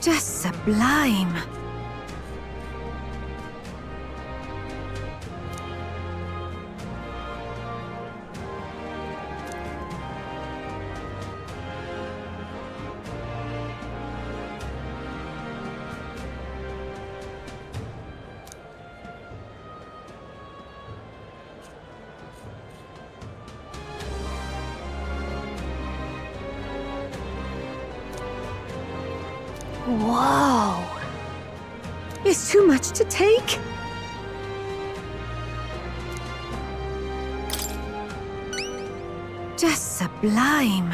Just sublime. Whoa. It's too much to take. Just sublime.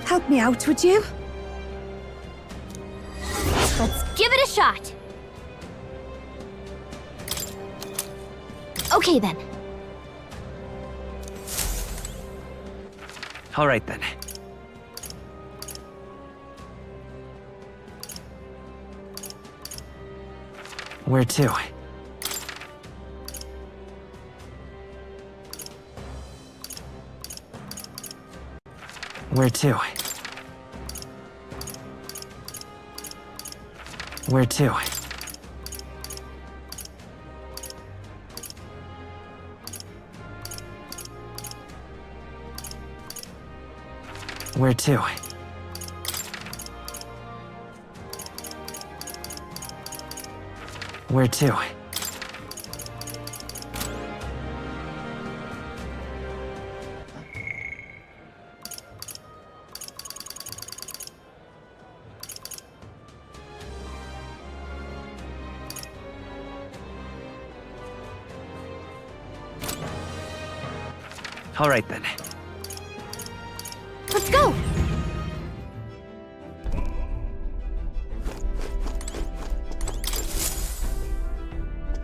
Help me out, would you? Let's give it a shot. Okay then. All right then. Where to? Where to? Where to? Where to? Where to? All right then. Let's go!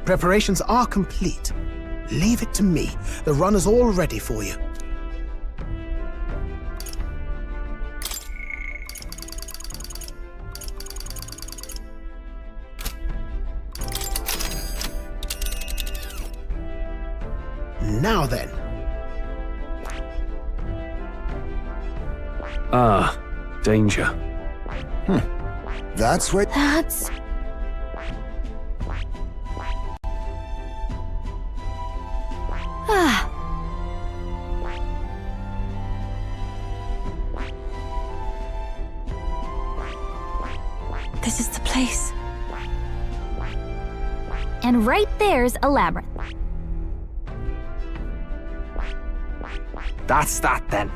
Preparations are complete. Leave it to me. The run is all ready for you. Now then. Ah, danger. That's where... That's... Ah. This is the place. And right there's a labyrinth. That's that then.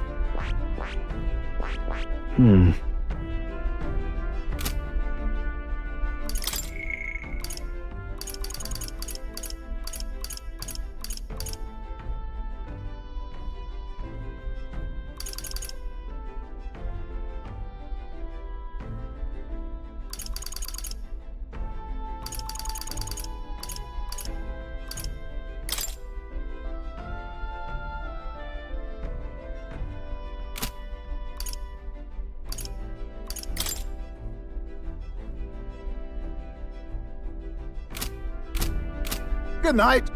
Good night.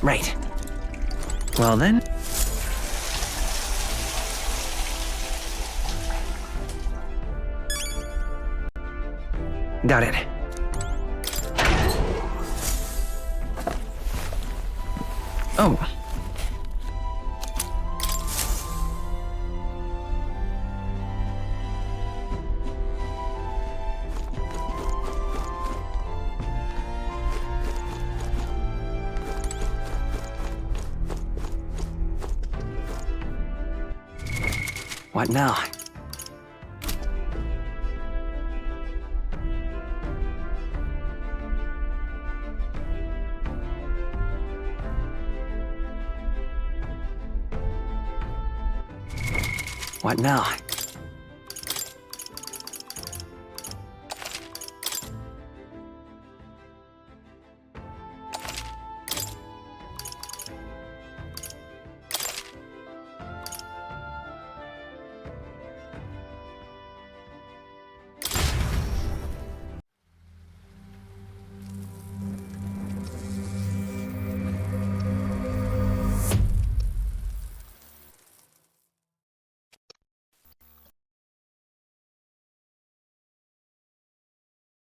Right. Well then. Got it. Oh. What now? What now?